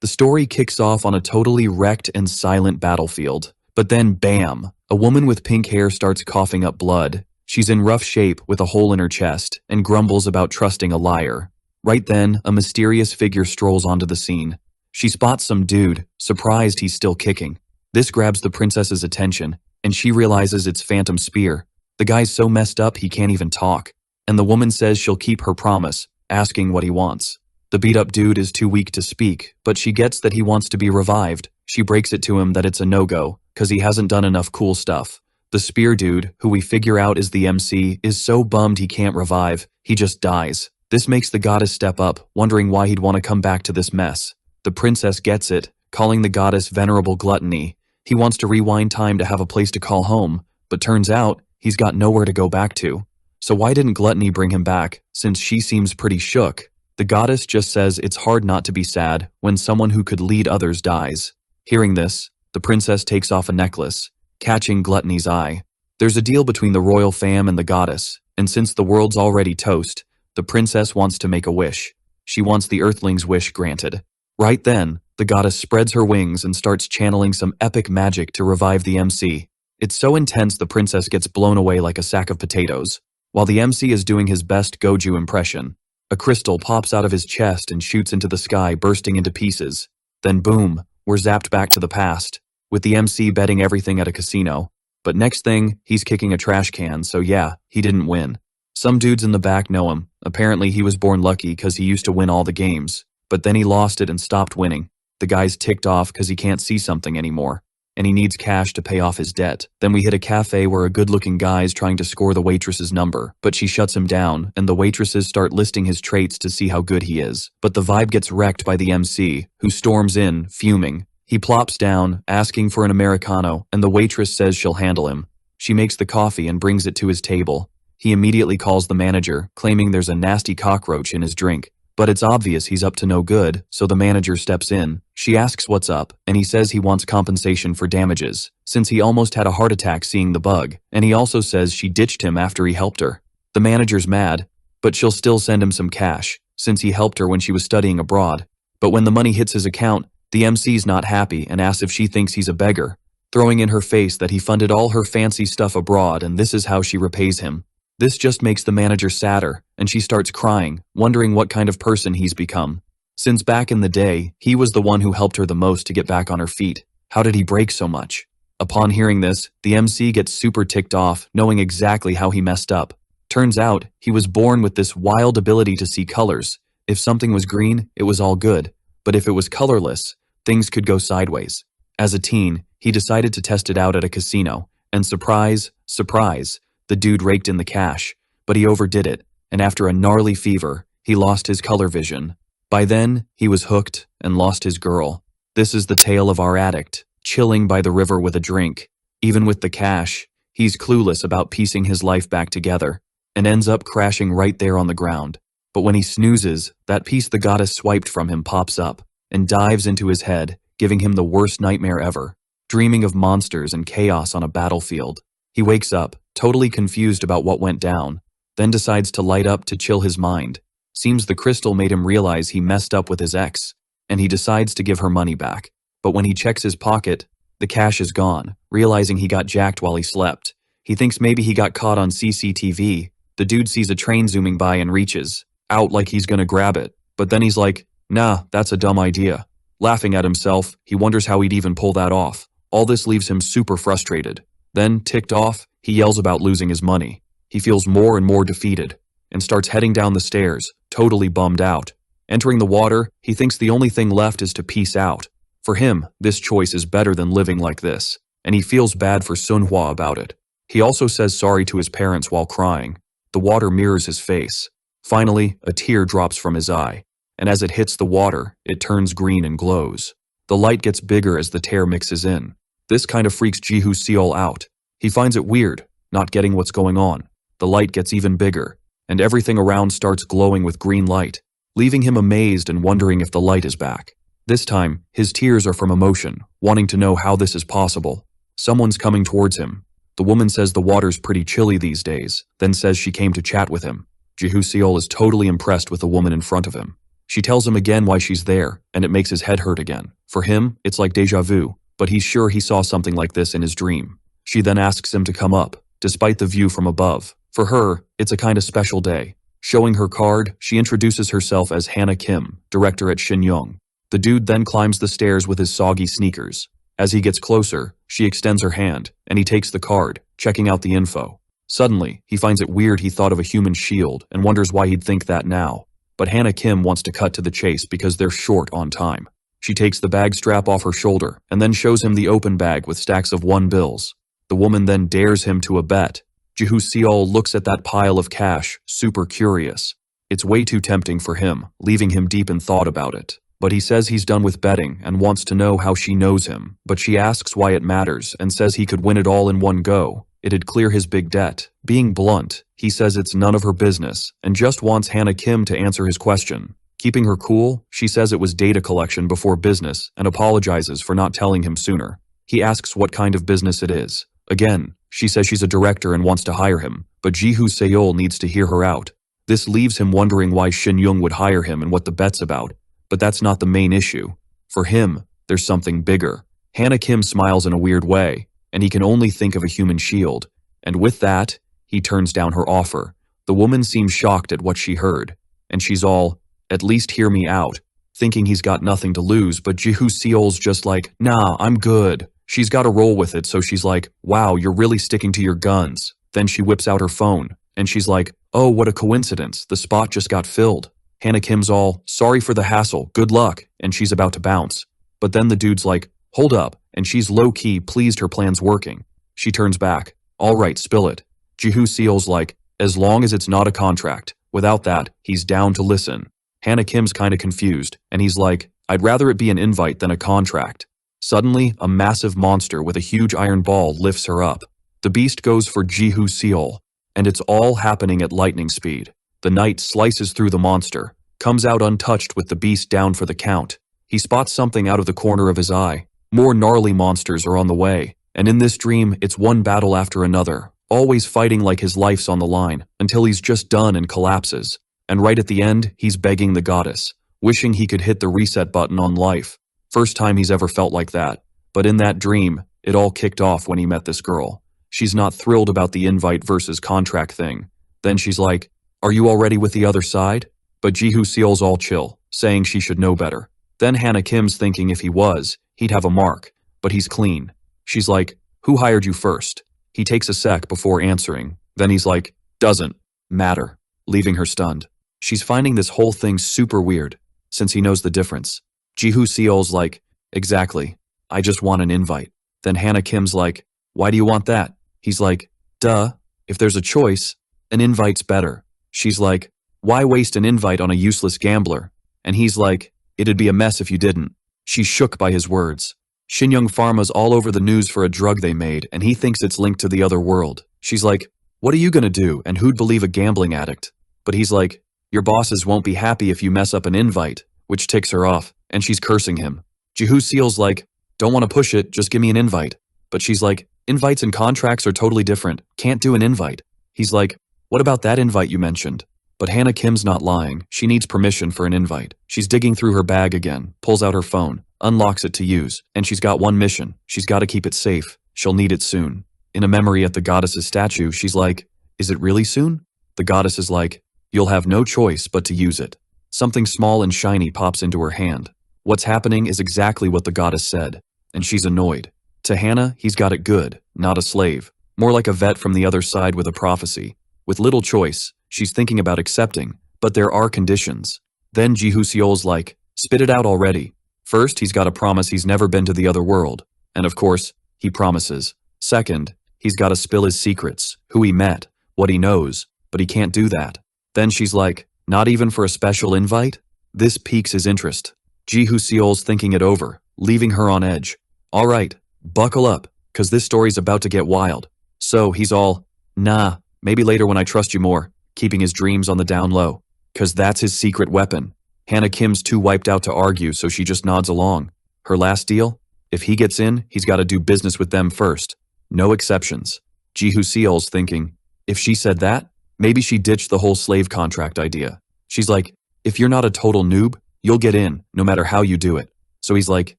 The story kicks off on a totally wrecked and silent battlefield. But then, bam! A woman with pink hair starts coughing up blood. She's in rough shape with a hole in her chest and grumbles about trusting a liar. Right then, a mysterious figure strolls onto the scene. She spots some dude, surprised he's still kicking. This grabs the princess's attention, and she realizes it's Phantom Spear. The guy's so messed up he can't even talk. And the woman says she'll keep her promise, asking what he wants. The beat-up dude is too weak to speak, but she gets that he wants to be revived. She breaks it to him that it's a no-go, cause he hasn't done enough cool stuff. The spear dude, who we figure out is the MC, is so bummed he can't revive, he just dies. This makes the goddess step up, wondering why he'd want to come back to this mess. The princess gets it, calling the goddess Venerable Gluttony. He wants to rewind time to have a place to call home, but turns out, he's got nowhere to go back to. So why didn't Gluttony bring him back, since she seems pretty shook? The goddess just says it's hard not to be sad when someone who could lead others dies. Hearing this, the princess takes off a necklace, catching Gluttony's eye. There's a deal between the royal fam and the goddess, and since the world's already toast, the princess wants to make a wish. She wants the earthling's wish granted. Right then, the goddess spreads her wings and starts channeling some epic magic to revive the MC. It's so intense the princess gets blown away like a sack of potatoes. While the MC is doing his best Goju impression, a crystal pops out of his chest and shoots into the sky, bursting into pieces. Then boom, we're zapped back to the past, with the MC betting everything at a casino. But next thing, he's kicking a trash can, so yeah, he didn't win. Some dudes in the back know him. Apparently he was born lucky cause he used to win all the games. But then he lost it and stopped winning. The guy's ticked off cause he can't see something anymore, and he needs cash to pay off his debt. Then we hit a cafe where a good-looking guy's trying to score the waitress's number, but she shuts him down, and the waitresses start listing his traits to see how good he is. But the vibe gets wrecked by the MC, who storms in, fuming. He plops down, asking for an Americano, and the waitress says she'll handle him. She makes the coffee and brings it to his table. He immediately calls the manager, claiming there's a nasty cockroach in his drink. But it's obvious he's up to no good, so the manager steps in. She asks what's up, and he says he wants compensation for damages, since he almost had a heart attack seeing the bug, and he also says she ditched him after he helped her. The manager's mad, but she'll still send him some cash, since he helped her when she was studying abroad. But when the money hits his account, the MC's not happy and asks if she thinks he's a beggar, throwing in her face that he funded all her fancy stuff abroad and this is how she repays him. This just makes the manager sadder, and she starts crying, wondering what kind of person he's become. Since back in the day, he was the one who helped her the most to get back on her feet. How did he break so much? Upon hearing this, the MC gets super ticked off, knowing exactly how he messed up. Turns out, he was born with this wild ability to see colors. If something was green, it was all good. But if it was colorless, things could go sideways. As a teen, he decided to test it out at a casino, and surprise, surprise, the dude raked in the cash, but he overdid it, and after a gnarly fever, he lost his color vision. By then, he was hooked and lost his girl. This is the tale of our addict, chilling by the river with a drink. Even with the cash, he's clueless about piecing his life back together, and ends up crashing right there on the ground. But when he snoozes, that piece the goddess swiped from him pops up, and dives into his head, giving him the worst nightmare ever, dreaming of monsters and chaos on a battlefield. He wakes up, totally confused about what went down, then decides to light up to chill his mind. Seems the crystal made him realize he messed up with his ex, and he decides to give her money back. But when he checks his pocket, the cash is gone, realizing he got jacked while he slept. He thinks maybe he got caught on CCTV. The dude sees a train zooming by and reaches out like he's gonna grab it, but then he's like, nah, that's a dumb idea. Laughing at himself, he wonders how he'd even pull that off. All this leaves him super frustrated. Then, ticked off, he yells about losing his money. He feels more and more defeated, and starts heading down the stairs, totally bummed out. Entering the water, he thinks the only thing left is to peace out. For him, this choice is better than living like this, and he feels bad for Sunhwa about it. He also says sorry to his parents while crying. The water mirrors his face. Finally, a tear drops from his eye, and as it hits the water, it turns green and glows. The light gets bigger as the tear mixes in. This kind of freaks Jihu Seol out. He finds it weird, not getting what's going on. The light gets even bigger, and everything around starts glowing with green light, leaving him amazed and wondering if the light is back. This time, his tears are from emotion, wanting to know how this is possible. Someone's coming towards him. The woman says the water's pretty chilly these days, then says she came to chat with him. Jihu Seol is totally impressed with the woman in front of him. She tells him again why she's there, and it makes his head hurt again. For him, it's like déjà vu, but he's sure he saw something like this in his dream. She then asks him to come up, despite the view from above. For her, it's a kind of special day. Showing her card, she introduces herself as Hannah Kim, director at Shinyong. The dude then climbs the stairs with his soggy sneakers. As he gets closer, she extends her hand, and he takes the card, checking out the info. Suddenly, he finds it weird he thought of a human shield and wonders why he'd think that now. But Hannah Kim wants to cut to the chase because they're short on time. She takes the bag strap off her shoulder and then shows him the open bag with stacks of 1 bills. The woman then dares him to a bet. Jihu Seol looks at that pile of cash, super curious. It's way too tempting for him, leaving him deep in thought about it. But he says he's done with betting and wants to know how she knows him. But she asks why it matters and says he could win it all in one go. It'd clear his big debt. Being blunt, he says it's none of her business and just wants Hannah Kim to answer his question. Keeping her cool, she says it was data collection before business and apologizes for not telling him sooner. He asks what kind of business it is. Again, she says she's a director and wants to hire him, but Jihu Seol needs to hear her out. This leaves him wondering why Shin Young would hire him and what the bet's about. But that's not the main issue. For him, there's something bigger. Hannah Kim smiles in a weird way, and he can only think of a human shield. And with that, he turns down her offer. The woman seems shocked at what she heard, and she's all, "At least hear me out," thinking he's got nothing to lose, but Jihu Seol's just like, "Nah, I'm good." She's got to roll with it, so she's like, "Wow, you're really sticking to your guns." Then she whips out her phone, and she's like, "Oh, what a coincidence, the spot just got filled." Hannah Kim's all, "Sorry for the hassle, good luck," and she's about to bounce. But then the dude's like, "Hold up," and she's low-key pleased her plan's working. She turns back, "All right, spill it." Jihu Seol's like, "As long as it's not a contract." Without that, he's down to listen. Hannah Kim's kinda confused, and he's like, "I'd rather it be an invite than a contract." Suddenly, a massive monster with a huge iron ball lifts her up. The beast goes for Jihu Seol, and it's all happening at lightning speed. The knight slices through the monster, comes out untouched with the beast down for the count. He spots something out of the corner of his eye. More gnarly monsters are on the way, and in this dream, it's one battle after another, always fighting like his life's on the line, until he's just done and collapses. And right at the end, he's begging the goddess, wishing he could hit the reset button on life. First time he's ever felt like that. But in that dream, it all kicked off when he met this girl. She's not thrilled about the invite versus contract thing. Then she's like, "Are you already with the other side?" But Jihu Seol's all chill, saying she should know better. Then Hannah Kim's thinking if he was, he'd have a mark, but he's clean. She's like, "Who hired you first?" He takes a sec before answering. Then he's like, "Doesn't matter," leaving her stunned. She's finding this whole thing super weird, since he knows the difference. Jihu Seol's like, "Exactly. I just want an invite." Then Hannah Kim's like, "Why do you want that?" He's like, "Duh. If there's a choice, an invite's better." She's like, "Why waste an invite on a useless gambler?" And he's like, "It'd be a mess if you didn't." She's shook by his words. Shinyong Pharma's all over the news for a drug they made, and he thinks it's linked to the other world. She's like, "What are you gonna do, and who'd believe a gambling addict?" But he's like, "Your bosses won't be happy if you mess up an invite," which ticks her off, and she's cursing him. Jihu Seol's like, "Don't want to push it, just give me an invite." But she's like, "Invites and contracts are totally different, can't do an invite." He's like, "What about that invite you mentioned?" But Hannah Kim's not lying, she needs permission for an invite. She's digging through her bag again, pulls out her phone, unlocks it to use, and she's got one mission. She's got to keep it safe. She'll need it soon. In a memory at the goddess's statue, she's like, "Is it really soon?" The goddess is like, "You'll have no choice but to use it." Something small and shiny pops into her hand. What's happening is exactly what the goddess said, and she's annoyed. To Hannah, he's got it good, not a slave. More like a vet from the other side with a prophecy. With little choice, she's thinking about accepting, but there are conditions. Then Jihu Seol's like, "Spit it out already." First, he's got to promise he's never been to the other world. And of course, he promises. Second, he's got to spill his secrets, who he met, what he knows, but he can't do that. Then she's like, "Not even for a special invite?" This piques his interest. Jihu Seol's thinking it over, leaving her on edge. "All right, buckle up, 'cause this story's about to get wild." So he's all, "Nah, maybe later when I trust you more," keeping his dreams on the down low. 'Cause that's his secret weapon. Hannah Kim's too wiped out to argue, so she just nods along. Her last deal? If he gets in, he's got to do business with them first. No exceptions. Jihu Seol's thinking, if she said that, maybe she ditched the whole slave contract idea. She's like, "If you're not a total noob, You'll get in, no matter how you do it. So he's like,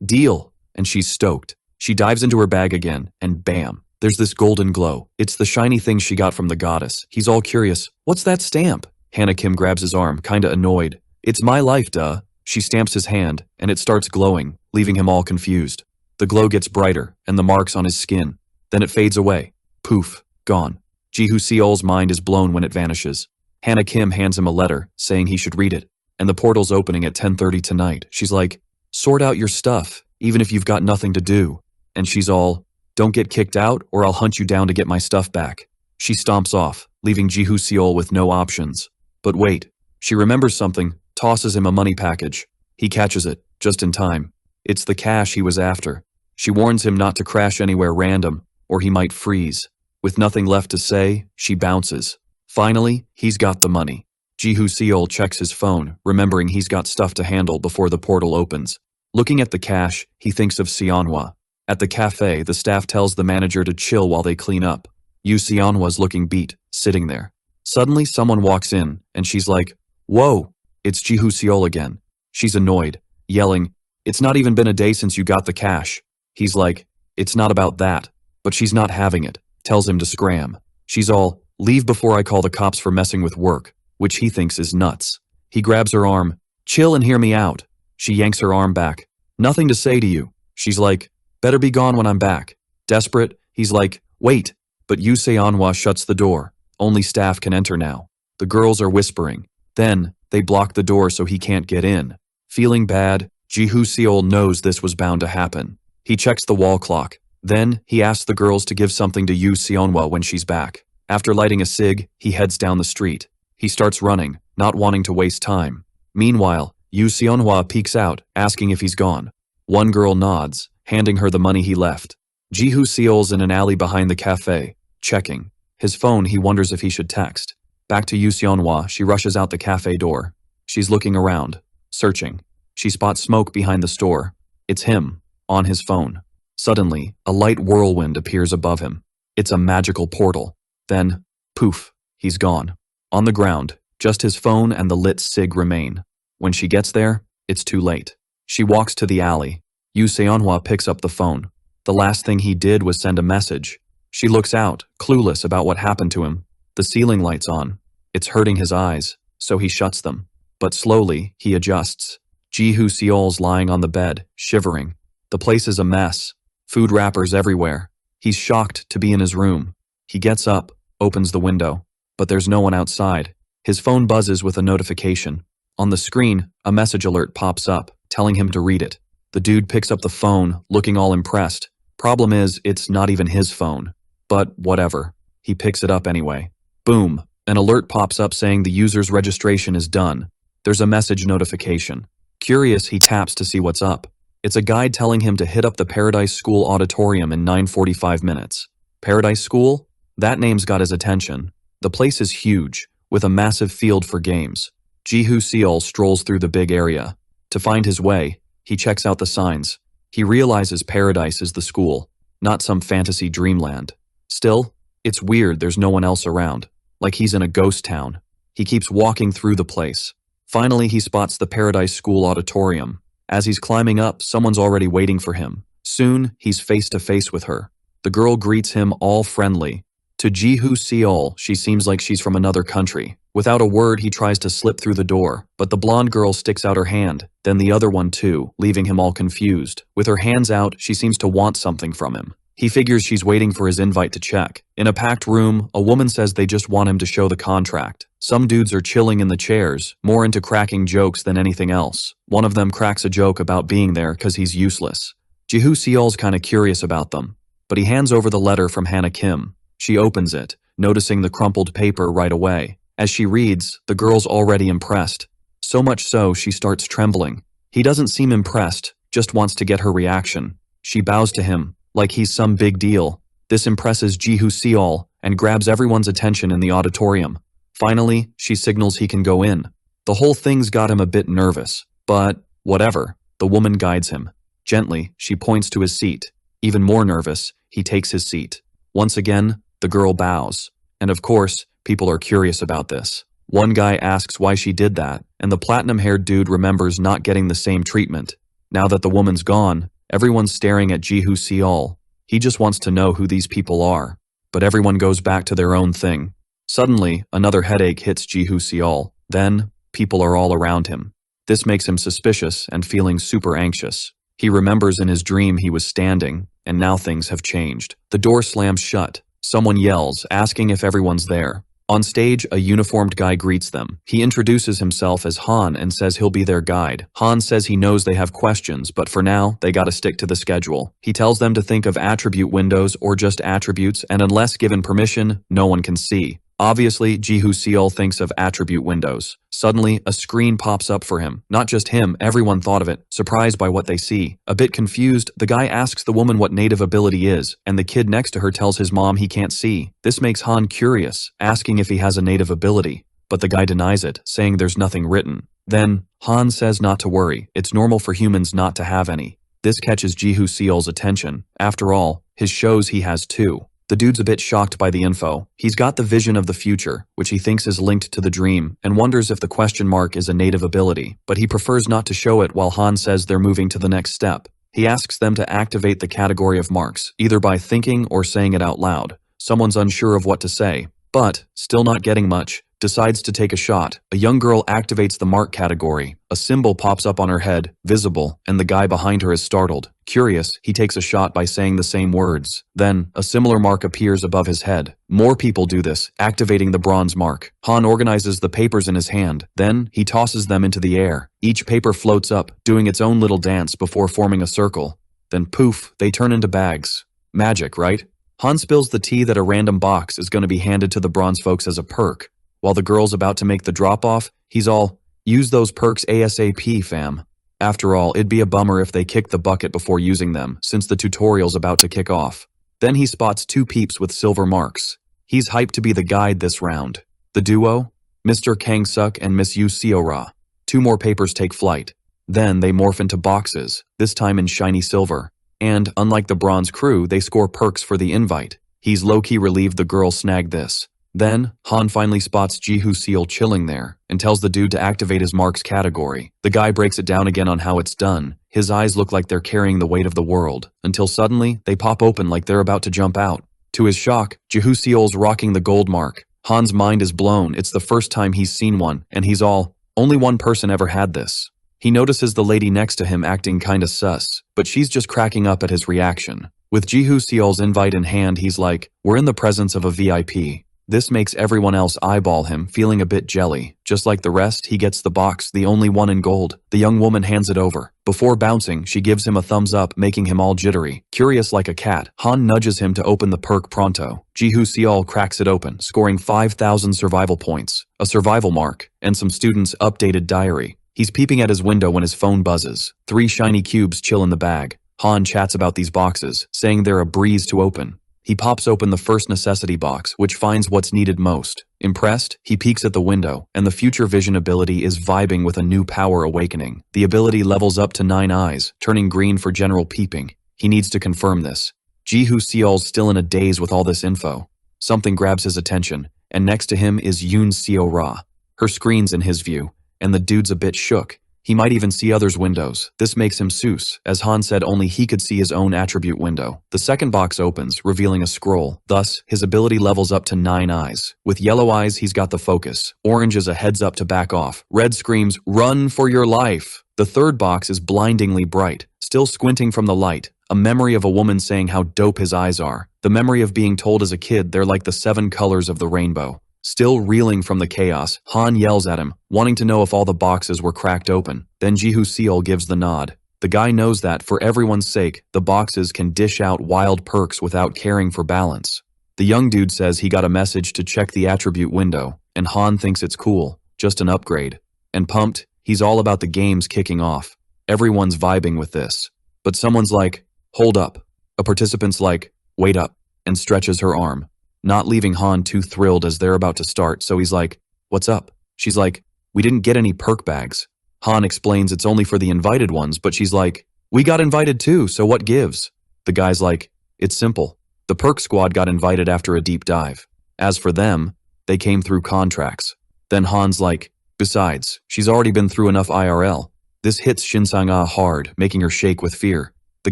deal, and she's stoked. She dives into her bag again, and bam, there's this golden glow. It's the shiny thing she got from the goddess. He's all curious. What's that stamp? Hannah Kim grabs his arm, kinda annoyed. It's my life, duh. She stamps his hand, and it starts glowing, leaving him all confused. The glow gets brighter, and the marks on his skin. Then it fades away. Poof, gone. Ji-hoo Seol's mind is blown when it vanishes. Hannah Kim hands him a letter, saying he should read it, and the portal's opening at 10:30 tonight. She's like, sort out your stuff, even if you've got nothing to do. And she's all, don't get kicked out, or I'll hunt you down to get my stuff back. She stomps off, leaving Ji-hoo Seol with no options. But wait, she remembers something, tosses him a money package. He catches it, just in time. It's the cash he was after. She warns him not to crash anywhere random, or he might freeze. With nothing left to say, she bounces. Finally, he's got the money. Ji-hoo Seol checks his phone, remembering he's got stuff to handle before the portal opens. Looking at the cash, he thinks of Seonhwa. At the cafe, the staff tells the manager to chill while they clean up. Yoo Seonhwa's looking beat, sitting there. Suddenly, someone walks in, and she's like, whoa, it's Ji-hoo Seol again. She's annoyed, yelling, it's not even been a day since you got the cash. He's like, it's not about that. But she's not having it, tells him to scram. She's all, leave before I call the cops for messing with work, which he thinks is nuts. He grabs her arm, chill and hear me out. She yanks her arm back. Nothing to say to you. She's like, better be gone when I'm back. Desperate, he's like, wait. But Yoo Seonhwa shuts the door. Only staff can enter now. The girls are whispering. Then, they block the door so he can't get in. Feeling bad, Ji-hoo Seol knows this was bound to happen. He checks the wall clock. Then, he asks the girls to give something to Yoo Seonhwa when she's back. After lighting a cig, he heads down the street. He starts running, not wanting to waste time. Meanwhile, Yoo Seonhwa peeks out, asking if he's gone. One girl nods, handing her the money he left. Ji-hoo Seol's in an alley behind the cafe, checking. His phone, he wonders if he should text. Back to Yoo Seonhwa, she rushes out the cafe door. She's looking around, searching. She spots smoke behind the store. It's him, on his phone. Suddenly, a light whirlwind appears above him. It's a magical portal. Then, poof, he's gone. On the ground, just his phone and the lit cig remain. When she gets there, it's too late. She walks to the alley. Yoo Seonhwa picks up the phone. The last thing he did was send a message. She looks out, clueless about what happened to him. The ceiling light's on. It's hurting his eyes, so he shuts them. But slowly, he adjusts. Ji-hoo Seol's lying on the bed, shivering. The place is a mess. Food wrappers everywhere. He's shocked to be in his room. He gets up, opens the window. But there's no one outside. His phone buzzes with a notification. On the screen, a message alert pops up, telling him to read it. The dude picks up the phone, looking all impressed. Problem is, it's not even his phone. But whatever. He picks it up anyway. Boom. An alert pops up saying the user's registration is done. There's a message notification. Curious, he taps to see what's up. It's a guide telling him to hit up the Paradise School auditorium in 9:45 minutes. Paradise School? That name's got his attention. The place is huge, with a massive field for games. Ji-hoo Seol strolls through the big area. To find his way, he checks out the signs. He realizes Paradise is the school, not some fantasy dreamland. Still, it's weird there's no one else around, like he's in a ghost town. He keeps walking through the place. Finally, he spots the Paradise School auditorium. As he's climbing up, someone's already waiting for him. Soon, he's face to face with her. The girl greets him all friendly. To Ji-hoo Seol, she seems like she's from another country. Without a word, he tries to slip through the door, but the blonde girl sticks out her hand, then the other one too, leaving him all confused. With her hands out, she seems to want something from him. He figures she's waiting for his invite to check. In a packed room, a woman says they just want him to show the contract. Some dudes are chilling in the chairs, more into cracking jokes than anything else. One of them cracks a joke about being there because he's useless. Ji-hoo Seol's kinda curious about them, but he hands over the letter from Hannah Kim. She opens it, noticing the crumpled paper right away. As she reads, the girl's already impressed. So much so, she starts trembling. He doesn't seem impressed, just wants to get her reaction. She bows to him, like he's some big deal. This impresses Ji-hoo Seol and grabs everyone's attention in the auditorium. Finally, she signals he can go in. The whole thing's got him a bit nervous, but whatever. The woman guides him. Gently, she points to his seat. Even more nervous, he takes his seat. Once again, the girl bows. And of course, people are curious about this. One guy asks why she did that, and the platinum-haired dude remembers not getting the same treatment. Now that the woman's gone, everyone's staring at Ji Seol. He just wants to know who these people are. But everyone goes back to their own thing. Suddenly, another headache hits Ji Seol. Then, people are all around him. This makes him suspicious and feeling super anxious. He remembers in his dream he was standing, and now things have changed. The door slams shut. Someone yells, asking if everyone's there. On stage, a uniformed guy greets them. He introduces himself as Han and says he'll be their guide. Han says he knows they have questions, but for now, they gotta stick to the schedule. He tells them to think of attribute windows or just attributes, and unless given permission, no one can see. Obviously, Ji Seol thinks of attribute windows. Suddenly, a screen pops up for him. Not just him, everyone thought of it, surprised by what they see. A bit confused, the guy asks the woman what native ability is, and the kid next to her tells his mom he can't see. This makes Han curious, asking if he has a native ability. But the guy denies it, saying there's nothing written. Then, Han says not to worry, it's normal for humans not to have any. This catches Ji Seol's attention. After all, his shows he has two. The dude's a bit shocked by the info. He's got the vision of the future, which he thinks is linked to the dream, and wonders if the question mark is a native ability, but he prefers not to show it while Han says they're moving to the next step. He asks them to activate the category of marks, either by thinking or saying it out loud. Someone's unsure of what to say, but, still not getting much, decides to take a shot. A young girl activates the mark category. A symbol pops up on her head, visible, and the guy behind her is startled. Curious, he takes a shot by saying the same words. Then, a similar mark appears above his head. More people do this, activating the bronze mark. Han organizes the papers in his hand. Then, he tosses them into the air. Each paper floats up, doing its own little dance before forming a circle. Then poof, they turn into bags. Magic, right? Han spills the tea that a random box is going to be handed to the bronze folks as a perk. While the girl's about to make the drop-off, he's all, use those perks ASAP, fam. After all, it'd be a bummer if they kicked the bucket before using them, since the tutorial's about to kick off. Then he spots two peeps with silver marks. He's hyped to be the guide this round. The duo? Mr. Kang-suk and Miss Yu Seo-ra. Two more papers take flight. Then they morph into boxes, this time in shiny silver. And, unlike the bronze crew, they score perks for the invite. He's low-key relieved the girl snagged this. Then, Han finally spots Ji Seol chilling there, and tells the dude to activate his marks category. The guy breaks it down again on how it's done. His eyes look like they're carrying the weight of the world, until suddenly, they pop open like they're about to jump out. To his shock, Ji Seol's rocking the gold mark. Han's mind is blown, it's the first time he's seen one, and he's all, only one person ever had this. He notices the lady next to him acting kinda sus, but she's just cracking up at his reaction. With Ji Seol's invite in hand, he's like, we're in the presence of a VIP. This makes everyone else eyeball him, feeling a bit jelly. Just like the rest, he gets the box, the only one in gold. The young woman hands it over. Before bouncing, she gives him a thumbs up, making him all jittery. Curious like a cat, Han nudges him to open the perk pronto. Ji Seol cracks it open, scoring 5,000 survival points, a survival mark, and some students' updated diary. He's peeping at his window when his phone buzzes. 3 shiny cubes chill in the bag. Han chats about these boxes, saying they're a breeze to open. He pops open the first necessity box, which finds what's needed most. Impressed, he peeks at the window, and the future vision ability is vibing with a new power awakening. The ability levels up to 9 eyes, turning green for general peeping. He needs to confirm this. Ji Seol's still in a daze with all this info. Something grabs his attention, and next to him is Yoon Seo-ra. Her screen's in his view, and the dude's a bit shook. He might even see others' windows. This makes him sus, as Han said only he could see his own attribute window. The second box opens, revealing a scroll. Thus, his ability levels up to 9 eyes. With yellow eyes, he's got the focus. Orange is a heads up to back off. Red screams, run for your life. The third box is blindingly bright, still squinting from the light. A memory of a woman saying how dope his eyes are. The memory of being told as a kid they're like the 7 colors of the rainbow. Still reeling from the chaos, Han yells at him, wanting to know if all the boxes were cracked open. Then Ji Seol gives the nod. The guy knows that, for everyone's sake, the boxes can dish out wild perks without caring for balance. The young dude says he got a message to check the attribute window, and Han thinks it's cool, just an upgrade. And pumped, he's all about the games kicking off. Everyone's vibing with this. But someone's like, hold up. A participant's like, wait up, and stretches her arm. Not leaving Han too thrilled as they're about to start, so he's like, what's up? She's like, we didn't get any perk bags. Han explains it's only for the invited ones, but she's like, we got invited too, so what gives? The guy's like, it's simple. The perk squad got invited after a deep dive. As for them, they came through contracts. Then Han's like, besides, she's already been through enough IRL. This hits Shinsang-ah hard, making her shake with fear. The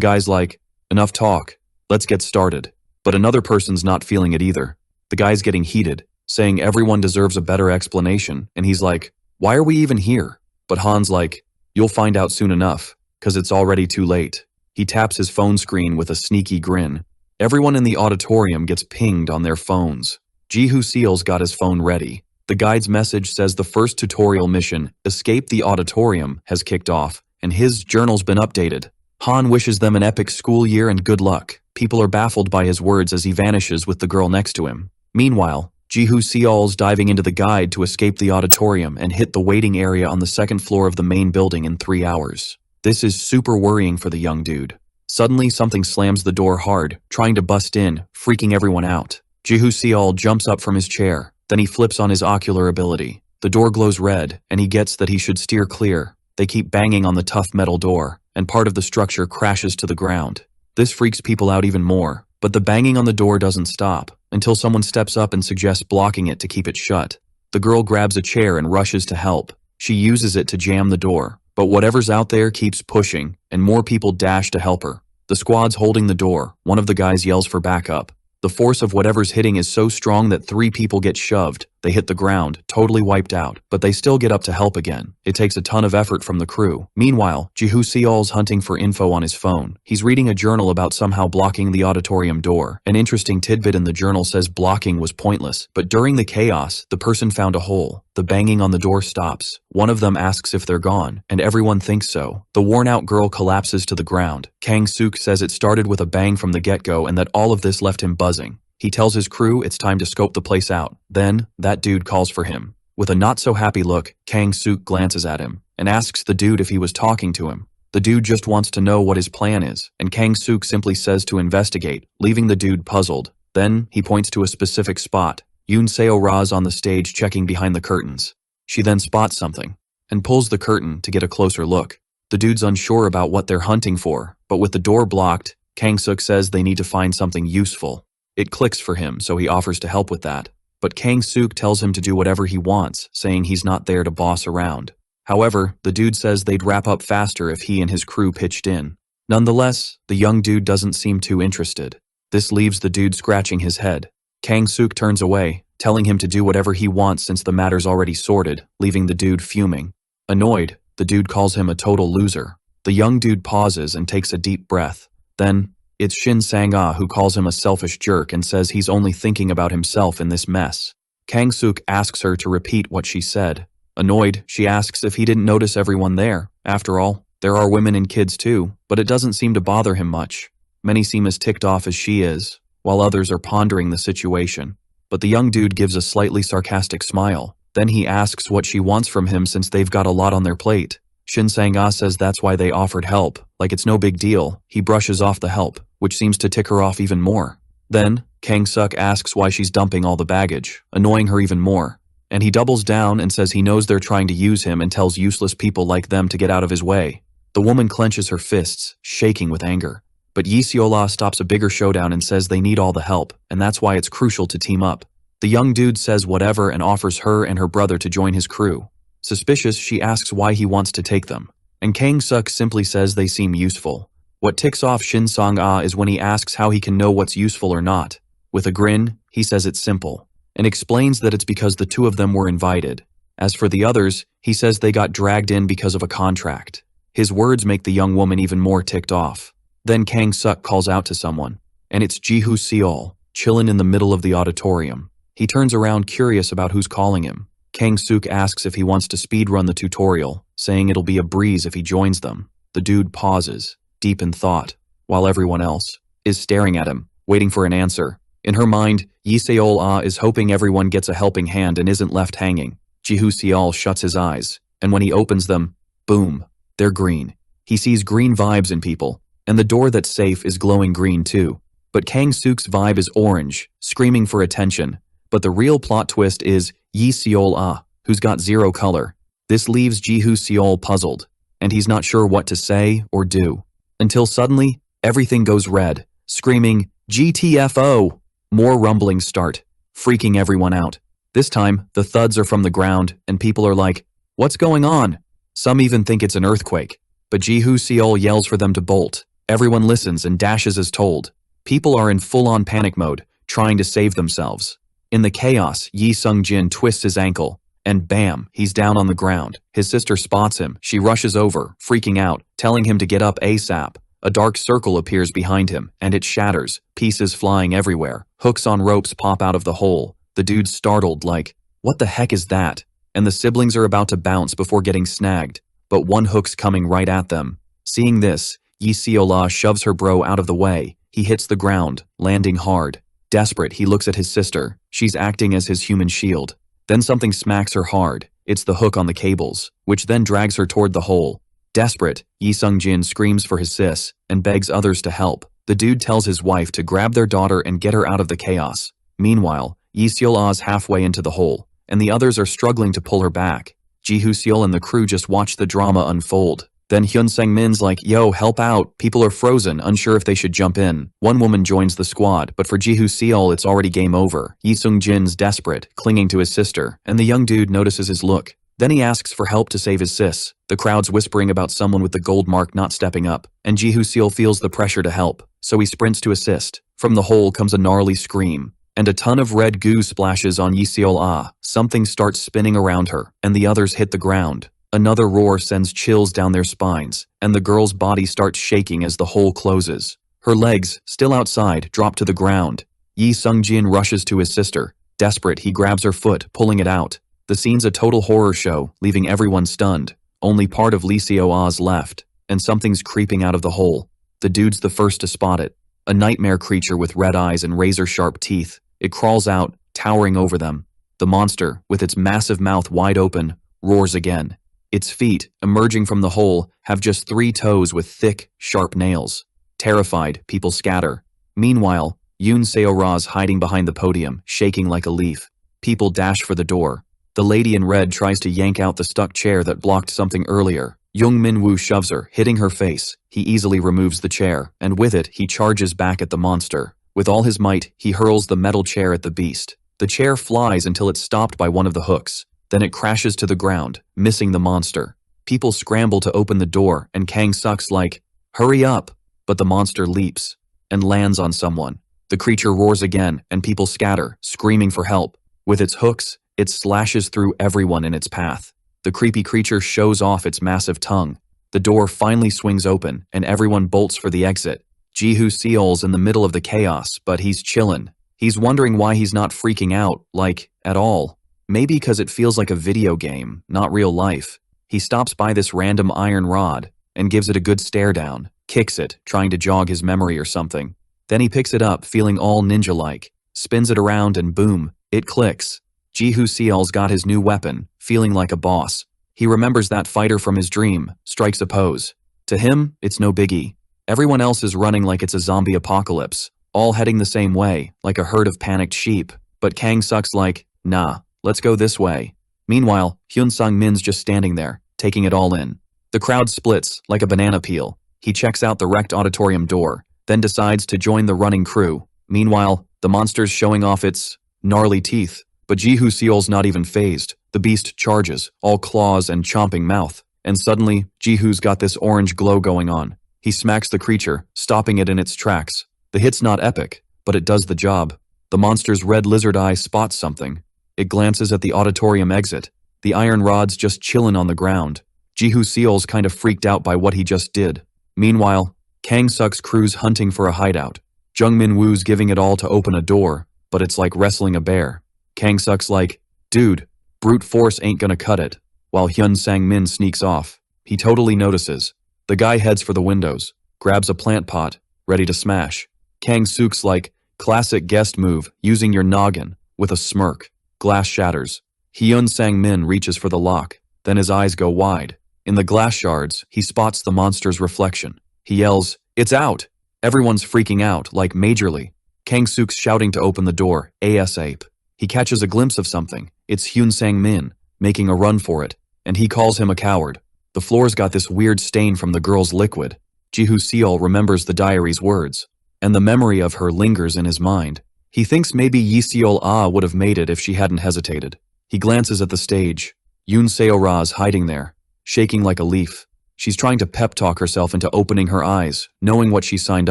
guy's like, enough talk, let's get started. But another person's not feeling it either. The guy's getting heated, saying everyone deserves a better explanation, and he's like, why are we even here? But Han's like, you'll find out soon enough, 'cause it's already too late. He taps his phone screen with a sneaky grin. Everyone in the auditorium gets pinged on their phones. Ji-hoo Seal's got his phone ready. The guide's message says the first tutorial mission, Escape the Auditorium, has kicked off, and his journal's been updated. Han wishes them an epic school year and good luck. People are baffled by his words as he vanishes with the girl next to him. Meanwhile, Ji-hoo Seal's diving into the guide to escape the auditorium and hit the waiting area on the second floor of the main building in 3 hours. This is super worrying for the young dude. Suddenly, something slams the door hard, trying to bust in, freaking everyone out. Ji-hoo Seal jumps up from his chair, then he flips on his ocular ability. The door glows red, and he gets that he should steer clear. They keep banging on the tough metal door, and part of the structure crashes to the ground. This freaks people out even more, but the banging on the door doesn't stop, until someone steps up and suggests blocking it to keep it shut. The girl grabs a chair and rushes to help. She uses it to jam the door, but whatever's out there keeps pushing, and more people dash to help her. The squad's holding the door. One of the guys yells for backup. The force of whatever's hitting is so strong that 3 people get shoved. They hit the ground, totally wiped out, but they still get up to help again. It takes a ton of effort from the crew. Meanwhile, Ji-hoo Seal's hunting for info on his phone. He's reading a journal about somehow blocking the auditorium door. An interesting tidbit in the journal says blocking was pointless, but during the chaos, the person found a hole. The banging on the door stops. One of them asks if they're gone, and everyone thinks so. The worn-out girl collapses to the ground. Kang-suk says it started with a bang from the get-go and that all of this left him buzzing. He tells his crew it's time to scope the place out. Then, that dude calls for him. With a not-so-happy look, Kang-suk glances at him and asks the dude if he was talking to him. The dude just wants to know what his plan is, and Kang-suk simply says to investigate, leaving the dude puzzled. Then, he points to a specific spot. Yoon Seo-ra's on the stage checking behind the curtains. She then spots something and pulls the curtain to get a closer look. The dude's unsure about what they're hunting for, but with the door blocked, Kang-suk says they need to find something useful. It clicks for him, so he offers to help with that. But Kang-suk tells him to do whatever he wants, saying he's not there to boss around. However, the dude says they'd wrap up faster if he and his crew pitched in. Nonetheless, the young dude doesn't seem too interested. This leaves the dude scratching his head. Kang-suk turns away, telling him to do whatever he wants since the matter's already sorted, leaving the dude fuming. Annoyed, the dude calls him a total loser. The young dude pauses and takes a deep breath. Then, it's Shin Sang-ah who calls him a selfish jerk and says he's only thinking about himself in this mess. Kang-suk asks her to repeat what she said. Annoyed, she asks if he didn't notice everyone there. After all, there are women and kids too, but it doesn't seem to bother him much. Many seem as ticked off as she is, while others are pondering the situation. But the young dude gives a slightly sarcastic smile. Then he asks what she wants from him since they've got a lot on their plate. Shin Sang-ah says that's why they offered help, like it's no big deal. He brushes off the help, which seems to tick her off even more. Then, Kang-suk asks why she's dumping all the baggage, annoying her even more. And he doubles down and says he knows they're trying to use him and tells useless people like them to get out of his way. The woman clenches her fists, shaking with anger. But Yi Seola stops a bigger showdown and says they need all the help, and that's why it's crucial to team up. The young dude says whatever and offers her and her brother to join his crew. Suspicious, she asks why he wants to take them. And Kang-suk simply says they seem useful. What ticks off Shin Sang-ah is when he asks how he can know what's useful or not. With a grin, he says it's simple, and explains that it's because the two of them were invited. As for the others, he says they got dragged in because of a contract. His words make the young woman even more ticked off. Then Kang-suk calls out to someone, and it's Ji-hoo Seol, chillin' in the middle of the auditorium. He turns around curious about who's calling him. Kang-suk asks if he wants to speedrun the tutorial, saying it'll be a breeze if he joins them. The dude pauses, deep in thought, while everyone else is staring at him, waiting for an answer. In her mind, Yi Seol-ah is hoping everyone gets a helping hand and isn't left hanging. Ji-hoo Seol shuts his eyes, and when he opens them, boom, they're green. He sees green vibes in people, and the door that's safe is glowing green too. But Kang-suk's vibe is orange, screaming for attention. But the real plot twist is Yi Seol-ah, who's got zero color. This leaves Ji-hoo Seol puzzled, and he's not sure what to say or do. Until suddenly, everything goes red, screaming, GTFO! More rumblings start, freaking everyone out. This time, the thuds are from the ground, and people are like, "What's going on?" Some even think it's an earthquake. But Jihu Seol yells for them to bolt. Everyone listens and dashes as told. People are in full-on panic mode, trying to save themselves. In the chaos, Yi Sung-jin twists his ankle, and bam, he's down on the ground. His sister spots him. She rushes over, freaking out, telling him to get up ASAP. A dark circle appears behind him, and it shatters, pieces flying everywhere. Hooks on ropes pop out of the hole. The dude's startled, like, "What the heck is that?" And the siblings are about to bounce before getting snagged, but one hook's coming right at them. Seeing this, Yi Seola shoves her bro out of the way. He hits the ground, landing hard. Desperate, he looks at his sister. She's acting as his human shield. Then something smacks her hard. It's the hook on the cables, which then drags her toward the hole. Desperate, Yi Sung-jin screams for his sis and begs others to help. The dude tells his wife to grab their daughter and get her out of the chaos. Meanwhile, Yi Seol-ah's halfway into the hole, and the others are struggling to pull her back. Jihu Seol and the crew just watch the drama unfold. Then Hyun Sang-min's like, "Yo, help out. People are frozen, unsure if they should jump in." One woman joins the squad, but for Jihu Seol, it's already game over. Yi Sung-jin's desperate, clinging to his sister, and the young dude notices his look. Then he asks for help to save his sis. The crowd's whispering about someone with the gold mark not stepping up, and Jihu Seol feels the pressure to help, so he sprints to assist. From the hole comes a gnarly scream, and a ton of red goo splashes on Yi Seol-ah. Something starts spinning around her, and the others hit the ground. Another roar sends chills down their spines, and the girl's body starts shaking as the hole closes. Her legs, still outside, drop to the ground. Yi Sung-jin rushes to his sister. Desperate, he grabs her foot, pulling it out. The scene's a total horror show, leaving everyone stunned. Only part of Lee Seo-ah's left, and something's creeping out of the hole. The dude's the first to spot it. A nightmare creature with red eyes and razor-sharp teeth. It crawls out, towering over them. The monster, with its massive mouth wide open, roars again. Its feet, emerging from the hole, have just 3 toes with thick, sharp nails. Terrified, people scatter. Meanwhile, Yoon Seo-ra's hiding behind the podium, shaking like a leaf. People dash for the door. The lady in red tries to yank out the stuck chair that blocked something earlier. Jung Min-woo shoves her, hitting her face. He easily removes the chair, and with it, he charges back at the monster. With all his might, he hurls the metal chair at the beast. The chair flies until it's stopped by one of the hooks. Then it crashes to the ground, missing the monster. People scramble to open the door, and Kang Suk's like, "Hurry up!" But the monster leaps and lands on someone. The creature roars again, and people scatter, screaming for help. With its hooks, it slashes through everyone in its path. The creepy creature shows off its massive tongue. The door finally swings open, and everyone bolts for the exit. Jihu Seol's in the middle of the chaos, but he's chillin'. He's wondering why he's not freaking out, like, at all. Maybe because it feels like a video game, not real life. He stops by this random iron rod and gives it a good stare down, kicks it, trying to jog his memory or something. Then he picks it up, feeling all ninja-like, spins it around and boom, it clicks. Jihu Seol's got his new weapon, feeling like a boss. He remembers that fighter from his dream, strikes a pose. To him, it's no biggie. Everyone else is running like it's a zombie apocalypse, all heading the same way, like a herd of panicked sheep. But Kang Suk's like, "Nah. Let's go this way." Meanwhile, Hyun Sang-min's just standing there, taking it all in. The crowd splits, like a banana peel. He checks out the wrecked auditorium door, then decides to join the running crew. Meanwhile, the monster's showing off its gnarly teeth. But Jihu Seol's not even phased. The beast charges, all claws and chomping mouth. And suddenly, Jihu's got this orange glow going on. He smacks the creature, stopping it in its tracks. The hit's not epic, but it does the job. The monster's red lizard eye spots something. It glances at the auditorium exit. The iron rod's just chillin' on the ground. Jihu Seol's kind of freaked out by what he just did. Meanwhile, Kang Suk's crew's hunting for a hideout. Jung Min-woo's giving it all to open a door, but it's like wrestling a bear. Kang Suk's like, "Dude, brute force ain't gonna cut it," while Hyun Sang-min sneaks off. He totally notices. The guy heads for the windows, grabs a plant pot, ready to smash. Kang Suk's like, "Classic guest move, using your noggin," with a smirk. Glass shatters. Hyun Sang-min reaches for the lock, then his eyes go wide. In the glass shards, he spots the monster's reflection. He yells, "It's out!" Everyone's freaking out, like majorly. Kang Suk's shouting to open the door, ASAP. He catches a glimpse of something. It's Hyun Sang-min, making a run for it, and he calls him a coward. The floor's got this weird stain from the girl's liquid. Jihu Seol remembers the diary's words, and the memory of her lingers in his mind. He thinks maybe Yi Seol-ah would have made it if she hadn't hesitated. He glances at the stage. Yoon Seo-ra's hiding there, shaking like a leaf. She's trying to pep talk herself into opening her eyes, knowing what she signed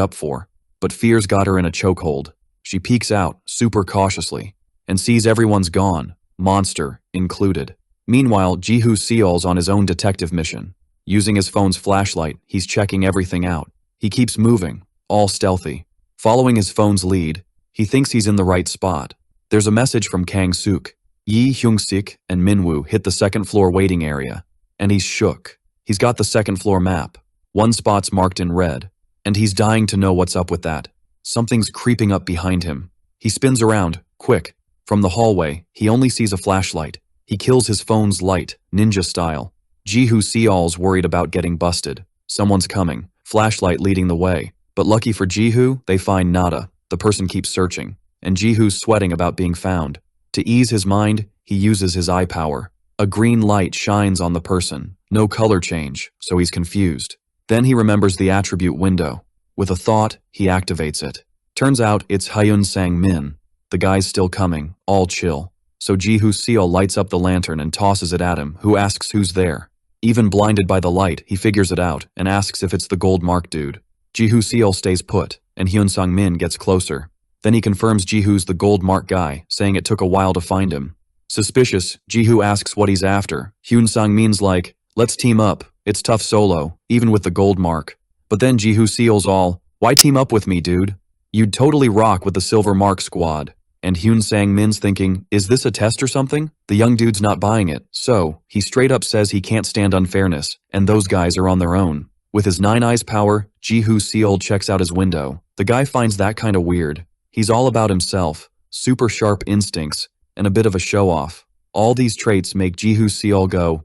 up for. But fear's got her in a chokehold. She peeks out, super cautiously, and sees everyone's gone, monster included. Meanwhile, Ji-hoo Seol's on his own detective mission. Using his phone's flashlight, he's checking everything out. He keeps moving, all stealthy. Following his phone's lead, he thinks he's in the right spot. There's a message from Kang-suk. Yi Hyung-sik and Min-woo hit the second-floor waiting area, and he's shook. He's got the second-floor map. One spot's marked in red, and he's dying to know what's up with that. Something's creeping up behind him. He spins around, quick. From the hallway, he only sees a flashlight. He kills his phone's light, ninja style. Ji-hoo Seol's worried about getting busted. Someone's coming, flashlight leading the way. But lucky for Ji-hoo, they find nada. The person keeps searching, and Ji-hoo's sweating about being found. To ease his mind, he uses his eye power. A green light shines on the person. No color change, so he's confused. Then he remembers the attribute window. With a thought, he activates it. Turns out it's Hyun Sang-min. The guy's still coming, all chill. So Ji-hoo Seol lights up the lantern and tosses it at him, who asks who's there. Even blinded by the light, he figures it out and asks if it's the gold mark dude. Ji-hoo Seol stays put, and Hyun Sang-min gets closer. Then he confirms Ji-hoo's the gold mark guy, saying it took a while to find him. Suspicious, Ji-hoo asks what he's after. Hyun Sang-min's like, let's team up. It's tough solo, even with the gold mark. But then Ji-hoo Seol's all, why team up with me, dude? You'd totally rock with the silver mark squad. And Hyun Sang-min's thinking, is this a test or something? The young dude's not buying it, so he straight up says he can't stand unfairness, and those guys are on their own. With his 9 eyes power, Ji-hoo Seol checks out his window. The guy finds that kinda weird. He's all about himself, super sharp instincts, and a bit of a show-off. All these traits make Ji-hoo Seol go,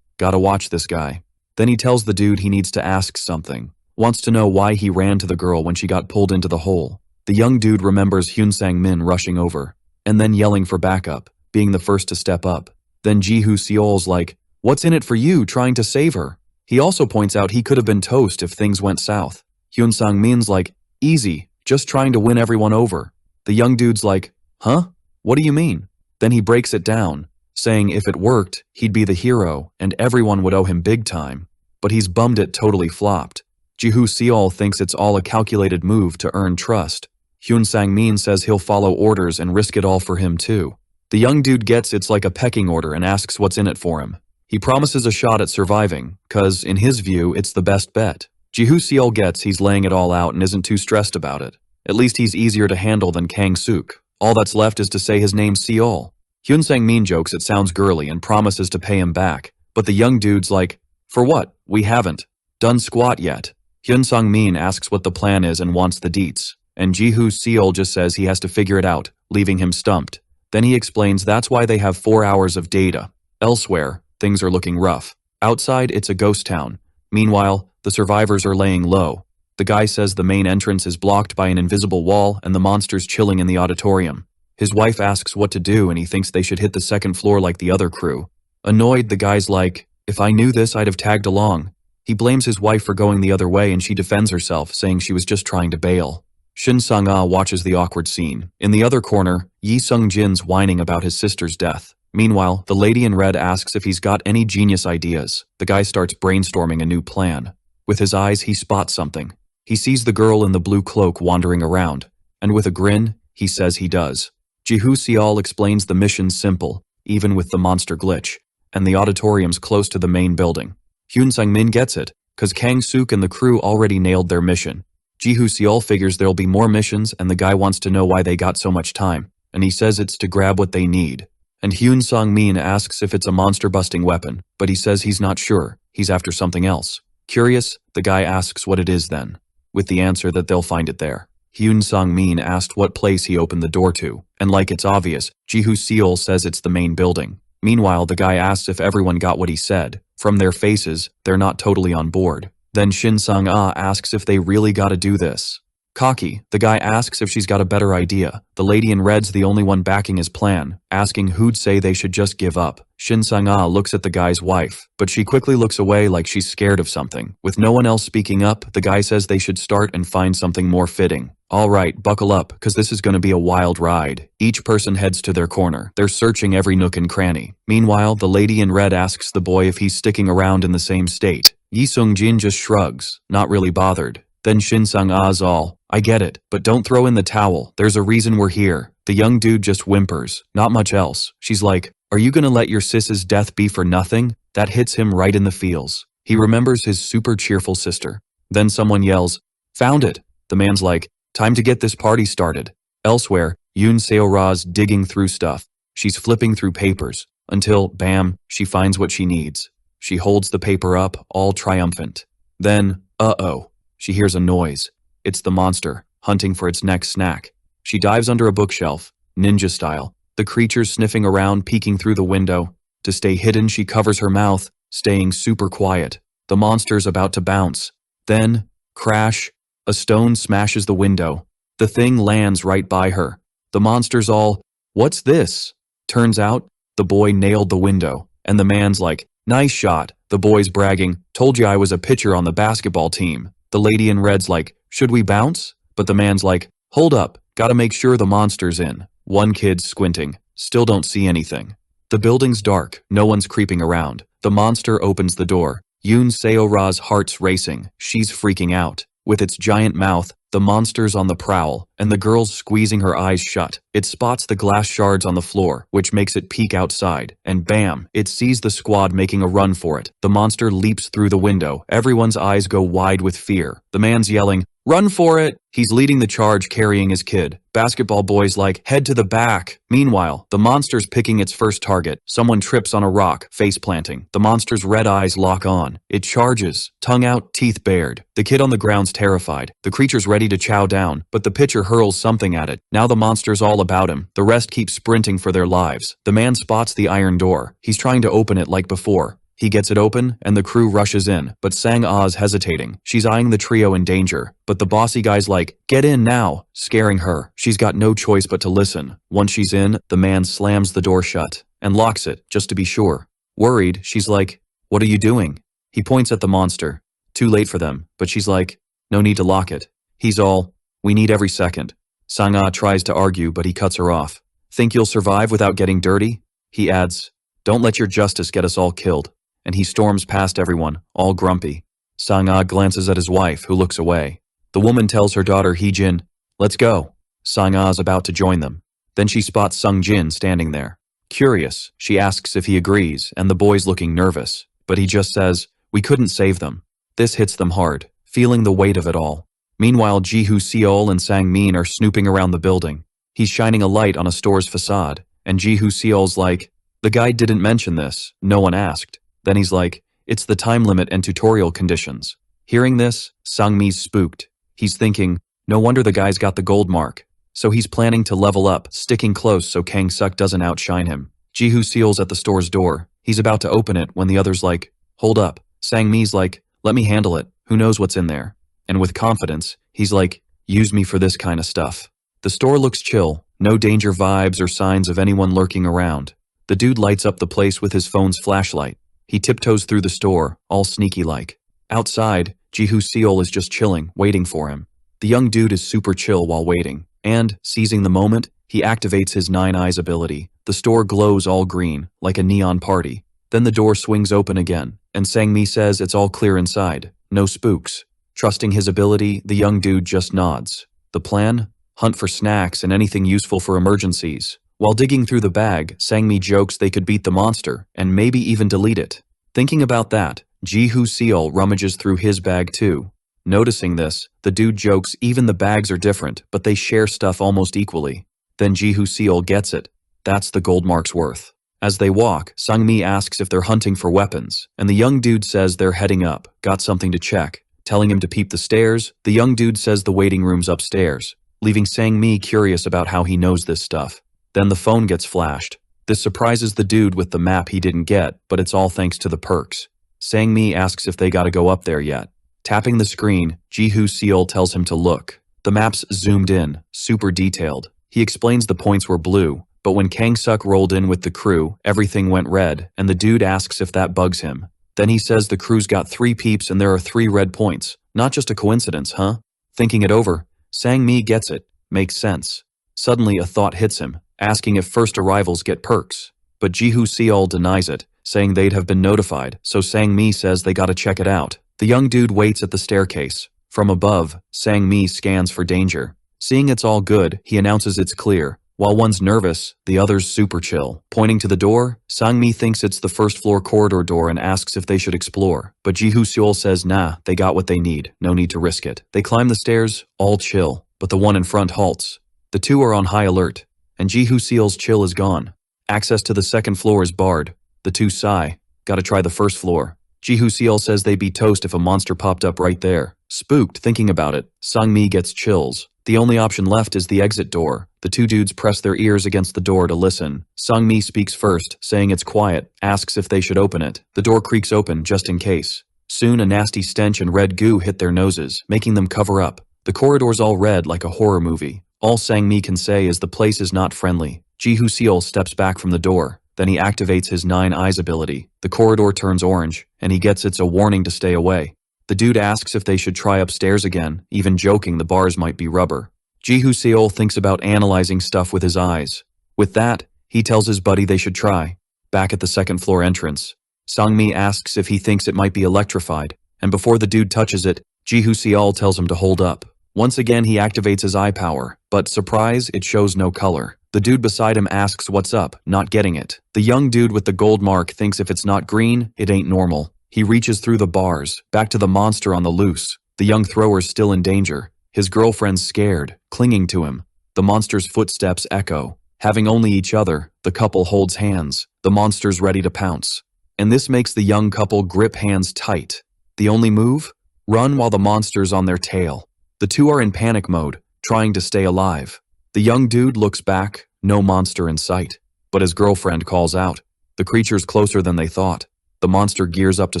gotta watch this guy. Then he tells the dude he needs to ask something. Wants to know why he ran to the girl when she got pulled into the hole. The young dude remembers Hyun Sang-min rushing over, and then yelling for backup, being the first to step up. Then Ji-hoo Seol's like, what's in it for you trying to save her? He also points out he could have been toast if things went south. Hyun Sang-min's like, easy, just trying to win everyone over. The young dude's like, huh? What do you mean? Then he breaks it down, saying if it worked, he'd be the hero and everyone would owe him big time. But he's bummed it totally flopped. Ji-hoo Seol thinks it's all a calculated move to earn trust. Hyun Sang-min says he'll follow orders and risk it all for him too. The young dude gets it's like a pecking order and asks what's in it for him. He promises a shot at surviving, cause in his view, it's the best bet. Ji-hoo Seol gets he's laying it all out and isn't too stressed about it. At least he's easier to handle than Kang-suk. All that's left is to say his name's Seol. Hyun Sang-min jokes it sounds girly and promises to pay him back, but the young dude's like, for what? We haven't done squat yet. Hyun Sang-min asks what the plan is and wants the deets, and Ji-hoo Seol just says he has to figure it out, leaving him stumped. Then he explains that's why they have 4 hours of data. Elsewhere, things are looking rough. Outside, it's a ghost town. Meanwhile, the survivors are laying low. The guy says the main entrance is blocked by an invisible wall and the monster's chilling in the auditorium. His wife asks what to do and he thinks they should hit the second floor like the other crew. Annoyed, the guy's like, if I knew this, I'd have tagged along. He blames his wife for going the other way and she defends herself, saying she was just trying to bail. Shin Sang-ah watches the awkward scene. In the other corner, Yi Sung-jin's whining about his sister's death. Meanwhile, the lady in red asks if he's got any genius ideas. The guy starts brainstorming a new plan. With his eyes, he spots something. He sees the girl in the blue cloak wandering around, and with a grin, he says he does. Ji-hoo Seol explains the mission's simple, even with the monster glitch, and the auditorium's close to the main building. Hyun Sang-min gets it, cause Kang-suk and the crew already nailed their mission. Ji-hoo Seol figures there'll be more missions and the guy wants to know why they got so much time, and he says it's to grab what they need. And Hyun Sang-min asks if it's a monster-busting weapon, but he says he's not sure, he's after something else. Curious, the guy asks what it is then, with the answer that they'll find it there. Hyun Sang-min asked what place he opened the door to, and like it's obvious, Ji-hoo Seol says it's the main building. Meanwhile, the guy asks if everyone got what he said. From their faces, they're not totally on board. Then Shin Sang-ah asks if they really gotta do this. Cocky, the guy asks if she's got a better idea. The lady in red's the only one backing his plan, asking who'd say they should just give up. Shin Sang-ah looks at the guy's wife, but she quickly looks away like she's scared of something. With no one else speaking up, the guy says they should start and find something more fitting. Alright, buckle up, cause this is gonna be a wild ride. Each person heads to their corner. They're searching every nook and cranny. Meanwhile, the lady in red asks the boy if he's sticking around in the same state. Yi Sung-jin just shrugs, not really bothered. Then Shin Sang-ah's all, I get it, but don't throw in the towel, there's a reason we're here. The young dude just whimpers, not much else. She's like, are you gonna let your sis's death be for nothing? That hits him right in the feels. He remembers his super cheerful sister. Then someone yells, found it. The man's like, time to get this party started. Elsewhere, Yoon Seo-ra's digging through stuff. She's flipping through papers, until, bam, she finds what she needs. She holds the paper up, all triumphant. Then, uh-oh. She hears a noise. It's the monster, hunting for its next snack. She dives under a bookshelf, ninja style, the creature sniffing around, peeking through the window. To stay hidden, she covers her mouth, staying super quiet. The monster's about to bounce. Then, crash, a stone smashes the window. The thing lands right by her. The monster's all, what's this? Turns out, the boy nailed the window, and the man's like, nice shot. The boy's bragging, told you I was a pitcher on the basketball team. The lady in red's like, should we bounce? But the man's like, hold up, gotta make sure the monster's in. One kid's squinting, still don't see anything. The building's dark, no one's creeping around. The monster opens the door. Yoon Seo-ra's heart's racing, she's freaking out. With its giant mouth, the monster's on the prowl, and the girl's squeezing her eyes shut. It spots the glass shards on the floor, which makes it peek outside, and bam, it sees the squad making a run for it. The monster leaps through the window. Everyone's eyes go wide with fear. The man's yelling, run for it! He's leading the charge carrying his kid. Basketball boy's like, head to the back. Meanwhile, the monster's picking its first target. Someone trips on a rock, face planting. The monster's red eyes lock on. It charges, tongue out, teeth bared. The kid on the ground's terrified. The creature's ready to chow down, but the pitcher hurls something at it. Now the monster's all about him. The rest keep sprinting for their lives. The man spots the iron door. He's trying to open it like before. He gets it open, and the crew rushes in, but Sang-ah's hesitating. She's eyeing the trio in danger, but the bossy guy's like, get in now, scaring her. She's got no choice but to listen. Once she's in, the man slams the door shut, and locks it, just to be sure. Worried, she's like, what are you doing? He points at the monster. Too late for them, but she's like, no need to lock it. He's all, we need every second. Sang-ah tries to argue, but he cuts her off. Think you'll survive without getting dirty? He adds, don't let your justice get us all killed. And he storms past everyone, all grumpy. Sang-ah glances at his wife, who looks away. The woman tells her daughter Hee-jin, let's go. Sang-ah's about to join them. Then she spots Sung-jin standing there. Curious, she asks if he agrees, and the boy's looking nervous. But he just says, we couldn't save them. This hits them hard, feeling the weight of it all. Meanwhile, Ji-hoo Seol and Sang-min are snooping around the building. He's shining a light on a store's facade, and Ji-hoo Seol's like, the guy didn't mention this, no one asked. Then he's like, it's the time limit and tutorial conditions. Hearing this, Sang-mi's spooked. He's thinking, no wonder the guy's got the gold mark. So he's planning to level up, sticking close so Kang-suk doesn't outshine him. Ji-hoo Seol's at the store's door. He's about to open it when the other's like, hold up. Sang-mi's like, let me handle it, who knows what's in there. And with confidence, he's like, use me for this kind of stuff. The store looks chill, no danger vibes or signs of anyone lurking around. The dude lights up the place with his phone's flashlight. He tiptoes through the store, all sneaky-like. Outside, Ji-hoo Seol is just chilling, waiting for him. The young dude is super chill while waiting, and, seizing the moment, he activates his Nine Eyes ability. The store glows all green, like a neon party. Then the door swings open again, and Sang-mi says it's all clear inside, no spooks. Trusting his ability, the young dude just nods. The plan? Hunt for snacks and anything useful for emergencies. While digging through the bag, Sang-mi jokes they could beat the monster, and maybe even delete it. Thinking about that, Ji-hoo Seol rummages through his bag too. Noticing this, the dude jokes even the bags are different, but they share stuff almost equally. Then Ji-hoo Seol gets it. That's the gold mark's worth. As they walk, Sang-mi asks if they're hunting for weapons, and the young dude says they're heading up, got something to check. Telling him to peep the stairs, the young dude says the waiting room's upstairs, leaving Sang-mi curious about how he knows this stuff. Then the phone gets flashed. This surprises the dude with the map he didn't get, but it's all thanks to the perks. Sang-mi asks if they gotta go up there yet. Tapping the screen, Ji-hoo Seol tells him to look. The maps zoomed in, super detailed. He explains the points were blue, but when Kang Suk rolled in with the crew, everything went red, and the dude asks if that bugs him. Then he says the crew's got 3 peeps and there are 3 red points. Not just a coincidence, huh? Thinking it over, Sang-mi gets it. Makes sense. Suddenly a thought hits him, asking if first arrivals get perks. But Ji-hoo Seol denies it, saying they'd have been notified, so Sang-mi says they gotta check it out. The young dude waits at the staircase. From above, Sang-mi scans for danger. Seeing it's all good, he announces it's clear. While one's nervous, the other's super chill. Pointing to the door, Sang-mi thinks it's the first floor corridor door and asks if they should explore. But Ji-hoo Seol says nah, they got what they need, no need to risk it. They climb the stairs, all chill, but the one in front halts. The two are on high alert, and Ji-hoo Seol's chill is gone. Access to the second floor is barred. The two sigh, gotta try the first floor. Ji-hoo Seol says they'd be toast if a monster popped up right there. Spooked thinking about it, Sang-mi gets chills. The only option left is the exit door. The two dudes press their ears against the door to listen. Sang-mi speaks first, saying it's quiet, asks if they should open it. The door creaks open just in case. Soon a nasty stench and red goo hit their noses, making them cover up. The corridor's all red like a horror movie. All Sang-mi can say is the place is not friendly. Ji-hoo Seol steps back from the door. Then he activates his 9 eyes ability. The corridor turns orange, and he gets it's a warning to stay away. The dude asks if they should try upstairs again, even joking the bars might be rubber. Ji-hoo Seol thinks about analyzing stuff with his eyes. With that, he tells his buddy they should try. Back at the second floor entrance, Sang-mi asks if he thinks it might be electrified, and before the dude touches it, Ji-hoo Seol tells him to hold up. Once again he activates his eye power, but surprise, it shows no color. The dude beside him asks what's up, not getting it. The young dude with the gold mark thinks if it's not green, it ain't normal. He reaches through the bars, back to the monster on the loose. The young thrower's still in danger. His girlfriend's scared, clinging to him. The monster's footsteps echo. Having only each other, the couple holds hands. The monster's ready to pounce. And this makes the young couple grip hands tight. The only move? Run while the monster's on their tail. The two are in panic mode, trying to stay alive. The young dude looks back, no monster in sight. But his girlfriend calls out. The creature's closer than they thought. The monster gears up to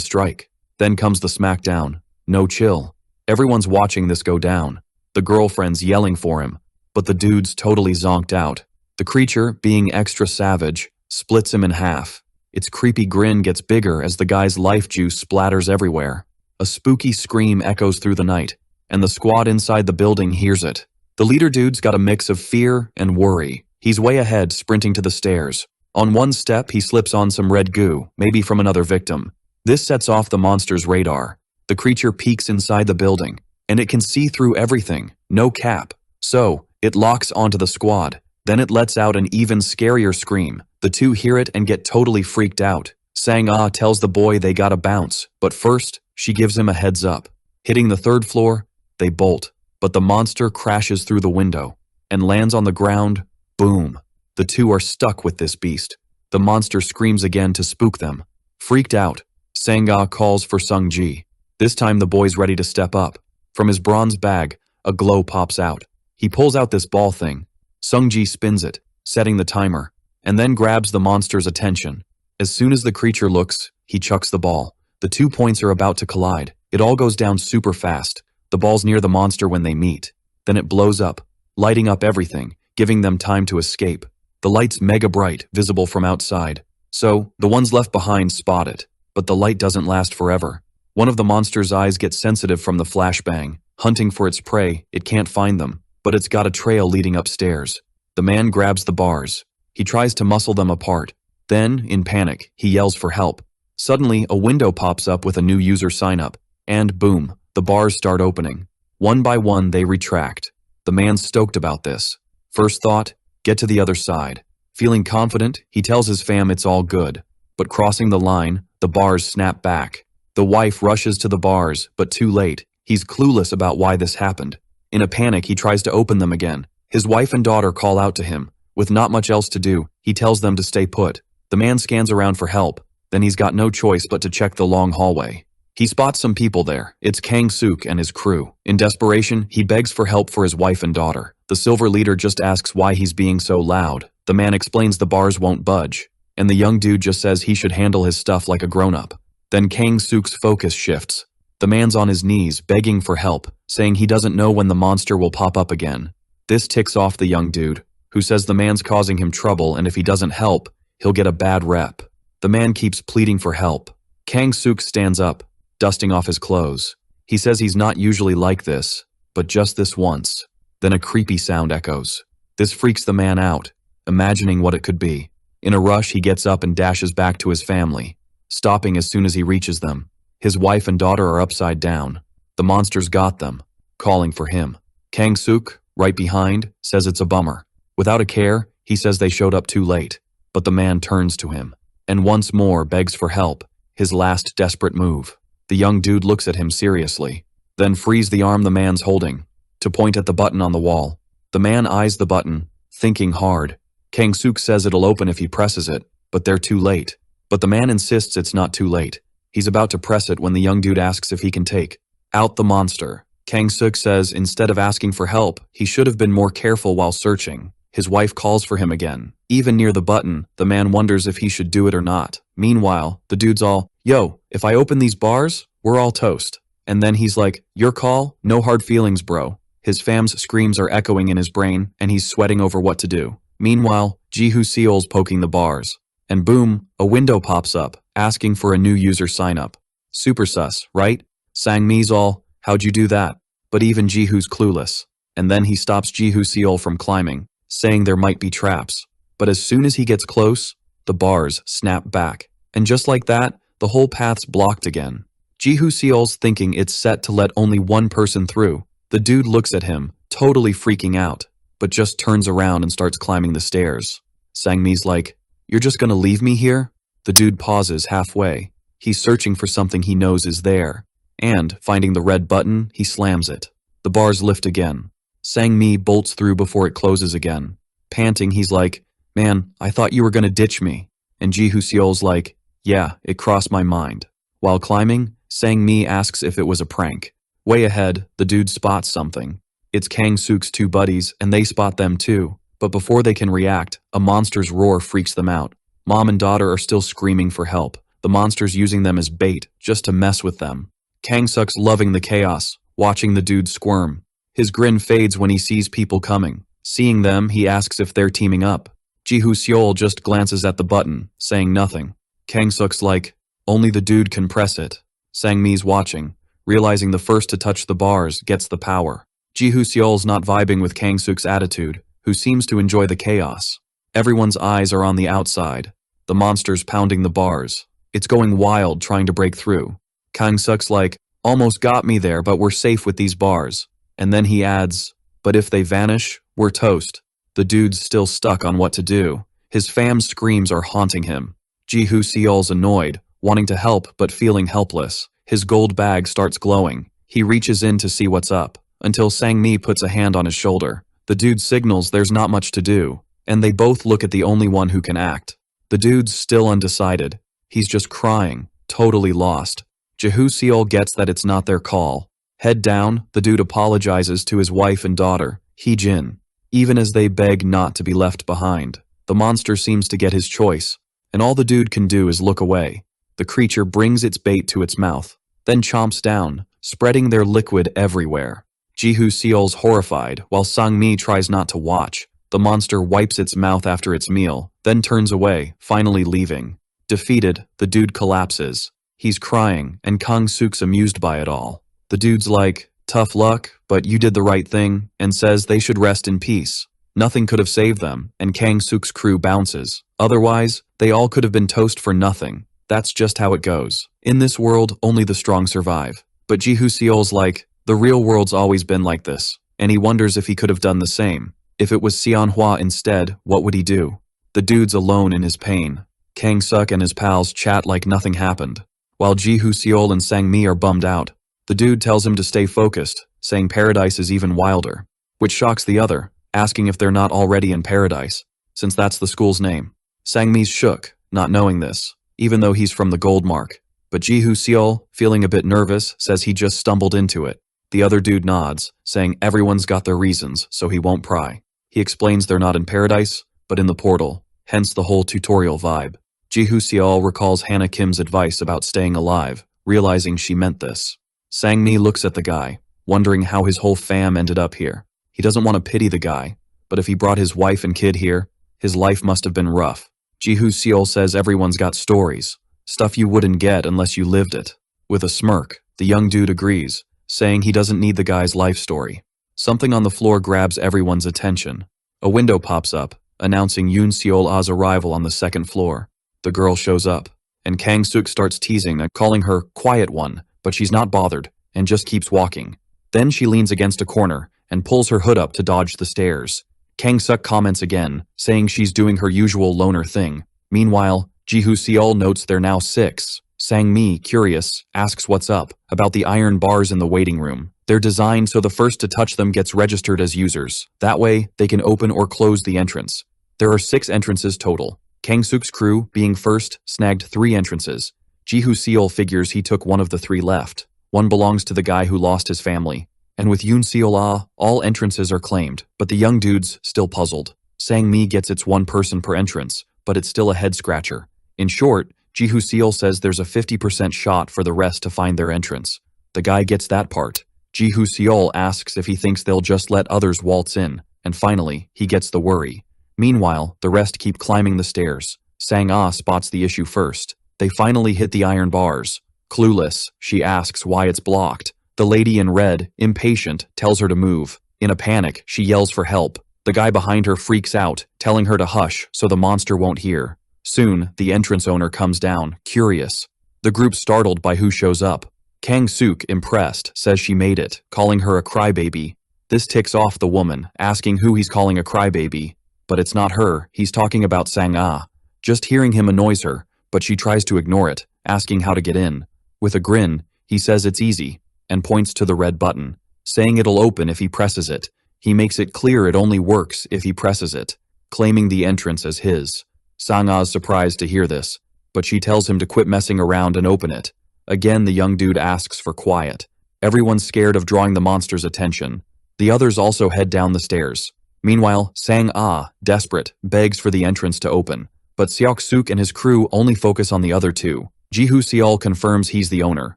strike. Then comes the smackdown. No chill. Everyone's watching this go down. The girlfriend's yelling for him, but the dude's totally zonked out. The creature, being extra savage, splits him in half. Its creepy grin gets bigger as the guy's life juice splatters everywhere. A spooky scream echoes through the night, and the squad inside the building hears it. The leader dude's got a mix of fear and worry. He's way ahead, sprinting to the stairs. On one step, he slips on some red goo, maybe from another victim. This sets off the monster's radar. The creature peeks inside the building, and it can see through everything, no cap. So, it locks onto the squad. Then it lets out an even scarier scream. The two hear it and get totally freaked out. Sang-ah tells the boy they gotta bounce, but first, she gives him a heads up. Hitting the 3rd floor, they bolt, but the monster crashes through the window and lands on the ground. Boom. The two are stuck with this beast. The monster screams again to spook them. Freaked out, Sang-ah calls for Sung-ji. This time the boy's ready to step up. From his bronze bag, a glow pops out. He pulls out this ball thing. Sung-ji spins it, setting the timer, and then grabs the monster's attention. As soon as the creature looks, he chucks the ball. The 2 points are about to collide. It all goes down super fast. The ball's near the monster when they meet. Then it blows up, lighting up everything, giving them time to escape. The light's mega bright, visible from outside. So, the ones left behind spot it. But the light doesn't last forever. One of the monster's eyes gets sensitive from the flashbang. Hunting for its prey, it can't find them, but it's got a trail leading upstairs. The man grabs the bars. He tries to muscle them apart. Then, in panic, he yells for help. Suddenly, a window pops up with a new user sign-up. And boom, the bars start opening. One by one, they retract. The man's stoked about this. First thought, get to the other side. Feeling confident, he tells his fam it's all good. But crossing the line, the bars snap back. The wife rushes to the bars, but too late. He's clueless about why this happened. In a panic, he tries to open them again. His wife and daughter call out to him. With not much else to do, he tells them to stay put. The man scans around for help. Then he's got no choice but to check the long hallway. He spots some people there. It's Kang Suk and his crew. In desperation, he begs for help for his wife and daughter. The silver leader just asks why he's being so loud. The man explains the bars won't budge, and the young dude just says he should handle his stuff like a grown-up. Then Kang Suk's focus shifts. The man's on his knees, begging for help, saying he doesn't know when the monster will pop up again. This ticks off the young dude, who says the man's causing him trouble and if he doesn't help, he'll get a bad rep. The man keeps pleading for help. Kang-suk stands up, dusting off his clothes. He says he's not usually like this, but just this once. Then a creepy sound echoes. This freaks the man out, imagining what it could be. In a rush, he gets up and dashes back to his family, stopping as soon as he reaches them. His wife and daughter are upside down. The monster's got them, calling for him. Kang-suk, right behind, says it's a bummer. Without a care, he says they showed up too late. But the man turns to him, and once more begs for help, his last desperate move. The young dude looks at him seriously, then frees the arm the man's holding, to point at the button on the wall. The man eyes the button, thinking hard. Kang-suk says it'll open if he presses it, but they're too late. But the man insists it's not too late. He's about to press it when the young dude asks if he can take out the monster. Kang-suk says instead of asking for help, he should have been more careful while searching. His wife calls for him again. Even near the button, the man wonders if he should do it or not. Meanwhile, the dude's all, "Yo, if I open these bars, we're all toast." And then he's like, "Your call, no hard feelings, bro." His fam's screams are echoing in his brain, and he's sweating over what to do. Meanwhile, Ji-Hoo-seol's poking the bars. And boom, a window pops up, asking for a new user sign-up. Super sus, right? Sang-mi's all, "How'd you do that?" But even Ji-Hoo's clueless. And then he stops Ji-Hoo-seol from climbing, saying there might be traps. But as soon as he gets close, the bars snap back. And just like that, the whole path's blocked again. Ji-Hoo-seol's thinking it's set to let only one person through. The dude looks at him, totally freaking out, but just turns around and starts climbing the stairs. Sang-mi's like, "You're just gonna leave me here?" The dude pauses halfway. He's searching for something he knows is there. And, finding the red button, he slams it. The bars lift again. Sang-mi bolts through before it closes again. Panting, he's like, "Man, I thought you were gonna ditch me." And Ji-Hoo-seol's like, "Yeah, it crossed my mind." While climbing, Sang-mi asks if it was a prank. Way ahead, the dude spots something. It's Kang-suk's two buddies, and they spot them too. But before they can react, a monster's roar freaks them out. Mom and daughter are still screaming for help. The monster's using them as bait, just to mess with them. Kang-suk's loving the chaos, watching the dude squirm. His grin fades when he sees people coming. Seeing them, he asks if they're teaming up. Ji-Hoo-seol just glances at the button, saying nothing. Kang-suk's like, "Only the dude can press it." Sang-mi's watching, realizing the first to touch the bars gets the power. Ji-Hoo-seol's not vibing with Kang-suk's attitude, who seems to enjoy the chaos. Everyone's eyes are on the outside. The monster's pounding the bars. It's going wild trying to break through. Kang-suk's like, "Almost got me there, but we're safe with these bars." And then he adds, "But if they vanish, we're toast." The dude's still stuck on what to do. His fam's screams are haunting him. Ji-Hoo-seol's annoyed, wanting to help but feeling helpless. His gold bag starts glowing. He reaches in to see what's up, until Sang-mi puts a hand on his shoulder. The dude signals there's not much to do, and they both look at the only one who can act. The dude's still undecided. He's just crying, totally lost. Ji-Hoo-seol gets that it's not their call. Head down, the dude apologizes to his wife and daughter, Hee-jin, even as they beg not to be left behind. The monster seems to get his choice, and all the dude can do is look away. The creature brings its bait to its mouth, then chomps down, spreading their liquid everywhere. Ji-Hoo-seol's horrified, while Sang-mi tries not to watch. The monster wipes its mouth after its meal, then turns away, finally leaving. Defeated, the dude collapses. He's crying, and Kang-suk's amused by it all. The dude's like, "Tough luck, but you did the right thing," and says they should rest in peace. Nothing could have saved them, and Kang-suk's crew bounces. Otherwise, they all could have been toast for nothing. That's just how it goes. In this world, only the strong survive. But Ji-Hoo-seol's like, the real world's always been like this, and he wonders if he could have done the same. If it was Seon-hwa instead, what would he do? The dude's alone in his pain. Kang-suk and his pals chat like nothing happened. While Ji-Hoo-seol and Sang-mi are bummed out, the dude tells him to stay focused, saying paradise is even wilder. Which shocks the other, asking if they're not already in paradise, since that's the school's name. Sang-mi's shook, not knowing this, even though he's from the gold mark. But Ji-Hoo-seol, feeling a bit nervous, says he just stumbled into it. The other dude nods, saying everyone's got their reasons, so he won't pry. He explains they're not in paradise, but in the portal, hence the whole tutorial vibe. Ji-Hoo-seol recalls Hannah Kim's advice about staying alive, realizing she meant this. Sang-mi looks at the guy, wondering how his whole fam ended up here. He doesn't want to pity the guy, but if he brought his wife and kid here, his life must have been rough. Ji-hoo-seol says everyone's got stories, stuff you wouldn't get unless you lived it. With a smirk, the young dude agrees, saying he doesn't need the guy's life story. Something on the floor grabs everyone's attention. A window pops up, announcing Yoon Seol-ah's arrival on the second floor. The girl shows up, and Kang-suk starts teasing and calling her quiet one, but she's not bothered, and just keeps walking. Then she leans against a corner and pulls her hood up to dodge the stares. Kang-suk comments again, saying she's doing her usual loner thing. Meanwhile, Ji-hoo-seol notes they're now 6. Sang-mi, curious, asks what's up, about the iron bars in the waiting room. They're designed so the first to touch them gets registered as users. That way, they can open or close the entrance. There are 6 entrances total. Kang-suk's crew, being first, snagged 3 entrances. Ji-hoo-seol figures he took one of the 3 left. One belongs to the guy who lost his family. And with Yoon Seol-ah, all entrances are claimed, but the young dude's still puzzled. Sang-mi gets its 1 person per entrance, but it's still a head-scratcher. In short, Ji-hoo-seol says there's a 50% shot for the rest to find their entrance. The guy gets that part. Ji-hoo-seol asks if he thinks they'll just let others waltz in, and finally, he gets the worry. Meanwhile, the rest keep climbing the stairs. Sang-ah spots the issue first. They finally hit the iron bars. Clueless, she asks why it's blocked. The lady in red, impatient, tells her to move. In a panic, she yells for help. The guy behind her freaks out, telling her to hush so the monster won't hear. Soon, the entrance owner comes down, curious. The group's startled by who shows up. Kang-suk, impressed, says she made it, calling her a crybaby. This ticks off the woman, asking who he's calling a crybaby. But it's not her, he's talking about Sang-ah. Just hearing him annoys her, but she tries to ignore it, asking how to get in. With a grin, he says it's easy, and points to the red button, saying it'll open if he presses it. He makes it clear it only works if he presses it, claiming the entrance as his. Sang-ah's surprised to hear this, but she tells him to quit messing around and open it. Again, the young dude asks for quiet. Everyone's scared of drawing the monster's attention. The others also head down the stairs. Meanwhile, Sang-ah, desperate, begs for the entrance to open, but Seok-suk and his crew only focus on the other 2. Ji-hoo-seol confirms he's the owner,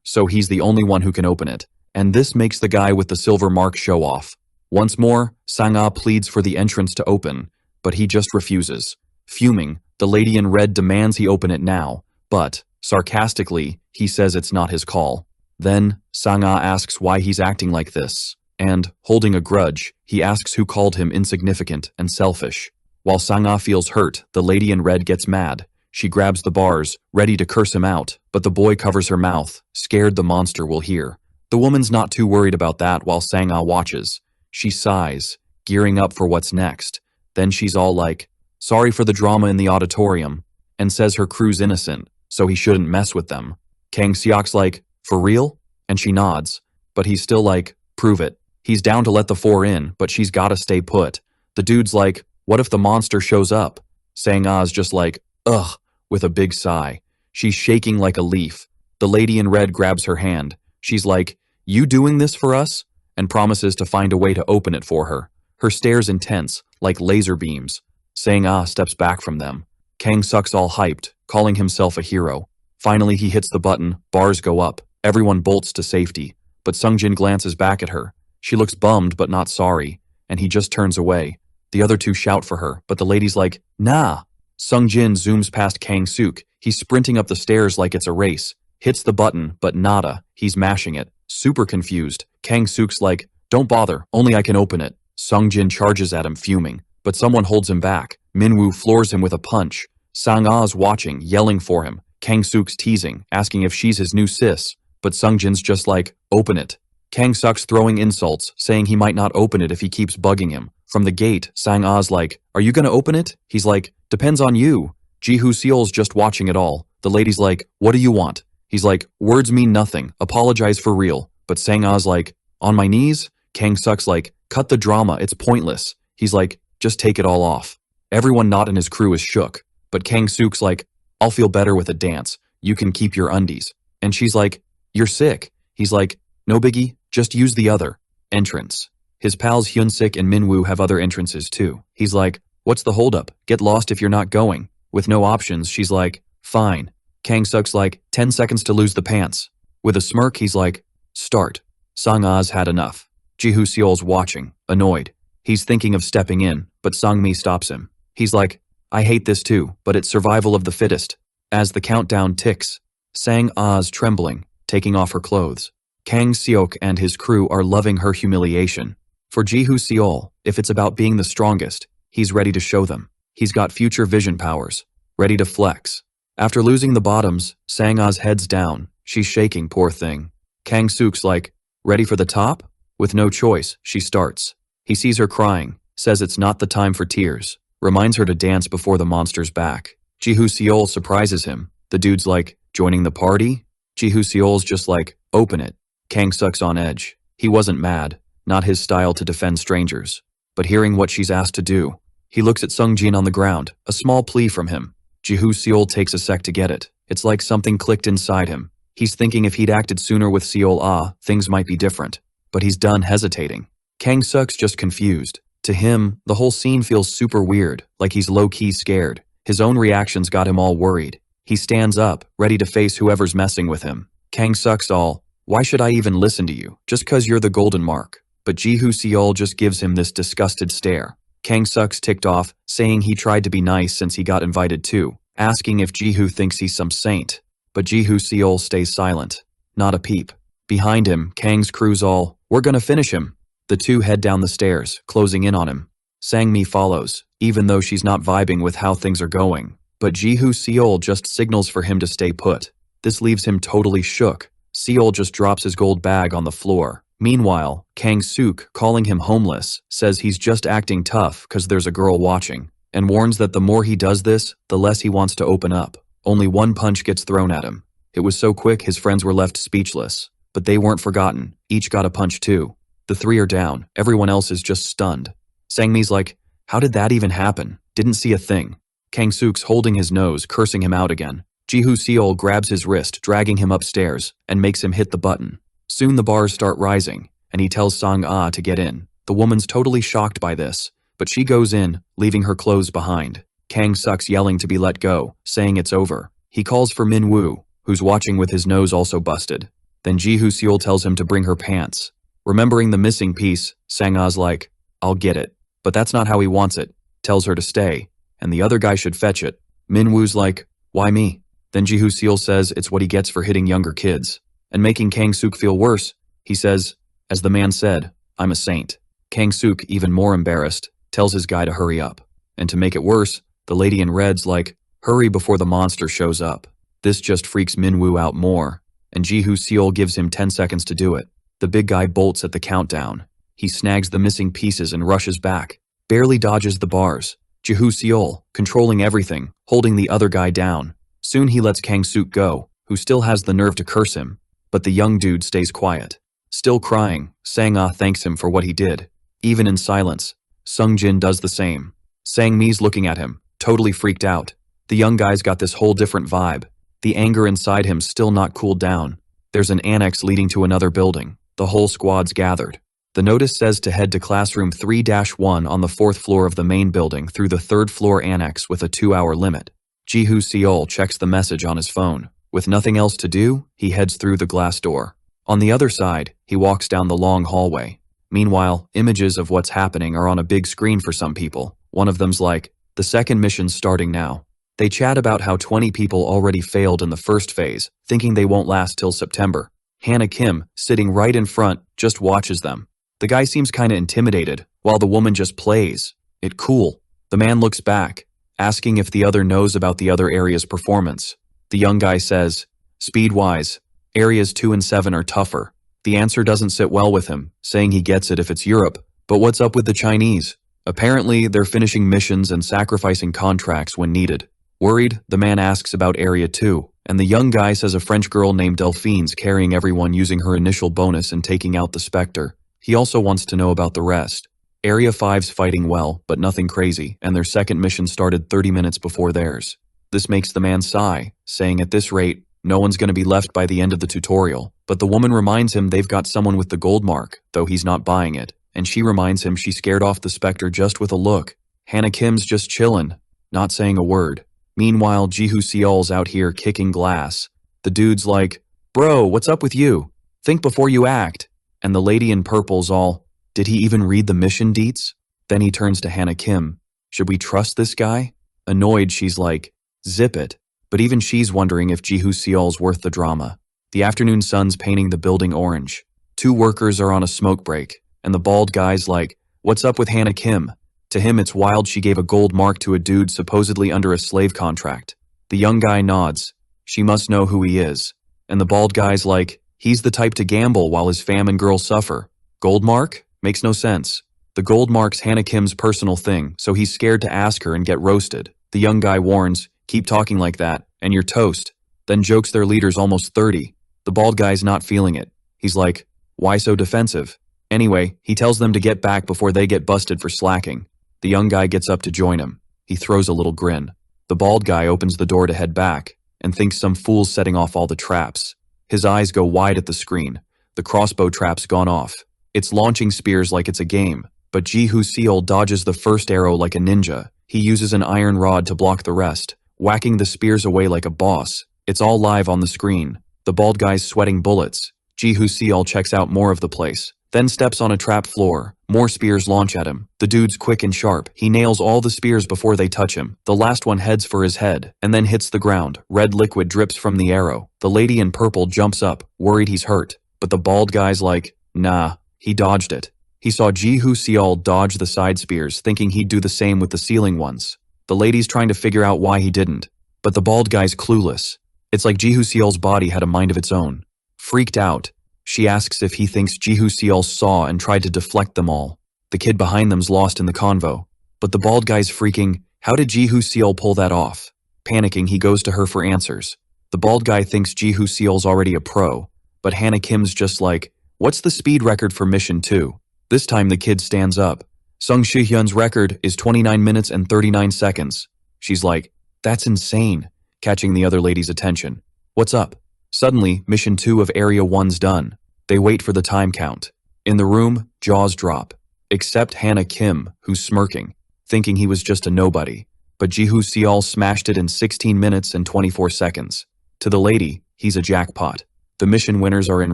so he's the only one who can open it, and this makes the guy with the silver mark show off. Once more, Sang-ah pleads for the entrance to open, but he just refuses. Fuming, the lady in red demands he open it now, but, sarcastically, he says it's not his call. Then, Sang-ah asks why he's acting like this, and, holding a grudge, he asks who called him insignificant and selfish. While Sang-ah feels hurt, the lady in red gets mad. She grabs the bars, ready to curse him out, but the boy covers her mouth, scared the monster will hear. The woman's not too worried about that while Sang-ah watches. She sighs, gearing up for what's next. Then she's all like, sorry for the drama in the auditorium, and says her crew's innocent, so he shouldn't mess with them. Kang-seok's like, for real? And she nods, but he's still like, prove it. He's down to let the 4 in, but she's gotta stay put. The dude's like, what if the monster shows up? Sang-ah's just like, ugh, with a big sigh. She's shaking like a leaf. The lady in red grabs her hand. She's like, you doing this for us? And promises to find a way to open it for her. Her stare's intense, like laser beams. Sang-ah steps back from them. Kang-suk's all hyped, calling himself a hero. Finally, he hits the button, bars go up. Everyone bolts to safety. But Sungjin glances back at her. She looks bummed but not sorry, and he just turns away. The other 2 shout for her, but the lady's like, nah. Sungjin zooms past Kang-suk. He's sprinting up the stairs like it's a race. Hits the button, but nada. He's mashing it. Super confused. Kang-suk's like, don't bother, only I can open it. Sungjin charges at him, fuming, but someone holds him back. Minwoo floors him with a punch. Sang-ah's watching, yelling for him. Kang-suk's teasing, asking if she's his new sis, but Sungjin's just like, open it. Kang-suk's throwing insults, saying he might not open it if he keeps bugging him. From the gate, Sang-ah's like, are you gonna open it? He's like, depends on you. Ji-hoo-seol's just watching it all. The lady's like, what do you want? He's like, words mean nothing, apologize for real. But Sang-ah's like, on my knees? Kang-suk's like, cut the drama, it's pointless. He's like, just take it all off. Everyone not in his crew is shook, but Kang-suk's like, I'll feel better with a dance. You can keep your undies. And she's like, you're sick. He's like, no biggie, just use the other entrance. His pals Hyunsik and Minwoo have other entrances too. He's like, what's the holdup? Get lost if you're not going. With no options, she's like, fine. Kang-suk's like, 10 seconds to lose the pants. With a smirk, he's like, Start. Sang A's had enough. Jihu Seol's watching, annoyed. He's thinking of stepping in, but Sang Mi stops him. He's like, I hate this too, but it's survival of the fittest. As the countdown ticks, Sang A's trembling, taking off her clothes. Kang Seok and his crew are loving her humiliation. For Jihu Seol, if it's about being the strongest, he's ready to show them. He's got future vision powers, ready to flex. After losing the bottoms, Sang A's head's down. She's shaking, poor thing. Kang Suk's like, ready for the top? With no choice, she starts. He sees her crying, says it's not the time for tears, reminds her to dance before the monster's back. Jihu Seol surprises him. The dude's like, joining the party? Jihu Seol's just like, open it. Kang Suk's on edge. He wasn't mad, not his style to defend strangers. But hearing what she's asked to do, he looks at Sung Jin on the ground, a small plea from him. Jihu Seol takes a sec to get it. It's like something clicked inside him. He's thinking if he'd acted sooner with Seol Ah, things might be different. But he's done hesitating. Kang Suk's just confused. To him, the whole scene feels super weird, like he's low-key scared. His own reactions got him all worried. He stands up, ready to face whoever's messing with him. Kang Suk's all, why should I even listen to you, just cause you're the golden mark? But Jihu Seol just gives him this disgusted stare. Kang Suk's ticked off, saying he tried to be nice since he got invited too, asking if Jihu thinks he's some saint. But Jihu Seol stays silent. Not a peep. Behind him, Kang's crew's all, we're gonna finish him. The two head down the stairs, closing in on him. Sang Mi follows, even though she's not vibing with how things are going. But Jihu Seol just signals for him to stay put. This leaves him totally shook. Seol just drops his gold bag on the floor. Meanwhile, Kang Suk, calling him homeless, says he's just acting tough cause there's a girl watching, and warns that the more he does this, the less he wants to open up. Only one punch gets thrown at him. It was so quick his friends were left speechless. But they weren't forgotten. Each got a punch too. The three are down. Everyone else is just stunned. Sang Mi's like, how did that even happen? Didn't see a thing. Kang Suk's holding his nose, cursing him out again. Jihu Seol grabs his wrist, dragging him upstairs, and makes him hit the button. Soon the bars start rising, and he tells Sang Ah to get in. The woman's totally shocked by this, but she goes in, leaving her clothes behind. Kang Suk's yelling to be let go, saying it's over. He calls for Min Woo, who's watching with his nose also busted. Then Jihu Seol tells him to bring her pants. Remembering the missing piece, Sang A's like, I'll get it. But that's not how he wants it. Tells her to stay, and the other guy should fetch it. Min Woo's like, why me? Then Jihu Seol says it's what he gets for hitting younger kids. And making Kang Suk feel worse, he says, as the man said, I'm a saint. Kang Suk, even more embarrassed, tells his guy to hurry up. And to make it worse, the lady in red's like, hurry before the monster shows up. This just freaks Min Woo out more, and Jihu Seol gives him 10 seconds to do it. The big guy bolts at the countdown. He snags the missing pieces and rushes back, barely dodges the bars. Jihu Seol, controlling everything, holding the other guy down. Soon he lets Kang Suk go, who still has the nerve to curse him, but the young dude stays quiet. Still crying, Sang Ah thanks him for what he did. Even in silence, Sung Jin does the same. Sang Mi's looking at him, totally freaked out. The young guy's got this whole different vibe. The anger inside him still not cooled down. There's an annex leading to another building. The whole squad's gathered. The notice says to head to classroom 3-1 on the 4th floor of the main building through the 3rd floor annex with a 2-hour limit. Jihu Seol checks the message on his phone. With nothing else to do, he heads through the glass door. On the other side, he walks down the long hallway. Meanwhile, images of what's happening are on a big screen for some people. One of them's like, the second mission's starting now. They chat about how 20 people already failed in the first phase, thinking they won't last till September. Hannah Kim, sitting right in front, just watches them. The guy seems kinda intimidated, while the woman just plays. It cool. The man looks back, asking if the other knows about the other area's performance. The young guy says, speed-wise, areas 2 and 7 are tougher. The answer doesn't sit well with him, saying he gets it if it's Europe. But what's up with the Chinese? Apparently, they're finishing missions and sacrificing contracts when needed. Worried, the man asks about Area 2, and the young guy says a French girl named Delphine's carrying everyone using her initial bonus and taking out the Spectre. He also wants to know about the rest. Area 5's fighting well, but nothing crazy, and their second mission started 30 minutes before theirs. This makes the man sigh, saying at this rate, no one's gonna be left by the end of the tutorial. But the woman reminds him they've got someone with the gold mark, though he's not buying it, and she reminds him she scared off the Spectre just with a look. Hannah Kim's just chillin', not saying a word. Meanwhile, Jihu Seol's out here kicking glass. The dude's like, bro, what's up with you? Think before you act. And the lady in purple's all, did he even read the mission deets? Then he turns to Hannah Kim. Should we trust this guy? Annoyed, she's like, zip it. But even she's wondering if Ji Seol's worth the drama. The afternoon sun's painting the building orange. 2 workers are on a smoke break, and the bald guy's like, what's up with Hannah Kim? To him it's wild she gave a gold mark to a dude supposedly under a slave contract. The young guy nods. She must know who he is. And the bald guy's like, he's the type to gamble while his fam and girl suffer. Gold mark? Makes no sense. The gold mark's Hannah Kim's personal thing, so he's scared to ask her and get roasted. The young guy warns, keep talking like that, and you're toast. Then jokes their leader's almost 30. The bald guy's not feeling it. He's like, why so defensive? Anyway, he tells them to get back before they get busted for slacking. The young guy gets up to join him. He throws a little grin. The bald guy opens the door to head back, and thinks some fool's setting off all the traps. His eyes go wide at the screen. The crossbow trap's gone off. It's launching spears like it's a game, but Ji Seol dodges the first arrow like a ninja. He uses an iron rod to block the rest, whacking the spears away like a boss. It's all live on the screen. The bald guy's sweating bullets. Ji Seol checks out more of the place, then steps on a trap floor. More spears launch at him. The dude's quick and sharp. He nails all the spears before they touch him. The last one heads for his head, and then hits the ground. Red liquid drips from the arrow. The lady in purple jumps up, worried he's hurt. But the bald guy's like, nah, he dodged it. He saw Ji Seol dodge the side spears, thinking he'd do the same with the ceiling ones. The lady's trying to figure out why he didn't. But the bald guy's clueless. It's like Ji Seol's body had a mind of its own. Freaked out, she asks if he thinks Ji Seol saw and tried to deflect them all. The kid behind them's lost in the convo. But the bald guy's freaking, how did Ji Seol pull that off? Panicking, he goes to her for answers. The bald guy thinks Ji Seol's already a pro, but Hannah Kim's just like, what's the speed record for mission 2? This time the kid stands up. Sung Shi-hyun's record is 29 minutes and 39 seconds. She's like, that's insane, catching the other lady's attention. What's up? Suddenly, mission 2 of Area 1's done. They wait for the time count. In the room, jaws drop. Except Hannah Kim, who's smirking, thinking he was just a nobody. But Ji Seol smashed it in 16 minutes and 24 seconds. To the lady, he's a jackpot. The mission winners are in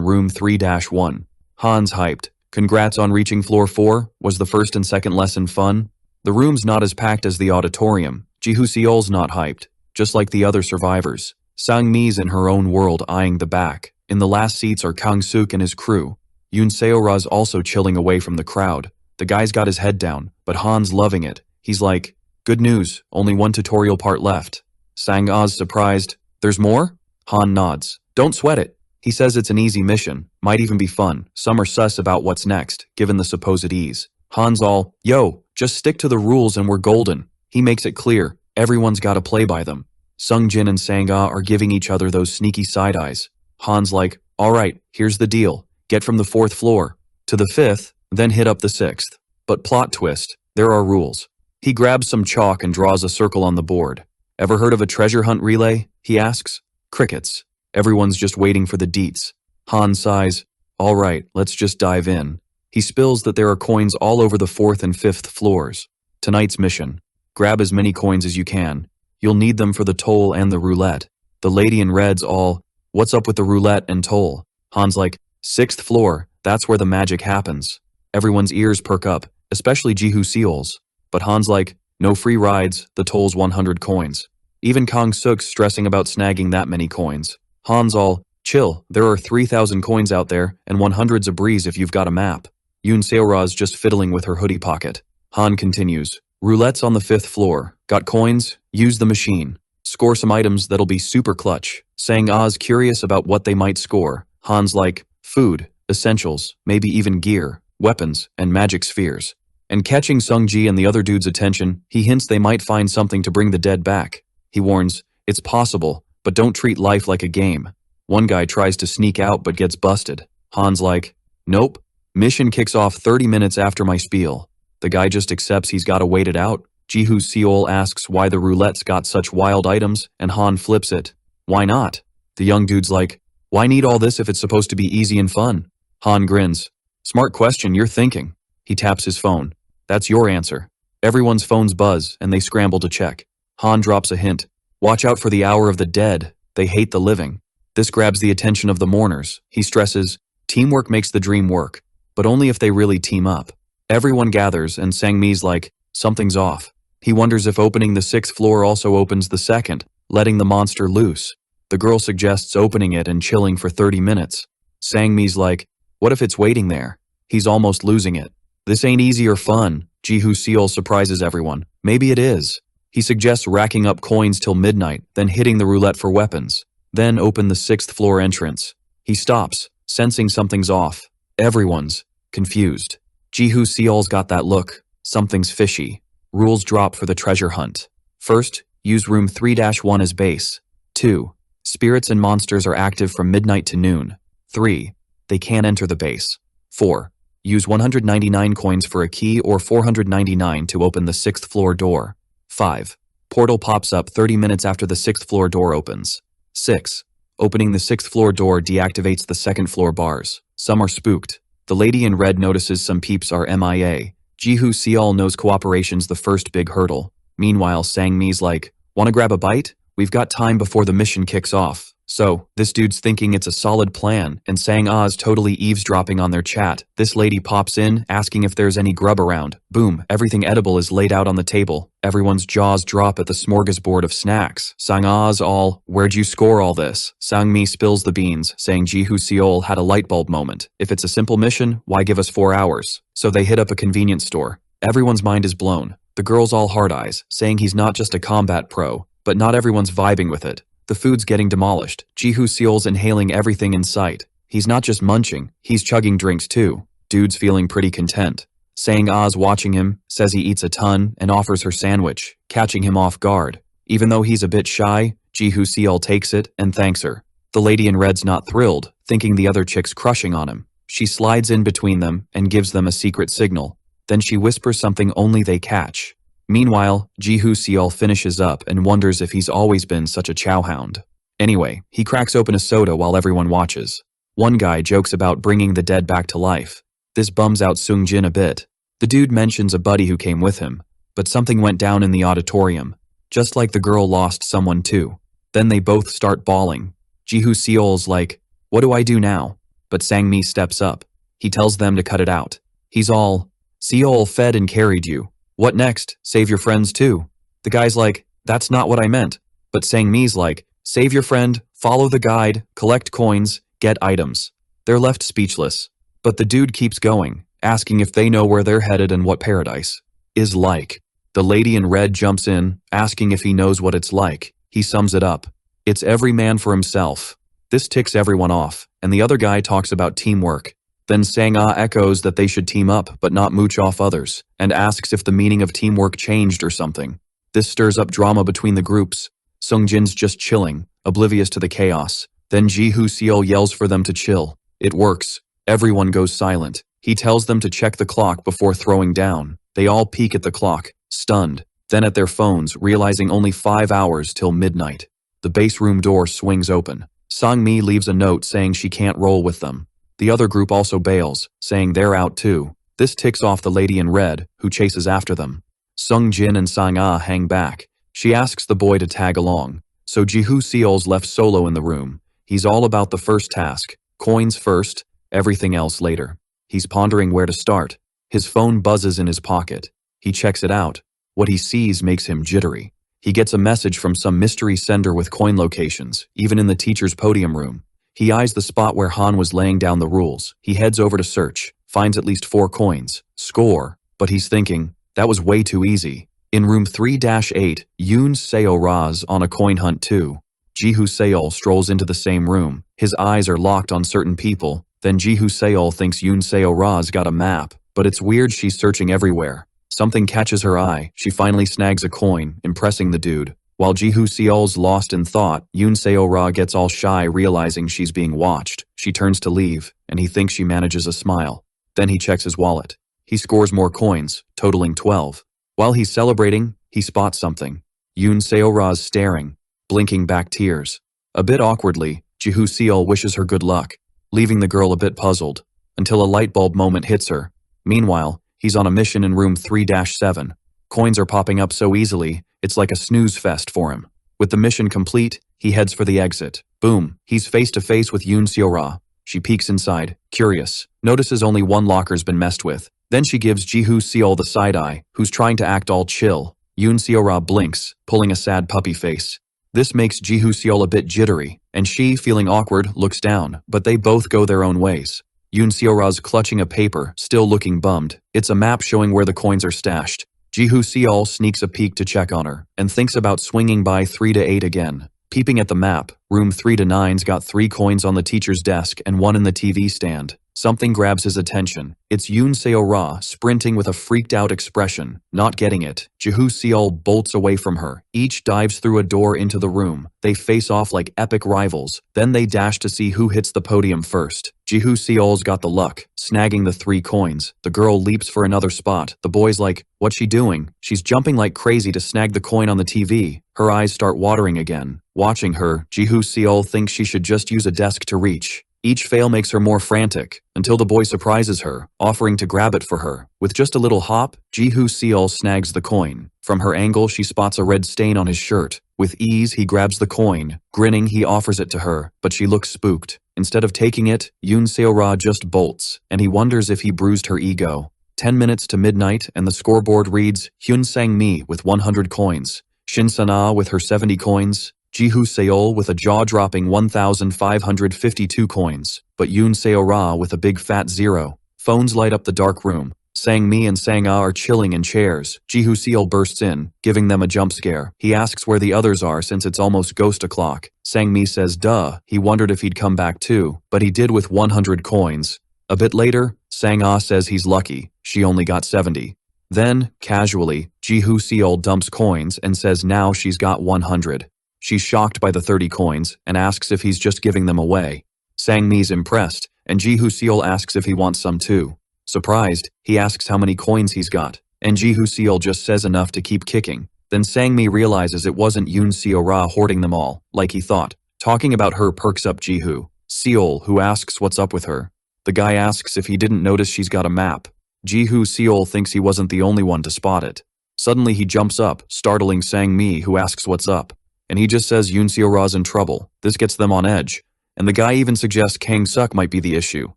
room 3-1. Han's hyped. Congrats on reaching floor 4. Was the first and second lesson fun? The room's not as packed as the auditorium. Ji Seol's not hyped, just like the other survivors. Sang Mi's in her own world eyeing the back. In the last seats are Kang Suk and his crew. Yoon Seora's also chilling away from the crowd. The guy's got his head down, but Han's loving it. He's like, good news, only 1 tutorial part left. Sang Ah's surprised, there's more? Han nods, don't sweat it. He says it's an easy mission, might even be fun. Some are sus about what's next, given the supposed ease. Han's all, yo, just stick to the rules and we're golden. He makes it clear, everyone's gotta play by them. Sung Jin and Sang-ah are giving each other those sneaky side eyes. Han's like, alright, here's the deal. Get from the 4th floor to the 5th, then hit up the 6th. But plot twist, there are rules. He grabs some chalk and draws a circle on the board. Ever heard of a treasure hunt relay? He asks. Crickets. Everyone's just waiting for the deets. Han sighs, alright, let's just dive in. He spills that there are coins all over the 4th and 5th floors. Tonight's mission. Grab as many coins as you can. You'll need them for the toll and the roulette. The lady in red's all, what's up with the roulette and toll? Han's like, 6th floor, that's where the magic happens. Everyone's ears perk up, especially Ji Seol's. But Han's like, no free rides, the toll's 100 coins. Even Kang Suk's stressing about snagging that many coins. Han's all, chill, there are 3,000 coins out there, and 100's a breeze if you've got a map. Yoon Seora's just fiddling with her hoodie pocket. Han continues, roulette's on the 5th floor. Got coins? Use the machine. Score some items that'll be super clutch. Sang-ah's curious about what they might score. Han's like, food, essentials, maybe even gear, weapons, and magic spheres. And catching Sung-ji and the other dude's attention, he hints they might find something to bring the dead back. He warns, it's possible, but don't treat life like a game. One guy tries to sneak out but gets busted. Han's like, nope. Mission kicks off 30 minutes after my spiel. The guy just accepts he's gotta wait it out. Ji Seol asks why the roulette's got such wild items, and Han flips it. Why not? The young dude's like, why need all this if it's supposed to be easy and fun? Han grins. Smart question, you're thinking. He taps his phone. That's your answer. Everyone's phones buzz, and they scramble to check. Han drops a hint. Watch out for the hour of the dead. They hate the living. This grabs the attention of the mourners. He stresses, Teamwork makes the dream work, but only if they really team up. Everyone gathers and Sang-mi's like, something's off. He wonders if opening the 6th floor also opens the 2nd, letting the monster loose. The girl suggests opening it and chilling for 30 minutes. Sang-mi's like, what if it's waiting there? He's almost losing it. This ain't easy or fun. Ji-Hoo-seol surprises everyone. Maybe it is. He suggests racking up coins till midnight, then hitting the roulette for weapons. Then open the 6th floor entrance. He stops, sensing something's off. Everyone's confused. Ji-Hoo-seol's got that look. Something's fishy. Rules drop for the treasure hunt. First, use room 3-1 as base. 2. Spirits and monsters are active from midnight to noon. 3. They can't enter the base. 4. Use 199 coins for a key or 499 to open the 6th floor door. 5. Portal pops up 30 minutes after the 6th floor door opens. 6. Opening the 6th floor door deactivates the 2nd floor bars. Some are spooked. The lady in red notices some peeps are MIA. Ji-Hoo-seol knows cooperation's the first big hurdle. Meanwhile, Sang-mi's like, wanna grab a bite? We've got time before the mission kicks off. So, this dude's thinking it's a solid plan, and Sang-ah's totally eavesdropping on their chat. This lady pops in, asking if there's any grub around. Boom, everything edible is laid out on the table. Everyone's jaws drop at the smorgasbord of snacks. Sang-ah's all, where'd you score all this? Sang-mi spills the beans, saying Ji-Hoo-seol had a light bulb moment. If it's a simple mission, why give us 4 hours? So they hit up a convenience store. Everyone's mind is blown. The girl's all hard eyes, saying he's not just a combat pro, but not everyone's vibing with it. The food's getting demolished. Ji-Hoo-seol's inhaling everything in sight. He's not just munching, he's chugging drinks too. Dude's feeling pretty content. Sang-ah's watching him, says he eats a ton, and offers her sandwich, catching him off guard. Even though he's a bit shy, Ji-Hoo-seol takes it and thanks her. The lady in red's not thrilled, thinking the other chick's crushing on him. She slides in between them and gives them a secret signal. Then she whispers something only they catch. Meanwhile, Ji-Hoo-seol finishes up and wonders if he's always been such a chowhound. Anyway, he cracks open a soda while everyone watches. One guy jokes about bringing the dead back to life. This bums out Sung-jin a bit. The dude mentions a buddy who came with him, but something went down in the auditorium, just like the girl lost someone too. Then they both start bawling. Ji-Hoo-seol's like, what do I do now? But Sang-mi steps up. He tells them to cut it out. He's all, Seol fed and carried you. What next? Save your friends too. The guy's like, that's not what I meant. But Sang-mi's like, save your friend, follow the guide, collect coins, get items. They're left speechless. But the dude keeps going, asking if they know where they're headed and what paradise is like. The lady in red jumps in, asking if he knows what it's like. He sums it up. It's every man for himself. This ticks everyone off, and the other guy talks about teamwork. Then Sang-ah echoes that they should team up but not mooch off others, and asks if the meaning of teamwork changed or something. This stirs up drama between the groups. Sung-jin's just chilling, oblivious to the chaos. Then Ji-Hoo-seol yells for them to chill. It works. Everyone goes silent. He tells them to check the clock before throwing down. They all peek at the clock, stunned, then at their phones, realizing only 5 hours till midnight. The base room door swings open. Sang-mi leaves a note saying she can't roll with them. The other group also bails, saying they're out too. This ticks off the lady in red, who chases after them. Sung-jin and Sang-ah hang back. She asks the boy to tag along. So Ji-Hoo-seol's left solo in the room. He's all about the first task. Coins first, everything else later. He's pondering where to start. His phone buzzes in his pocket. He checks it out. What he sees makes him jittery. He gets a message from some mystery sender with coin locations, even in the teacher's podium room. He eyes the spot where Han was laying down the rules. He heads over to search, finds at least 4 coins. Score. But he's thinking, that was way too easy. In room 3-8, Yoon Seo-ra's on a coin hunt too. Ji-Hoo-seol strolls into the same room. His eyes are locked on certain people. Then Ji-Hoo-seol thinks Yoon Seo-ra's got a map, but it's weird she's searching everywhere. Something catches her eye. She finally snags a coin, impressing the dude. While Ji-Hoo-seol's lost in thought, Yoon Seo-ra gets all shy realizing she's being watched. She turns to leave, and he thinks she manages a smile. Then he checks his wallet. He scores more coins, totaling 12. While he's celebrating, he spots something. Yoon Seo-ra's staring, blinking back tears. A bit awkwardly, Ji-Hoo-seol wishes her good luck, leaving the girl a bit puzzled, until a light bulb moment hits her. Meanwhile, he's on a mission in room 3-7. Coins are popping up so easily, it's like a snooze fest for him. With the mission complete, he heads for the exit. Boom, he's face to face with Yoon Seo-ra. She peeks inside, curious, notices only one locker's been messed with. Then she gives Jihu Seol the side eye, who's trying to act all chill. Yoon Seo-ra blinks, pulling a sad puppy face. This makes Jihu Seol a bit jittery, and she, feeling awkward, looks down, but they both go their own ways. Yoon Seo-ra's clutching a paper, still looking bummed. It's a map showing where the coins are stashed. Jihu Seol sneaks a peek to check on her, and thinks about swinging by 3 to 8 again. Peeping at the map, room 3 to 9's got 3 coins on the teacher's desk and 1 in the TV stand. Something grabs his attention. It's Yoon Seo-ra sprinting with a freaked-out expression. Not getting it, Jihu Seol bolts away from her. Each dives through a door into the room. They face off like epic rivals. Then they dash to see who hits the podium first. Jihu Seol's got the luck, snagging the 3 coins. The girl leaps for another spot. The boy's like, "What's she doing?" She's jumping like crazy to snag the coin on the TV. Her eyes start watering again. Watching her, Jihu Seol thinks she should just use a desk to reach. Each fail makes her more frantic, until the boy surprises her, offering to grab it for her. With just a little hop, Jihu Seol snags the coin. From her angle, she spots a red stain on his shirt. With ease, he grabs the coin. Grinning, he offers it to her, but she looks spooked. Instead of taking it, Yoon Seo-ra just bolts, and he wonders if he bruised her ego. 10 minutes to midnight, and the scoreboard reads Hyun Sang-mi with 100 coins, Shin Sana with her 70 coins, Jihu Seol with a jaw-dropping 1,552 coins, but Yoon Seo-ra with a big fat 0. Phones light up the dark room. Sang-mi and Sang-ah are chilling in chairs. Jihu Seol bursts in, giving them a jump scare. He asks where the others are since it's almost ghost o'clock. Sang-mi says duh, he wondered if he'd come back too, but he did with 100 coins. A bit later, Sang-ah says he's lucky, she only got 70. Then, casually, Jihu Seol dumps coins and says now she's got 100. She's shocked by the 30 coins and asks if he's just giving them away. Sang-mi's impressed, and Jihu Seol asks if he wants some too. Surprised, he asks how many coins he's got, and Jihu Seol just says enough to keep kicking. Then Sang-mi realizes it wasn't Yoon Seo-ra hoarding them all, like he thought. Talking about her perks up Jihu Seol, who asks what's up with her. The guy asks if he didn't notice she's got a map. Jihu Seol thinks he wasn't the only one to spot it. Suddenly he jumps up, startling Sang-mi, who asks what's up. And he just says Yoon Seo-ra's in trouble. This gets them on edge. And the guy even suggests Kang-suk might be the issue.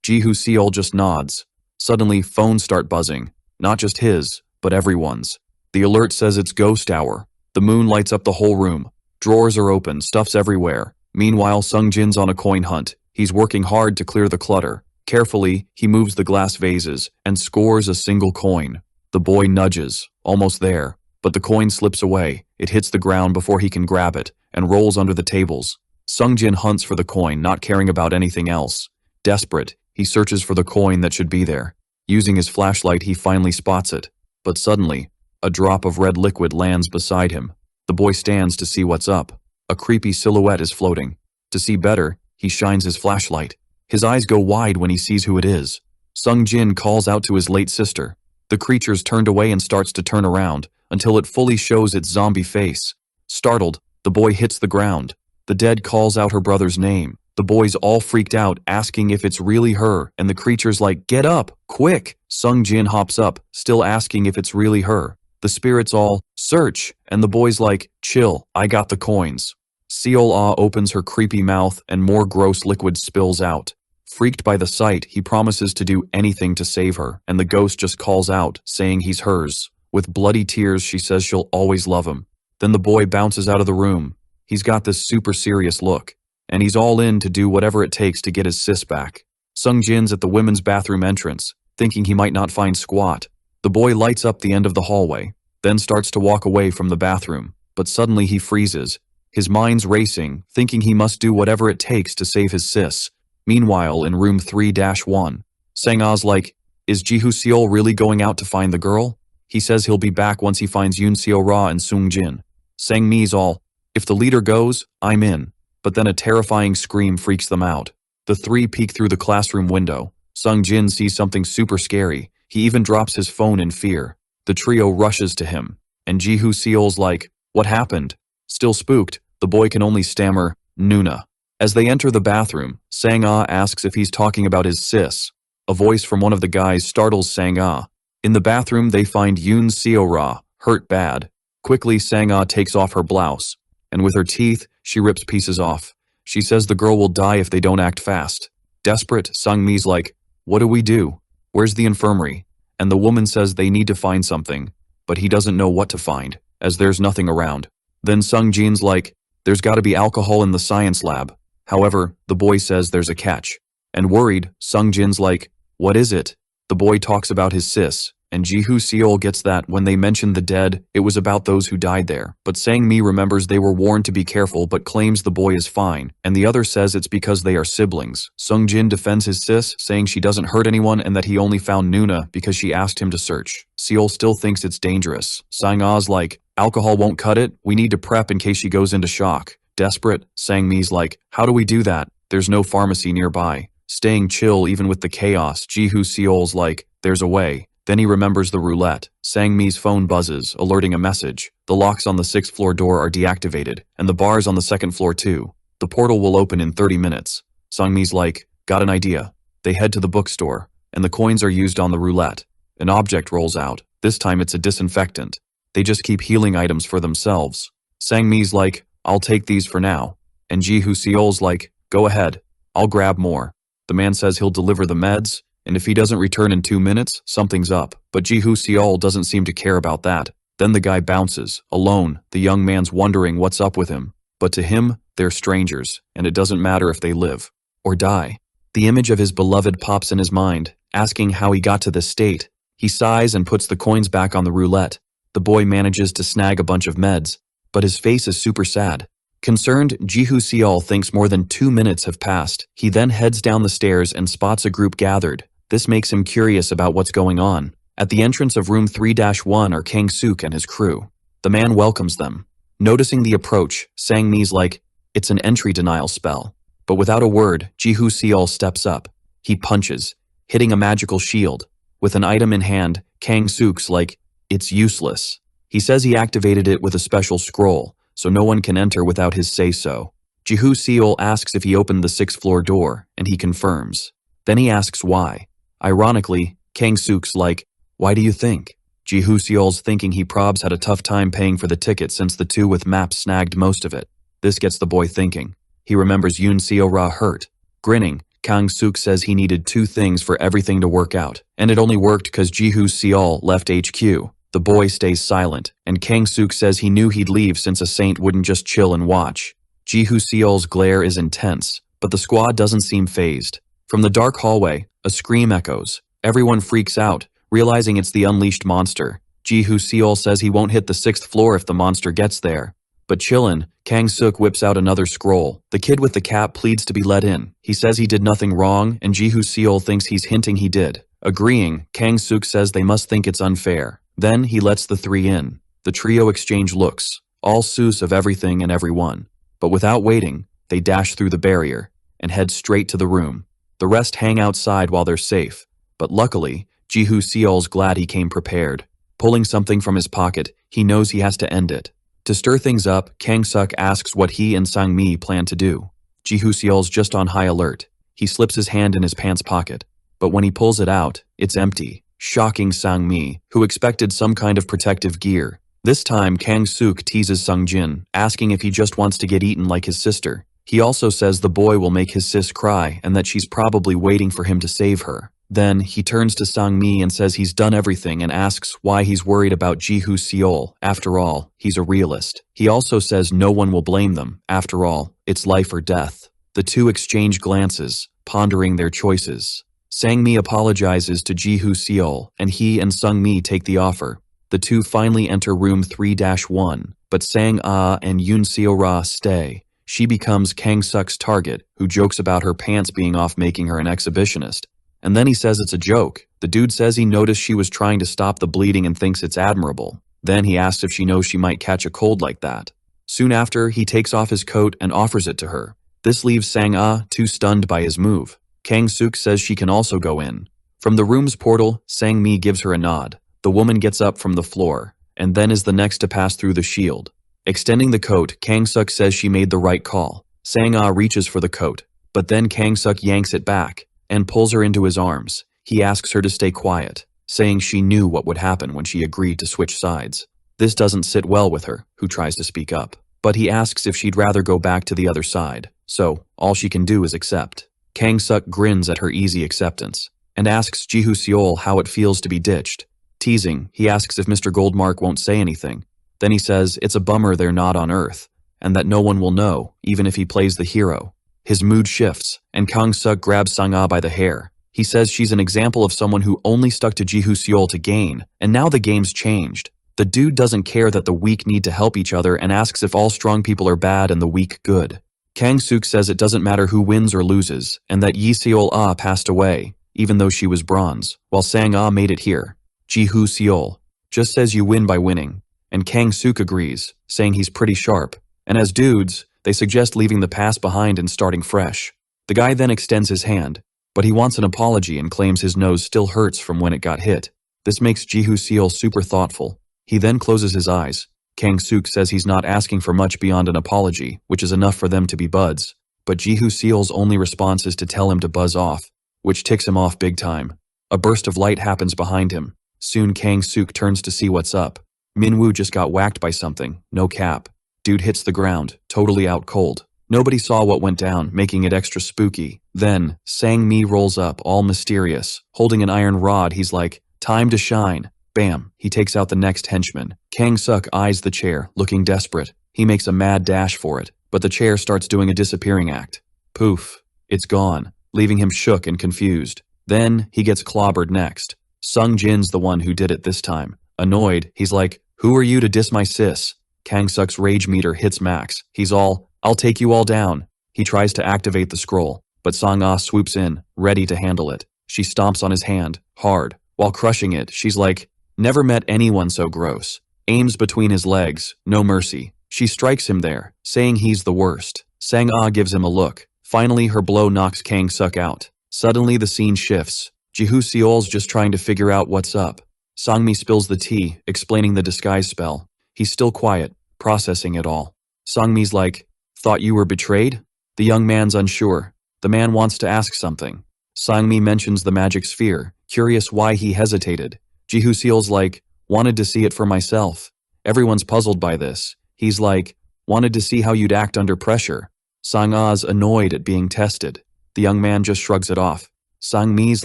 Jihu Seol just nods. Suddenly, phones start buzzing. Not just his, but everyone's. The alert says it's ghost hour. The moon lights up the whole room. Drawers are open, stuff's everywhere. Meanwhile, Sung-jin's on a coin hunt. He's working hard to clear the clutter. Carefully, he moves the glass vases and scores a single coin. The boy nudges, almost there. But the coin slips away. It hits the ground before he can grab it, and rolls under the tables. Sung-jin hunts for the coin, not caring about anything else. Desperate, he searches for the coin that should be there. Using his flashlight, he finally spots it. But suddenly, a drop of red liquid lands beside him. The boy stands to see what's up. A creepy silhouette is floating. To see better, he shines his flashlight. His eyes go wide when he sees who it is. Sung-jin calls out to his late sister. The creature's turned away and starts to turn around, until it fully shows its zombie face. Startled, the boy hits the ground. The dead calls out her brother's name. The boy's all freaked out, asking if it's really her, and the creature's like, "Get up, quick!" Sung-jin hops up, still asking if it's really her. The spirit's all, "Search!" and the boy's like, "Chill, I got the coins." Seol-ah opens her creepy mouth and more gross liquid spills out. Freaked by the sight, he promises to do anything to save her, and the ghost just calls out, saying he's hers. With bloody tears, she says she'll always love him. Then the boy bounces out of the room. He's got this super serious look, and he's all in to do whatever it takes to get his sis back. Sung-jin's at the women's bathroom entrance, thinking he might not find squat. The boy lights up the end of the hallway, then starts to walk away from the bathroom, but suddenly he freezes. His mind's racing, thinking he must do whatever it takes to save his sis. Meanwhile, in room 3-1, Sang-ah's like, "Is Jihu Seol really going out to find the girl?" He says he'll be back once he finds Yoon Seo-ra and Sung-jin. Sang-mi's all, "If the leader goes, I'm in." But then a terrifying scream freaks them out. The 3 peek through the classroom window. Sung-jin sees something super scary. He even drops his phone in fear. The trio rushes to him, and Jihu Seol's like, "What happened?" Still spooked, the boy can only stammer, "Nuna." As they enter the bathroom, Sang-ah asks if he's talking about his sis. A voice from one of the guys startles Sang-ah. In the bathroom, they find Yoon Seo-ra, hurt bad. Quickly, Sang-ah takes off her blouse, and with her teeth, she rips pieces off. She says the girl will die if they don't act fast. Desperate, Sung-mi's like, what do we do? Where's the infirmary? And the woman says they need to find something, but he doesn't know what to find, as there's nothing around. Then Sung-jin's like, there's gotta be alcohol in the science lab. However, the boy says there's a catch. And worried, Sung-jin's like, what is it? The boy talks about his sis, and Ji-hoo Seol gets that when they mentioned the dead, it was about those who died there. But Sang-mi remembers they were warned to be careful but claims the boy is fine, and the other says it's because they are siblings. Sung-jin defends his sis, saying she doesn't hurt anyone and that he only found Nuna because she asked him to search. Seol still thinks it's dangerous. Sang-ah's like, alcohol won't cut it, we need to prep in case she goes into shock. Desperate, Sang-mi's like, how do we do that? There's no pharmacy nearby. Staying chill even with the chaos, Ji-hoo Seol's like, there's a way. Then he remembers the roulette. Sang-mi's phone buzzes, alerting a message. The locks on the 6th floor door are deactivated, and the bars on the 2nd floor too. The portal will open in 30 minutes. Sang-mi's like, got an idea. They head to the bookstore, and the coins are used on the roulette. An object rolls out. This time it's a disinfectant. They just keep healing items for themselves. Sang-mi's like, I'll take these for now. And Ji-hoo Seol's like, go ahead. I'll grab more. The man says he'll deliver the meds, and if he doesn't return in 2 minutes, something's up. But Ji-hoo Seol doesn't seem to care about that. Then the guy bounces, alone. The young man's wondering what's up with him. But to him, they're strangers, and it doesn't matter if they live or die. The image of his beloved pops in his mind, asking how he got to this state. He sighs and puts the coins back on the roulette. The boy manages to snag a bunch of meds, but his face is super sad. Concerned, Ji-hoo Seol thinks more than 2 minutes have passed. He then heads down the stairs and spots a group gathered. This makes him curious about what's going on. At the entrance of room 3-1 are Kang-suk and his crew. The man welcomes them. Noticing the approach, Sang-mi's like, it's an entry denial spell. But without a word, Ji-hoo Seol steps up. He punches, hitting a magical shield. With an item in hand, Kang-suk's like, it's useless. He says he activated it with a special scroll, so no one can enter without his say-so. Ji-hoo Seol asks if he opened the 6th floor door, and he confirms. Then he asks why. Ironically, Kang-suk's like, why do you think? Ji-hoo Seol's thinking he probs had a tough time paying for the ticket since the two with maps snagged most of it. This gets the boy thinking. He remembers Yoon Seo-ra hurt. Grinning, Kang-suk says he needed 2 things for everything to work out, and it only worked because Ji-hoo Seol left HQ. The boy stays silent, and Kang-suk says he knew he'd leave since a saint wouldn't just chill and watch. Ji-hoo Seol's glare is intense, but the squad doesn't seem fazed. From the dark hallway, a scream echoes. Everyone freaks out, realizing it's the unleashed monster. Ji-hoo Seol says he won't hit the 6th floor if the monster gets there. But chillin', Kang-suk whips out another scroll. The kid with the cap pleads to be let in. He says he did nothing wrong, and Ji-hoo Seol thinks he's hinting he did. Agreeing, Kang-suk says they must think it's unfair. Then he lets the 3 in. The trio exchange looks, all sus of everything and everyone. But without waiting, they dash through the barrier and head straight to the room. The rest hang outside while they're safe. But luckily, Ji-hoo Seol's glad he came prepared. Pulling something from his pocket, he knows he has to end it. To stir things up, Kang-suk asks what he and Sang-mi plan to do. Ji-hoo Seol's just on high alert. He slips his hand in his pants pocket. But when he pulls it out, it's empty. Shocking Sang-mi, who expected some kind of protective gear. This time, Kang-suk teases Sung-jin, asking if he just wants to get eaten like his sister. He also says the boy will make his sis cry and that she's probably waiting for him to save her. Then, he turns to Sang-mi and says he's done everything and asks why he's worried about Ji-hoo Seol. After all, he's a realist. He also says no one will blame them. After all, it's life or death. The two exchange glances, pondering their choices. Sang-mi apologizes to Ji-hoo Seol, and he and Sung-mi take the offer. The two finally enter room 3-1, but Sang-ah and Yoon Seo-ra stay. She becomes Kang-suk's target, who jokes about her pants being off making her an exhibitionist. And then he says it's a joke. The dude says he noticed she was trying to stop the bleeding and thinks it's admirable. Then he asks if she knows she might catch a cold like that. Soon after, he takes off his coat and offers it to her. This leaves Sang-ah too stunned by his move. Kang-suk says she can also go in. From the room's portal, Sang-mi gives her a nod. The woman gets up from the floor, and then is the next to pass through the shield. Extending the coat, Kang-suk says she made the right call. Sang-ah reaches for the coat, but then Kang-suk yanks it back and pulls her into his arms. He asks her to stay quiet, saying she knew what would happen when she agreed to switch sides. This doesn't sit well with her, who tries to speak up. But he asks if she'd rather go back to the other side, so all she can do is accept. Kang Suk grins at her easy acceptance and asks Ji Seol how it feels to be ditched. Teasing, he asks if Mr. Goldmark won't say anything. Then he says it's a bummer they're not on Earth, and that no one will know, even if he plays the hero. His mood shifts, and Kang Suk grabs Sang-ah by the hair. He says she's an example of someone who only stuck to Ji Seol to gain, and now the game's changed. The dude doesn't care that the weak need to help each other and asks if all strong people are bad and the weak good. Kang Suk says it doesn't matter who wins or loses, and that Yi Seol-ah passed away, even though she was bronze, while Sang-ah made it here. Ji Seol just says you win by winning, and Kang Suk agrees, saying he's pretty sharp, and as dudes, they suggest leaving the past behind and starting fresh. The guy then extends his hand, but he wants an apology and claims his nose still hurts from when it got hit. This makes Ji Seol super thoughtful. He then closes his eyes. Kang Suk says he's not asking for much beyond an apology, which is enough for them to be buds, but Ji Seol's only response is to tell him to buzz off, which ticks him off big time. A burst of light happens behind him. Soon Kang Suk turns to see what's up. Minwoo just got whacked by something, no cap. Dude hits the ground, totally out cold. Nobody saw what went down, making it extra spooky. Then, Sang-mi rolls up, all mysterious. Holding an iron rod, he's like, time to shine. Bam, he takes out the next henchman. Kang Suk eyes the chair, looking desperate. He makes a mad dash for it, but the chair starts doing a disappearing act. Poof, it's gone, leaving him shook and confused. Then, he gets clobbered next. Sung Jin's the one who did it this time. Annoyed, he's like, who are you to diss my sis? Kang Suk's rage meter hits max. He's all, I'll take you all down. He tries to activate the scroll, but Sang-ah swoops in, ready to handle it. She stomps on his hand, hard. While crushing it, she's like, never met anyone so gross. Aims between his legs, no mercy. She strikes him there, saying he's the worst. Sang-ah gives him a look. Finally, her blow knocks Kang Suk out. Suddenly, the scene shifts. Ji Seol's just trying to figure out what's up. Sang-mi spills the tea, explaining the disguise spell. He's still quiet, processing it all. Sang-mi's like, thought you were betrayed? The young man's unsure. The man wants to ask something. Sang-mi mentions the magic sphere, curious why he hesitated. Ji Seol's like, wanted to see it for myself. Everyone's puzzled by this. He's like, wanted to see how you'd act under pressure. Sang-ah's annoyed at being tested. The young man just shrugs it off. Sang-mi's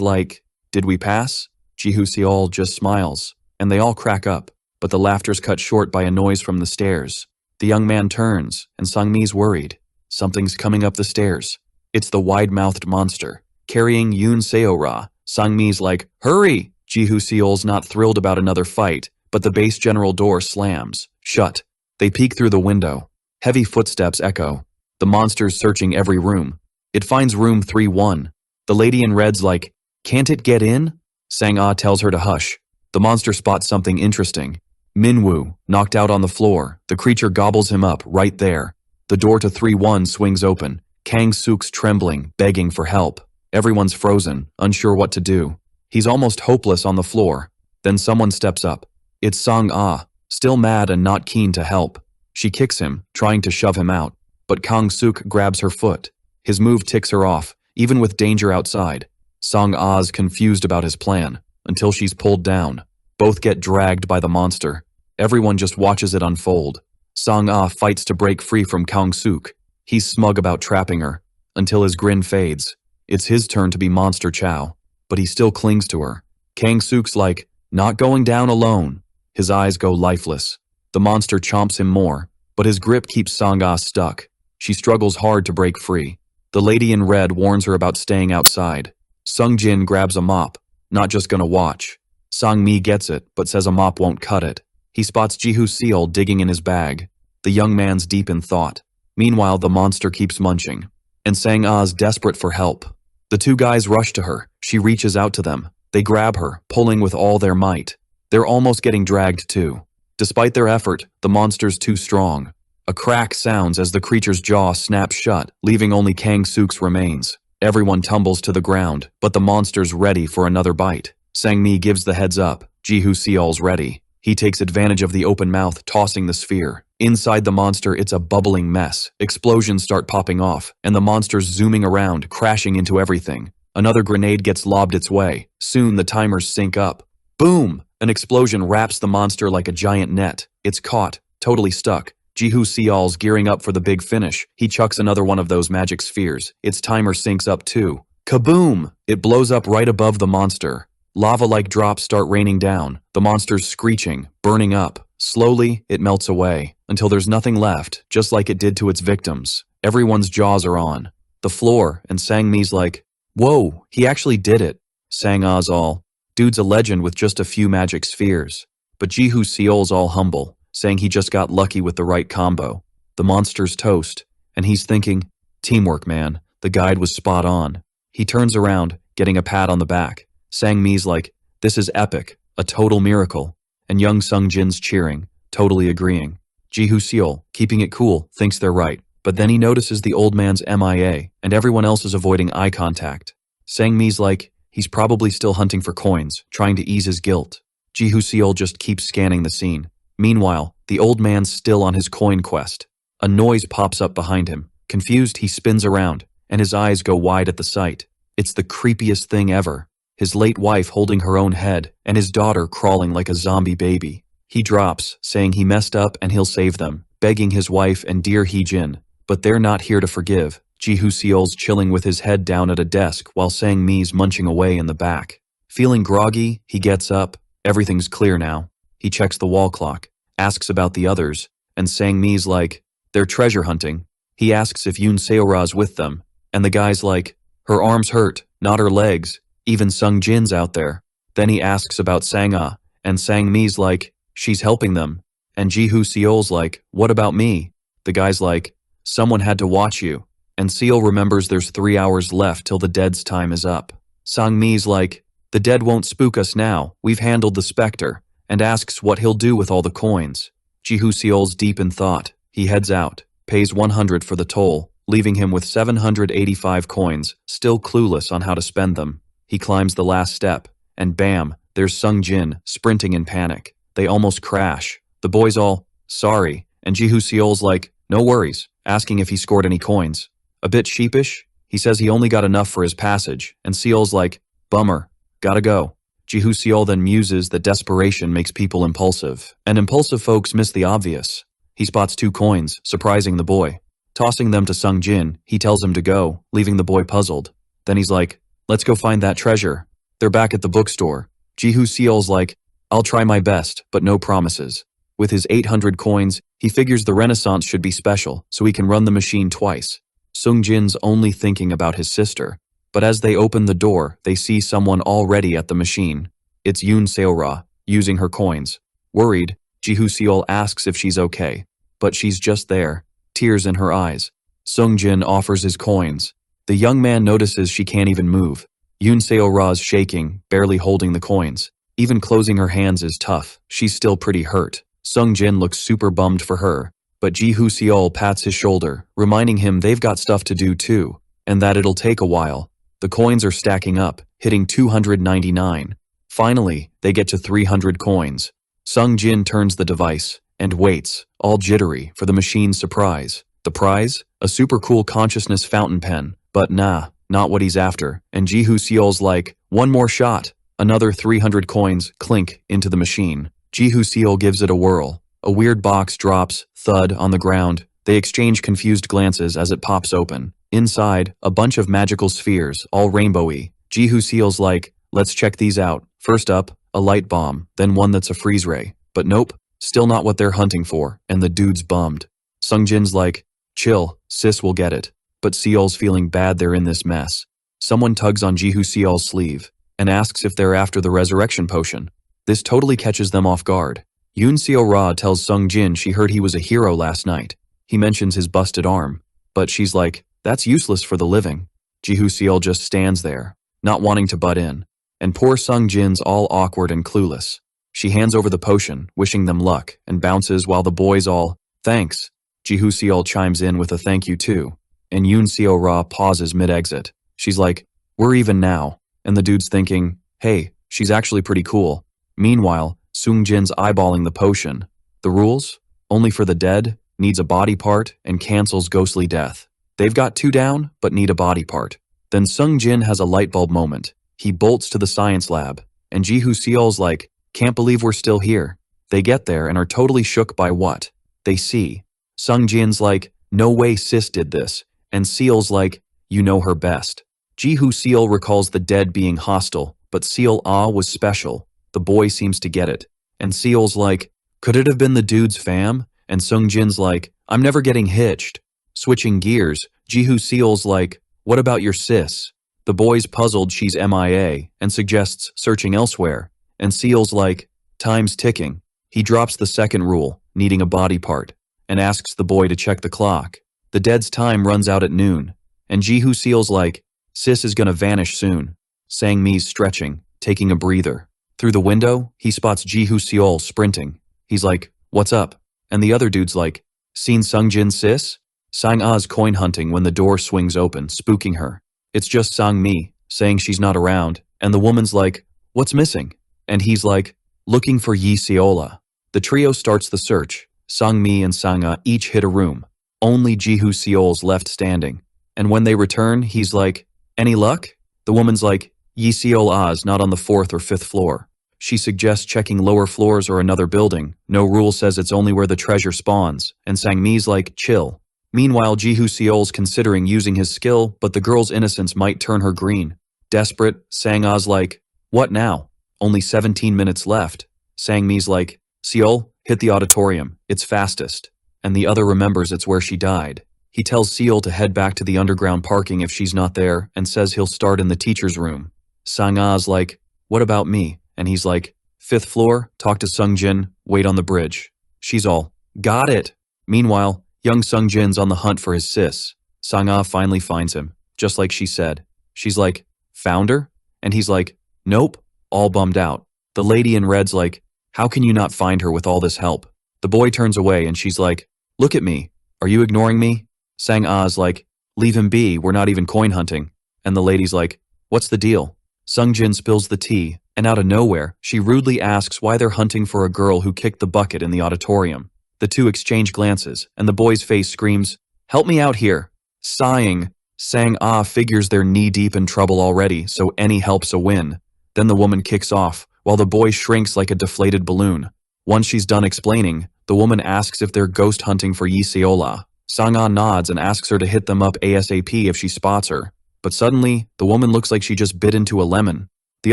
like, did we pass? Ji Seol just smiles, and they all crack up, but the laughter's cut short by a noise from the stairs. The young man turns, and Sang-mi's worried. Something's coming up the stairs. It's the wide-mouthed monster, carrying Yoon Seo-ra. Sang-mi's like, hurry! Ji Seol's not thrilled about another fight, but the base general door slams, shut. They peek through the window. Heavy footsteps echo. The monster's searching every room. It finds room 3-1. The lady in red's like, can't it get in? Sang-ah tells her to hush. The monster spots something interesting. Minwoo, knocked out on the floor. The creature gobbles him up right there. The door to 3-1 swings open. Kang Suk's trembling, begging for help. Everyone's frozen, unsure what to do. He's almost hopeless on the floor. Then someone steps up. It's Sang-ah, still mad and not keen to help. She kicks him, trying to shove him out. But Kang Suk grabs her foot. His move ticks her off, even with danger outside. Sang-ah's confused about his plan, until she's pulled down. Both get dragged by the monster. Everyone just watches it unfold. Sang-ah fights to break free from Kang Suk. He's smug about trapping her, until his grin fades. It's his turn to be Monster Chow, but he still clings to her. Kang Suk's like, not going down alone. His eyes go lifeless. The monster chomps him more, but his grip keeps Sang-ah stuck. She struggles hard to break free. The lady in red warns her about staying outside. Sung Jin grabs a mop, not just gonna watch. Sang-mi gets it, but says a mop won't cut it. He spots Ji Seol digging in his bag. The young man's deep in thought. Meanwhile, the monster keeps munching. And Sang-ah's desperate for help. The two guys rush to her. She reaches out to them. They grab her, pulling with all their might. They're almost getting dragged too. Despite their effort, the monster's too strong. A crack sounds as the creature's jaw snaps shut, leaving only Kang Suk's remains. Everyone tumbles to the ground, but the monster's ready for another bite. Sang-mi gives the heads up. Ji Seol's ready. He takes advantage of the open mouth, tossing the sphere. Inside the monster, it's a bubbling mess. Explosions start popping off, and the monster's zooming around, crashing into everything. Another grenade gets lobbed its way. Soon, the timers sync up. Boom! An explosion wraps the monster like a giant net. It's caught, totally stuck. Jihu Seol's gearing up for the big finish. He chucks another one of those magic spheres. Its timer syncs up too. Kaboom! It blows up right above the monster. Lava-like drops start raining down. The monster's screeching, burning up. Slowly, it melts away, until there's nothing left, just like it did to its victims. Everyone's jaws are on the floor, and Sang-mi's like, "Whoa, he actually did it." Sang-ah's all, "Dude's a legend with just a few magic spheres." But Jihu Seol's all humble, saying he just got lucky with the right combo. The monster's toast, and he's thinking, "Teamwork, man. The guide was spot on." He turns around, getting a pat on the back. Sang-mi's like, "This is epic, a total miracle." And young Sung-jin's cheering, totally agreeing. Jihu Seol, keeping it cool, thinks they're right. But then he notices the old man's MIA, and everyone else is avoiding eye contact. Sang-mi's like, he's probably still hunting for coins, trying to ease his guilt. Jihu Seol just keeps scanning the scene. Meanwhile, the old man's still on his coin quest. A noise pops up behind him. Confused, he spins around, and his eyes go wide at the sight. It's the creepiest thing ever. His late wife holding her own head, and his daughter crawling like a zombie baby. He drops, saying he messed up and he'll save them, begging his wife and dear Hee-jin. But they're not here to forgive. Jihu Seol's chilling with his head down at a desk while Sang-mi's munching away in the back. Feeling groggy, he gets up. Everything's clear now. He checks the wall clock, asks about the others, and Sang-mi's like, "They're treasure hunting." He asks if Yoon Seora's with them, and the guy's like, "Her arms hurt, not her legs. Even Sung-jin's out there." Then he asks about Sang-ah, and Sang-mi's like, "She's helping them." And Jihu Seol's like, "What about me?" The guy's like, "Someone had to watch you." And Seol remembers there's 3 hours left till the dead's time is up. Sang-mi's like, "The dead won't spook us now, we've handled the specter," and asks what he'll do with all the coins. Jihu Seol's deep in thought. He heads out, pays 100 for the toll, leaving him with 785 coins, still clueless on how to spend them. He climbs the last step, and bam, there's Sung-jin, sprinting in panic. They almost crash. The boys all, "Sorry," and Jihu Seol's like, "No worries," asking if he scored any coins. A bit sheepish, he says he only got enough for his passage, and Seol's like, "Bummer, gotta go." Jihu Seol then muses that desperation makes people impulsive, and impulsive folks miss the obvious. He spots 2 coins, surprising the boy. Tossing them to Sung-jin, he tells him to go, leaving the boy puzzled. Then he's like, "Let's go find that treasure." They're back at the bookstore. Jihu Seol's like, "I'll try my best, but no promises." With his 800 coins, he figures the Renaissance should be special, so he can run the machine twice. Sung-jin's only thinking about his sister, but as they open the door, they see someone already at the machine. It's Yoon Seora, using her coins. Worried, Jihu Seol asks if she's okay, but she's just there, tears in her eyes. Sung-jin offers his coins. The young man notices she can't even move. Yoon Seora's shaking, barely holding the coins. Even closing her hands is tough. She's still pretty hurt. Sung-jin looks super bummed for her, but Jihu Seol pats his shoulder, reminding him they've got stuff to do too, and that it'll take a while. The coins are stacking up, hitting 299. Finally, they get to 300 coins. Sung-jin turns the device, and waits, all jittery, for the machine's surprise. The prize? A super cool consciousness fountain pen, but nah, not what he's after, and Jihu Seol's like, "One more shot." Another 300 coins clink into the machine. Jihu Seol gives it a whirl. A weird box drops, thud, on the ground. They exchange confused glances as it pops open. Inside, a bunch of magical spheres, all rainbowy. Jihu Seol's like, "Let's check these out." First up, a light bomb, then one that's a freeze ray. But nope, still not what they're hunting for, and the dude's bummed. Sung-jin's like, "Chill, sis will get it." But Seol's feeling bad they're in this mess. Someone tugs on Jihu Seol's sleeve, and asks if they're after the resurrection potion. This totally catches them off guard. Yoon Seo-ra tells Sung-jin she heard he was a hero last night. He mentions his busted arm, but she's like, "That's useless for the living." Jihu Seol just stands there, not wanting to butt in, and poor Sung-jin's all awkward and clueless. She hands over the potion, wishing them luck, and bounces while the boys all, "Thanks." Jihu Seol chimes in with a thank you too, and Yoon Seo-ra pauses mid-exit. She's like, "We're even now," and the dude's thinking, "Hey, she's actually pretty cool." Meanwhile, Sung-jin's eyeballing the potion. The rules? Only for the dead, needs a body part, and cancels ghostly death. They've got 2 down, but need a body part. Then Sung-jin has a light bulb moment. He bolts to the science lab, and Jihu Seol's like, "Can't believe we're still here." They get there and are totally shook by what they see. Sungjin's like, no way sis did this, and Seal's like, you know her best. Jihu Seal recalls the dead being hostile, but Seal was special. The boy seems to get it. And Seal's like, could it have been the dude's fam? And Sungjin's like, I'm never getting hitched. Switching gears, Jihu Seal's like, what about your sis? The boy's puzzled she's MIA and suggests searching elsewhere. And Seal's like, time's ticking. He drops the second rule, needing a body part, and asks the boy to check the clock. The dead's time runs out at noon. And Jihu Seal's like, sis is gonna vanish soon. Sang Mi's stretching, taking a breather. Through the window, he spots Jihu Seol sprinting. He's like, what's up? And the other dude's like, seen Sungjin sis? Sang A's coin hunting when the door swings open, spooking her. It's just Sang Mi, saying she's not around, and the woman's like, what's missing? And he's like, looking for Yi Seola. The trio starts the search. Sang Mi and Sang A each hit a room. Only Jihu Seol's left standing. And when they return, he's like, any luck? The woman's like, Yi Seola's not on the 4th or 5th floor. She suggests checking lower floors or another building. No rule says it's only where the treasure spawns, and Sang Mi's like, chill. Meanwhile, Jihu Seol's considering using his skill, but the girl's innocence might turn her green. Desperate, Sang A's like, what now? Only 17 minutes left. Sang Mi's like, Seol, hit the auditorium, it's fastest. And the other remembers it's where she died. He tells Seol to head back to the underground parking if she's not there, and says he'll start in the teacher's room. Sang A's like, what about me? And he's like, 5th floor, talk to Sungjin, wait on the bridge. She's all, got it. Meanwhile, young Sungjin's on the hunt for his sis. Sang A finally finds him, just like she said. She's like, found her? And he's like, nope, all bummed out. The lady in red's like, how can you not find her with all this help? The boy turns away and she's like, look at me, are you ignoring me? Sang A's like, leave him be, we're not even coin hunting. And the lady's like, what's the deal? Sungjin spills the tea, and out of nowhere, she rudely asks why they're hunting for a girl who kicked the bucket in the auditorium. The two exchange glances, and the boy's face screams, help me out here. Sighing, Sang A figures they're knee-deep in trouble already, so any help's a win. Then the woman kicks off, while the boy shrinks like a deflated balloon. Once she's done explaining, the woman asks if they're ghost hunting for Yi Seola. Sang A nods and asks her to hit them up ASAP if she spots her. But suddenly, the woman looks like she just bit into a lemon. The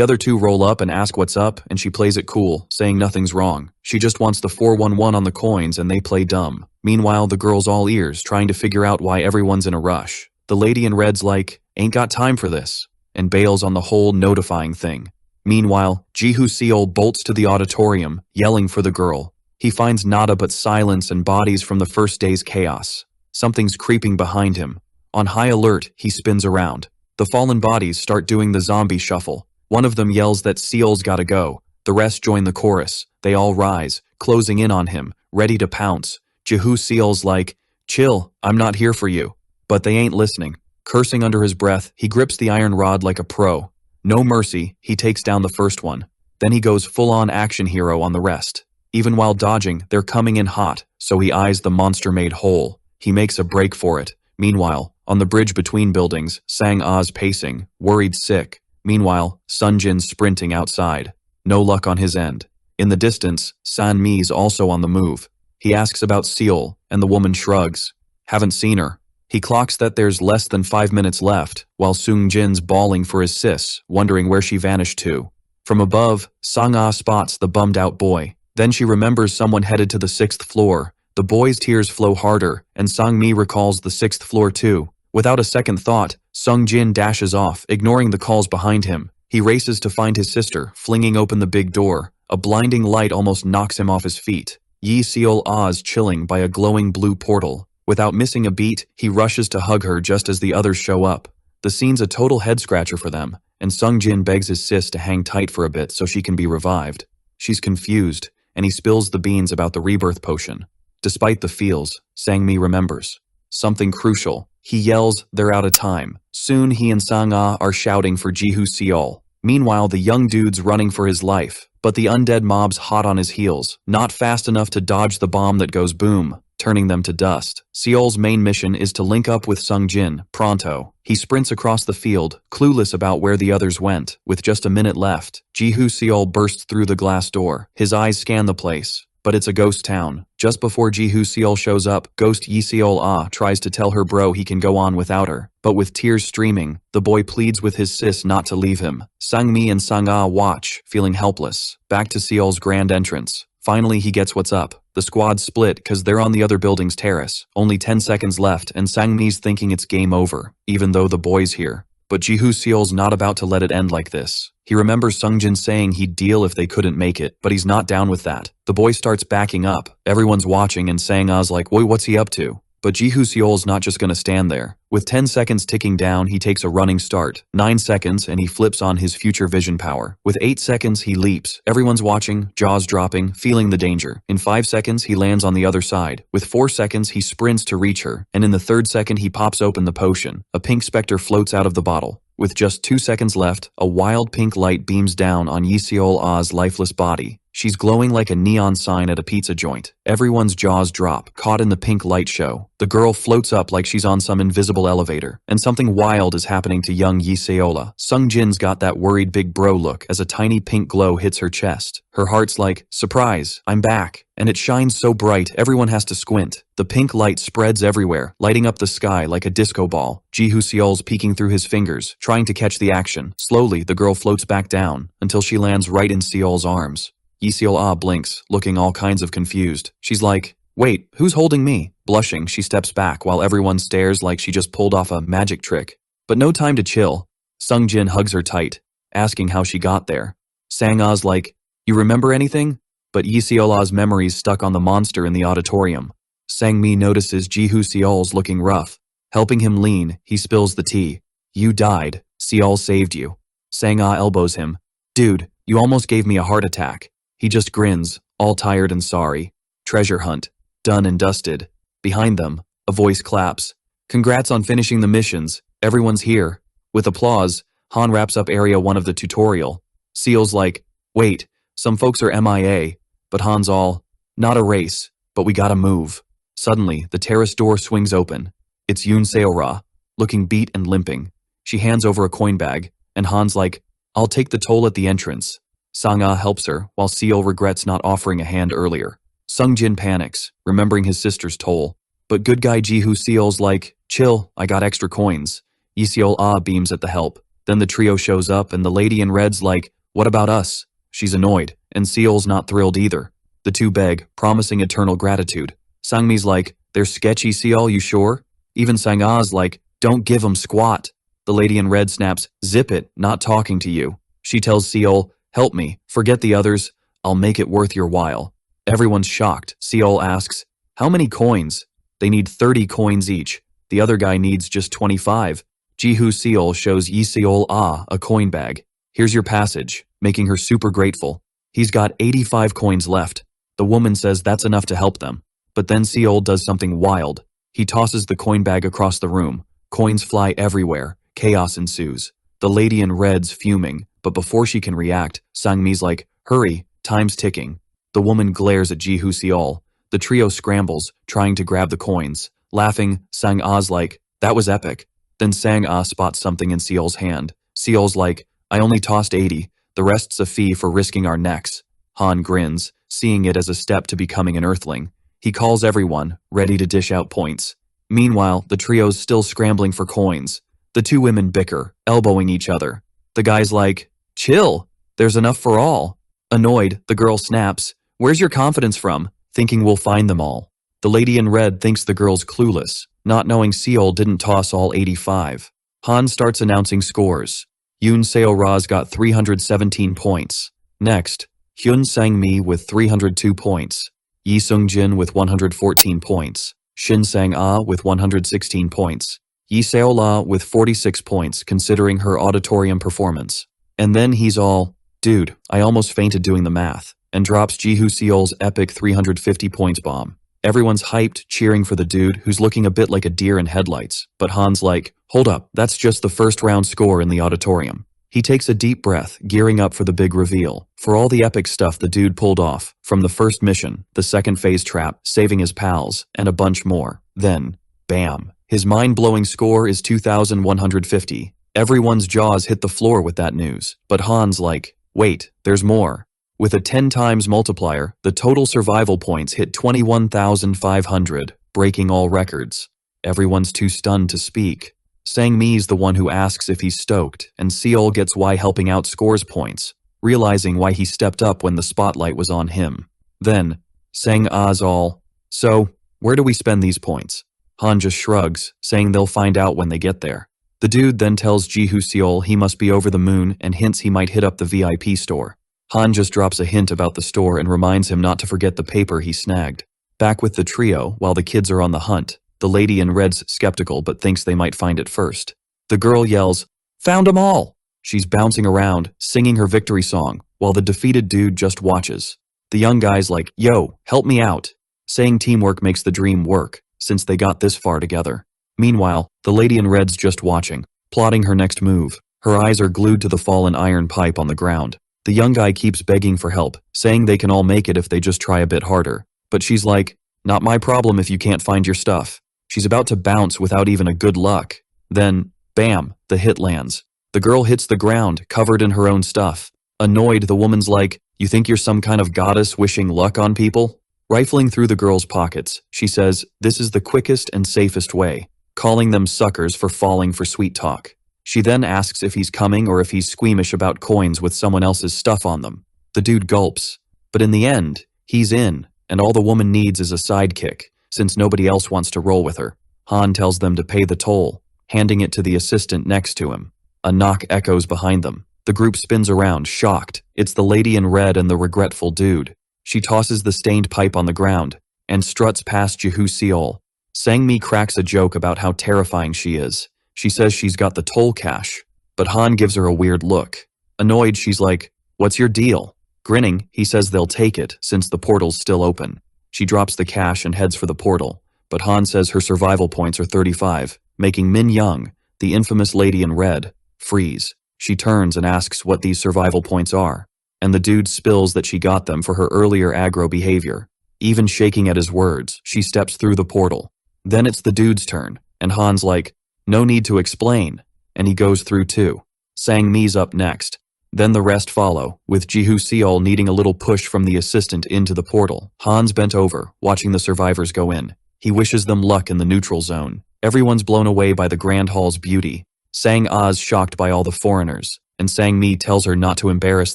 other two roll up and ask what's up, and she plays it cool, saying nothing's wrong. She just wants the 411 on the coins and they play dumb. Meanwhile, the girl's all ears, trying to figure out why everyone's in a rush. The lady in red's like, ain't got time for this, and bails on the whole notifying thing. Meanwhile, Jihu Seol bolts to the auditorium, yelling for the girl. He finds nada but silence and bodies from the first day's chaos. Something's creeping behind him. On high alert, he spins around. The fallen bodies start doing the zombie shuffle. One of them yells that Seol's gotta go. The rest join the chorus. They all rise, closing in on him, ready to pounce. Jihu Seol's like, chill, I'm not here for you. But they ain't listening. Cursing under his breath, he grips the iron rod like a pro. No mercy, he takes down the first one. Then he goes full-on action hero on the rest. Even while dodging, they're coming in hot, so he eyes the monster-made hole. He makes a break for it. Meanwhile, on the bridge between buildings, Sang A's pacing, worried sick. Meanwhile, Sungjin's sprinting outside. No luck on his end. In the distance, Sang Mi's also on the move. He asks about Seol, and the woman shrugs. Haven't seen her. He clocks that there's less than 5 minutes left, while Sungjin's bawling for his sis, wondering where she vanished to. From above, Sang A spots the bummed-out boy. Then she remembers someone headed to the 6th floor. The boy's tears flow harder, and Sang Mi recalls the 6th floor too. Without a second thought, Sungjin dashes off, ignoring the calls behind him. He races to find his sister, flinging open the big door. A blinding light almost knocks him off his feet. Yi Seol-a's chilling by a glowing blue portal. Without missing a beat, he rushes to hug her just as the others show up. The scene's a total head-scratcher for them, and Sungjin begs his sis to hang tight for a bit so she can be revived. She's confused, and he spills the beans about the rebirth potion. Despite the feels, Sang Mi remembers. Something crucial. He yells, they're out of time. Soon he and Sang A are shouting for Jihu Seol. Meanwhile, the young dude's running for his life, but the undead mob's hot on his heels, not fast enough to dodge the bomb that goes boom, turning them to dust. Seol's main mission is to link up with Sungjin, pronto. He sprints across the field, clueless about where the others went. With just a minute left, Jihu Seol bursts through the glass door. His eyes scan the place, but it's a ghost town. Just before Ji-hoo Seol shows up, ghost Yi Seol-ah tries to tell her bro he can go on without her. But with tears streaming, the boy pleads with his sis not to leave him. Sang-mi and Sang-ah watch, feeling helpless. Back to Seol's grand entrance. Finally he gets what's up. The squad split cause they're on the other building's terrace. Only 10 seconds left and Sang-mi's thinking it's game over, even though the boy's here. But Ji-hoo Seol's not about to let it end like this. He remembers Sungjin saying he'd deal if they couldn't make it, but he's not down with that. The boy starts backing up. Everyone's watching and Sang-ah's like, "Wait, what's he up to?" But Ji-hoo Seol's not just gonna stand there. With 10 seconds ticking down, he takes a running start. 9 seconds and he flips on his future vision power. With 8 seconds, he leaps. Everyone's watching, jaws dropping, feeling the danger. In 5 seconds, he lands on the other side. With 4 seconds, he sprints to reach her. And in the 3rd second, he pops open the potion. A pink specter floats out of the bottle. With just 2 seconds left, a wild pink light beams down on Yi Seol-ah's lifeless body. She's glowing like a neon sign at a pizza joint. Everyone's jaws drop, caught in the pink light show. The girl floats up like she's on some invisible elevator. And something wild is happening to young Yi Seol-ah. Sungjin's got that worried big bro look as a tiny pink glow hits her chest. Her heart's like, surprise, I'm back. And it shines so bright, everyone has to squint. The pink light spreads everywhere, lighting up the sky like a disco ball. Ji-hoo Seol's peeking through his fingers, trying to catch the action. Slowly, the girl floats back down, until she lands right in Seol's arms. Yi Seol-ah blinks, looking all kinds of confused. She's like, wait, who's holding me? Blushing, she steps back while everyone stares like she just pulled off a magic trick. But no time to chill. Sungjin hugs her tight, asking how she got there. Sang-ah's like, you remember anything? But Yi Seol-ah's memories stuck on the monster in the auditorium. Sang-mi notices Ji-hoo Seol's looking rough. Helping him lean, he spills the tea. You died. Seol saved you. Sang-ah elbows him. Dude, you almost gave me a heart attack. He just grins, all tired and sorry. Treasure hunt. Done and dusted. Behind them, a voice claps. Congrats on finishing the missions. Everyone's here. With applause, Han wraps up Area 1 of the tutorial. Seol's like, wait, some folks are MIA. But Han's all, not a race, but we gotta move. Suddenly, the terrace door swings open. It's Yoon Seol-ra, looking beat and limping. She hands over a coin bag, and Han's like, I'll take the toll at the entrance. Sang-ah helps her, while Seol regrets not offering a hand earlier. Sungjin panics, remembering his sister's toll. But good guy Ji-hoo Seol's like, chill, I got extra coins. Yi Seol-ah beams at the help. Then the trio shows up and the lady in red's like, what about us? She's annoyed, and Seol's not thrilled either. The two beg, promising eternal gratitude. Sang-mi's like, they're sketchy Seol, you sure? Even Sang-ah's like, don't give 'em squat. The lady in red snaps, zip it, not talking to you. She tells Seol, help me, forget the others, I'll make it worth your while. Everyone's shocked. Seol asks, how many coins? They need 30 coins each. The other guy needs just 25. Ji-hoo Seol shows Yi Seol-ah a coin bag. Here's your passage, making her super grateful. He's got 85 coins left. The woman says that's enough to help them. But then Seol does something wild. He tosses the coin bag across the room. Coins fly everywhere. Chaos ensues. The lady in red's fuming, but before she can react, Sang-mi's like, hurry, time's ticking. The woman glares at Ji-hoo Seol. The trio scrambles, trying to grab the coins. Laughing, Sang-ah's like, that was epic. Then Sang-ah spots something in Seol's hand. Seol's like, I only tossed 80, the rest's a fee for risking our necks. Han grins, seeing it as a step to becoming an earthling. He calls everyone, ready to dish out points. Meanwhile, the trio's still scrambling for coins. The two women bicker, elbowing each other. The guy's like, chill, there's enough for all. Annoyed, the girl snaps, where's your confidence from? Thinking we'll find them all. The lady in red thinks the girl's clueless, not knowing Seol didn't toss all 85. Han starts announcing scores. Yoon Seol-ra's got 317 points. Next, Hyun Sang-mi with 302 points. Yi Sung-jin with 114 points. Shin Sang-ah with 116 points. Yi Seol-ah with 46 points considering her auditorium performance. And then he's all, dude, I almost fainted doing the math, and drops Ji-hoo Seol's epic 350 points bomb. Everyone's hyped, cheering for the dude who's looking a bit like a deer in headlights, but Han's like, hold up, that's just the first round score in the auditorium. He takes a deep breath, gearing up for the big reveal. For all the epic stuff the dude pulled off, from the first mission, the second phase trap, saving his pals, and a bunch more. Then, bam. His mind-blowing score is 2,150. Everyone's jaws hit the floor with that news. But Han's like, wait, there's more. With a 10 times multiplier, the total survival points hit 21,500, breaking all records. Everyone's too stunned to speak. Sang-mi's the one who asks if he's stoked, and Seol gets why helping out scores points, realizing why he stepped up when the spotlight was on him. Then, Sang-ah's all, "So, where do we spend these points?" Han just shrugs, saying they'll find out when they get there. The dude then tells Ji-hoo Seol he must be over the moon and hints he might hit up the VIP store. Han just drops a hint about the store and reminds him not to forget the paper he snagged. Back with the trio, while the kids are on the hunt, the lady in red's skeptical but thinks they might find it first. The girl yells, "Found 'em all!" She's bouncing around, singing her victory song, while the defeated dude just watches. The young guy's like, "Yo, help me out," saying teamwork makes the dream work, since they got this far together. Meanwhile, the lady in red's just watching, plotting her next move. Her eyes are glued to the fallen iron pipe on the ground. The young guy keeps begging for help, saying they can all make it if they just try a bit harder. But she's like, "Not my problem if you can't find your stuff." She's about to bounce without even a good luck. Then, bam, the hit lands. The girl hits the ground, covered in her own stuff. Annoyed, the woman's like, "You think you're some kind of goddess wishing luck on people?" Rifling through the girl's pockets, she says, "This is the quickest and safest way," calling them suckers for falling for sweet talk. She then asks if he's coming or if he's squeamish about coins with someone else's stuff on them. The dude gulps. But in the end, he's in, and all the woman needs is a sidekick, since nobody else wants to roll with her. Han tells them to pay the toll, handing it to the assistant next to him. A knock echoes behind them. The group spins around, shocked. It's the lady in red and the regretful dude. She tosses the stained pipe on the ground, and struts past Ji-hoo Seol. Sang-mi cracks a joke about how terrifying she is. She says she's got the toll cash, but Han gives her a weird look. Annoyed, she's like, "What's your deal?" Grinning, he says they'll take it, since the portal's still open. She drops the cash and heads for the portal, but Han says her survival points are 35, making Min Young, the infamous lady in red, freeze. She turns and asks what these survival points are, and the dude spills that she got them for her earlier aggro behavior. Even shaking at his words, she steps through the portal. Then it's the dude's turn, and Han's like, "No need to explain," and he goes through too. Sang-mi's up next. Then the rest follow, with Ji-hoo Seol needing a little push from the assistant into the portal. Han's bent over, watching the survivors go in. He wishes them luck in the neutral zone. Everyone's blown away by the Grand Hall's beauty. Sang-ah's shocked by all the foreigners, and Sang-mi tells her not to embarrass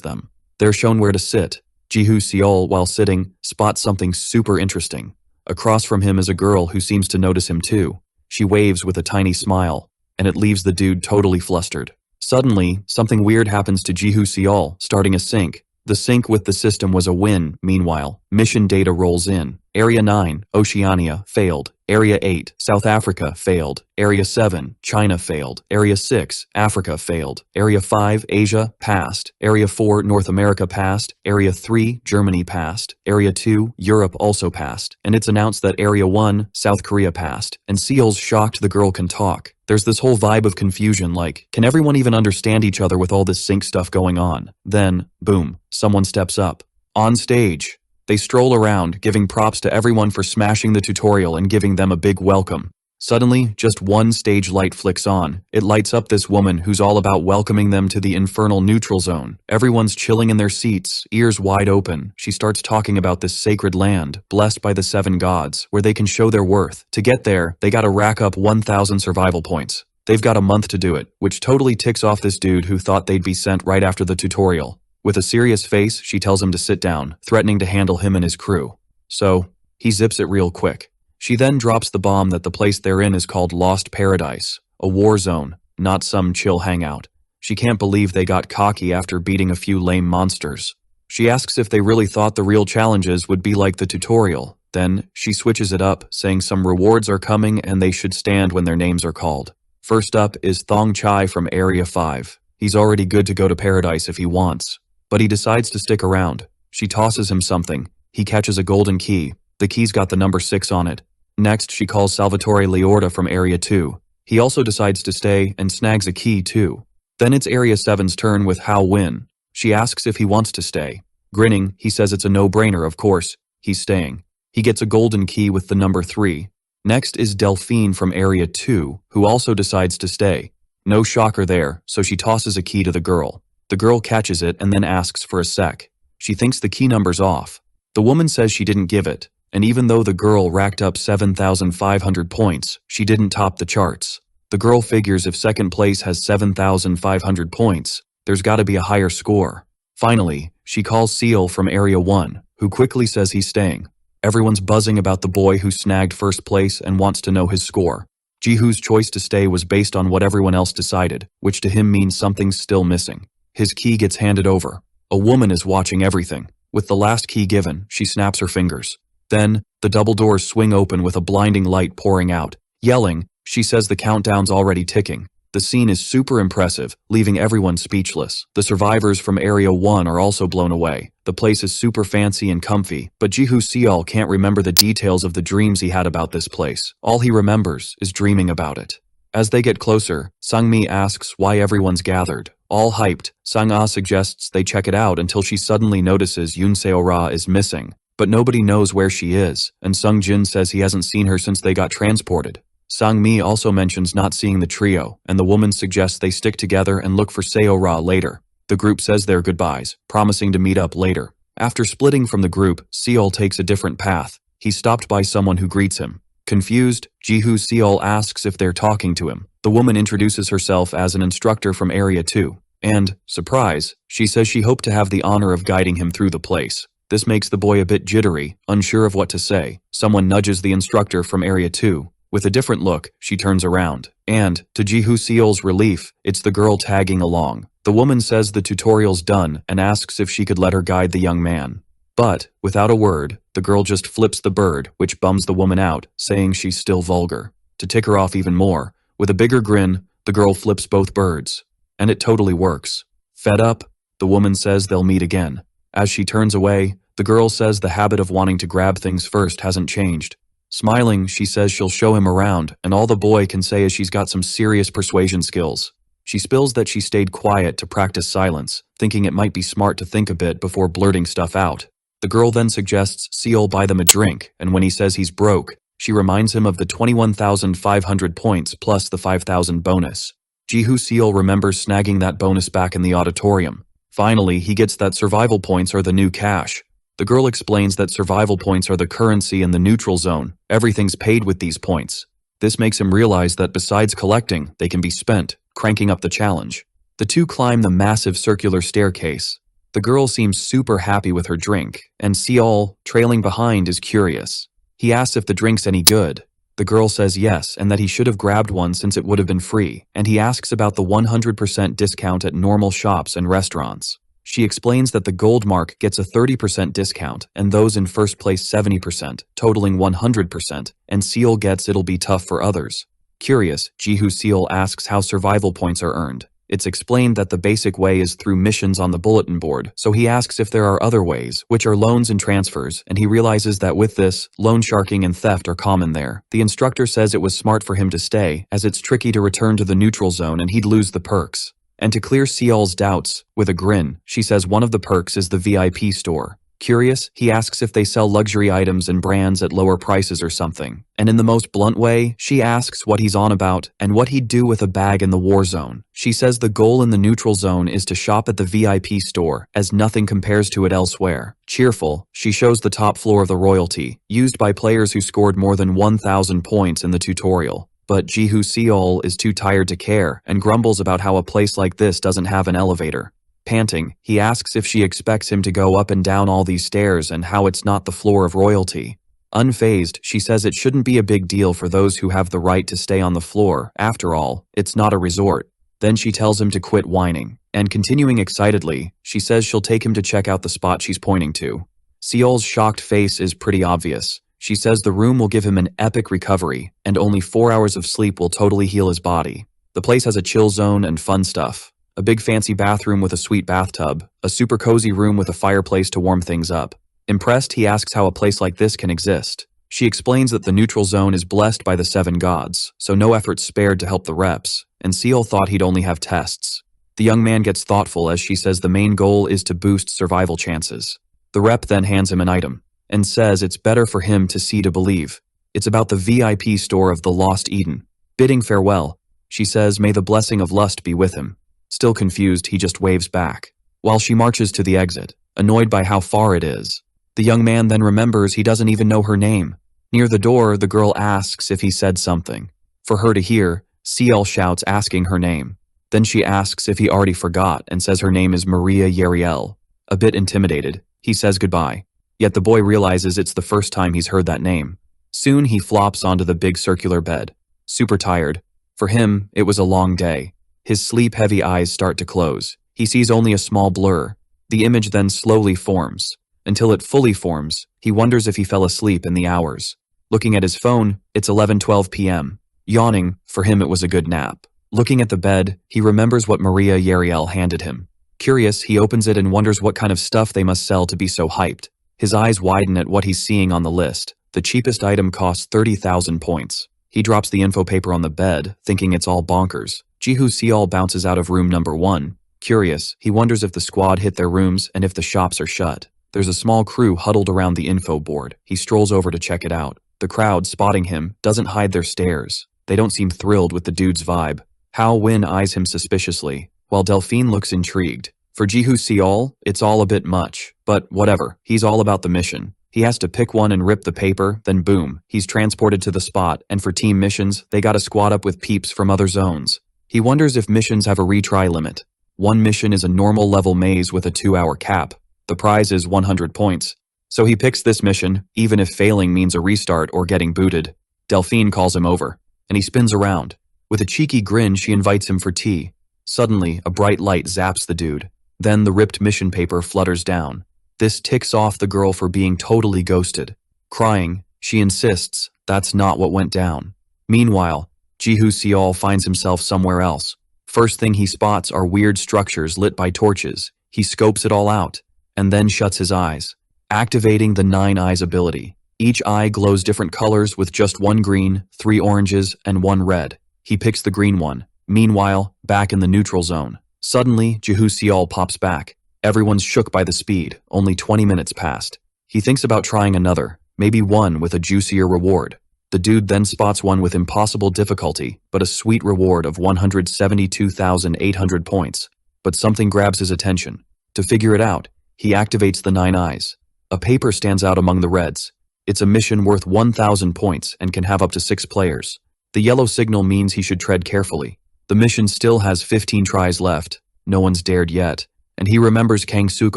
them. They're shown where to sit. Ji-hoo Seol, while sitting, spots something super interesting. Across from him is a girl who seems to notice him too. She waves with a tiny smile, and it leaves the dude totally flustered. Suddenly, something weird happens to Ji-hoo Seol, starting a sync. The sync with the system was a win. Meanwhile, mission data rolls in. Area 9, Oceania, failed. Area 8, South Africa, failed. Area 7, China, failed. Area 6, Africa, failed. Area 5, Asia, passed. Area 4, North America, passed. Area 3, Germany, passed. Area 2, Europe, also passed. And it's announced that Area 1, South Korea, passed. And Seol's shocked the girl can talk. There's this whole vibe of confusion, like, can everyone even understand each other with all this sync stuff going on? Then, boom, someone steps up. On stage. They stroll around, giving props to everyone for smashing the tutorial and giving them a big welcome. Suddenly, just one stage light flicks on. It lights up this woman who's all about welcoming them to the infernal neutral zone. Everyone's chilling in their seats, ears wide open. She starts talking about this sacred land, blessed by the 7 gods, where they can show their worth. To get there, they gotta rack up 1,000 survival points. They've got a month to do it, which totally ticks off this dude who thought they'd be sent right after the tutorial. With a serious face, she tells him to sit down, threatening to handle him and his crew. So, he zips it real quick. She then drops the bomb that the place they're in is called Lost Paradise, a war zone, not some chill hangout. She can't believe they got cocky after beating a few lame monsters. She asks if they really thought the real challenges would be like the tutorial. Then, she switches it up, saying some rewards are coming and they should stand when their names are called. First up is Thong Chai from Area 5. He's already good to go to Paradise if he wants. But he decides to stick around. She tosses him something. He catches a golden key. The key's got the number 6 on it. Next, she calls Salvatore Leorta from Area 2. He also decides to stay and snags a key too. Then it's Area 7's turn with Hao Win. She asks if he wants to stay. Grinning, he says it's a no-brainer, of course. He's staying. He gets a golden key with the number 3. Next is Delphine from Area 2, who also decides to stay. No shocker there, so she tosses a key to the girl. The girl catches it and then asks for a sec. she thinks the key number's off. The woman says she didn't give it, and even though the girl racked up 7,500 points, she didn't top the charts. The girl figures if second place has 7,500 points, there's gotta be a higher score. Finally, she calls Seal from Area 1, who quickly says he's staying. Everyone's buzzing about the boy who snagged first place and wants to know his score. Jiho's choice to stay was based on what everyone else decided, which to him means something's still missing. His key gets handed over. A woman is watching everything. With the last key given, she snaps her fingers. Then, the double doors swing open with a blinding light pouring out. Yelling, she says the countdown's already ticking. The scene is super impressive, leaving everyone speechless. The survivors from Area 1 are also blown away. The place is super fancy and comfy, but Jihu Seol can't remember the details of the dreams he had about this place. All he remembers is dreaming about it. As they get closer, Sang-mi asks why everyone's gathered. All hyped, Sang-ah suggests they check it out until she suddenly notices Yoon Seo-ra is missing. But nobody knows where she is, and Sung-jin says he hasn't seen her since they got transported. Sang-mi also mentions not seeing the trio, and the woman suggests they stick together and look for Seo-ra later. The group says their goodbyes, promising to meet up later. After splitting from the group, Seol takes a different path. He's stopped by someone who greets him. Confused, Jihu Seol asks if they're talking to him. The woman introduces herself as an instructor from Area 2. And, surprise, she says she hoped to have the honor of guiding him through the place. This makes the boy a bit jittery, unsure of what to say. Someone nudges the instructor from Area 2. With a different look, she turns around. And, to Jihu Seol's relief, it's the girl tagging along. The woman says the tutorial's done and asks if she could let her guide the young man. But, without a word, the girl just flips the bird, which bums the woman out, saying she's still vulgar. To tick her off even more, with a bigger grin, the girl flips both birds. And it totally works. Fed up, the woman says they'll meet again. As she turns away, the girl says the habit of wanting to grab things first hasn't changed. Smiling, she says she'll show him around, and all the boy can say is she's got some serious persuasion skills. She spills that she stayed quiet to practice silence, thinking it might be smart to think a bit before blurting stuff out. The girl then suggests Seol buy them a drink, and when he says he's broke, she reminds him of the 21,500 points plus the 5,000 bonus. Jihu Seol remembers snagging that bonus back in the auditorium. Finally, he gets that survival points are the new cash. The girl explains that survival points are the currency in the neutral zone. Everything's paid with these points. This makes him realize that besides collecting, they can be spent, cranking up the challenge. The two climb the massive circular staircase. The girl seems super happy with her drink, and Seol, trailing behind, is curious. He asks if the drink's any good. The girl says yes, and that he should have grabbed one since it would have been free, and he asks about the 100% discount at normal shops and restaurants. She explains that the gold mark gets a 30% discount, and those in first place 70%, totaling 100%, and Seol gets it'll be tough for others. Curious, Jihu Seol asks how survival points are earned. It's explained that the basic way is through missions on the bulletin board, so he asks if there are other ways, which are loans and transfers, and he realizes that with this, loan sharking and theft are common there. The instructor says it was smart for him to stay, as it's tricky to return to the neutral zone and he'd lose the perks. And to clear Seol's doubts, with a grin, she says one of the perks is the VIP store. Curious, he asks if they sell luxury items and brands at lower prices or something. And in the most blunt way, she asks what he's on about and what he'd do with a bag in the war zone. She says the goal in the neutral zone is to shop at the VIP store, as nothing compares to it elsewhere. Cheerful, she shows the top floor of the royalty, used by players who scored more than 1,000 points in the tutorial. But Jihu Seol is too tired to care and grumbles about how a place like this doesn't have an elevator. Panting, he asks if she expects him to go up and down all these stairs and how it's not the floor of royalty. Unfazed, she says it shouldn't be a big deal for those who have the right to stay on the floor. After all, it's not a resort. Then she tells him to quit whining. And continuing excitedly, she says she'll take him to check out the spot she's pointing to. Seol's shocked face is pretty obvious. She says the room will give him an epic recovery, and only 4 hours of sleep will totally heal his body. The place has a chill zone and fun stuff. A big fancy bathroom with a sweet bathtub, a super cozy room with a fireplace to warm things up. Impressed, he asks how a place like this can exist. She explains that the neutral zone is blessed by the 7 gods, so no effort's spared to help the reps, and Seol thought he'd only have tests. The young man gets thoughtful as she says the main goal is to boost survival chances. The rep then hands him an item, and says it's better for him to see to believe. It's about the VIP store of the Lost Eden. Bidding farewell, she says may the blessing of lust be with him. Still confused, he just waves back. While she marches to the exit, annoyed by how far it is. The young man then remembers he doesn't even know her name. Near the door, the girl asks if he said something. For her to hear, CL shouts asking her name. Then she asks if he already forgot and says her name is Maria Yariel. A bit intimidated, he says goodbye. Yet the boy realizes it's the first time he's heard that name. Soon he flops onto the big circular bed. Super tired. For him, it was a long day. His sleep-heavy eyes start to close. He sees only a small blur. The image then slowly forms. Until it fully forms, he wonders if he fell asleep in the hours. Looking at his phone, it's 11:12 p.m. Yawning, for him it was a good nap. Looking at the bed, he remembers what Maria Yariel handed him. Curious, he opens it and wonders what kind of stuff they must sell to be so hyped. His eyes widen at what he's seeing on the list. The cheapest item costs 30,000 points. He drops the info paper on the bed, thinking it's all bonkers. Jihu Seol bounces out of room number 1. Curious, he wonders if the squad hit their rooms and if the shops are shut. There's a small crew huddled around the info board. He strolls over to check it out. The crowd, spotting him, doesn't hide their stares. They don't seem thrilled with the dude's vibe. Hao Win eyes him suspiciously, while Delphine looks intrigued. For Jihu Seol, it's all a bit much, but whatever, he's all about the mission. He has to pick one and rip the paper, then boom, he's transported to the spot, and for team missions, they gotta squad up with peeps from other zones. He wonders if missions have a retry limit. One mission is a normal level maze with a 2-hour cap. The prize is 100 points. So he picks this mission, even if failing means a restart or getting booted. Delphine calls him over, and he spins around. With a cheeky grin, she invites him for tea. Suddenly, a bright light zaps the dude. Then the ripped mission paper flutters down. This ticks off the girl for being totally ghosted. Crying, she insists that's not what went down. Meanwhile, Jihu Seol finds himself somewhere else. First thing he spots are weird structures lit by torches. He scopes it all out, and then shuts his eyes, activating the 9 eyes ability. Each eye glows different colors with just 1 green, 3 oranges, and 1 red. He picks the green one. Meanwhile, back in the neutral zone. Suddenly, Jihu Seol pops back. Everyone's shook by the speed. Only 20 minutes passed. He thinks about trying another, maybe one with a juicier reward. The dude then spots one with impossible difficulty, but a sweet reward of 172,800 points. But something grabs his attention. To figure it out, he activates the 9 eyes. A paper stands out among the reds. It's a mission worth 1,000 points and can have up to 6 players. The yellow signal means he should tread carefully. The mission still has 15 tries left. No one's dared yet. And he remembers Kang Suk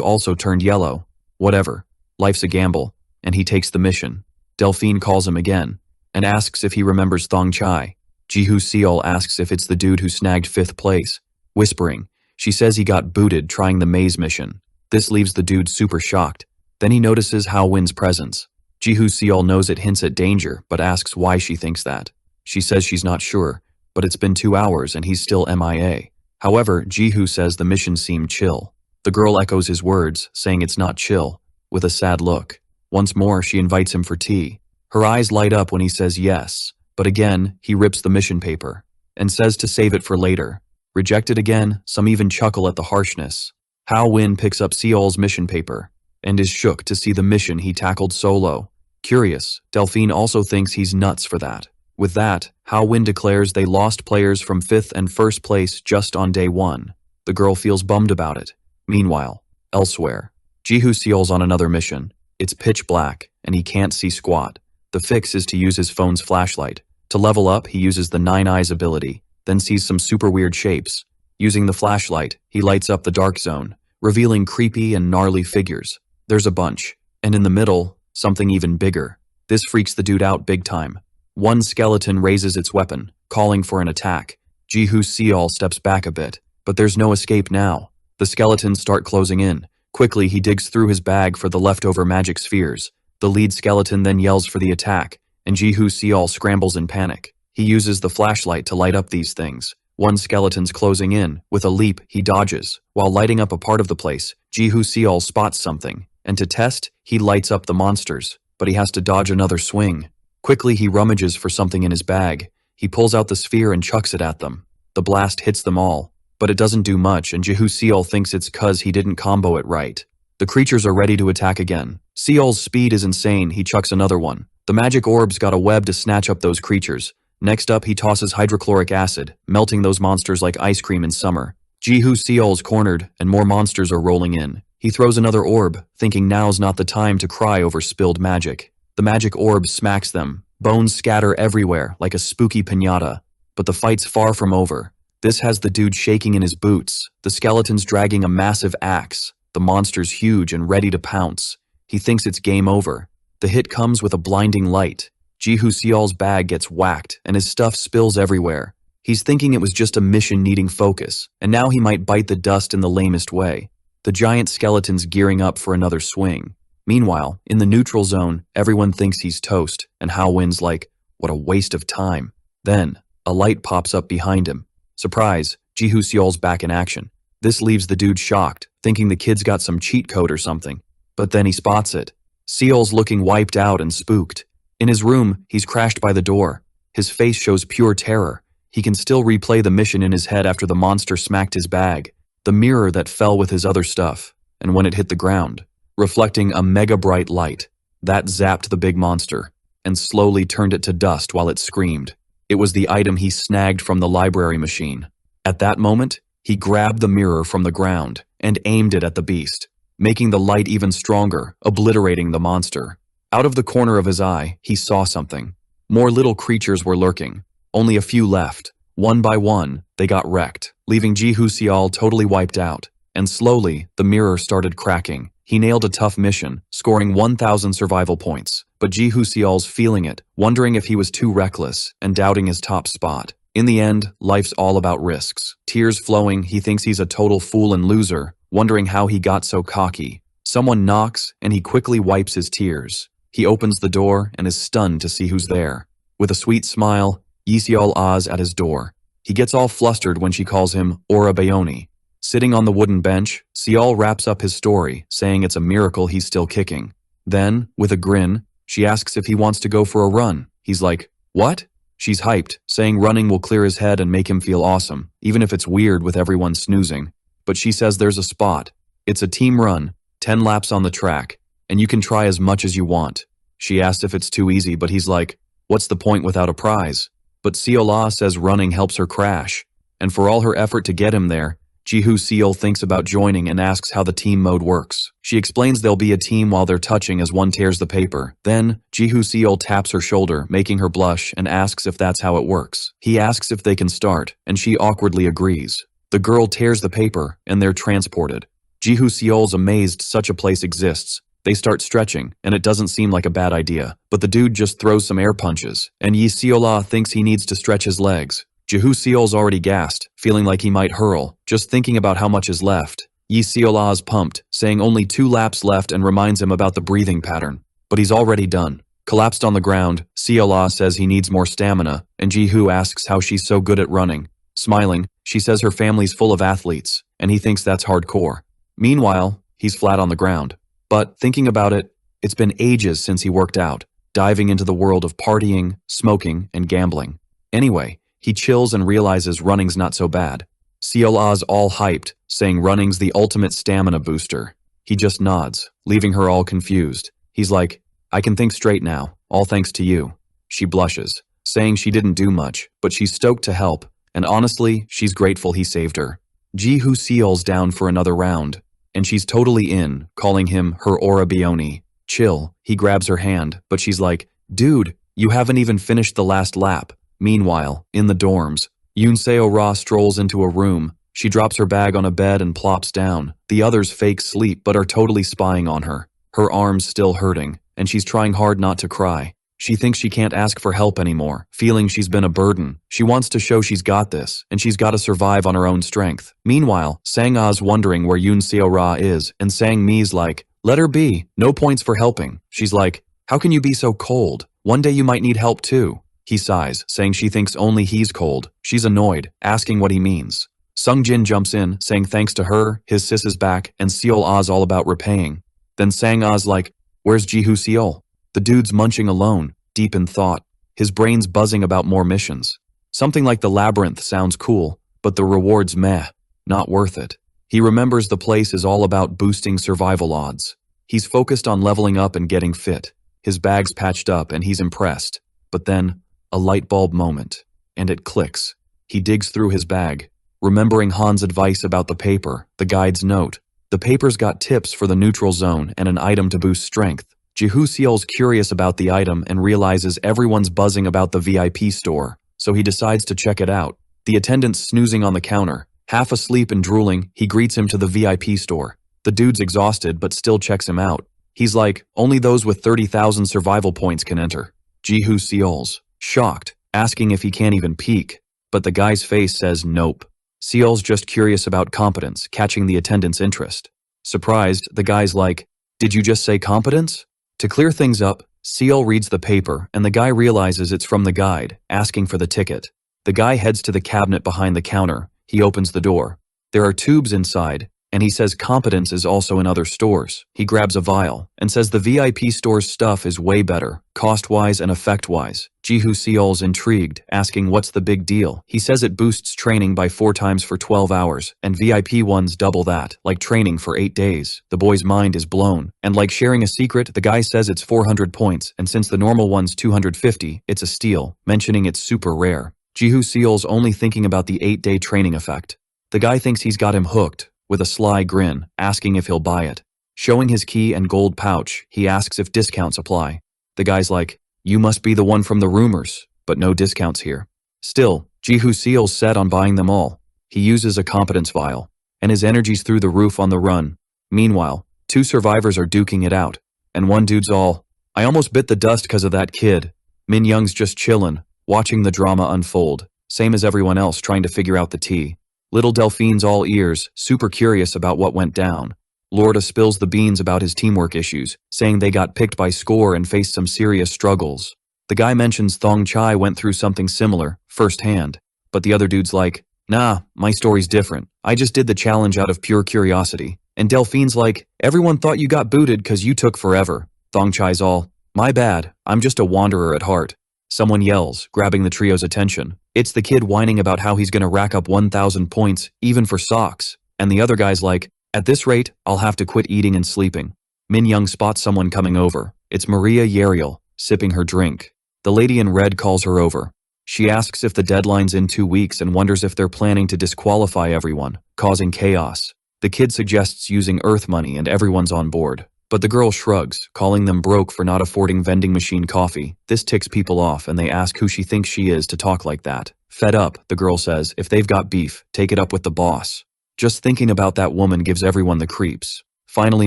also turned yellow. Whatever. Life's a gamble. And he takes the mission. Delphine calls him again and asks if he remembers Thong Chai. Jihu Seol asks if it's the dude who snagged 5th place. Whispering, she says he got booted trying the maze mission. This leaves the dude super shocked. Then he notices Hao Win's presence. Jihu Seol knows it hints at danger, but asks why she thinks that. She says she's not sure, but it's been 2 hours and he's still MIA. However, Jihu says the mission seemed chill. The girl echoes his words, saying it's not chill, with a sad look. Once more, she invites him for tea. Her eyes light up when he says yes, but again, he rips the mission paper and says to save it for later. Rejected again, some even chuckle at the harshness. Hao Win picks up Seol's mission paper and is shook to see the mission he tackled solo. Curious, Delphine also thinks he's nuts for that. With that, Hao Win declares they lost players from 5th and 1st place just on day 1. The girl feels bummed about it. Meanwhile, elsewhere, Jihu Seol's on another mission. It's pitch black, and he can't see squat. The fix is to use his phone's flashlight. To level up, he uses the 9 eyes ability, then sees some super weird shapes. Using the flashlight, he lights up the dark zone, revealing creepy and gnarly figures. There's a bunch, and in the middle, something even bigger. This freaks the dude out big time. One skeleton raises its weapon, calling for an attack. Jihu Seol steps back a bit, but there's no escape now. The skeletons start closing in. Quickly, he digs through his bag for the leftover magic spheres. The lead skeleton then yells for the attack, and Jihu Seol scrambles in panic. He uses the flashlight to light up these things. One skeleton's closing in. With a leap, he dodges. While lighting up a part of the place, Jihu Seol spots something, and to test, he lights up the monsters, but he has to dodge another swing. Quickly, he rummages for something in his bag. He pulls out the sphere and chucks it at them. The blast hits them all, but it doesn't do much, and Jihu Seol thinks it's 'cause he didn't combo it right. The creatures are ready to attack again. Seol's speed is insane. He chucks another one. The magic orb's got a web to snatch up those creatures. Next up, he tosses hydrochloric acid, melting those monsters like ice cream in summer. Jihu Seol's cornered, and more monsters are rolling in. He throws another orb, thinking now's not the time to cry over spilled magic. The magic orb smacks them. Bones scatter everywhere like a spooky piñata. But the fight's far from over. This has the dude shaking in his boots, the skeletons dragging a massive axe, the monster's huge and ready to pounce. He thinks it's game over. The hit comes with a blinding light. Jihu Seol's bag gets whacked and his stuff spills everywhere. He's thinking it was just a mission needing focus, and now he might bite the dust in the lamest way. The giant skeleton's gearing up for another swing. Meanwhile, in the neutral zone, everyone thinks he's toast, and Hao Win's like, what a waste of time. Then, a light pops up behind him. Surprise, Jihu Seol's back in action. This leaves the dude shocked, thinking the kid's got some cheat code or something. But then he spots it. Seol's looking wiped out and spooked. In his room, he's crashed by the door. His face shows pure terror. He can still replay the mission in his head after the monster smacked his bag, the mirror that fell with his other stuff, and when it hit the ground, reflecting a mega bright light. That zapped the big monster, and slowly turned it to dust while it screamed. It was the item he snagged from the library machine. At that moment, he grabbed the mirror from the ground and aimed it at the beast, making the light even stronger, obliterating the monster. Out of the corner of his eye, he saw something. More little creatures were lurking. Only a few left. One by one, they got wrecked, leaving Jihu Seol totally wiped out. And slowly, the mirror started cracking. He nailed a tough mission, scoring 1,000 survival points. But Jihu Seol's feeling it, wondering if he was too reckless, and doubting his top spot. In the end, life's all about risks. Tears flowing, he thinks he's a total fool and loser, wondering how he got so cocky. Someone knocks, and he quickly wipes his tears. He opens the door and is stunned to see who's there. With a sweet smile, Seol ahs at his door. He gets all flustered when she calls him Ora Bayoni. Sitting on the wooden bench, Seol wraps up his story, saying it's a miracle he's still kicking. Then, with a grin, she asks if he wants to go for a run. He's like, what? She's hyped, saying running will clear his head and make him feel awesome, even if it's weird with everyone snoozing. But she says there's a spot. It's a team run, 10 laps on the track, and you can try as much as you want. She asks if it's too easy, but he's like, what's the point without a prize? But Seol Ah says running helps her crash, and for all her effort to get him there, Jihu Seol thinks about joining and asks how the team mode works. She explains there'll be a team while they're touching as one tears the paper. Then, Jihu Seol taps her shoulder, making her blush, and asks if that's how it works. He asks if they can start, and she awkwardly agrees. The girl tears the paper, and they're transported. Jihu Seol's amazed such a place exists. They start stretching, and it doesn't seem like a bad idea. But the dude just throws some air punches, and Seol Ah thinks he needs to stretch his legs. Jihu Seol's already gassed, feeling like he might hurl, just thinking about how much is left. Seol Ah's pumped, saying only 2 laps left and reminds him about the breathing pattern. But he's already done. Collapsed on the ground, Seol Ah says he needs more stamina, and Jihu asks how she's so good at running. Smiling, she says her family's full of athletes, and he thinks that's hardcore. Meanwhile, he's flat on the ground. But, thinking about it, it's been ages since he worked out, diving into the world of partying, smoking, and gambling. Anyway, he chills and realizes running's not so bad. Seol Ah's all hyped, saying running's the ultimate stamina booster. He just nods, leaving her all confused. He's like, I can think straight now, all thanks to you. She blushes, saying she didn't do much, but she's stoked to help, and honestly, she's grateful he saved her. Jihu Seol's down for another round, and she's totally in, calling him her Ora Bayoni. Chill, he grabs her hand, but she's like, dude, you haven't even finished the last lap. Meanwhile, in the dorms, Yunseo Ra strolls into a room. She drops her bag on a bed and plops down. The others fake sleep but are totally spying on her. Her arm's still hurting, and she's trying hard not to cry. She thinks she can't ask for help anymore, feeling she's been a burden. She wants to show she's got this, and she's got to survive on her own strength. Meanwhile, Sang-a's wondering where Yunseo Ra is, and Sang-mi's like, let her be, no points for helping. She's like, how can you be so cold? One day you might need help too. He sighs, saying she thinks only he's cold. She's annoyed, asking what he means. Sung-jin jumps in, saying thanks to her, his sis is back, and Seol Ah's all about repaying. Then Sang-a's like, where's Jihu Seol? The dude's munching alone, deep in thought, his brain's buzzing about more missions. Something like the labyrinth sounds cool, but the reward's meh, not worth it. He remembers the place is all about boosting survival odds. He's focused on leveling up and getting fit. His bag's patched up and he's impressed. But then, a light bulb moment, and it clicks. He digs through his bag, remembering Han's advice about the paper, the guide's note. The paper's got tips for the neutral zone and an item to boost strength. Ji-hoo Seol's curious about the item and realizes everyone's buzzing about the VIP store, so he decides to check it out. The attendant's snoozing on the counter. Half asleep and drooling, he greets him to the VIP store. The dude's exhausted but still checks him out. He's like, only those with 30,000 survival points can enter. Ji-hoo Seol's shocked, asking if he can't even peek. But the guy's face says nope. Seol's just curious about competence, catching the attendant's interest. Surprised, the guy's like, did you just say competence? To clear things up, Seol reads the paper and the guy realizes it's from the guide, asking for the ticket. The guy heads to the cabinet behind the counter. He opens the door. There are tubes inside, and he says competence is also in other stores. He grabs a vial and says the VIP store's stuff is way better, cost-wise and effect-wise. Ji-hoo Seol's intrigued, asking what's the big deal. He says it boosts training by 4 times for 12 hours, and VIP ones double that, like training for 8 days. The boy's mind is blown, and like sharing a secret, the guy says it's 400 points, and since the normal one's 250, it's a steal, mentioning it's super rare. Ji-hoo Seol's only thinking about the 8-day training effect. The guy thinks he's got him hooked, with a sly grin, asking if he'll buy it. Showing his key and gold pouch, he asks if discounts apply. The guy's like, you must be the one from the rumors, but no discounts here. Still, Ji-hoo Seol's set on buying them all. He uses a competence vial, and his energy's through the roof on the run. Meanwhile, 2 survivors are duking it out, and one dude's all, I almost bit the dust because of that kid. Min Young's just chillin', watching the drama unfold, same as everyone else trying to figure out the tea. Little Delphine's all ears, super curious about what went down. Lorda spills the beans about his teamwork issues, saying they got picked by score and faced some serious struggles. The guy mentions Thong Chai went through something similar, firsthand, but the other dude's like, nah, my story's different. I just did the challenge out of pure curiosity. And Delphine's like, everyone thought you got booted cause you took forever. Thong Chai's all, my bad, I'm just a wanderer at heart. Someone yells, grabbing the trio's attention. It's the kid whining about how he's gonna rack up 1,000 points, even for socks. And the other guy's like, at this rate, I'll have to quit eating and sleeping. Min Young spots someone coming over. It's Maria Yeriel, sipping her drink. The lady in red calls her over. She asks if the deadline's in 2 weeks and wonders if they're planning to disqualify everyone, causing chaos. The kid suggests using Earth money and everyone's on board. But the girl shrugs, calling them broke for not affording vending machine coffee. This ticks people off and they ask who she thinks she is to talk like that. Fed up, the girl says, if they've got beef, take it up with the boss. Just thinking about that woman gives everyone the creeps. Finally,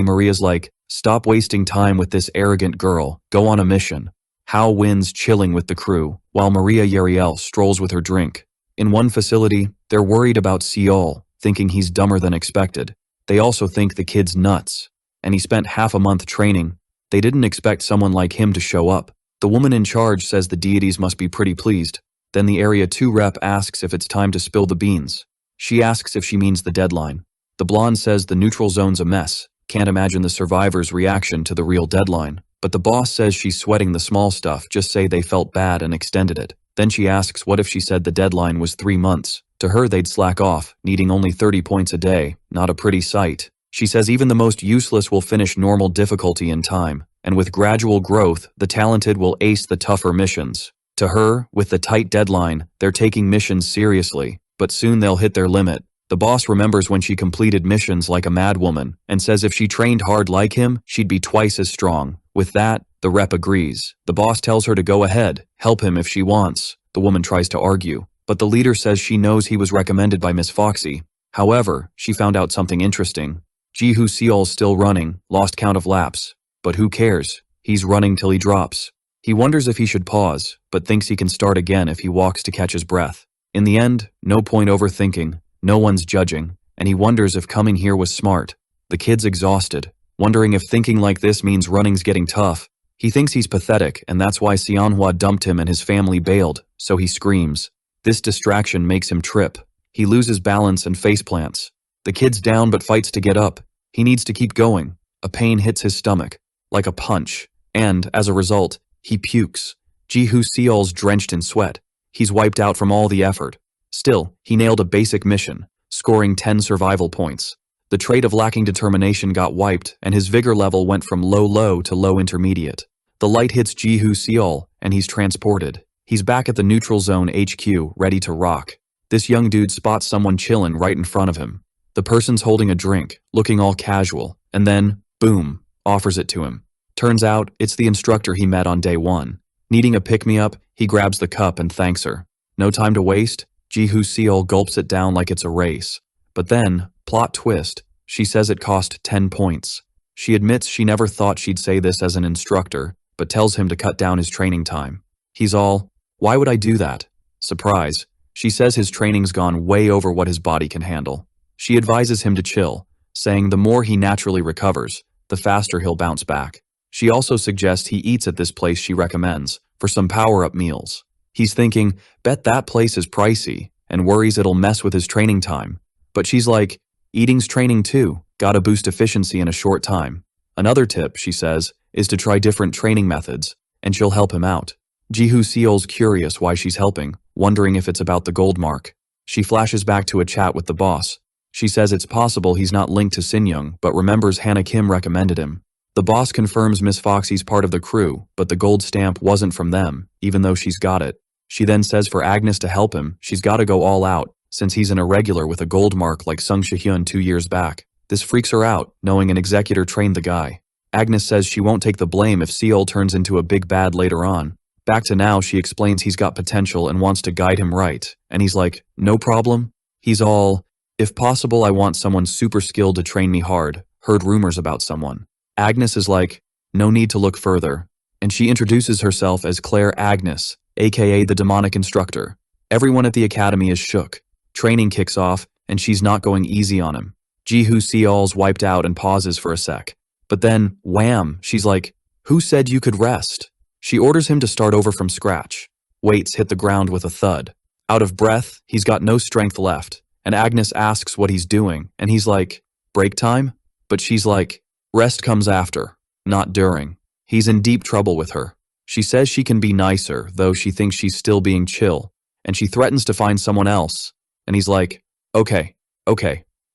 Maria's like, stop wasting time with this arrogant girl, go on a mission. Hao wins chilling with the crew, while Maria Yeriel strolls with her drink. In one facility, they're worried about Seol, thinking he's dumber than expected. They also think the kid's nuts. And he spent half a month training. They didn't expect someone like him to show up. The woman in charge says the deities must be pretty pleased. Then the Area 2 rep asks if it's time to spill the beans. She asks if she means the deadline. The blonde says the neutral zone's a mess. Can't imagine the survivors' reaction to the real deadline. But the boss says she's sweating the small stuff, just say they felt bad and extended it. Then she asks what if she said the deadline was 3 months. To her they'd slack off, needing only 30 points a day. Not a pretty sight. She says even the most useless will finish normal difficulty in time, and with gradual growth, the talented will ace the tougher missions. To her, with the tight deadline, they're taking missions seriously, but soon they'll hit their limit. The boss remembers when she completed missions like a madwoman, and says if she trained hard like him, she'd be twice as strong. With that, the rep agrees. The boss tells her to go ahead, help him if she wants. The woman tries to argue, but the leader says she knows he was recommended by Miss Foxy. However, she found out something interesting. Ji-hoo Seol's still running, lost count of laps. But who cares? He's running till he drops. He wonders if he should pause, but thinks he can start again if he walks to catch his breath. In the end, no point overthinking, no one's judging, and he wonders if coming here was smart. The kid's exhausted, wondering if thinking like this means running's getting tough. He thinks he's pathetic, and that's why Xianhua dumped him and his family bailed, so he screams. This distraction makes him trip. He loses balance and faceplants. The kid's down but fights to get up. He needs to keep going. A pain hits his stomach, like a punch, and, as a result, he pukes. Ji-hoo Seol's drenched in sweat. He's wiped out from all the effort. Still, he nailed a basic mission, scoring 10 survival points. The trait of lacking determination got wiped, and his vigor level went from low to low intermediate. The light hits Ji-hoo Seol, and he's transported. He's back at the neutral zone HQ, ready to rock. This young dude spots someone chillin' right in front of him. The person's holding a drink, looking all casual, and then, boom, offers it to him. Turns out, it's the instructor he met on day 1. Needing a pick-me-up, he grabs the cup and thanks her. No time to waste, Ji-Hoo-seol gulps it down like it's a race. But then, plot twist, she says it cost 10 points. She admits she never thought she'd say this as an instructor, but tells him to cut down his training time. He's all, why would I do that? Surprise. She says his training's gone way over what his body can handle. She advises him to chill, saying the more he naturally recovers, the faster he'll bounce back. She also suggests he eats at this place she recommends, for some power-up meals. He's thinking, bet that place is pricey, and worries it'll mess with his training time. But she's like, eating's training too, gotta boost efficiency in a short time. Another tip, she says, is to try different training methods, and she'll help him out. Ji-Hoo-seol's curious why she's helping, wondering if it's about the gold mark. She flashes back to a chat with the boss. She says it's possible he's not linked to Sin-young, but remembers Hannah Kim recommended him. The boss confirms Miss Foxy's part of the crew, but the gold stamp wasn't from them, even though she's got it. She then says for Agnes to help him, she's gotta go all out, since he's an irregular with a gold mark like Sung Shi-hyun 2 years back. This freaks her out, knowing an executor trained the guy. Agnes says she won't take the blame if Seol turns into a big bad later on. Back to now, she explains he's got potential and wants to guide him right, and he's like, no problem. He's all, if possible I want someone super skilled to train me hard, heard rumors about someone. Agnes is like, no need to look further, and she introduces herself as Claire Agnes, aka the demonic instructor. Everyone at the academy is shook. Training kicks off, and she's not going easy on him. Ji-Hoo-seol's wiped out and pauses for a sec. But then, wham, she's like, who said you could rest? She orders him to start over from scratch. Weights hit the ground with a thud. Out of breath, he's got no strength left, and Agnes asks what he's doing, and he's like, break time? But she's like, rest comes after, not during. He's in deep trouble with her. She says she can be nicer, though she thinks she's still being chill, and she threatens to find someone else. And he's like, okay,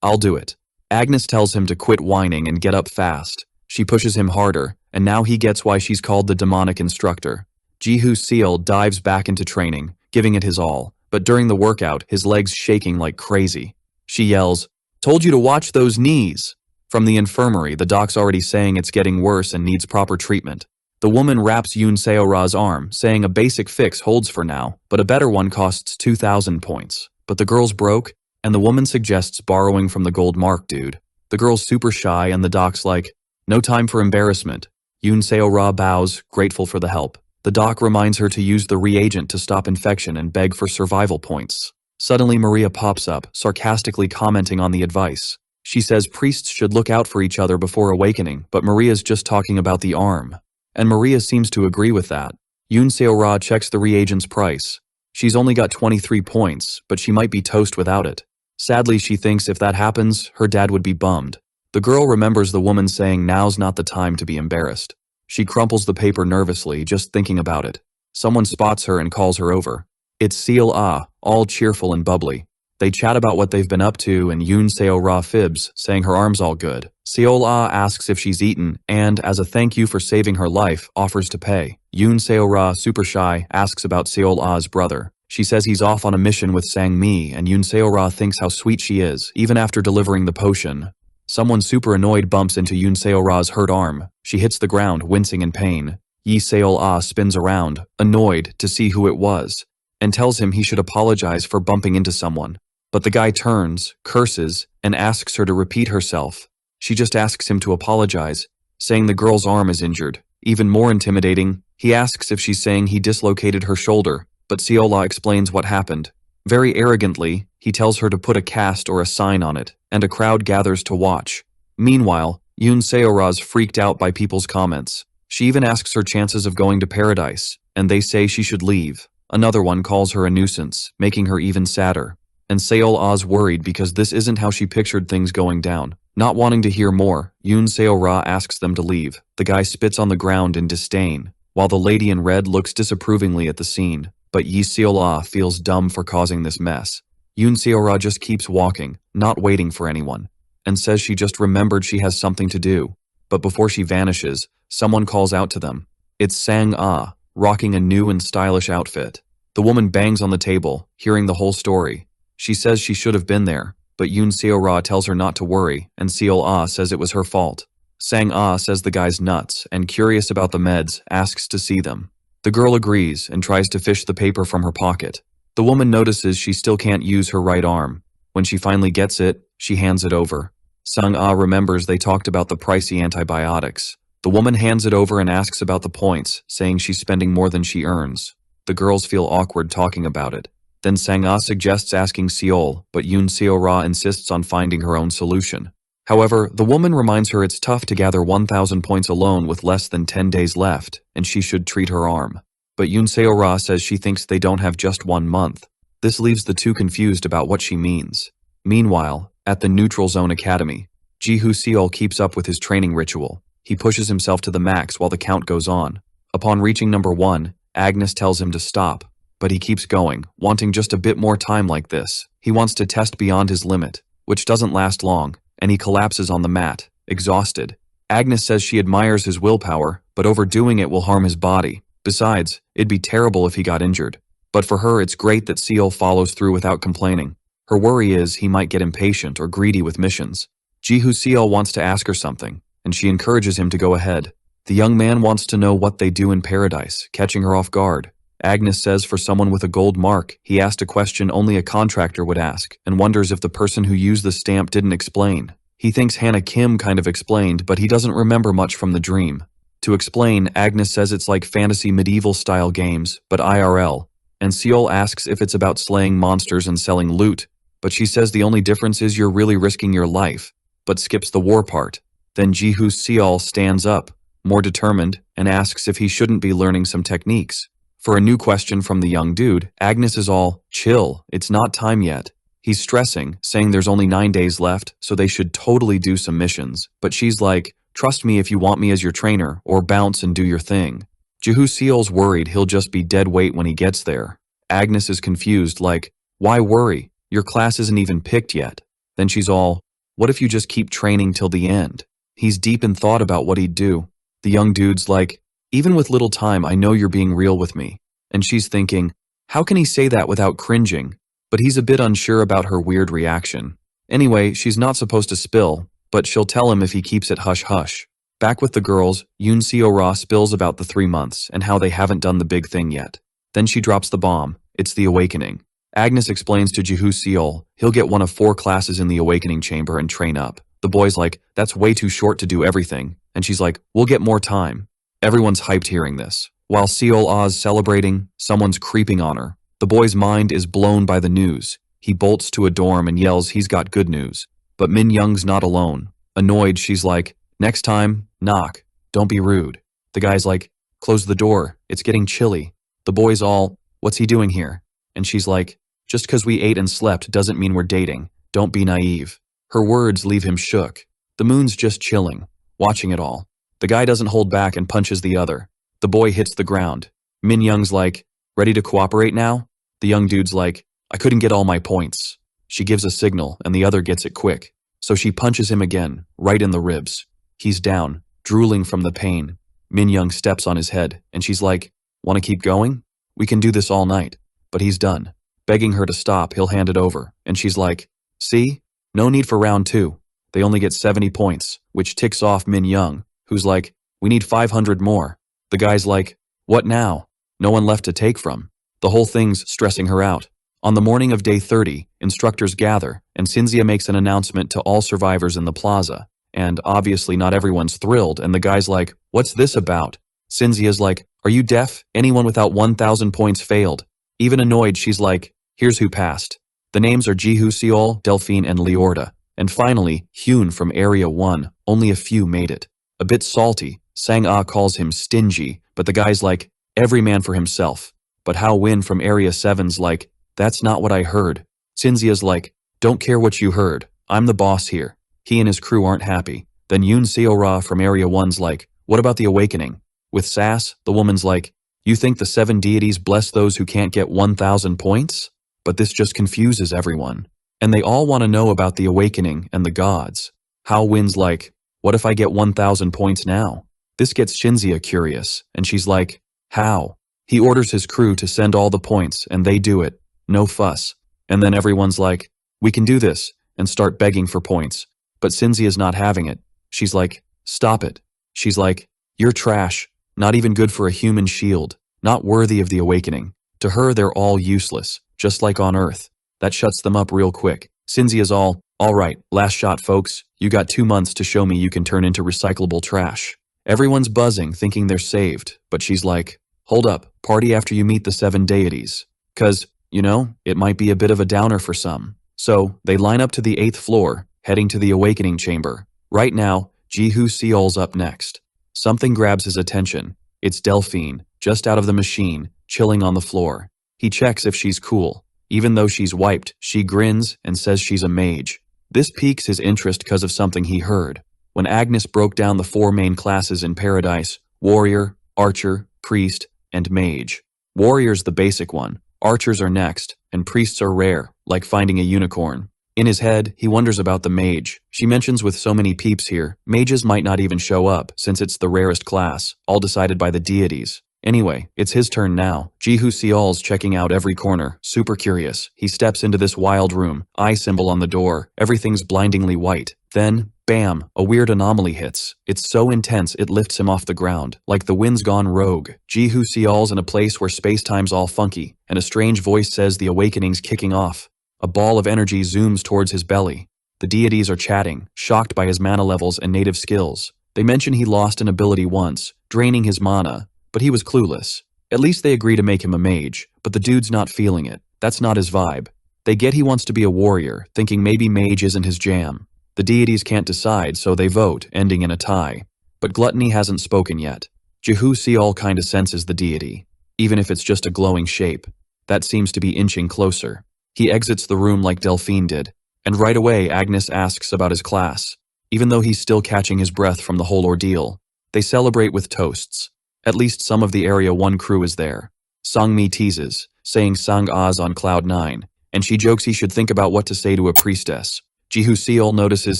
I'll do it. Agnes tells him to quit whining and get up fast. She pushes him harder, and now he gets why she's called the demonic instructor. Ji-Hoo-seol dives back into training, giving it his all, but during the workout, his legs shaking like crazy. She yells, told you to watch those knees. From the infirmary, the doc's already saying it's getting worse and needs proper treatment. The woman wraps Yoon Seo-ra's arm, saying a basic fix holds for now, but a better one costs 2,000 points. But the girl's broke, and the woman suggests borrowing from the gold mark dude. The girl's super shy and the doc's like, no time for embarrassment. Yoon Seo-ra bows, grateful for the help. The doc reminds her to use the reagent to stop infection and beg for survival points. Suddenly Maria pops up, sarcastically commenting on the advice. She says priests should look out for each other before awakening, but Maria's just talking about the arm. And Maria seems to agree with that. Yoon Seo-ra checks the reagent's price. She's only got 23 points, but she might be toast without it. Sadly, she thinks if that happens, her dad would be bummed. The girl remembers the woman saying now's not the time to be embarrassed. She crumples the paper nervously, just thinking about it. Someone spots her and calls her over. It's Seol-ah, all cheerful and bubbly. They chat about what they've been up to, and Yoon Seo-ra fibs, saying her arm's all good. Seol-ah asks if she's eaten, and, as a thank you for saving her life, offers to pay. Yoon Seo-ra, super shy, asks about Seol-ah's brother. She says he's off on a mission with Sang-mi, and Yoon Seo-ra thinks how sweet she is, even after delivering the potion. Someone super annoyed bumps into Yoon Seo-ra's hurt arm. She hits the ground, wincing in pain. Yi Seol-ah spins around, annoyed to see who it was, and tells him he should apologize for bumping into someone. But the guy turns, curses, and asks her to repeat herself. She just asks him to apologize, saying the girl's arm is injured. Even more intimidating, he asks if she's saying he dislocated her shoulder, but Seol-ah explains what happened. Very arrogantly, he tells her to put a cast or a sign on it, and a crowd gathers to watch. Meanwhile, Yoon Seo-ra's freaked out by people's comments. She even asks her chances of going to paradise, and they say she should leave. Another one calls her a nuisance, making her even sadder. And Seol-ah's worried because this isn't how she pictured things going down. Not wanting to hear more, Yoon Seo-ra asks them to leave. The guy spits on the ground in disdain, while the lady in red looks disapprovingly at the scene. But Yi Seol-ah feels dumb for causing this mess. Yoon Seo-ra just keeps walking, not waiting for anyone, and says she just remembered she has something to do. But before she vanishes, someone calls out to them. It's Sang-ah, rocking a new and stylish outfit. The woman bangs on the table, hearing the whole story. She says she should have been there, but Yoon Seo-ra tells her not to worry, and Seol-ah says it was her fault. Sang-ah says the guy's nuts, and curious about the meds, asks to see them. The girl agrees and tries to fish the paper from her pocket. The woman notices she still can't use her right arm. When she finally gets it, she hands it over. Sang-ah remembers they talked about the pricey antibiotics. The woman hands it over and asks about the points, saying she's spending more than she earns. The girls feel awkward talking about it. Then Sang-ah suggests asking Seol, but Yoon Seo-ra insists on finding her own solution. However, the woman reminds her it's tough to gather 1,000 points alone with less than 10 days left, and she should treat her arm. But Yoon Seo-ra says she thinks they don't have just 1 month. This leaves the two confused about what she means. Meanwhile, at the Neutral Zone Academy, Ji-hoo Seol keeps up with his training ritual. He pushes himself to the max while the count goes on. Upon reaching number 1, Agnes tells him to stop, but he keeps going, wanting just a bit more time like this. He wants to test beyond his limit, which doesn't last long, and he collapses on the mat, exhausted. Agnes says she admires his willpower, but overdoing it will harm his body. Besides, it'd be terrible if he got injured. But for her, it's great that Seol follows through without complaining. Her worry is he might get impatient or greedy with missions. Ji-hoo Seol wants to ask her something, and she encourages him to go ahead. The young man wants to know what they do in paradise, catching her off guard. Agnes says for someone with a gold mark, he asked a question only a contractor would ask, and wonders if the person who used the stamp didn't explain. He thinks Hannah Kim kind of explained, but he doesn't remember much from the dream. To explain, Agnes says it's like fantasy medieval-style games, but IRL, and Seol asks if it's about slaying monsters and selling loot, but she says the only difference is you're really risking your life, but skips the war part. Then Ji-hoo Seol stands up, more determined, and asks if he shouldn't be learning some techniques. For a new question from the young dude, Agnes is all, chill, it's not time yet. He's stressing, saying there's only 9 days left, so they should totally do some missions, but she's like, trust me if you want me as your trainer, or bounce and do your thing. Ji-hoo Seol's worried he'll just be dead weight when he gets there. Agnes is confused, like, why worry? Your class isn't even picked yet. Then she's all, what if you just keep training till the end? He's deep in thought about what he'd do. The young dude's like, even with little time, I know you're being real with me. And she's thinking, how can he say that without cringing? But he's a bit unsure about her weird reaction. Anyway, she's not supposed to spill, but she'll tell him if he keeps it hush-hush. Back with the girls, Yoon Seo-ra spills about the 3 months and how they haven't done the big thing yet. Then she drops the bomb. It's the awakening. Agnes explains to Ji-hoo Seol he'll get one of 4 classes in the awakening chamber and train up. The boy's like, that's way too short to do everything. And she's like, we'll get more time. Everyone's hyped hearing this. While Seol-ah's celebrating, someone's creeping on her. The boy's mind is blown by the news. He bolts to a dorm and yells he's got good news. But Min Young's not alone. Annoyed, she's like, next time, knock. Don't be rude. The guy's like, close the door. It's getting chilly. The boy's all, what's he doing here? And she's like, just 'cause we ate and slept doesn't mean we're dating. Don't be naive. Her words leave him shook. The moon's just chilling, watching it all. The guy doesn't hold back and punches the other. The boy hits the ground. Min Young's like, ready to cooperate now? The young dude's like, I couldn't get all my points. She gives a signal and the other gets it quick. So she punches him again, right in the ribs. He's down, drooling from the pain. Min Young steps on his head and she's like, wanna keep going? We can do this all night. But he's done. Begging her to stop, he'll hand it over. And she's like, see? No need for round 2. They only get 70 points, which ticks off Min Young, who's like, we need 500 more. The guy's like, what now? No one left to take from. The whole thing's stressing her out. On the morning of day 30, instructors gather, and Cinzia makes an announcement to all survivors in the plaza. And obviously not everyone's thrilled, and the guy's like, what's this about? Cinzia's like, are you deaf? Anyone without 1,000 points failed. Even annoyed, she's like, here's who passed. The names are Ji-hoo Seol, Delphine, and Liorda. And finally, Hyun from Area 1. Only a few made it. A bit salty, Sang-ah calls him stingy, but the guy's like, every man for himself. But Hao Win from Area 7's like, that's not what I heard. Cinzia's like, don't care what you heard. I'm the boss here. He and his crew aren't happy. Then Yoon Seo-ra from Area 1's like, what about the awakening? With sass, the woman's like, you think the 7 deities bless those who can't get 1,000 points? But this just confuses everyone. And they all want to know about the awakening and the gods. Hao Win's like, what if I get 1,000 points now? This gets Shinzia curious, and she's like, how? He orders his crew to send all the points, and they do it. No fuss. And then everyone's like, we can do this. and start begging for points. But Cinzia's not having it. She's like, stop it. She's like, you're trash, not even good for a human shield, not worthy of the awakening. To her, they're all useless, just like on Earth. That shuts them up real quick. Cinzia's all right, last shot folks, you got 2 months to show me you can turn into recyclable trash. Everyone's buzzing, thinking they're saved, but she's like, hold up, party after you meet the 7 deities. 'Cause, you know, it might be a bit of a downer for some. So, they line up to the 8th floor, heading to the awakening chamber. Right now, Jihu Seol's up next. Something grabs his attention. It's Delphine, just out of the machine, chilling on the floor. He checks if she's cool. Even though she's wiped, she grins and says she's a mage. This piques his interest because of something he heard. When Agnes broke down the 4 main classes in Paradise, warrior, archer, priest, and mage. Warrior's the basic one, archers are next, and priests are rare, like finding a unicorn. In his head, he wonders about the mage. She mentions with so many peeps here, mages might not even show up, since it's the rarest class, all decided by the deities. Anyway, it's his turn now. Jihu Seol's checking out every corner, super curious. He steps into this wild room, eye symbol on the door, everything's blindingly white. Then, bam, a weird anomaly hits. It's so intense it lifts him off the ground, like the wind's gone rogue. Jihu Seol's in a place where space-time's all funky, and a strange voice says the awakening's kicking off. A ball of energy zooms towards his belly. The deities are chatting, shocked by his mana levels and native skills. They mention he lost an ability once, draining his mana, but he was clueless. At least they agree to make him a mage, but the dude's not feeling it. That's not his vibe. They get he wants to be a warrior, thinking maybe mage isn't his jam. The deities can't decide, so they vote, ending in a tie. But Gluttony hasn't spoken yet. Jihu Seol kinda senses the deity, even if it's just a glowing shape. That seems to be inching closer. He exits the room like Delphine did, and right away Agnes asks about his class. Even though he's still catching his breath from the whole ordeal, they celebrate with toasts. At least some of the Area 1 crew is there. Sangmi teases, saying Sang Ah's on cloud 9, and she jokes he should think about what to say to a priestess. Jihu Seol notices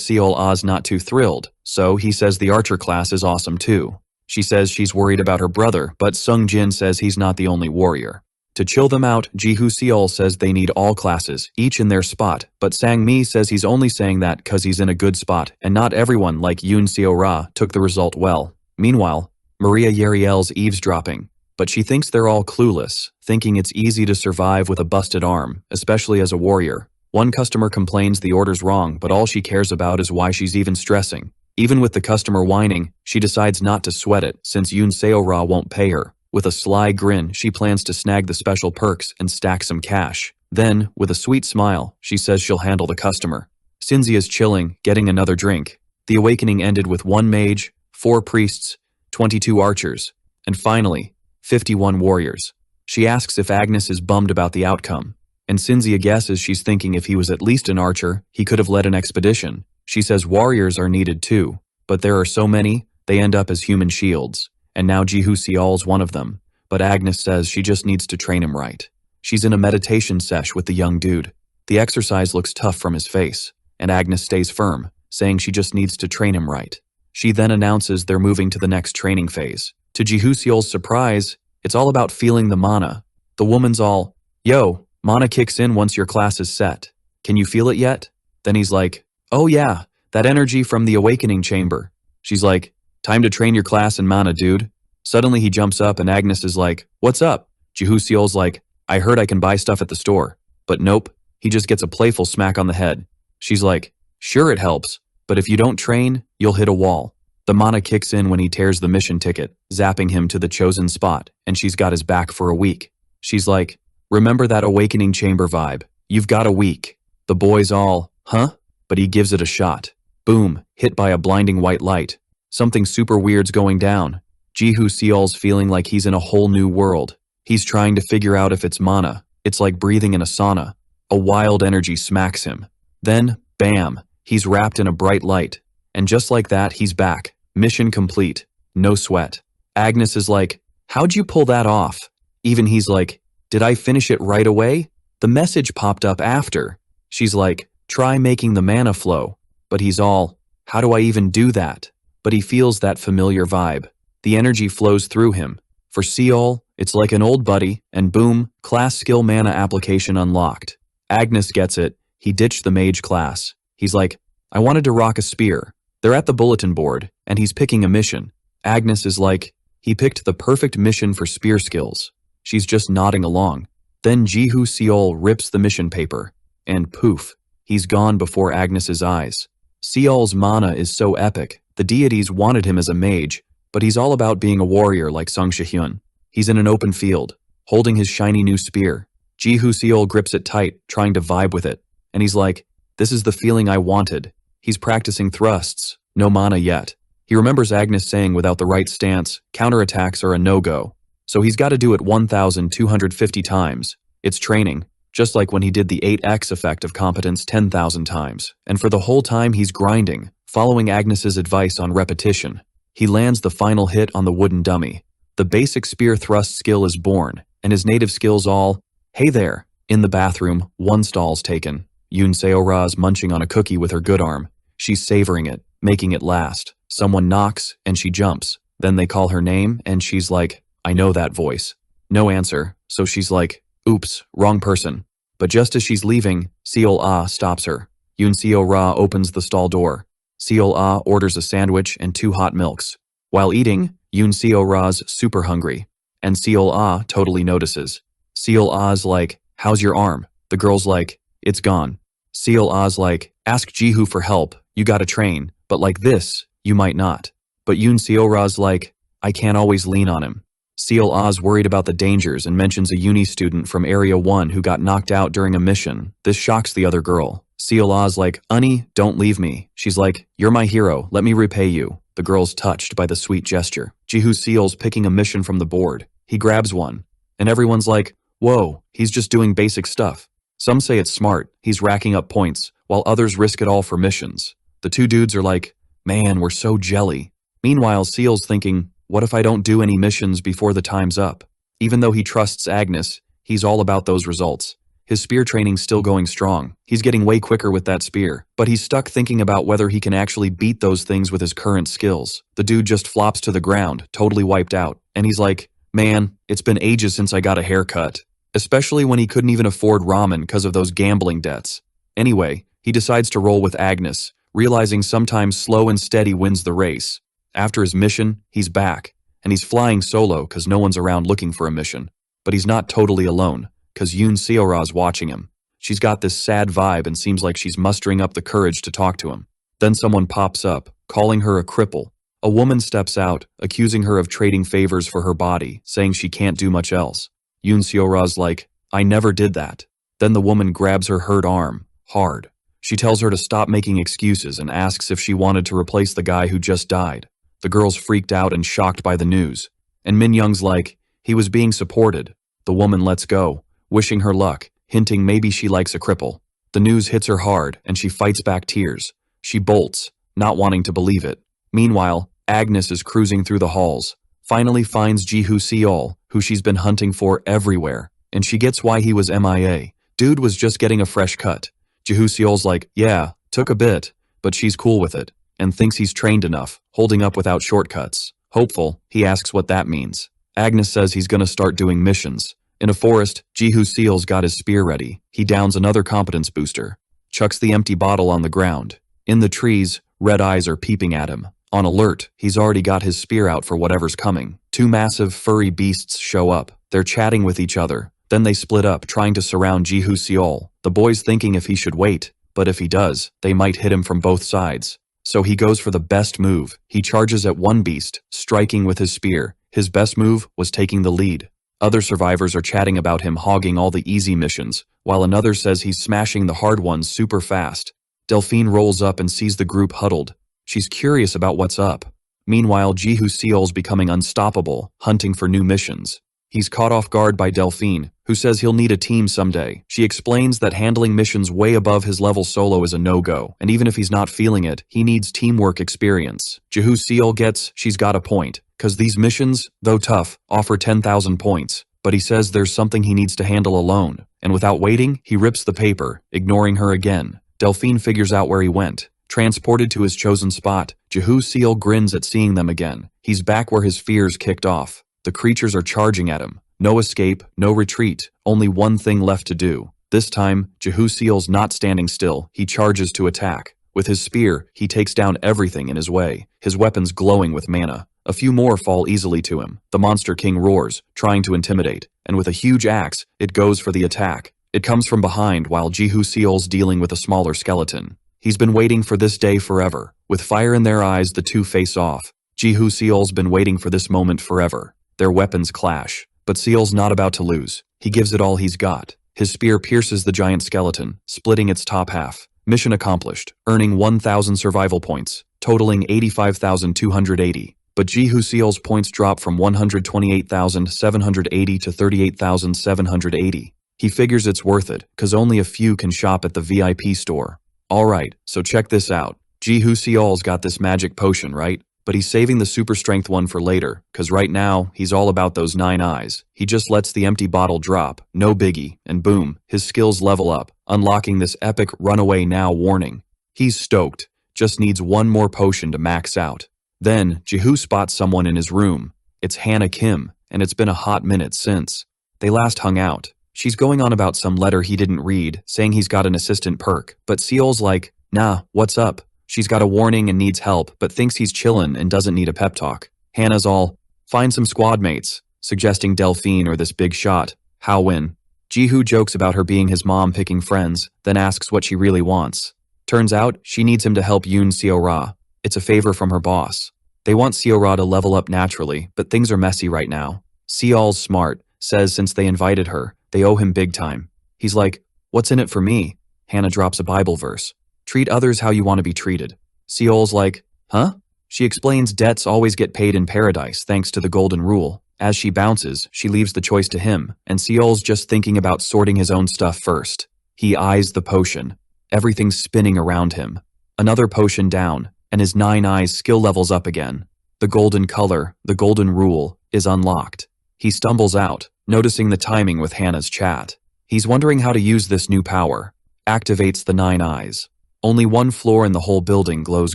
Seol Ah's not too thrilled, so he says the archer class is awesome too. She says she's worried about her brother, but Sung Jin says he's not the only warrior. To chill them out, Jihu Seol says they need all classes, each in their spot, but Sang Mi says he's only saying that cause he's in a good spot, and not everyone like Yoon Seo Ra took the result well. Meanwhile, Maria Yeriel's eavesdropping, but she thinks they're all clueless, thinking it's easy to survive with a busted arm, especially as a warrior. One customer complains the order's wrong, but all she cares about is why she's even stressing. Even with the customer whining, she decides not to sweat it since Yoon Seo Ra won't pay her. With a sly grin, she plans to snag the special perks and stack some cash. Then, with a sweet smile, she says she'll handle the customer. Cinzia's chilling, getting another drink. The awakening ended with 1 mage, 4 priests, 22 archers, and finally, 51 warriors. She asks if Agnes is bummed about the outcome, and Cinzia guesses she's thinking if he was at least an archer, he could have led an expedition. She says warriors are needed too, but there are so many, they end up as human shields, and now Jihu Seol's one of them, but Agnes says she just needs to train him right. She's in a meditation sesh with the young dude. The exercise looks tough from his face, and Agnes stays firm, saying she just needs to train him right. She then announces they're moving to the next training phase. To Jihu Seol's surprise, it's all about feeling the mana. The woman's all, yo, mana kicks in once your class is set. Can you feel it yet? Then he's like, oh yeah, that energy from the awakening chamber. She's like, time to train your class in mana, dude. Suddenly he jumps up and Agnes is like, what's up? Jihu Seol's like, I heard I can buy stuff at the store. But nope, he just gets a playful smack on the head. She's like, sure it helps, but if you don't train, you'll hit a wall. The mana kicks in when he tears the mission ticket, zapping him to the chosen spot, and she's got his back for a week. She's like, remember that awakening chamber vibe. You've got a week. The boy's all, huh? But he gives it a shot. Boom, hit by a blinding white light. Something super weird's going down. Jihu Seol's feeling like he's in a whole new world. He's trying to figure out if it's mana. It's like breathing in a sauna. A wild energy smacks him. Then, bam, he's wrapped in a bright light. And just like that, he's back. Mission complete. No sweat. Agnes is like, how'd you pull that off? Even he's like, did I finish it right away? The message popped up after. She's like, try making the mana flow. But he's all, how do I even do that? But he feels that familiar vibe. The energy flows through him. For Seol, it's like an old buddy, and boom, class skill mana application unlocked. Agnes gets it. He ditched the mage class. He's like, I wanted to rock a spear. They're at the bulletin board, and he's picking a mission. Agnes is like, he picked the perfect mission for spear skills. She's just nodding along. Then Jihu Seol rips the mission paper, and poof, he's gone before Agnes's eyes. Seol's mana is so epic, the deities wanted him as a mage, but he's all about being a warrior like Sung Shihyun. He's in an open field, holding his shiny new spear. Jihu Seol grips it tight, trying to vibe with it, and he's like, this is the feeling I wanted. He's practicing thrusts, no mana yet. He remembers Agnes saying without the right stance, counterattacks are a no-go. So he's got to do it 1,250 times. It's training, just like when he did the 8x effect of competence 10,000 times. And for the whole time he's grinding, following Agnes's advice on repetition. He lands the final hit on the wooden dummy. The basic spear thrust skill is born, and his native skills all, hey there. In the bathroom, one stall's taken. Yoon Seo-ra's munching on a cookie with her good arm. She's savoring it, making it last. Someone knocks, and she jumps. Then they call her name, and she's like, I know that voice. No answer, so she's like, oops, wrong person. But just as she's leaving, Seol-ah stops her. Yoon Seo-ra opens the stall door. Seol-ah orders a sandwich and 2 hot milks. While eating, Yoon Seo-ra's super hungry, and Seol-ah totally notices. Seol-ah's like, how's your arm? The girl's like, it's gone. Seol-ah's like, ask Jihu for help, you gotta train, but like this, you might not. But Yoon Seo-ra's like, I can't always lean on him. Seol-ah's worried about the dangers and mentions a uni student from Area 1 who got knocked out during a mission. This shocks the other girl. Seol-ah's like, Unnie, don't leave me. She's like, you're my hero, let me repay you. The girl's touched by the sweet gesture. Jihu Seol's picking a mission from the board. He grabs one, and everyone's like, whoa, he's just doing basic stuff. Some say it's smart, he's racking up points, while others risk it all for missions. The 2 dudes are like, man, we're so jelly. Meanwhile, Seol's thinking, what if I don't do any missions before the time's up? Even though he trusts Agnes, he's all about those results. His spear training's still going strong. He's getting way quicker with that spear, but he's stuck thinking about whether he can actually beat those things with his current skills. The dude just flops to the ground, totally wiped out, and he's like, man, it's been ages since I got a haircut. Especially when he couldn't even afford ramen because of those gambling debts. Anyway, he decides to roll with Agnes, realizing sometimes slow and steady wins the race. After his mission, he's back, and he's flying solo because no one's around looking for a mission. But he's not totally alone, because Yoon Seo-ra's watching him. She's got this sad vibe and seems like she's mustering up the courage to talk to him. Then someone pops up, calling her a cripple. A woman steps out, accusing her of trading favors for her body, saying she can't do much else. Yoon Seo-ra's like, I never did that. Then the woman grabs her hurt arm, hard. She tells her to stop making excuses and asks if she wanted to replace the guy who just died. The girl's freaked out and shocked by the news. And Min Young's like, he was being supported. The woman lets go, wishing her luck, hinting maybe she likes a cripple. The news hits her hard, and she fights back tears. She bolts, not wanting to believe it. Meanwhile, Agnes is cruising through the halls, finally finds Jihu Seol, who she's been hunting for everywhere, and she gets why he was MIA. Dude was just getting a fresh cut. Jihu Seol's like, yeah, took a bit, but she's cool with it, and thinks he's trained enough, holding up without shortcuts. Hopeful, he asks what that means. Agnes says he's gonna start doing missions. In a forest, Jihu Seol's got his spear ready. He downs another competence booster, chucks the empty bottle on the ground. In the trees, red eyes are peeping at him. On alert, he's already got his spear out for whatever's coming. 2 massive, furry beasts show up. They're chatting with each other. Then they split up, trying to surround Jihu Seol. The boy's thinking if he should wait, but if he does, they might hit him from both sides. So he goes for the best move. He charges at one beast, striking with his spear. His best move was taking the lead. Other survivors are chatting about him hogging all the easy missions, while another says he's smashing the hard ones super fast. Delphine rolls up and sees the group huddled. She's curious about what's up. Meanwhile, Jihu Seol's becoming unstoppable, hunting for new missions. He's caught off guard by Delphine, who says he'll need a team someday. She explains that handling missions way above his level solo is a no-go, and even if he's not feeling it, he needs teamwork experience. Jihu Seol gets she's got a point, cause these missions, though tough, offer 10,000 points. But he says there's something he needs to handle alone, and without waiting, he rips the paper, ignoring her again. Delphine figures out where he went. Transported to his chosen spot, Jihu Seol grins at seeing them again. He's back where his fears kicked off. The creatures are charging at him. No escape, no retreat, only one thing left to do. This time, Jehu Seal's not standing still. He charges to attack. With his spear, he takes down everything in his way, his weapons glowing with mana. A few more fall easily to him. The Monster King roars, trying to intimidate, and with a huge axe, it goes for the attack. It comes from behind while Jehu Seal's dealing with a smaller skeleton. He's been waiting for this day forever. With fire in their eyes, the two face off. Jehu Seal's been waiting for this moment forever. Their weapons clash, but Seal's not about to lose. He gives it all he's got. His spear pierces the giant skeleton, splitting its top half. Mission accomplished, earning 1,000 survival points, totaling 85,280. But Jehu Seal's points drop from 128,780 to 38,780. He figures it's worth it, cause only a few can shop at the VIP store. Alright, so check this out. Jehu Seal's got this magic potion, right? But he's saving the super strength one for later, cause right now, he's all about those 9 eyes. He just lets the empty bottle drop, no biggie, and boom, his skills level up, unlocking this epic runaway now warning. He's stoked, just needs one more potion to max out. Then, Jehu spots someone in his room. It's Hannah Kim, and it's been a hot minute since they last hung out. She's going on about some letter he didn't read, saying he's got an assistant perk, but Seal's like, nah, what's up? She's got a warning and needs help, but thinks he's chillin' and doesn't need a pep talk. Hannah's all, find some squad mates, suggesting Delphine or this big shot, Hao Win. Jehu jokes about her being his mom picking friends, then asks what she really wants. Turns out, she needs him to help Yoon Seo-ra. It's a favor from her boss. They want Seo-ra to level up naturally, but things are messy right now. Seal's smart, says since they invited her, they owe him big time. He's like, what's in it for me? Hannah drops a Bible verse. Treat others how you want to be treated. Seol's like, huh? She explains debts always get paid in paradise thanks to the golden rule. As she bounces, she leaves the choice to him, and Seol's just thinking about sorting his own stuff first. He eyes the potion. Everything's spinning around him. Another potion down, and his 9 eyes skill levels up again. The golden color, the golden rule, is unlocked. He stumbles out, noticing the timing with Hannah's chat. He's wondering how to use this new power. Activates the 9 eyes. Only one floor in the whole building glows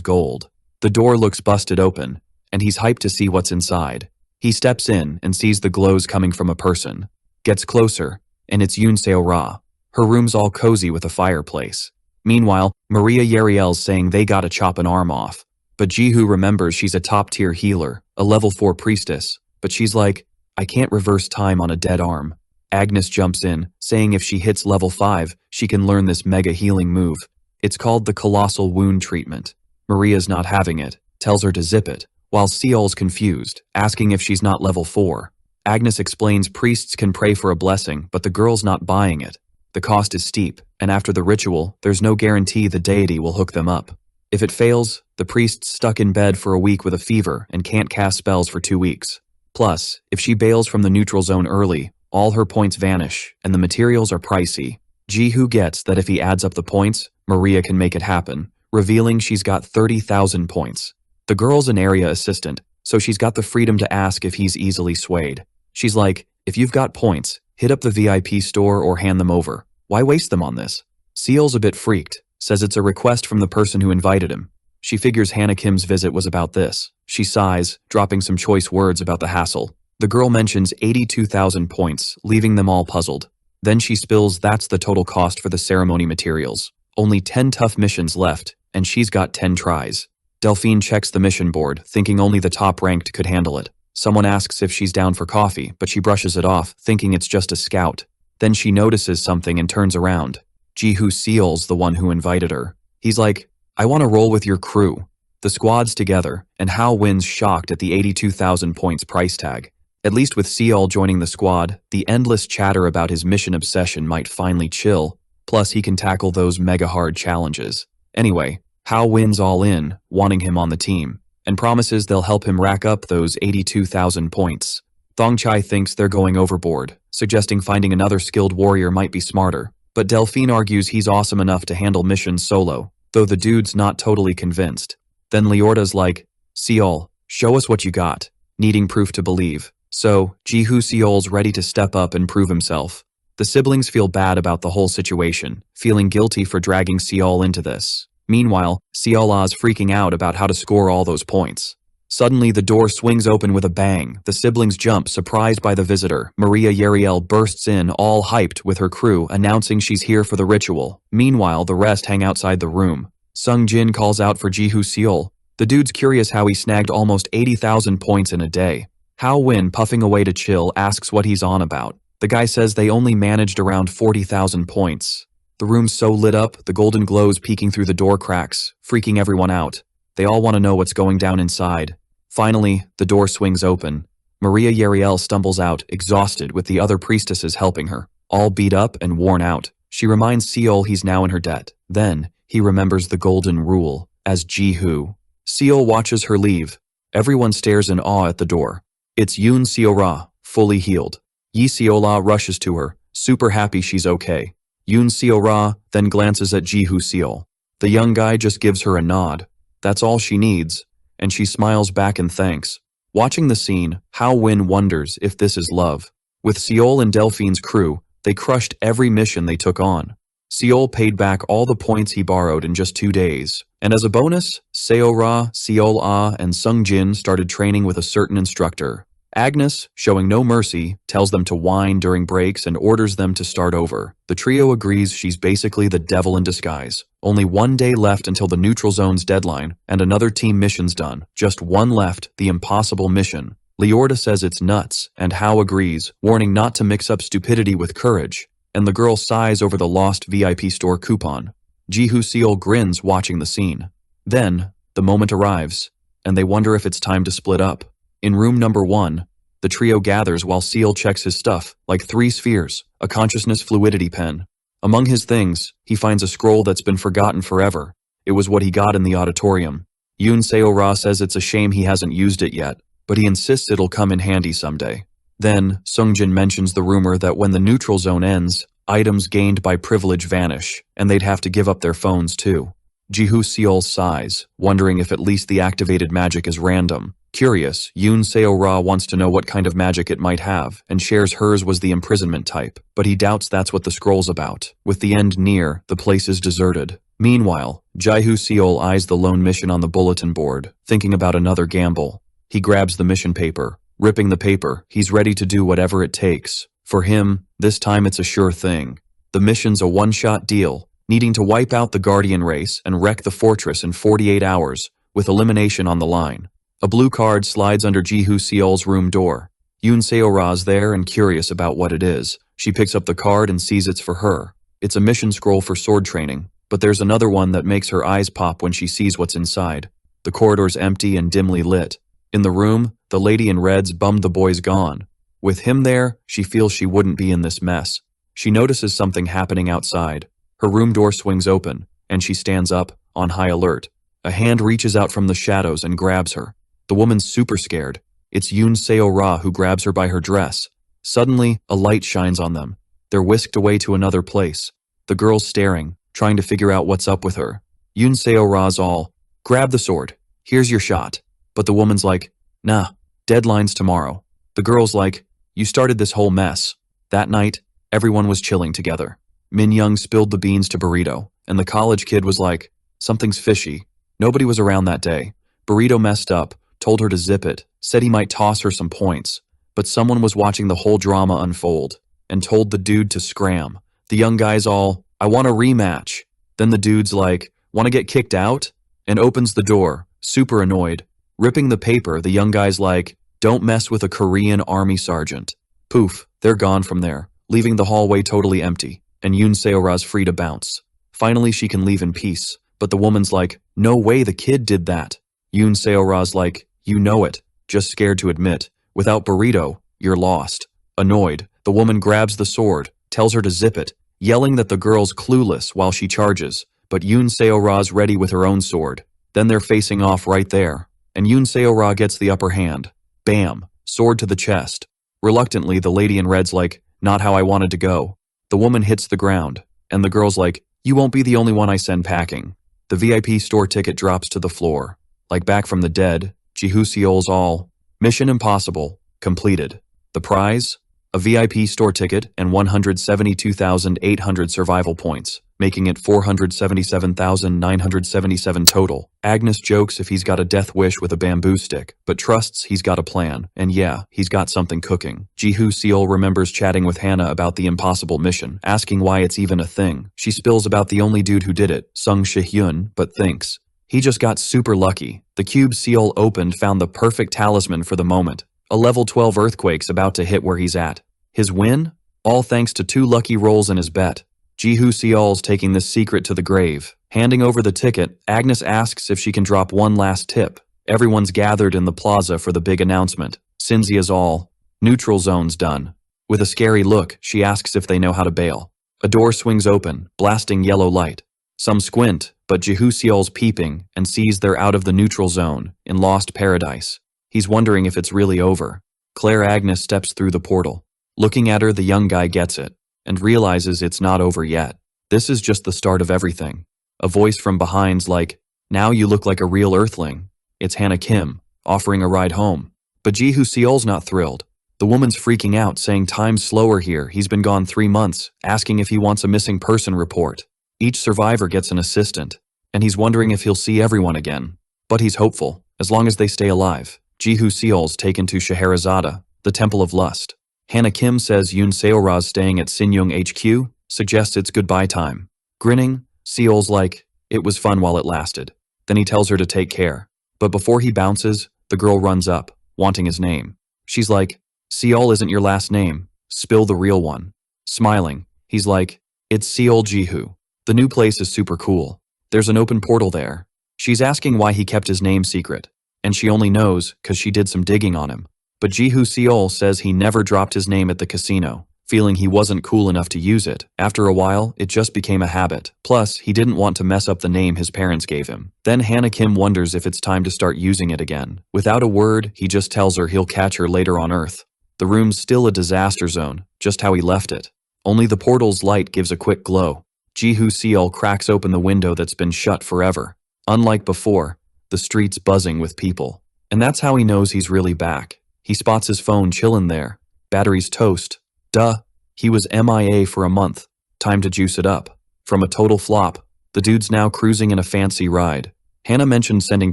gold. The door looks busted open, and he's hyped to see what's inside. He steps in and sees the glows coming from a person. Gets closer, and it's Yoon Seo-ra. Her room's all cozy with a fireplace. Meanwhile, Maria Yariel's saying they gotta chop an arm off. But Jehu remembers she's a top-tier healer, a level 4 priestess. But she's like, I can't reverse time on a dead arm. Agnes jumps in, saying if she hits level 5, she can learn this mega healing move. It's called the Colossal Wound Treatment. Maria's not having it, tells her to zip it, while Seol's confused, asking if she's not level 4. Agnes explains priests can pray for a blessing, but the girl's not buying it. The cost is steep, and after the ritual, there's no guarantee the deity will hook them up. If it fails, the priest's stuck in bed for a week with a fever and can't cast spells for 2 weeks. Plus, if she bails from the neutral zone early, all her points vanish, and the materials are pricey. Jehu gets that if he adds up the points, Maria can make it happen, revealing she's got 30,000 points. The girl's an area assistant, so she's got the freedom to ask if he's easily swayed. She's like, if you've got points, hit up the VIP store or hand them over. Why waste them on this? Seal's a bit freaked, says it's a request from the person who invited him. She figures Hannah Kim's visit was about this. She sighs, dropping some choice words about the hassle. The girl mentions 82,000 points, leaving them all puzzled. Then she spills that's the total cost for the ceremony materials. Only 10 tough missions left, and she's got 10 tries. Delphine checks the mission board, thinking only the top-ranked could handle it. Someone asks if she's down for coffee, but she brushes it off, thinking it's just a scout. Then she notices something and turns around. Jehu Seal's the one who invited her. He's like, I want to roll with your crew. The squad's together, and Hao wins shocked at the 82,000 points price tag. At least with Seol joining the squad, the endless chatter about his mission obsession might finally chill. Plus, he can tackle those mega-hard challenges. Anyway, Hao wins all in, wanting him on the team, and promises they'll help him rack up those 82,000 points. Thongchai thinks they're going overboard, suggesting finding another skilled warrior might be smarter. But Delphine argues he's awesome enough to handle missions solo, though the dude's not totally convinced. Then Leorta's like, Seol, show us what you got, needing proof to believe. So, Jehu Seol's ready to step up and prove himself. The siblings feel bad about the whole situation, feeling guilty for dragging Seol into this. Meanwhile, Seola's freaking out about how to score all those points. Suddenly, the door swings open with a bang. The siblings jump, surprised by the visitor. Maria Yariel bursts in, all hyped, with her crew, announcing she's here for the ritual. Meanwhile, the rest hang outside the room. Sung Jin calls out for Jihu Seol. The dude's curious how he snagged almost 80,000 points in a day. Hao Win, puffing away to chill, asks what he's on about. The guy says they only managed around 40,000 points. The room's so lit up, the golden glows peeking through the door cracks, freaking everyone out. They all want to know what's going down inside. Finally, the door swings open. Maria Yariel stumbles out, exhausted, with the other priestesses helping her, all beat up and worn out. She reminds Seol he's now in her debt. Then, he remembers the golden rule, as Jihu. Seol watches her leave. Everyone stares in awe at the door. It's Yoon Seo-ra, fully healed. Yi Seo-la rushes to her, super happy she's okay. Yoon Seo-ra then glances at Jihu Seol. The young guy just gives her a nod. That's all she needs, and she smiles back in thanks. Watching the scene, Hao Win wonders if this is love. With Seol and Delphine's crew, they crushed every mission they took on. Seol paid back all the points he borrowed in just 2 days. And as a bonus, Seo-ra, Seol-ah, and Sung Jin started training with a certain instructor. Agnes, showing no mercy, tells them to whine during breaks and orders them to start over. The trio agrees she's basically the devil in disguise. Only 1 day left until the neutral zone's deadline, and another team mission's done. Just one left, the impossible mission. Leorda says it's nuts, and Hao agrees, warning not to mix up stupidity with courage. And the girl sighs over the lost VIP store coupon. Jihu Seol grins watching the scene. Then, the moment arrives, and they wonder if it's time to split up. In room number 1, the trio gathers while Seol checks his stuff, like 3 spheres, a consciousness fluidity pen. Among his things, he finds a scroll that's been forgotten forever. It was what he got in the auditorium. Yoon Seo-ra says it's a shame he hasn't used it yet, but he insists it'll come in handy someday. Then, Sungjin mentions the rumor that when the neutral zone ends, items gained by privilege vanish, and they'd have to give up their phones too. Jihu Seol sighs, wondering if at least the activated magic is random. Curious, Yoon Seo-ra wants to know what kind of magic it might have, and shares hers was the imprisonment type, but he doubts that's what the scroll's about. With the end near, the place is deserted. Meanwhile, Jihu Seol eyes the lone mission on the bulletin board, thinking about another gamble. He grabs the mission paper. Ripping the paper, he's ready to do whatever it takes. For him, this time it's a sure thing. The mission's a one-shot deal, needing to wipe out the Guardian race and wreck the fortress in 48 hours, with elimination on the line. A blue card slides under Jihu Seol's room door. Yoon Seo-ra's there and curious about what it is. She picks up the card and sees it's for her. It's a mission scroll for sword training, but there's another one that makes her eyes pop when she sees what's inside. The corridor's empty and dimly lit. In the room, the lady in red's bummed the boy's gone. With him there, she feels she wouldn't be in this mess. She notices something happening outside. Her room door swings open, and she stands up, on high alert. A hand reaches out from the shadows and grabs her. The woman's super scared. It's Yoon Seo-ra who grabs her by her dress. Suddenly, a light shines on them. They're whisked away to another place. The girl's staring, trying to figure out what's up with her. Yoon Seo-ra's all, "Grab the sword. Here's your shot." But the woman's like, "Nah, deadline's tomorrow." The girl's like, "You started this whole mess." That night, everyone was chilling together. Min Young spilled the beans to Burrito, and the college kid was like, "Something's fishy." Nobody was around that day. Burrito messed up, told her to zip it, said he might toss her some points, but someone was watching the whole drama unfold, and told the dude to scram. The young guy's all, "I want a rematch." Then the dude's like, "Want to get kicked out?" and opens the door, super annoyed. Ripping the paper, the young guy's like, "Don't mess with a Korean army sergeant." Poof, they're gone from there, leaving the hallway totally empty, and Yoon Seo-ra's free to bounce. Finally, she can leave in peace, but the woman's like, "No way the kid did that." Yoon Seo-ra's like, "You know it, just scared to admit. Without Burrito, you're lost." Annoyed, the woman grabs the sword, tells her to zip it, yelling that the girl's clueless while she charges, but Yoon Seo-ra's ready with her own sword. Then they're facing off right there, and Yoon Seo-ra gets the upper hand. Bam, sword to the chest. Reluctantly, the lady in red's like, "Not how I wanted to go." The woman hits the ground, and the girl's like, "You won't be the only one I send packing." The VIP store ticket drops to the floor. Like back from the dead, Jihu Seol's all, "Mission impossible, completed." The prize? a VIP store ticket, and 172,800 survival points, making it 477,977 total. Agnes jokes if he's got a death wish with a bamboo stick, but trusts he's got a plan, and yeah, he's got something cooking. Ji-Hoo-seol remembers chatting with Hannah about the impossible mission, asking why it's even a thing. She spills about the only dude who did it, Sung Shi-hyun, but thinks, he just got super lucky. The cube Seol opened found the perfect talisman for the moment. A level 12 earthquake's about to hit where he's at. His win? All thanks to 2 lucky rolls in his bet. Ji-Hoo-seol's taking this secret to the grave. Handing over the ticket, Agnes asks if she can drop one last tip. Everyone's gathered in the plaza for the big announcement. Cinzia's all. Neutral zone's done. With a scary look, she asks if they know how to bail. A door swings open, blasting yellow light. Some squint, but Ji-Hoo-seol's peeping and sees they're out of the neutral zone, in Lost Paradise. He's wondering if it's really over. Claire Agnes steps through the portal. Looking at her, the young guy gets it, and realizes it's not over yet. This is just the start of everything. A voice from behind's like, now you look like a real earthling. It's Hannah Kim, offering a ride home. But Ji-Hoo-seol's not thrilled. The woman's freaking out, saying time's slower here, he's been gone 3 months, asking if he wants a missing person report. Each survivor gets an assistant, and he's wondering if he'll see everyone again. But he's hopeful, as long as they stay alive. Ji-Hoo-seol's taken to Scheherazade, the Temple of Lust. Hannah Kim says Yoon Seora's staying at Sinyoung HQ, suggests it's goodbye time. Grinning, Seol's like, it was fun while it lasted. Then he tells her to take care. But before he bounces, the girl runs up, wanting his name. She's like, Seol isn't your last name, spill the real one. Smiling, he's like, it's Seol Ji-Hoo. The new place is super cool. There's an open portal there. She's asking why he kept his name secret. And she only knows because she did some digging on him. But Ji-Hoo-seol says he never dropped his name at the casino, feeling he wasn't cool enough to use it. After a while, it just became a habit. Plus, he didn't want to mess up the name his parents gave him. Then Hannah Kim wonders if it's time to start using it again. Without a word, he just tells her he'll catch her later on Earth. The room's still a disaster zone, just how he left it. Only the portal's light gives a quick glow. Ji-Hoo-seol cracks open the window that's been shut forever. Unlike before, the street's buzzing with people. And that's how he knows he's really back. He spots his phone chillin' there. Battery's toast. Duh. He was MIA for a month. Time to juice it up. From a total flop, the dude's now cruising in a fancy ride. Hannah mentioned sending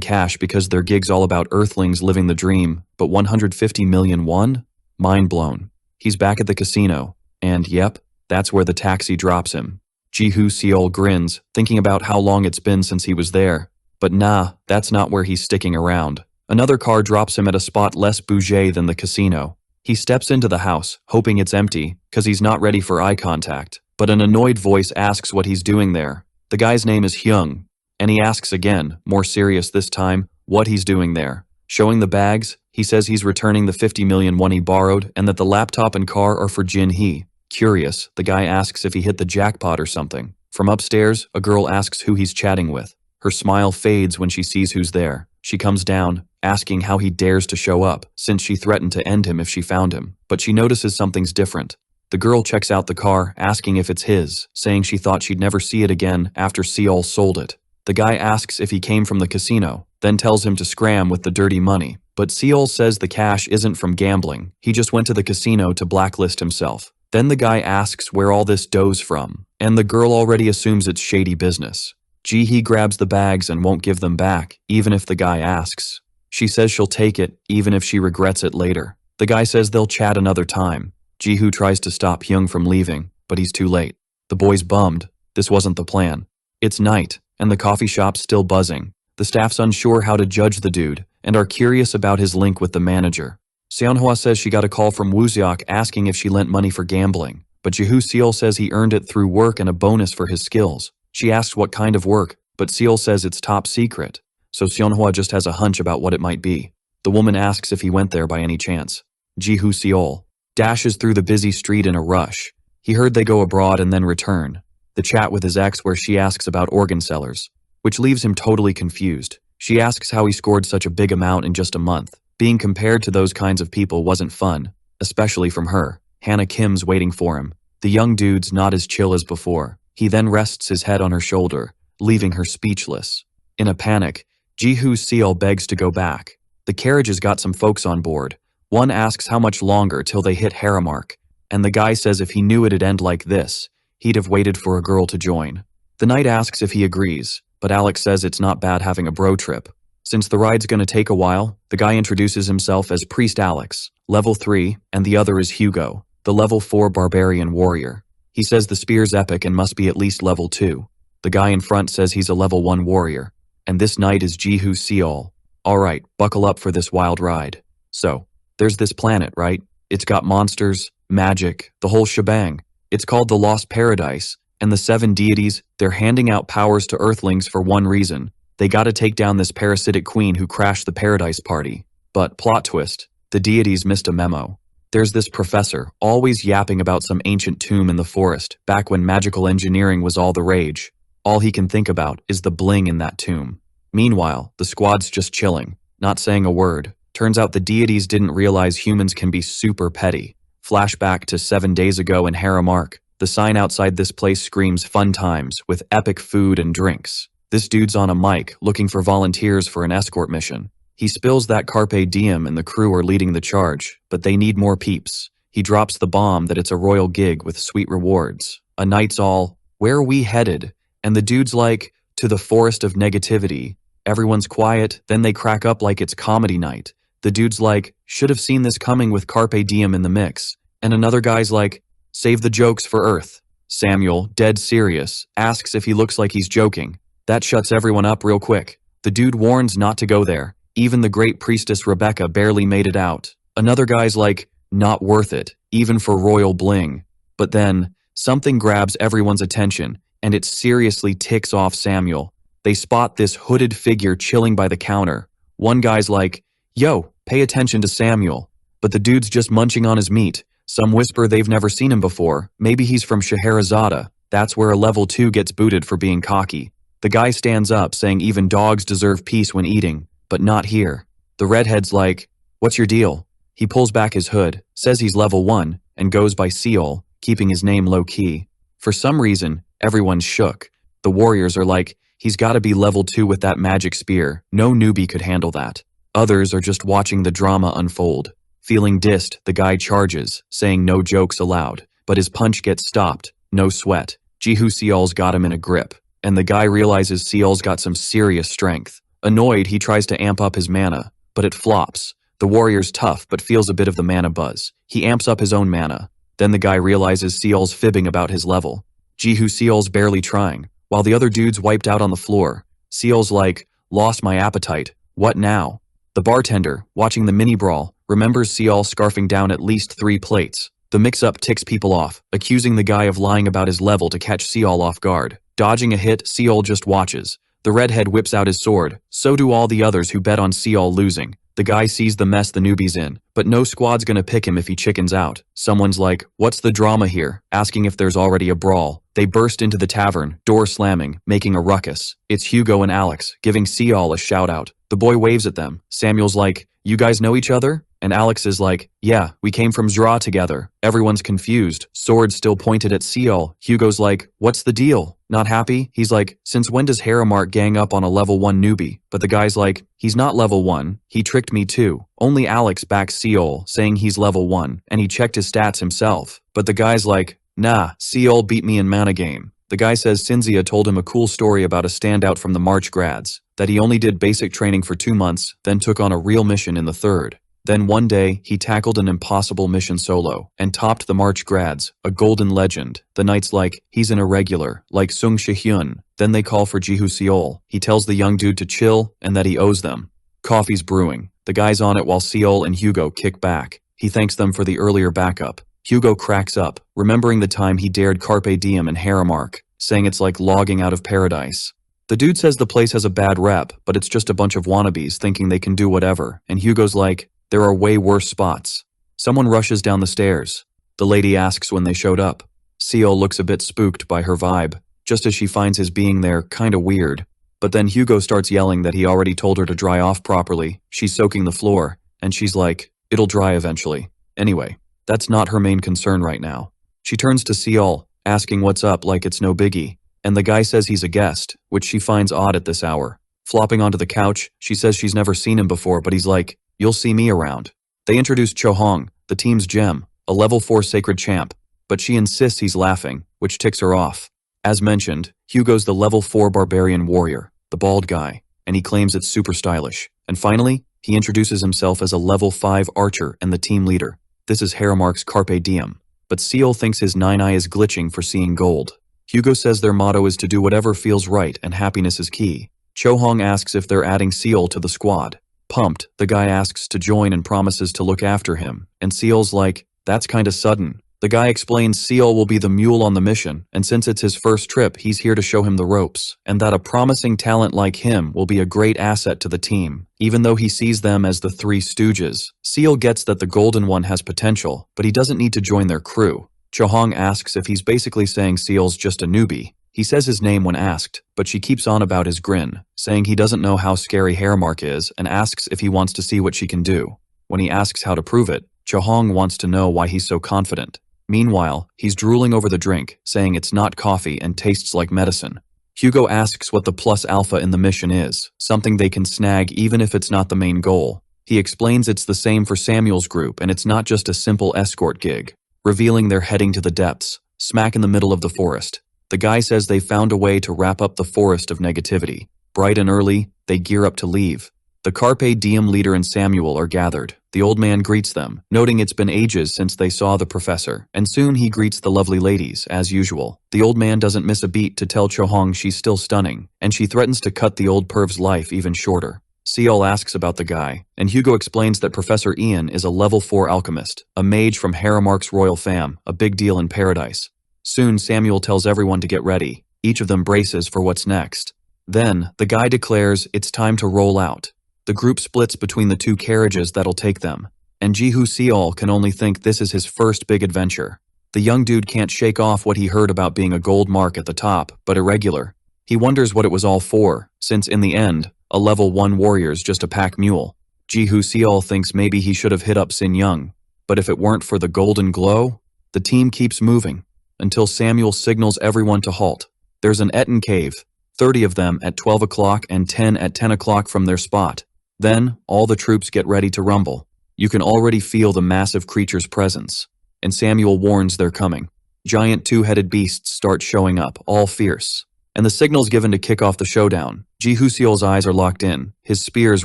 cash because their gig's all about earthlings living the dream, but 150 million won? Mind blown. He's back at the casino. And yep, that's where the taxi drops him. Ji-Hoo-seol grins, thinking about how long it's been since he was there. But nah, that's not where he's sticking around. Another car drops him at a spot less bougé than the casino. He steps into the house, hoping it's empty, cause he's not ready for eye contact. But an annoyed voice asks what he's doing there. The guy's name is Hyung, and he asks again, more serious this time, what he's doing there. Showing the bags, he says he's returning the 50 million won he borrowed and that the laptop and car are for Jin-hee. Curious, the guy asks if he hit the jackpot or something. From upstairs, a girl asks who he's chatting with. Her smile fades when she sees who's there. She comes down, asking how he dares to show up, since she threatened to end him if she found him. But she notices something's different. The girl checks out the car, asking if it's his, saying she thought she'd never see it again after Seol sold it. The guy asks if he came from the casino, then tells him to scram with the dirty money. But Seol says the cash isn't from gambling. He just went to the casino to blacklist himself. Then the guy asks where all this dough's from, and the girl already assumes it's shady business. Ji-hee grabs the bags and won't give them back, even if the guy asks. She says she'll take it, even if she regrets it later. The guy says they'll chat another time. Ji-hoo tries to stop Hyung from leaving, but he's too late. The boy's bummed. This wasn't the plan. It's night, and the coffee shop's still buzzing. The staff's unsure how to judge the dude, and are curious about his link with the manager. Seonhwa says she got a call from Wooseok asking if she lent money for gambling, but Ji-Hoo-seol says he earned it through work and a bonus for his skills. She asks what kind of work, but Seol says it's top secret, so Seonhwa just has a hunch about what it might be. The woman asks if he went there by any chance. Ji-Hoo-seol dashes through the busy street in a rush. He heard they go abroad and then return. The chat with his ex where she asks about organ sellers, which leaves him totally confused. She asks how he scored such a big amount in just a month. Being compared to those kinds of people wasn't fun, especially from her. Hannah Kim's waiting for him. The young dude's not as chill as before. He then rests his head on her shoulder, leaving her speechless. In a panic, Ji-Hoo-seol begs to go back. The carriage has got some folks on board. One asks how much longer till they hit Haramark. and the guy says if he knew it'd end like this, he'd have waited for a girl to join. The knight asks if he agrees, but Alex says it's not bad having a bro trip. Since the ride's gonna take a while, the guy introduces himself as Priest Alex, level 3, and the other is Hugo, the level 4 barbarian warrior. He says the spear's epic and must be at least level 2. The guy in front says he's a level 1 warrior, and this knight is Jihu Seol. Alright, buckle up for this wild ride. So, there's this planet, right? It's got monsters, magic, the whole shebang. It's called the Lost Paradise, and the 7 deities, they're handing out powers to Earthlings for one reason. They gotta take down this parasitic queen who crashed the paradise party. But, plot twist, the deities missed a memo. There's this professor, always yapping about some ancient tomb in the forest, back when magical engineering was all the rage. All he can think about is the bling in that tomb. Meanwhile, the squad's just chilling, not saying a word. Turns out the deities didn't realize humans can be super petty. Flashback to 7 days ago in Haramark. The sign outside this place screams fun times, with epic food and drinks. This dude's on a mic, looking for volunteers for an escort mission. He spills that carpe diem and the crew are leading the charge, but they need more peeps. He drops the bomb that it's a royal gig with sweet rewards. A knight's all, "Where are we headed?" And the dude's like, "To the forest of negativity." Everyone's quiet, then they crack up like it's comedy night. The dude's like, "Should have seen this coming with carpe diem in the mix." And another guy's like, "Save the jokes for Earth." Samuel, dead serious, asks if he looks like he's joking. That shuts everyone up real quick. The dude warns not to go there. Even the great priestess Rebecca barely made it out. Another guy's like, "Not worth it, even for royal bling." But then, something grabs everyone's attention, and it seriously ticks off Samuel. They spot this hooded figure chilling by the counter. One guy's like, "Yo, pay attention to Samuel." But the dude's just munching on his meat. Some whisper they've never seen him before. Maybe he's from Scheherazade. That's where a level 2 gets booted for being cocky. The guy stands up saying even dogs deserve peace when eating, but not here. The redhead's like, "What's your deal?" He pulls back his hood, says he's level 1, and goes by Seol, keeping his name low-key. For some reason, everyone's shook. The warriors are like, "He's gotta be level 2 with that magic spear. No newbie could handle that." Others are just watching the drama unfold. Feeling dissed, the guy charges, saying no jokes allowed, but his punch gets stopped, no sweat. Jihu Seol's got him in a grip, and the guy realizes Seol's got some serious strength. Annoyed, he tries to amp up his mana, but it flops. The warrior's tough, but feels a bit of the mana buzz. He amps up his own mana. Then the guy realizes Seol's fibbing about his level. Jihu Seol's barely trying, while the other dude's wiped out on the floor. Seol's like, "Lost my appetite. What now?" The bartender, watching the mini-brawl, remembers Seol scarfing down at least 3 plates. The mix-up ticks people off, accusing the guy of lying about his level to catch Seol off guard. Dodging a hit, Seol just watches. The redhead whips out his sword. So do all the others who bet on Seol losing. The guy sees the mess the newbie's in, but no squad's gonna pick him if he chickens out. Someone's like, "What's the drama here?" asking if there's already a brawl. They burst into the tavern, door slamming, making a ruckus. It's Hugo and Alex, giving Seol a shout-out. The boy waves at them. Samuel's like, "You guys know each other?" And Alex is like, "Yeah, we came from Zra together." Everyone's confused, swords still pointed at Seol. Hugo's like, "What's the deal? Not happy?" He's like, "Since when does Haramark gang up on a level 1 newbie?" But the guy's like, "He's not level 1, he tricked me too." Only Alex backs Seol, saying he's level 1, and he checked his stats himself. But the guy's like, "Nah, Seol beat me in mana game." The guy says Cinzia told him a cool story about a standout from the March grads, that he only did basic training for 2 months, then took on a real mission in the 3rd. Then one day, he tackled an impossible mission solo, and topped the March grads, a golden legend. The knight's like, "He's an irregular, like Sung Shi-hyun." Then they call for Jihu Seol. He tells the young dude to chill, and that he owes them. Coffee's brewing. The guy's on it while Seol and Hugo kick back. He thanks them for the earlier backup. Hugo cracks up, remembering the time he dared Carpe Diem in Haramark, saying it's like logging out of paradise. The dude says the place has a bad rep, but it's just a bunch of wannabes thinking they can do whatever, and Hugo's like, "There are way worse spots." Someone rushes down the stairs. The lady asks when they showed up. Seol looks a bit spooked by her vibe, just as she finds his being there kinda weird. But then Hugo starts yelling that he already told her to dry off properly. She's soaking the floor, and she's like, "It'll dry eventually." Anyway, that's not her main concern right now. She turns to Seol, asking what's up like it's no biggie, and the guy says he's a guest, which she finds odd at this hour. Flopping onto the couch, she says she's never seen him before, but he's like, "You'll see me around." They introduce Cho Hong, the team's gem, a level 4 sacred champ, but she insists he's laughing, which ticks her off. As mentioned, Hugo's the level 4 barbarian warrior, the bald guy, and he claims it's super stylish. And finally, he introduces himself as a level 5 archer and the team leader. This is Haramark's Carpe Diem, but Seal thinks his 9-eye is glitching for seeing gold. Hugo says their motto is to do whatever feels right and happiness is key. Cho-hong asks if they're adding Seal to the squad. Pumped, the guy asks to join and promises to look after him, and Seal's like, that's kinda sudden. The guy explains Seal will be the mule on the mission, and since it's his first trip, he's here to show him the ropes, and that a promising talent like him will be a great asset to the team. Even though he sees them as the Three Stooges, Seal gets that the Golden One has potential, but he doesn't need to join their crew. Cho-hong asks if he's basically saying Seal's just a newbie. He says his name when asked, but she keeps on about his grin, saying he doesn't know how scary Haramark is and asks if he wants to see what she can do. When he asks how to prove it, Cho-hong wants to know why he's so confident. Meanwhile, he's drooling over the drink, saying it's not coffee and tastes like medicine. Hugo asks what the plus alpha in the mission is, something they can snag even if it's not the main goal. He explains it's the same for Samuel's group and it's not just a simple escort gig, revealing they're heading to the depths, smack in the middle of the forest. The guy says they found a way to wrap up the forest of negativity. Bright and early, they gear up to leave. The Carpe Diem leader and Samuel are gathered. The old man greets them, noting it's been ages since they saw the professor, and soon he greets the lovely ladies, as usual. The old man doesn't miss a beat to tell Cho-hong she's still stunning, and she threatens to cut the old perv's life even shorter. Seal asks about the guy, and Hugo explains that Professor Ian is a level 4 alchemist, a mage from Haramark's royal fam, a big deal in paradise. Soon Samuel tells everyone to get ready. Each of them braces for what's next. Then, the guy declares it's time to roll out. The group splits between the two carriages that'll take them, and Jihu Seol can only think this is his first big adventure. The young dude can't shake off what he heard about being a gold mark at the top, but irregular. He wonders what it was all for, since in the end, a level 1 warrior's just a pack mule. Jihu Seol thinks maybe he should have hit up Sin Young, but if it weren't for the golden glow, the team keeps moving, until Samuel signals everyone to halt. There's an Etten cave, 30 of them at 12 o'clock and 10 at 10 o'clock from their spot. Then, all the troops get ready to rumble. You can already feel the massive creature's presence, and Samuel warns they're coming. Giant two-headed beasts start showing up, all fierce. And the signal's given to kick off the showdown. Jihu Seol's eyes are locked in, his spears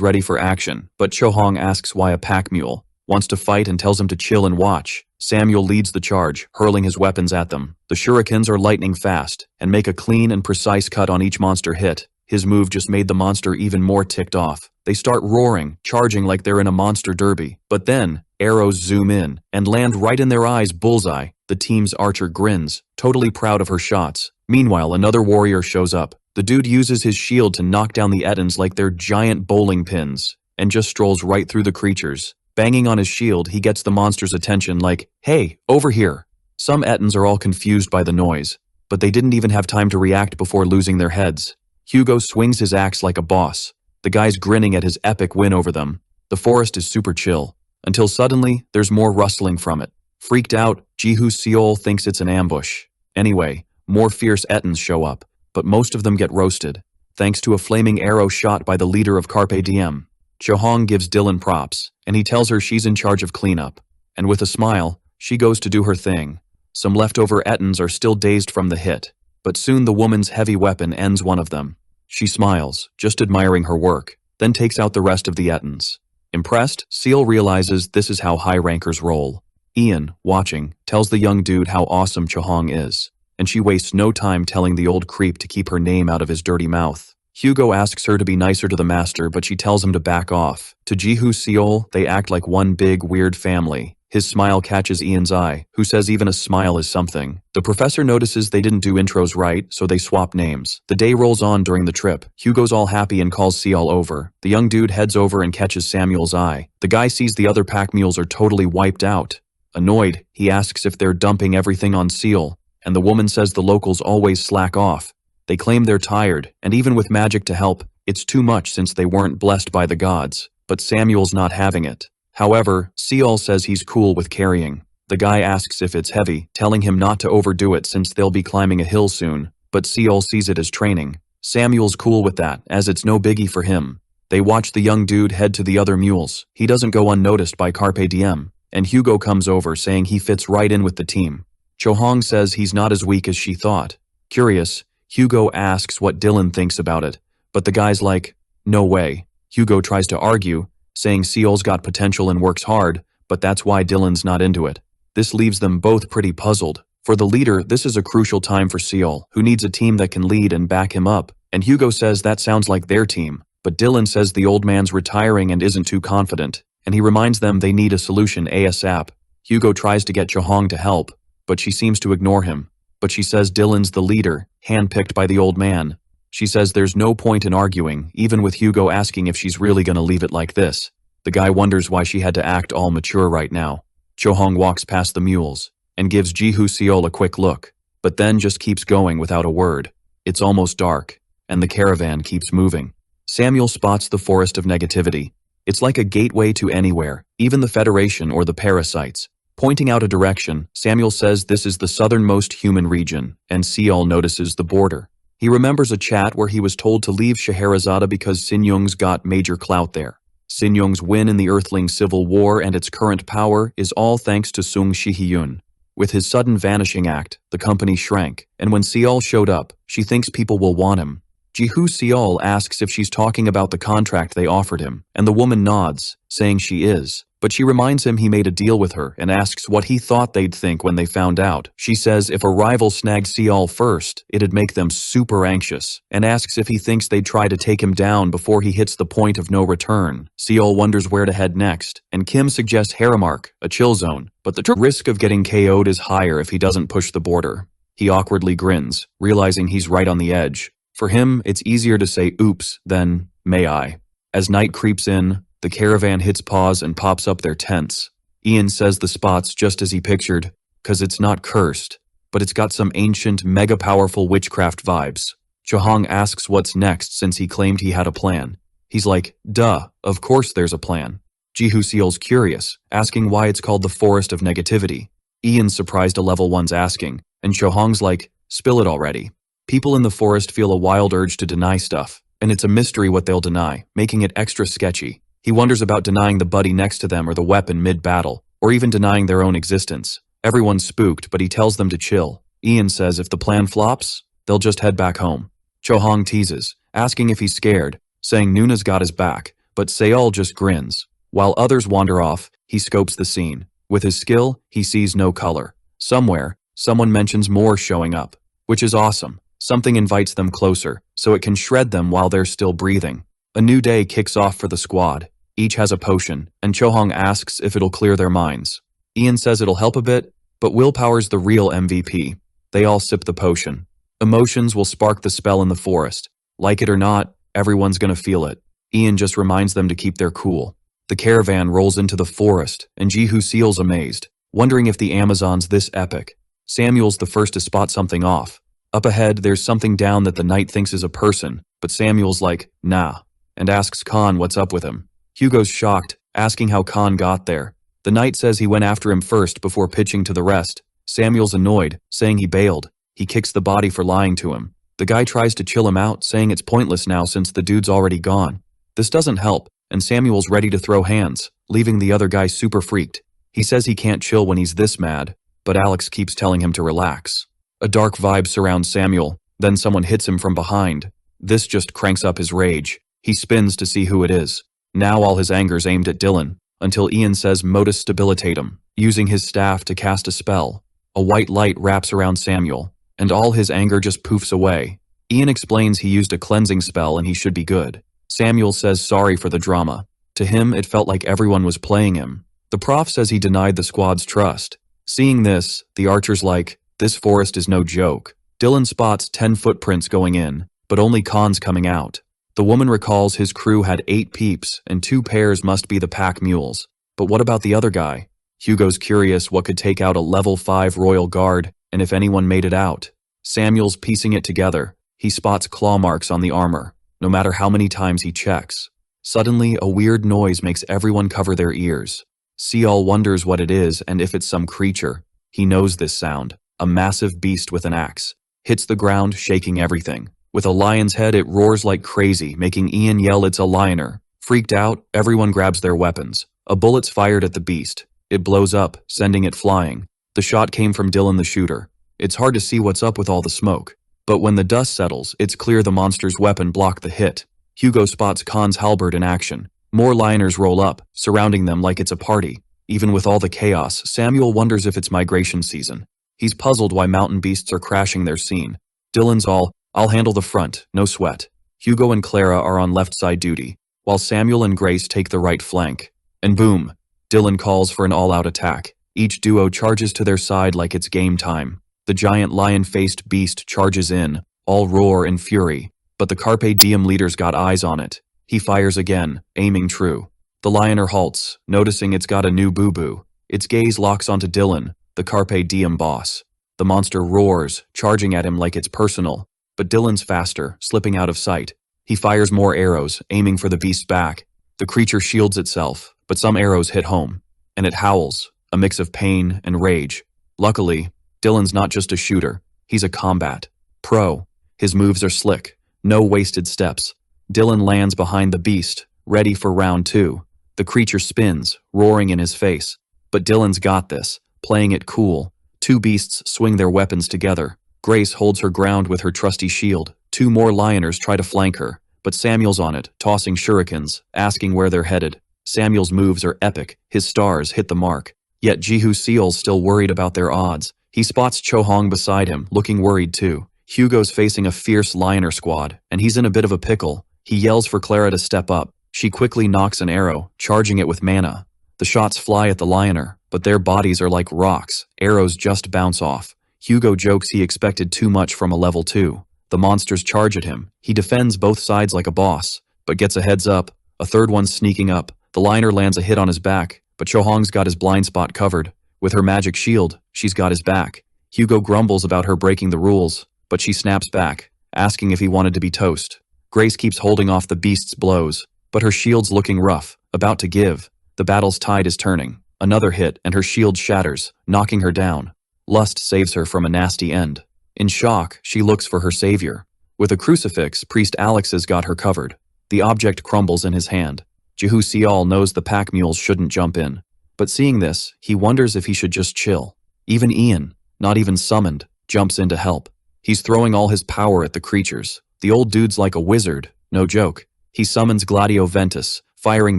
ready for action, but Cho-hong asks why a pack mule, wants to fight and tells him to chill and watch. Samuel leads the charge, hurling his weapons at them. The shurikens are lightning fast, and make a clean and precise cut on each monster hit. His move just made the monster even more ticked off. They start roaring, charging like they're in a monster derby. But then, arrows zoom in, and land right in their eyes bullseye. The team's archer grins, totally proud of her shots. Meanwhile, another warrior shows up. The dude uses his shield to knock down the Ettins like they're giant bowling pins, and just strolls right through the creatures. Banging on his shield, he gets the monster's attention like, hey, over here. Some Ettins are all confused by the noise, but they didn't even have time to react before losing their heads. Hugo swings his axe like a boss. The guy's grinning at his epic win over them. The forest is super chill, until suddenly, there's more rustling from it. Freaked out, Jihu Seol thinks it's an ambush. Anyway, more fierce Ettins show up, but most of them get roasted, thanks to a flaming arrow shot by the leader of Carpe Diem. Cho-hong gives Dylan props, and he tells her she's in charge of cleanup. And with a smile, she goes to do her thing. Some leftover Ettins are still dazed from the hit, but soon the woman's heavy weapon ends one of them. She smiles, just admiring her work, then takes out the rest of the Ettins. Impressed, Seal realizes this is how high rankers roll. Ian, watching, tells the young dude how awesome Cho-hong is, and she wastes no time telling the old creep to keep her name out of his dirty mouth. Hugo asks her to be nicer to the master, but she tells him to back off. To Jihu Seol, they act like one big, weird family. His smile catches Ian's eye, who says even a smile is something. The professor notices they didn't do intros right, so they swap names. The day rolls on during the trip. Hugo's all happy and calls Seol over. The young dude heads over and catches Samuel's eye. The guy sees the other pack mules are totally wiped out. Annoyed, he asks if they're dumping everything on Seal, and the woman says the locals always slack off. They claim they're tired, and even with magic to help, it's too much since they weren't blessed by the gods. But Samuel's not having it. However, Seol says he's cool with carrying. The guy asks if it's heavy, telling him not to overdo it since they'll be climbing a hill soon, but Seol sees it as training. Samuel's cool with that, as it's no biggie for him. They watch the young dude head to the other mules. He doesn't go unnoticed by Carpe Diem, and Hugo comes over saying he fits right in with the team. Chohong says he's not as weak as she thought. Curious, Hugo asks what Dylan thinks about it, but the guy's like, no way. Hugo tries to argue, saying Seol's got potential and works hard, but that's why Dylan's not into it. This leaves them both pretty puzzled. For the leader, this is a crucial time for Seol, who needs a team that can lead and back him up, and Hugo says that sounds like their team, but Dylan says the old man's retiring and isn't too confident, and he reminds them they need a solution ASAP. Hugo tries to get Chohong to help, but she seems to ignore him. But she says Dylan's the leader, handpicked by the old man. She says there's no point in arguing, even with Hugo asking if she's really gonna leave it like this. The guy wonders why she had to act all mature right now. Chohong walks past the mules and gives Jihu Seol a quick look, but then just keeps going without a word. It's almost dark, and the caravan keeps moving. Samuel spots the forest of negativity. It's like a gateway to anywhere, even the Federation or the parasites. Pointing out a direction, Samuel says this is the southernmost human region, and Seol notices the border. He remembers a chat where he was told to leave Scheherazade because Sinyoung's got major clout there. Sinyoung's win in the Earthling Civil War and its current power is all thanks to Sung Shihyun. With his sudden vanishing act, the company shrank, and when Seol showed up, she thinks people will want him. Jihu Seol asks if she's talking about the contract they offered him, and the woman nods, saying she is. But she reminds him he made a deal with her and asks what he thought they'd think when they found out. She says if a rival snagged Seol first, it'd make them super anxious, and asks if he thinks they'd try to take him down before he hits the point of no return. Seol wonders where to head next, and Kim suggests Haramark, a chill zone, but the risk of getting KO'd is higher if he doesn't push the border. He awkwardly grins, realizing he's right on the edge. For him, it's easier to say oops than may I. As night creeps in, the caravan hits pause and pops up their tents. Ian says the spot's just as he pictured, 'cause it's not cursed, but it's got some ancient, mega-powerful witchcraft vibes. Chohong asks what's next since he claimed he had a plan. He's like, duh, of course there's a plan. Jihu Seol's curious, asking why it's called the Forest of Negativity. Ian's surprised a level 1's asking, and Chohong's like, spill it already. People in the forest feel a wild urge to deny stuff, and it's a mystery what they'll deny, making it extra sketchy. He wonders about denying the buddy next to them or the weapon mid-battle, or even denying their own existence. Everyone's spooked, but he tells them to chill. Ian says if the plan flops, they'll just head back home. Chohong teases, asking if he's scared, saying Nuna's got his back, but Seol just grins. While others wander off, he scopes the scene. With his skill, he sees no color. Somewhere, someone mentions more showing up, which is awesome. Something invites them closer, so it can shred them while they're still breathing. A new day kicks off for the squad. Each has a potion, and Chohong asks if it'll clear their minds. Ian says it'll help a bit, but willpower's the real MVP. They all sip the potion. Emotions will spark the spell in the forest. Like it or not, everyone's gonna feel it. Ian just reminds them to keep their cool. The caravan rolls into the forest, and Jihu Seol's amazed, wondering if the Amazon's this epic. Samuel's the first to spot something off. Up ahead, there's something down that the knight thinks is a person, but Samuel's like, nah, and asks Khan what's up with him. Hugo's shocked, asking how Khan got there. The knight says he went after him first before pitching to the rest. Samuel's annoyed, saying he bailed. He kicks the body for lying to him. The guy tries to chill him out, saying it's pointless now since the dude's already gone. This doesn't help, and Samuel's ready to throw hands, leaving the other guy super freaked. He says he can't chill when he's this mad, but Alex keeps telling him to relax. A dark vibe surrounds Samuel, then someone hits him from behind. This just cranks up his rage. He spins to see who it is. Now all his anger's aimed at Dylan, until Ian says modus stabilitatum, using his staff to cast a spell. A white light wraps around Samuel, and all his anger just poofs away. Ian explains he used a cleansing spell and he should be good. Samuel says sorry for the drama. To him, it felt like everyone was playing him. The prof says he denied the squad's trust. Seeing this, the archer's like, this forest is no joke. Dylan spots 10 footprints going in, but only Khan's coming out. The woman recalls his crew had 8 peeps, and 2 pairs must be the pack mules. But what about the other guy? Hugo's curious what could take out a level 5 royal guard, and if anyone made it out. Samuel's piecing it together. He spots claw marks on the armor, no matter how many times he checks. Suddenly, a weird noise makes everyone cover their ears. Seol wonders what it is and if it's some creature. He knows this sound. A massive beast with an axe. Hits the ground, shaking everything. With a lion's head, it roars like crazy, making Ian yell it's a lioner. Freaked out, everyone grabs their weapons. A bullet's fired at the beast. It blows up, sending it flying. The shot came from Dylan the shooter. It's hard to see what's up with all the smoke. But when the dust settles, it's clear the monster's weapon blocked the hit. Hugo spots Khan's halberd in action. More lioners roll up, surrounding them like it's a party. Even with all the chaos, Samuel wonders if it's migration season. He's puzzled why mountain beasts are crashing their scene. Dylan's all, "I'll handle the front, no sweat." Hugo and Clara are on left side duty, while Samuel and Grace take the right flank. And boom, Dylan calls for an all-out attack. Each duo charges to their side like it's game time. The giant lion-faced beast charges in, all roar and fury, but the Carpe Diem leader's got eyes on it. He fires again, aiming true. The lioner halts, noticing it's got a new boo-boo. Its gaze locks onto Dylan, the Carpe Diem boss. The monster roars, charging at him like it's personal, but Dylan's faster, slipping out of sight. He fires more arrows, aiming for the beast's back. The creature shields itself, but some arrows hit home, and it howls, a mix of pain and rage. Luckily, Dylan's not just a shooter, he's a combat pro. His moves are slick, no wasted steps. Dylan lands behind the beast, ready for round 2. The creature spins, roaring in his face. But Dylan's got this, playing it cool. 2 beasts swing their weapons together. Grace holds her ground with her trusty shield. 2 more lioners try to flank her, but Samuel's on it, tossing shurikens, asking where they're headed. Samuel's moves are epic, his stars hit the mark. Yet Jihu Seal's still worried about their odds. He spots Cho Hong beside him, looking worried too. Hugo's facing a fierce lioner squad, and he's in a bit of a pickle. He yells for Clara to step up. She quickly knocks an arrow, charging it with mana. The shots fly at the lioner, but their bodies are like rocks. Arrows just bounce off. Hugo jokes he expected too much from a level 2. The monsters charge at him. He defends both sides like a boss, but gets a heads up. A third one's sneaking up. The lioner lands a hit on his back, but Cho Hong's got his blind spot covered. With her magic shield, she's got his back. Hugo grumbles about her breaking the rules, but she snaps back, asking if he wanted to be toast. Grace keeps holding off the beast's blows, but her shield's looking rough, about to give. The battle's tide is turning. Another hit, and her shield shatters, knocking her down. Lust saves her from a nasty end. In shock, she looks for her savior. With a crucifix, Priest Alex has got her covered. The object crumbles in his hand. Jihu Sial knows the pack mules shouldn't jump in. But seeing this, he wonders if he should just chill. Even Ian, not even summoned, jumps in to help. He's throwing all his power at the creatures. The old dude's like a wizard, no joke. He summons Gladio Ventus, firing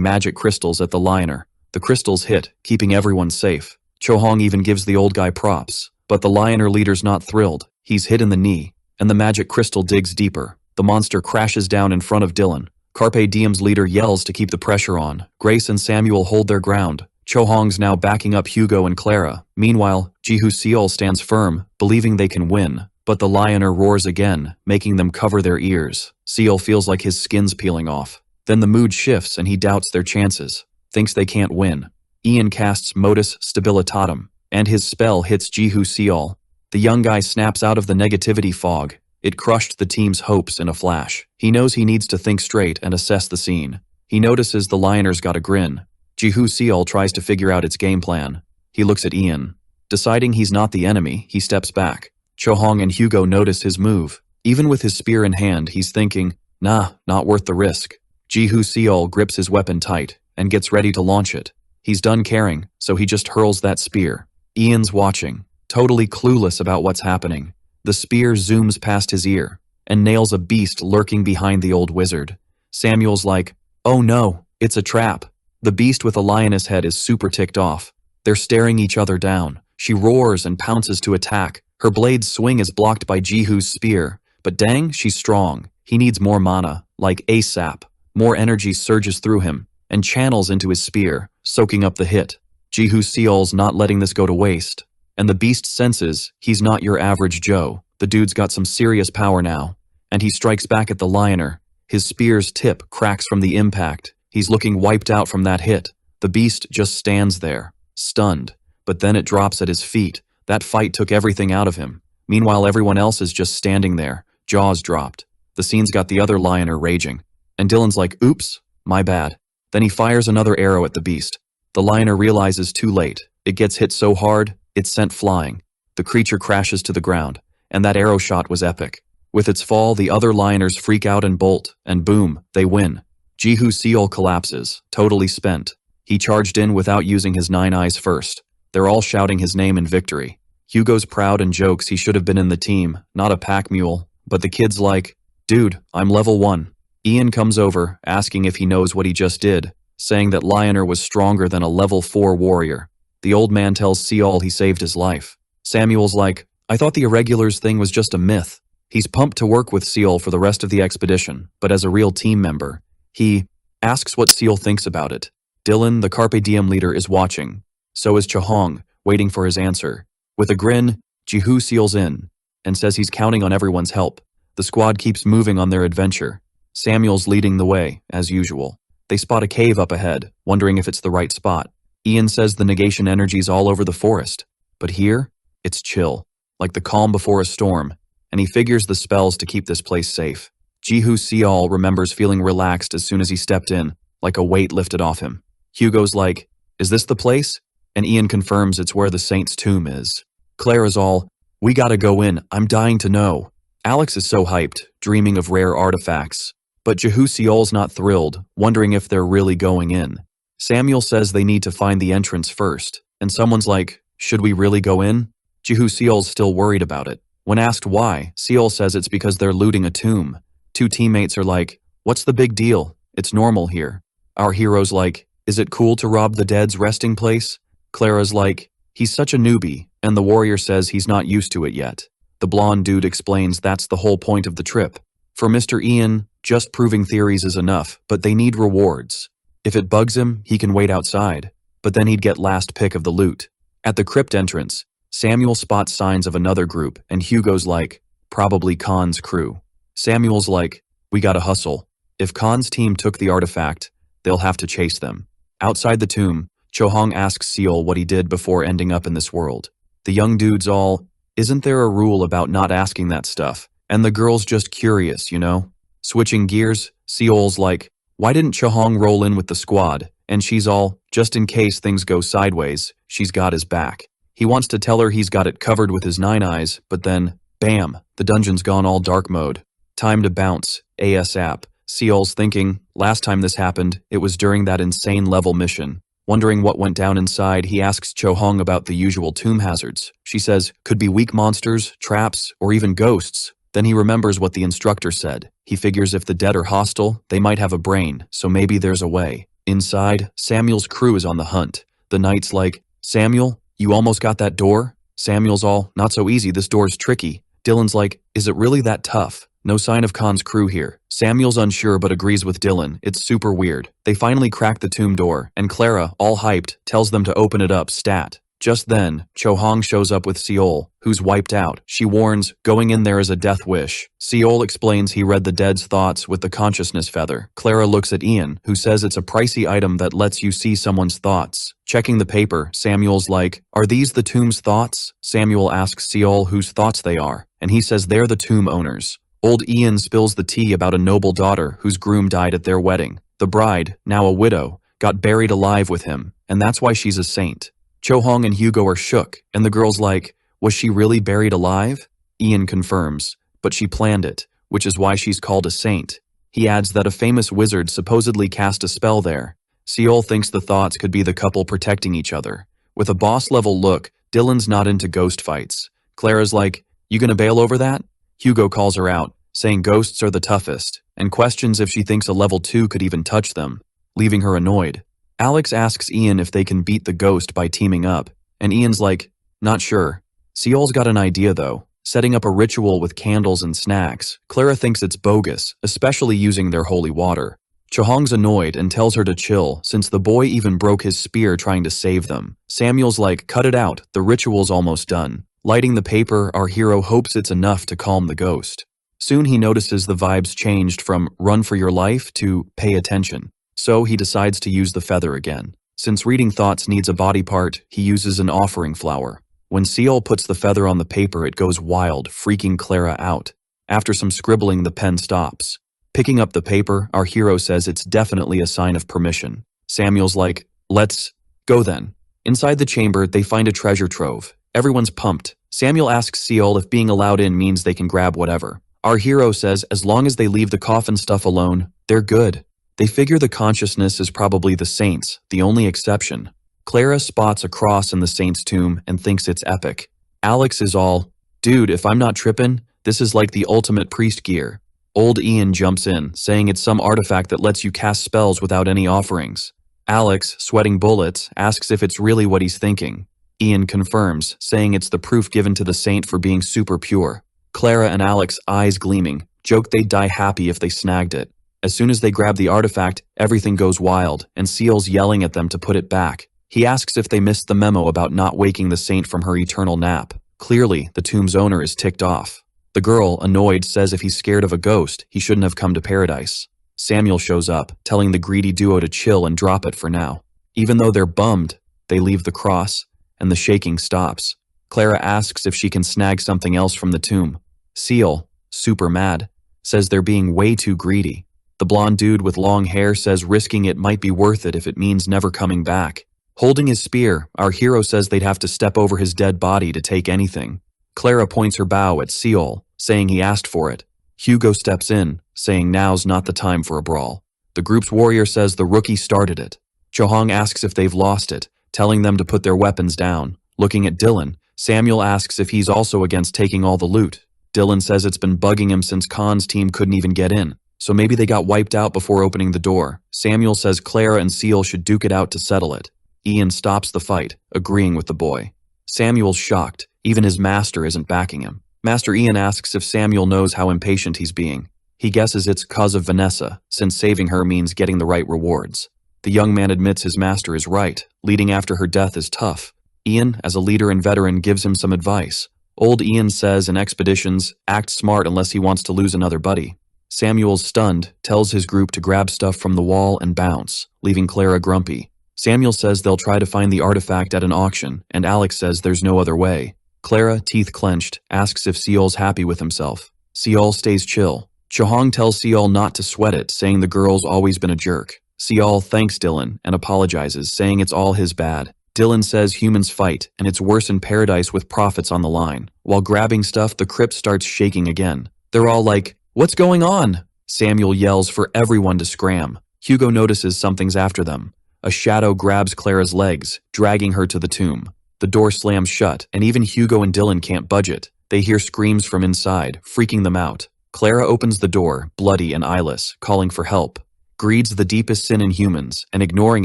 magic crystals at the lioner. The crystals hit, keeping everyone safe. Cho Hong even gives the old guy props. But the lioner leader's not thrilled. He's hit in the knee, and the magic crystal digs deeper. The monster crashes down in front of Dylan. Carpe Diem's leader yells to keep the pressure on. Grace and Samuel hold their ground. Cho Hong's now backing up Hugo and Clara. Meanwhile, Jihu Seol stands firm, believing they can win. But the lioner roars again, making them cover their ears. Seol feels like his skin's peeling off. Then the mood shifts and he doubts their chances. Thinks they can't win. Ian casts Modus Stabilitatum, and his spell hits Jihu Seol. The young guy snaps out of the negativity fog. It crushed the team's hopes in a flash. He knows he needs to think straight and assess the scene. He notices the lioner's got a grin. Jihu Seol tries to figure out its game plan. He looks at Ian. Deciding he's not the enemy, he steps back. Cho Hong and Hugo notice his move. Even with his spear in hand, he's thinking, nah, not worth the risk. Jihu Seol grips his weapon tight and gets ready to launch it. He's done caring, so he just hurls that spear. Ian's watching, totally clueless about what's happening. The spear zooms past his ear and nails a beast lurking behind the old wizard. Samuel's like, oh no, it's a trap. The beast with a lioness head is super ticked off. They're staring each other down. She roars and pounces to attack. Her blade's swing is blocked by Jihu's spear, but dang, she's strong. He needs more mana, like ASAP. More energy surges through him and channels into his spear, soaking up the hit. Jihu Seol's not letting this go to waste. And the beast senses he's not your average Joe. The dude's got some serious power now. And he strikes back at the lioner. His spear's tip cracks from the impact. He's looking wiped out from that hit. The beast just stands there, stunned. But then it drops at his feet. That fight took everything out of him. Meanwhile, everyone else is just standing there, jaws dropped. The scene's got the other lioner raging. And Dylan's like, oops, my bad. Then he fires another arrow at the beast. The lioner realizes too late. It gets hit so hard, it's sent flying. The creature crashes to the ground, and that arrow shot was epic. With its fall, the other lioners freak out and bolt, and boom, they win. Jihu Seol collapses, totally spent. He charged in without using his 9 eyes first. They're all shouting his name in victory. Hugo's proud and jokes he should have been in the team, not a pack mule, but the kid's like, dude, I'm level 1. Ian comes over, asking if he knows what he just did, saying that Lioner was stronger than a level 4 warrior. The old man tells Seol he saved his life. Samuel's like, I thought the irregulars thing was just a myth. He's pumped to work with Seol for the rest of the expedition, but as a real team member, he asks what Seol thinks about it. Dylan, the Carpe Diem leader, is watching. So is Chahong, waiting for his answer. With a grin, Jihu seals in, and says he's counting on everyone's help. The squad keeps moving on their adventure. Samuel's leading the way, as usual. They spot a cave up ahead, wondering if it's the right spot. Ian says the negation energy's all over the forest. But here, it's chill, like the calm before a storm, and he figures the spells to keep this place safe. Jihu Seol remembers feeling relaxed as soon as he stepped in, like a weight lifted off him. Hugo's like, is this the place? And Ian confirms it's where the saint's tomb is. Clara's all, we gotta go in, I'm dying to know. Alex is so hyped, dreaming of rare artifacts. But Jihu Seol's not thrilled, wondering if they're really going in. Samuel says they need to find the entrance first, and someone's like, should we really go in? Jihu Seol's still worried about it. When asked why, Seol says it's because they're looting a tomb. 2 teammates are like, what's the big deal? It's normal here. Our hero's like, is it cool to rob the dead's resting place? Clara's like, he's such a newbie, and the warrior says he's not used to it yet. The blonde dude explains that's the whole point of the trip. For Mr. Ian, just proving theories is enough, but they need rewards. If it bugs him, he can wait outside, but then he'd get last pick of the loot. At the crypt entrance, Samuel spots signs of another group, and Hugo's like, probably Khan's crew. Samuel's like, we gotta hustle. If Khan's team took the artifact, they'll have to chase them. Outside the tomb, Chahong asks Seol what he did before ending up in this world. The young dude's all, isn't there a rule about not asking that stuff? And the girl's just curious, you know? Switching gears, Seol's like, why didn't Chahong roll in with the squad? And she's all, just in case things go sideways, she's got his back. He wants to tell her he's got it covered with his 9 eyes, but then, bam, the dungeon's gone all dark mode. Time to bounce, ASAP. Seol's thinking, last time this happened, it was during that insane level mission. Wondering what went down inside, he asks Chahong about the usual tomb hazards. She says, could be weak monsters, traps, or even ghosts. Then he remembers what the instructor said. He figures if the dead are hostile, they might have a brain, so maybe there's a way. Inside, Samuel's crew is on the hunt. The knight's like, Samuel, you almost got that door? Samuel's all, not so easy, this door's tricky. Dylan's like, is it really that tough? No sign of Khan's crew here. Samuel's unsure but agrees with Dylan. It's super weird. They finally crack the tomb door, and Clara, all hyped, tells them to open it up stat. Just then, Chahong shows up with Seol, who's wiped out. She warns, going in there is a death wish. Seol explains he read the dead's thoughts with the consciousness feather. Clara looks at Ian, who says it's a pricey item that lets you see someone's thoughts. Checking the paper, Samuel's like, are these the tomb's thoughts? Samuel asks Seol whose thoughts they are, and he says they're the tomb owners. Old Ian spills the tea about a noble daughter whose groom died at their wedding. The bride, now a widow, got buried alive with him, and that's why she's a saint. Chahong and Hugo are shook, and the girl's like, was she really buried alive? Ian confirms, but she planned it, which is why she's called a saint. He adds that a famous wizard supposedly cast a spell there. Seol thinks the thoughts could be the couple protecting each other. With a boss-level look, Dylan's not into ghost fights. Clara's like, you gonna bail over that? Hugo calls her out, saying ghosts are the toughest, and questions if she thinks a level 2 could even touch them, leaving her annoyed. Alex asks Ian if they can beat the ghost by teaming up, and Ian's like, not sure. Seol's got an idea though, setting up a ritual with candles and snacks. Clara thinks it's bogus, especially using their holy water. Chahong's annoyed and tells her to chill, since the boy even broke his spear trying to save them. Samuel's like, cut it out, the ritual's almost done. Lighting the paper, our hero hopes it's enough to calm the ghost. Soon he notices the vibes changed from run for your life to pay attention. So he decides to use the feather again. Since reading thoughts needs a body part, he uses an offering flower. When Seol puts the feather on the paper, it goes wild, freaking Clara out. After some scribbling, the pen stops. Picking up the paper, our hero says it's definitely a sign of permission. Samuel's like, let's go then. Inside the chamber, they find a treasure trove. Everyone's pumped. Samuel asks Seol if being allowed in means they can grab whatever. Our hero says as long as they leave the coffin stuff alone, they're good. They figure the consciousness is probably the saint's, the only exception. Clara spots a cross in the saint's tomb and thinks it's epic. Alex is all, "Dude, if I'm not trippin', this is like the ultimate priest gear." Old Ian jumps in, saying it's some artifact that lets you cast spells without any offerings. Alex, sweating bullets, asks if it's really what he's thinking. Ian confirms, saying it's the proof given to the saint for being super pure. Clara and Alex, eyes gleaming, joke they'd die happy if they snagged it. As soon as they grab the artifact, everything goes wild, and Seal's yelling at them to put it back. He asks if they missed the memo about not waking the saint from her eternal nap. Clearly, the tomb's owner is ticked off. The girl, annoyed, says if he's scared of a ghost, he shouldn't have come to paradise. Samuel shows up, telling the greedy duo to chill and drop it for now. Even though they're bummed, they leave the cross, and the shaking stops. Clara asks if she can snag something else from the tomb. Seal, super mad, says they're being way too greedy. The blonde dude with long hair says risking it might be worth it if it means never coming back. Holding his spear, our hero says they'd have to step over his dead body to take anything. Clara points her bow at Seal, saying he asked for it. Hugo steps in, saying now's not the time for a brawl. The group's warrior says the rookie started it. Chohong asks if they've lost it, telling them to put their weapons down. Looking at Dylan, Samuel asks if he's also against taking all the loot. Dylan says it's been bugging him since Khan's team couldn't even get in, so maybe they got wiped out before opening the door. Samuel says Clara and Seal should duke it out to settle it. Ian stops the fight, agreeing with the boy. Samuel's shocked, even his master isn't backing him. Master Ian asks if Samuel knows how impatient he's being. He guesses it's 'cause of Vanessa, since saving her means getting the right rewards. The young man admits his master is right, leading after her death is tough. Ian, as a leader and veteran, gives him some advice. Old Ian says in expeditions, act smart unless he wants to lose another buddy. Samuel's stunned, tells his group to grab stuff from the wall and bounce, leaving Clara grumpy. Samuel says they'll try to find the artifact at an auction, and Alex says there's no other way. Clara, teeth clenched, asks if Seol's happy with himself. Seol stays chill. Chohong tells Seol not to sweat it, saying the girl's always been a jerk. Seol thanks Dylan and apologizes, saying it's all his bad. Dylan says humans fight, and it's worse in paradise with profits on the line. While grabbing stuff, the crypt starts shaking again. They're all like, "What's going on?" Samuel yells for everyone to scram. Hugo notices something's after them. A shadow grabs Clara's legs, dragging her to the tomb. The door slams shut, and even Hugo and Dylan can't budge it. They hear screams from inside, freaking them out. Clara opens the door, bloody and eyeless, calling for help. Greed's the deepest sin in humans, and ignoring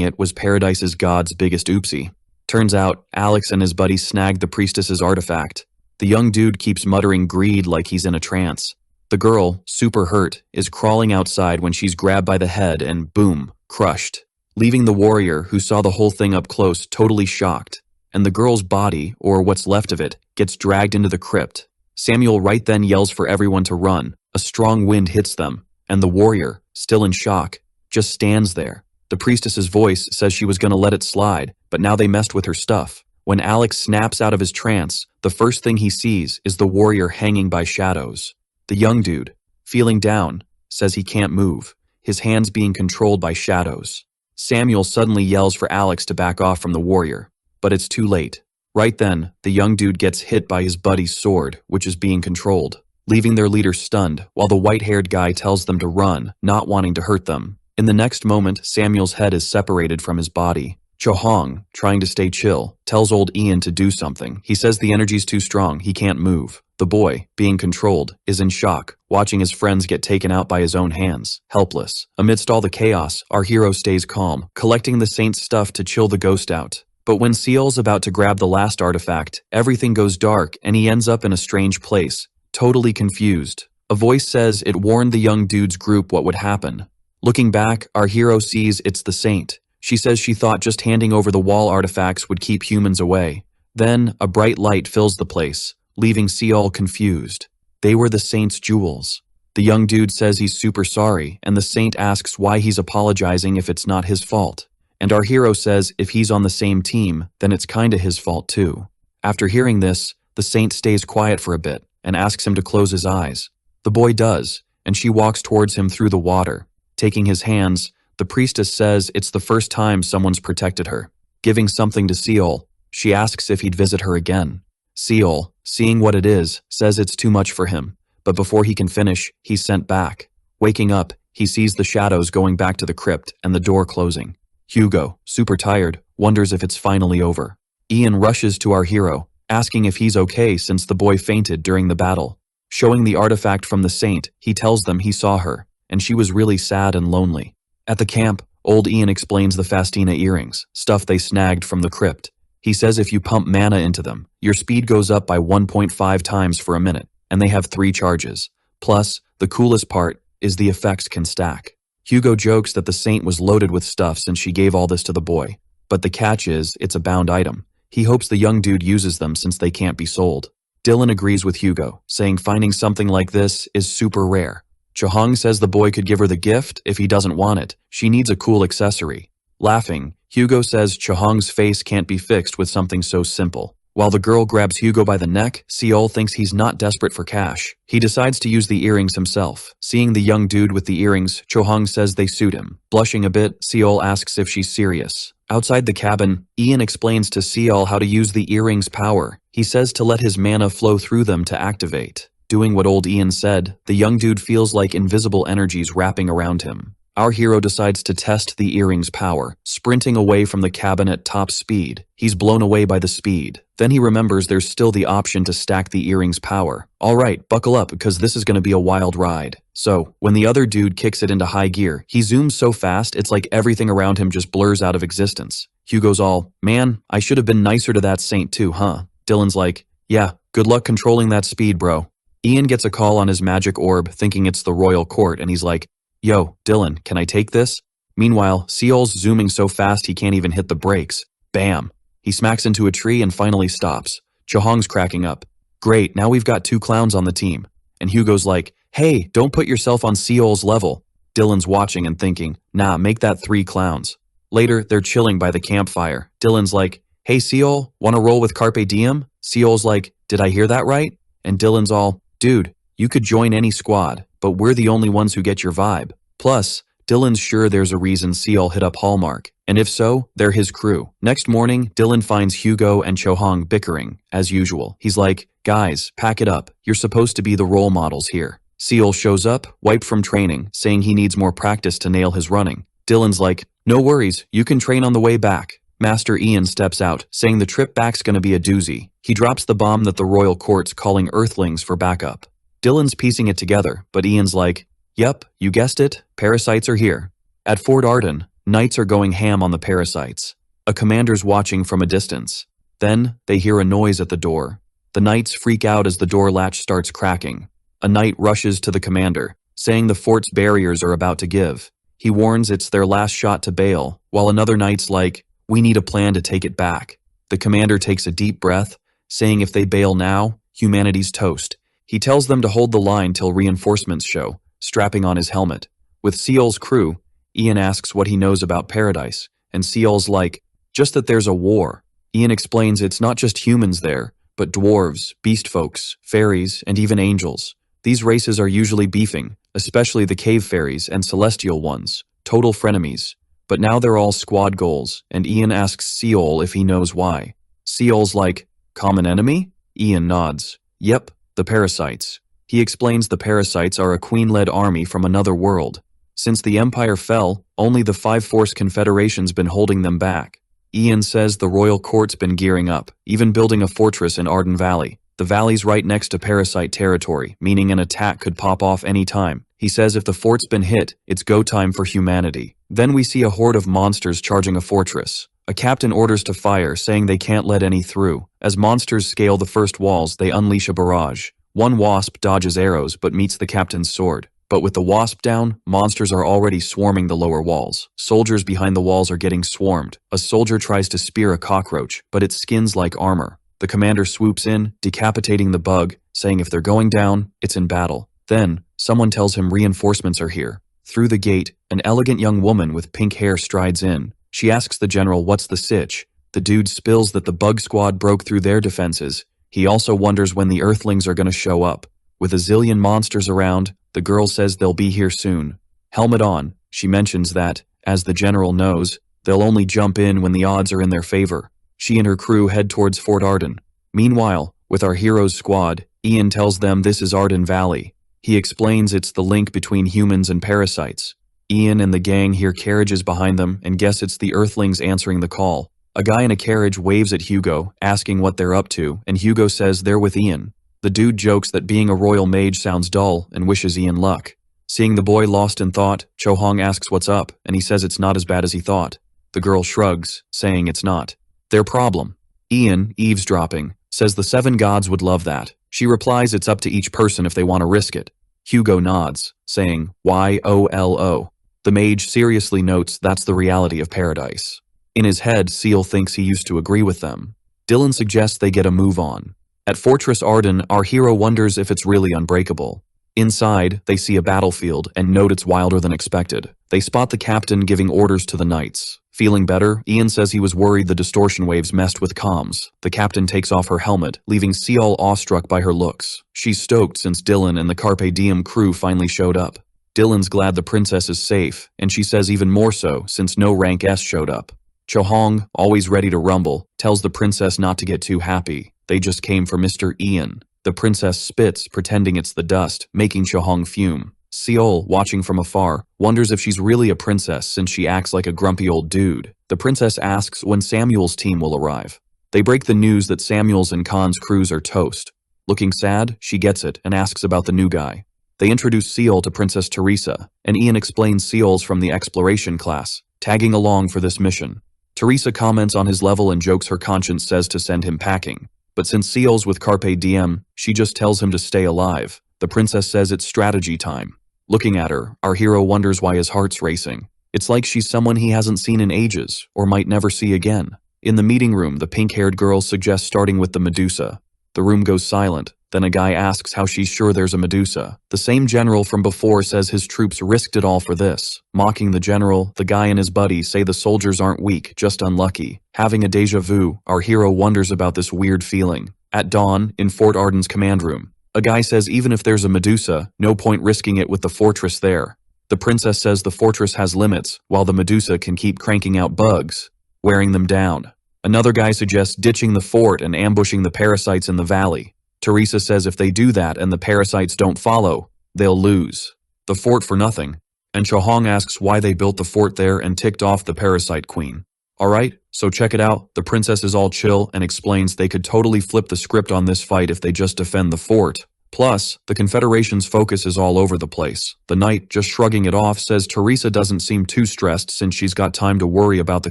it was Paradise's god's biggest oopsie. Turns out, Alex and his buddies snagged the priestess's artifact. The young dude keeps muttering greed like he's in a trance. The girl, super hurt, is crawling outside when she's grabbed by the head and, boom, crushed, leaving the warrior, who saw the whole thing up close, totally shocked. And the girl's body, or what's left of it, gets dragged into the crypt. Samuel right then yells for everyone to run. A strong wind hits them, and the warrior, still in shock, just stands there. The priestess's voice says she was gonna let it slide, but now they messed with her stuff. When Alex snaps out of his trance, the first thing he sees is the warrior hanging by shadows. The young dude, feeling down, says he can't move, his hands being controlled by shadows. Samuel suddenly yells for Alex to back off from the warrior, but it's too late. Right then, the young dude gets hit by his buddy's sword, which is being controlled, leaving their leader stunned, while the white-haired guy tells them to run, not wanting to hurt them. In the next moment, Samuel's head is separated from his body. Chohong, trying to stay chill, tells old Ian to do something. He says the energy's too strong, he can't move. The boy, being controlled, is in shock, watching his friends get taken out by his own hands, helpless. Amidst all the chaos, our hero stays calm, collecting the saint's stuff to chill the ghost out. But when Seol's about to grab the last artifact, everything goes dark and he ends up in a strange place, totally confused. A voice says it warned the young dude's group what would happen. Looking back, our hero sees it's the saint. She says she thought just handing over the wall artifacts would keep humans away. Then, a bright light fills the place, leaving Seol confused. They were the saint's jewels. The young dude says he's super sorry, and the saint asks why he's apologizing if it's not his fault. And our hero says if he's on the same team, then it's kinda his fault too. After hearing this, the saint stays quiet for a bit and asks him to close his eyes. The boy does, and she walks towards him through the water. Taking his hands, the priestess says it's the first time someone's protected her. Giving something to Seol, she asks if he'd visit her again. Seol, seeing what it is, says it's too much for him, but before he can finish, he's sent back. Waking up, He sees the shadows going back to the crypt and the door closing. Hugo, super tired, wonders if it's finally over. Ian rushes to our hero, asking if he's okay since the boy fainted during the battle. Showing the artifact from the saint, he tells them he saw her, and she was really sad and lonely. At the camp, old Ian explains the Fastina earrings, stuff they snagged from the crypt. He says if you pump mana into them, your speed goes up by 1.5 times for a minute, and they have 3 charges. Plus, the coolest part is the effects can stack. Hugo jokes that the saint was loaded with stuff since she gave all this to the boy. But the catch is, it's a bound item. He hopes the young dude uses them since they can't be sold. Dylan agrees with Hugo, saying finding something like this is super rare. Chahong says the boy could give her the gift if he doesn't want it. She needs a cool accessory. Laughing, Hugo says Chahong's face can't be fixed with something so simple. While the girl grabs Hugo by the neck, Seol thinks he's not desperate for cash. He decides to use the earrings himself. Seeing the young dude with the earrings, Chahong says they suit him. Blushing a bit, Seol asks if she's serious. Outside the cabin, Ian explains to Seol how to use the earrings' power. He says to let his mana flow through them to activate. Doing what old Ian said, the young dude feels like invisible energies wrapping around him. Our hero decides to test the earrings' power, sprinting away from the cabin at top speed. He's blown away by the speed. Then he remembers there's still the option to stack the earrings' power. Alright, buckle up because this is going to be a wild ride. So, when the other dude kicks it into high gear, he zooms so fast it's like everything around him just blurs out of existence. Hugo's all, man, I should have been nicer to that saint too, huh? Dylan's like, yeah, good luck controlling that speed, bro. Ian gets a call on his magic orb thinking it's the royal court and he's like, yo, Dylan, can I take this? Meanwhile, Seol's zooming so fast he can't even hit the brakes. Bam! He smacks into a tree and finally stops. Chahong's cracking up. Great, now we've got 2 clowns on the team. And Hugo's like, hey, don't put yourself on Seol's level. Dylan's watching and thinking, nah, make that 3 clowns. Later, they're chilling by the campfire. Dylan's like, hey Seol, wanna roll with Carpe Diem? Seol's like, did I hear that right? And Dylan's all, dude, you could join any squad, but we're the only ones who get your vibe. Plus, Dylan's sure there's a reason Seol hit up Hallmark, and if so, they're his crew. Next morning, Dylan finds Hugo and Chahong bickering, as usual. He's like, guys, pack it up. You're supposed to be the role models here. Seol shows up, wiped from training, saying he needs more practice to nail his running. Dylan's like, no worries, you can train on the way back. Master Ian steps out, saying the trip back's gonna be a doozy. He drops the bomb that the royal court's calling Earthlings for backup. Dylan's piecing it together, but Ian's like, yep, you guessed it, parasites are here. At Fort Arden, knights are going ham on the parasites. A commander's watching from a distance. Then, they hear a noise at the door. The knights freak out as the door latch starts cracking. A knight rushes to the commander, saying the fort's barriers are about to give. He warns it's their last shot to bail, while another knight's like, we need a plan to take it back. The commander takes a deep breath, saying if they bail now, humanity's toast. He tells them to hold the line till reinforcements show, strapping on his helmet. With Seol's crew, Ian asks what he knows about Paradise, and Seol's like, just that there's a war. Ian explains it's not just humans there, but dwarves, beast folks, fairies, and even angels. These races are usually beefing, especially the cave fairies and celestial ones, total frenemies. But now they're all squad goals, and Ian asks Seol if he knows why. Seol's like, common enemy? Ian nods. Yep, the parasites. He explains the parasites are a queen-led army from another world. Since the Empire fell, only the 5-force confederation's been holding them back. Ian says the royal court's been gearing up, even building a fortress in Arden Valley. The valley's right next to parasite territory, meaning an attack could pop off any time. He says if the fort's been hit, it's go time for humanity. Then we see a horde of monsters charging a fortress. A captain orders to fire, saying they can't let any through. As monsters scale the first walls, they unleash a barrage. One wasp dodges arrows but meets the captain's sword. But with the wasp down, monsters are already swarming the lower walls. Soldiers behind the walls are getting swarmed. A soldier tries to spear a cockroach, but it skins like armor. The commander swoops in, decapitating the bug, saying if they're going down, it's in battle. Then, someone tells him reinforcements are here. Through the gate, an elegant young woman with pink hair strides in. She asks the general what's the sitch. The dude spills that the bug squad broke through their defenses. He also wonders when the Earthlings are gonna show up. With a zillion monsters around, the girl says they'll be here soon. Helmet on, she mentions that, as the general knows, they'll only jump in when the odds are in their favor. She and her crew head towards Fort Arden. Meanwhile, with our hero's squad, Ian tells them this is Arden Valley. He explains it's the link between humans and parasites. Ian and the gang hear carriages behind them and guess it's the Earthlings answering the call. A guy in a carriage waves at Hugo, asking what they're up to, and Hugo says they're with Ian. The dude jokes that being a royal mage sounds dull and wishes Ian luck. Seeing the boy lost in thought, Cho-hong asks what's up, and he says it's not as bad as he thought. The girl shrugs, saying it's not their problem. Ian, eavesdropping, says the 7 gods would love that. She replies it's up to each person if they want to risk it. Hugo nods, saying, YOLO. The mage seriously notes that's the reality of paradise. In his head, Seal thinks he used to agree with them. Dylan suggests they get a move on. At Fortress Arden, our hero wonders if it's really unbreakable. Inside, they see a battlefield and note it's wilder than expected. They spot the captain giving orders to the knights. Feeling better, Ian says he was worried the distortion waves messed with comms. The captain takes off her helmet, leaving Seal awestruck by her looks. She's stoked since Dylan and the Carpe Diem crew finally showed up. Dylan's glad the princess is safe, and she says even more so since no rank S showed up. Cho-hong, always ready to rumble, tells the princess not to get too happy. They just came for Mr. Ian. The princess spits, pretending it's the dust, making Cho-hong fume. Seol, watching from afar, wonders if she's really a princess since she acts like a grumpy old dude. The princess asks when Samuel's team will arrive. They break the news that Samuel's and Khan's crews are toast. Looking sad, she gets it and asks about the new guy. They introduce Seol to Princess Teresa, and Ian explains Seol's from the exploration class, tagging along for this mission. Teresa comments on his level and jokes her conscience says to send him packing. But since Seol's with Carpe Diem, she just tells him to stay alive. The princess says it's strategy time. Looking at her, our hero wonders why his heart's racing. It's like she's someone he hasn't seen in ages, or might never see again. In the meeting room, the pink-haired girl suggests starting with the Medusa. The room goes silent. Then a guy asks how she's sure there's a Medusa. The same general from before says his troops risked it all for this. Mocking the general, the guy and his buddy say the soldiers aren't weak, just unlucky. Having a déjà vu, our hero wonders about this weird feeling. At dawn, in Fort Arden's command room, a guy says even if there's a Medusa, no point risking it with the fortress there. The princess says the fortress has limits, while the Medusa can keep cranking out bugs, wearing them down. Another guy suggests ditching the fort and ambushing the parasites in the valley. Teresa says if they do that and the parasites don't follow, they'll lose the fort for nothing. And Cho-hong asks why they built the fort there and ticked off the parasite queen. Alright, so check it out. The princess is all chill and explains they could totally flip the script on this fight if they just defend the fort. Plus, the Confederation's focus is all over the place. The knight, just shrugging it off, says Teresa doesn't seem too stressed since she's got time to worry about the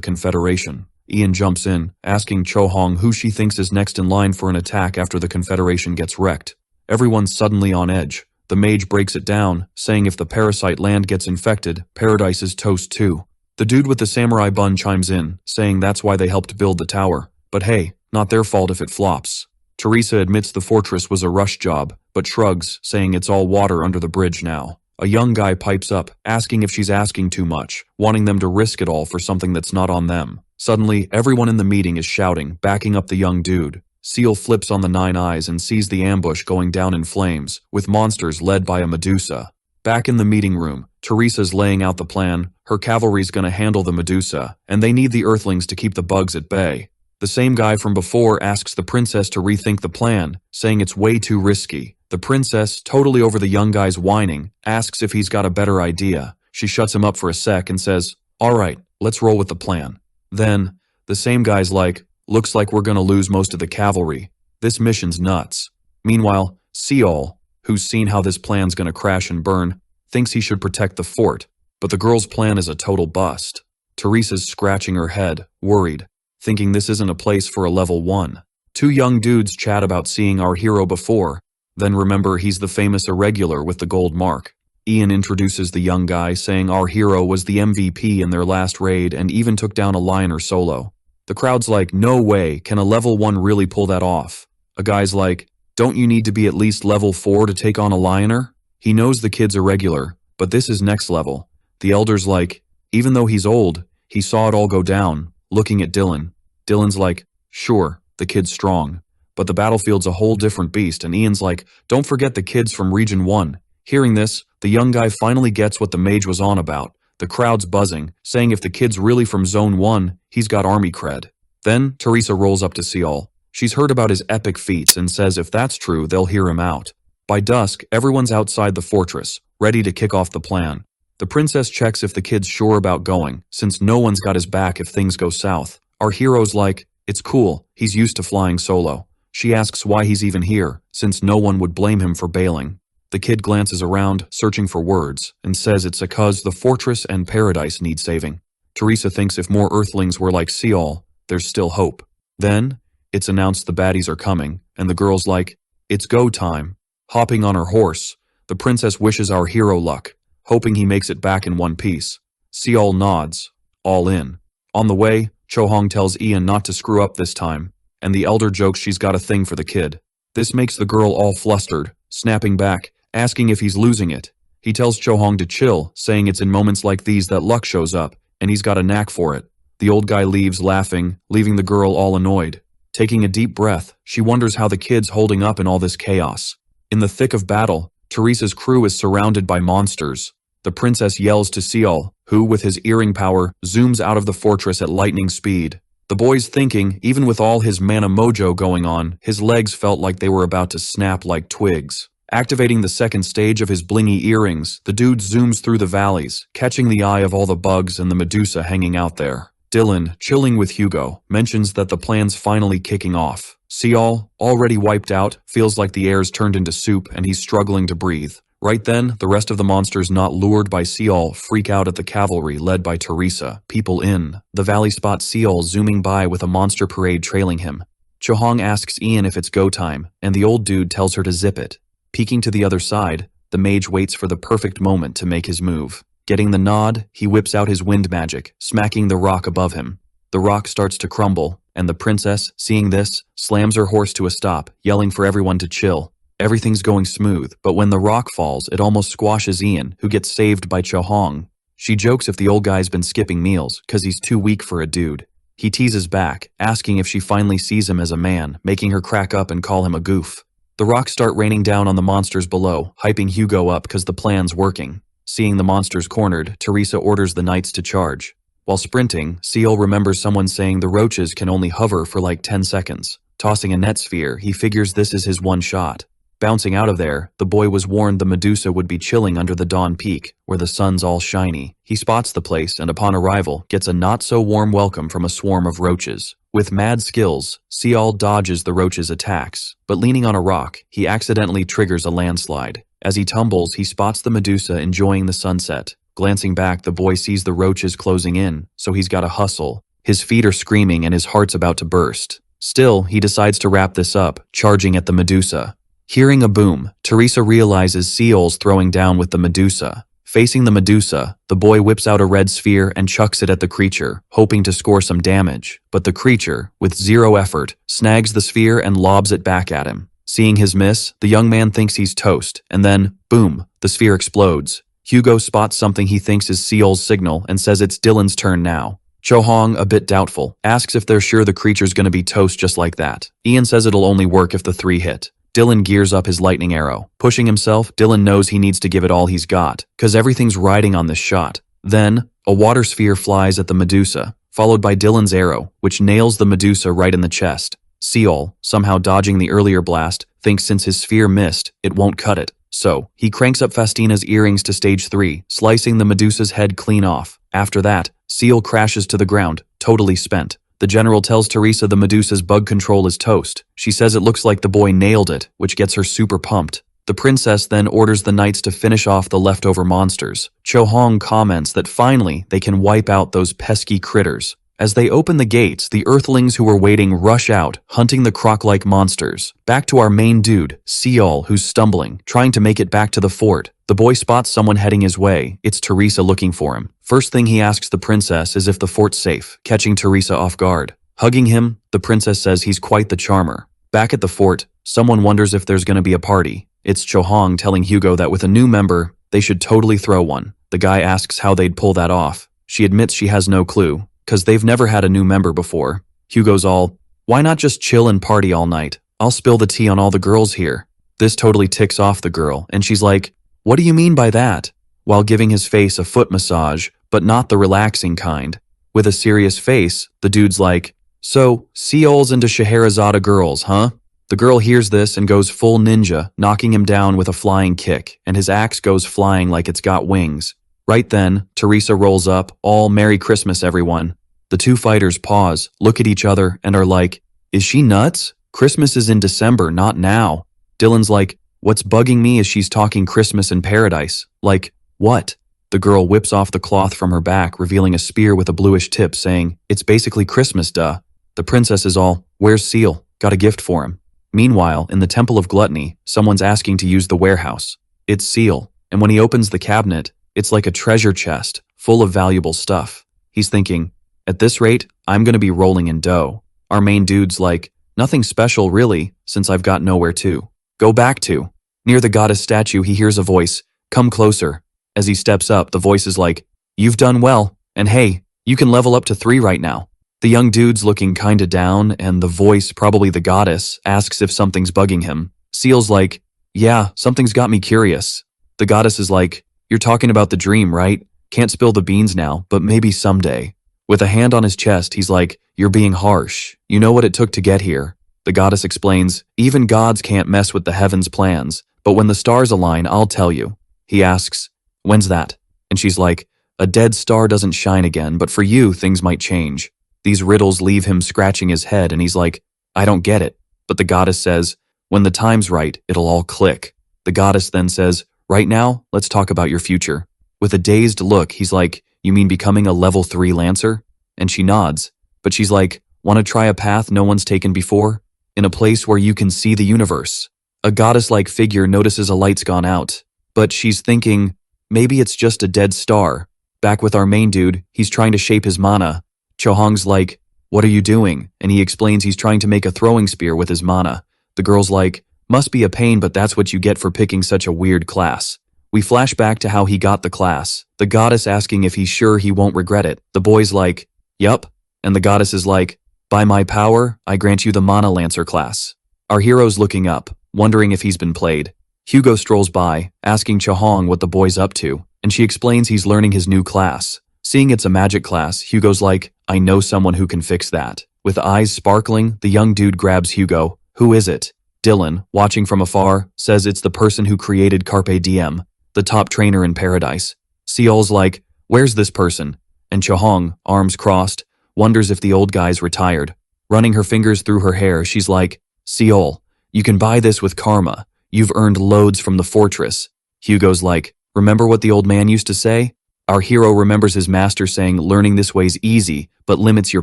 Confederation. Ian jumps in, asking Cho-hong who she thinks is next in line for an attack after the Confederation gets wrecked. Everyone's suddenly on edge. The mage breaks it down, saying if the parasite land gets infected, paradise is toast too. The dude with the samurai bun chimes in, saying that's why they helped build the tower. But hey, not their fault if it flops. Teresa admits the fortress was a rush job, but shrugs, saying it's all water under the bridge now. A young guy pipes up, asking if she's asking too much, wanting them to risk it all for something that's not on them. Suddenly, everyone in the meeting is shouting, backing up the young dude. Seal flips on the 9 eyes and sees the ambush going down in flames, with monsters led by a Medusa. Back in the meeting room, Teresa's laying out the plan. Her cavalry's gonna handle the Medusa, and they need the Earthlings to keep the bugs at bay. The same guy from before asks the princess to rethink the plan, saying it's way too risky. The princess, totally over the young guy's whining, asks if he's got a better idea. She shuts him up for a sec and says, "Alright, let's roll with the plan." Then, the same guy's like, "Looks like we're gonna lose most of the cavalry. This mission's nuts." Meanwhile, Seol, who's seen how this plan's gonna crash and burn, thinks he should protect the fort, but the girl's plan is a total bust. Teresa's scratching her head, worried, thinking this isn't a place for a level 1. 2 young dudes chat about seeing our hero before, then remember he's the famous irregular with the gold mark. Ian introduces the young guy, saying our hero was the MVP in their last raid and even took down a lioner solo. The crowd's like, no way, can a level 1 really pull that off? A guy's like, don't you need to be at least level 4 to take on a lioner? He knows the kid's irregular, but this is next level. The elder's like, even though he's old, he saw it all go down, looking at Dylan. Dylan's like, sure, the kid's strong, but the battlefield's a whole different beast, and Ian's like, don't forget the kids from Region 1. Hearing this, the young guy finally gets what the mage was on about. The crowd's buzzing, saying if the kid's really from Zone 1, he's got army cred. Then, Teresa rolls up to Seol. She's heard about his epic feats and says if that's true, they'll hear him out. By dusk, everyone's outside the fortress, ready to kick off the plan. The princess checks if the kid's sure about going, since no one's got his back if things go south. Our hero's like, it's cool, he's used to flying solo. She asks why he's even here, since no one would blame him for bailing. The kid glances around, searching for words, and says it's because the fortress and paradise need saving. Teresa thinks if more Earthlings were like Seol, there's still hope. Then, it's announced the baddies are coming, and the girl's like, it's go time. Hopping on her horse, the princess wishes our hero luck, hoping he makes it back in one piece. Seol nods, all in. On the way, Chohong tells Ian not to screw up this time, and the elder jokes she's got a thing for the kid. This makes the girl all flustered, snapping back, asking if he's losing it. He tells Chohong to chill, saying it's in moments like these that luck shows up, and he's got a knack for it. The old guy leaves laughing, leaving the girl all annoyed. Taking a deep breath, she wonders how the kid's holding up in all this chaos. In the thick of battle, Teresa's crew is surrounded by monsters. The princess yells to Seol, who, with his earring power, zooms out of the fortress at lightning speed. The boy's thinking, even with all his mana mojo going on, his legs felt like they were about to snap like twigs. Activating the second stage of his blingy earrings, the dude zooms through the valleys, catching the eye of all the bugs and the Medusa hanging out there. Dylan, chilling with Hugo, mentions that the plan's finally kicking off. Seol, already wiped out, feels like the air's turned into soup and he's struggling to breathe. Right then, the rest of the monsters not lured by Seol freak out at the cavalry led by Teresa. People in the valley spot Seol zooming by with a monster parade trailing him. Chohong asks Ian if it's go time, and the old dude tells her to zip it. Peeking to the other side, the mage waits for the perfect moment to make his move. Getting the nod, he whips out his wind magic, smacking the rock above him. The rock starts to crumble, and the princess, seeing this, slams her horse to a stop, yelling for everyone to chill. Everything's going smooth, but when the rock falls, it almost squashes Ian, who gets saved by Chohong. She jokes if the old guy's been skipping meals, cause he's too weak for a dude. He teases back, asking if she finally sees him as a man, making her crack up and call him a goof. The rocks start raining down on the monsters below, hyping Hugo up cause the plan's working. Seeing the monsters cornered, Teresa orders the knights to charge. While sprinting, Seol remembers someone saying the roaches can only hover for like 10 seconds. Tossing a net sphere, he figures this is his one shot. Bouncing out of there, the boy was warned the Medusa would be chilling under the dawn peak, where the sun's all shiny. He spots the place and upon arrival, gets a not-so-warm welcome from a swarm of roaches. With mad skills, Seol dodges the roaches' attacks, but leaning on a rock, he accidentally triggers a landslide. As he tumbles, he spots the Medusa enjoying the sunset. Glancing back, the boy sees the roaches closing in, so he's got to hustle. His feet are screaming and his heart's about to burst. Still, he decides to wrap this up, charging at the Medusa. Hearing a boom, Teresa realizes Seol's throwing down with the Medusa. Facing the Medusa, the boy whips out a red sphere and chucks it at the creature, hoping to score some damage. But the creature, with zero effort, snags the sphere and lobs it back at him. Seeing his miss, the young man thinks he's toast, and then, boom, the sphere explodes. Hugo spots something he thinks is Seol's signal and says it's Dylan's turn now. Chohong, a bit doubtful, asks if they're sure the creature's gonna be toast just like that. Ian says it'll only work if the three hit. Dylan gears up his lightning arrow. Pushing himself, Dylan knows he needs to give it all he's got, cause everything's riding on this shot. Then, a water sphere flies at the Medusa, followed by Dylan's arrow, which nails the Medusa right in the chest. Seol, somehow dodging the earlier blast, thinks since his sphere missed, it won't cut it. So, he cranks up Fastina's earrings to stage 3, slicing the Medusa's head clean off. After that, Seol crashes to the ground, totally spent. The general tells Teresa the Medusa's bug control is toast. She says it looks like the boy nailed it, which gets her super pumped. The princess then orders the knights to finish off the leftover monsters. Chohong comments that finally they can wipe out those pesky critters. As they open the gates, the Earthlings who were waiting rush out, hunting the croc-like monsters. Back to our main dude, Seol, who's stumbling, trying to make it back to the fort. The boy spots someone heading his way. It's Teresa looking for him. First thing he asks the princess is if the fort's safe, catching Teresa off guard. Hugging him, the princess says he's quite the charmer. Back at the fort, someone wonders if there's gonna be a party. It's Chohong telling Hugo that with a new member, they should totally throw one. The guy asks how they'd pull that off. She admits she has no clue, cause they've never had a new member before. Hugo's all, why not just chill and party all night? I'll spill the tea on all the girls here. This totally ticks off the girl, and she's like, what do you mean by that? While giving his face a foot massage, but not the relaxing kind. With a serious face, the dude's like, so, Seol's into Scheherazade girls, huh? The girl hears this and goes full ninja, knocking him down with a flying kick, and his axe goes flying like it's got wings. Right then, Teresa rolls up, all Merry Christmas everyone. The two fighters pause, look at each other, and are like, is she nuts? Christmas is in December, not now. Dylan's like, what's bugging me is she's talking Christmas in paradise. Like, what? The girl whips off the cloth from her back, revealing a spear with a bluish tip, saying, it's basically Christmas, duh. The princess is all, where's Seal? Got a gift for him. Meanwhile, in the Temple of Gluttony, someone's asking to use the warehouse. It's Seal, and when he opens the cabinet, it's like a treasure chest, full of valuable stuff. He's thinking, at this rate, I'm gonna be rolling in dough. Our main dude's like, nothing special really, since I've got nowhere to go back to. Near the goddess statue, he hears a voice, come closer. As he steps up, the voice is like, you've done well, and hey, you can level up to 3 right now. The young dude's looking kinda down, and the voice, probably the goddess, asks if something's bugging him. Seal's like, yeah, something's got me curious. The goddess is like, you're talking about the dream, right? Can't spill the beans now, but maybe someday. With a hand on his chest, he's like, you're being harsh. You know what it took to get here. The goddess explains, even gods can't mess with the heavens' plans, but when the stars align, I'll tell you. He asks, when's that? And she's like, a dead star doesn't shine again, but for you, things might change. These riddles leave him scratching his head, and he's like, I don't get it. But the goddess says, when the time's right, it'll all click. The goddess then says, right now, let's talk about your future. With a dazed look, he's like, you mean becoming a level 3 Lancer? And she nods, but she's like, want to try a path no one's taken before? In a place where you can see the universe. A goddess-like figure notices a light's gone out, but she's thinking, maybe it's just a dead star. Back with our main dude, he's trying to shape his mana. Chohong's like, what are you doing? And he explains he's trying to make a throwing spear with his mana. The girl's like, must be a pain, but that's what you get for picking such a weird class. We flash back to how he got the class, the goddess asking if he's sure he won't regret it. The boy's like, yup. And the goddess is like, by my power, I grant you the Mana Lancer class. Our hero's looking up, wondering if he's been played. Hugo strolls by, asking Chohong what the boy's up to, and she explains he's learning his new class. Seeing it's a magic class, Hugo's like, I know someone who can fix that. With eyes sparkling, the young dude grabs Hugo. Who is it? Dylan, watching from afar, says it's the person who created Carpe Diem, the top trainer in paradise. Seol's like, where's this person? And Chohong, arms crossed, wonders if the old guy's retired. Running her fingers through her hair, she's like, Seol, you can buy this with karma. You've earned loads from the fortress. Hugo's like, remember what the old man used to say? Our hero remembers his master saying learning this way's easy, but limits your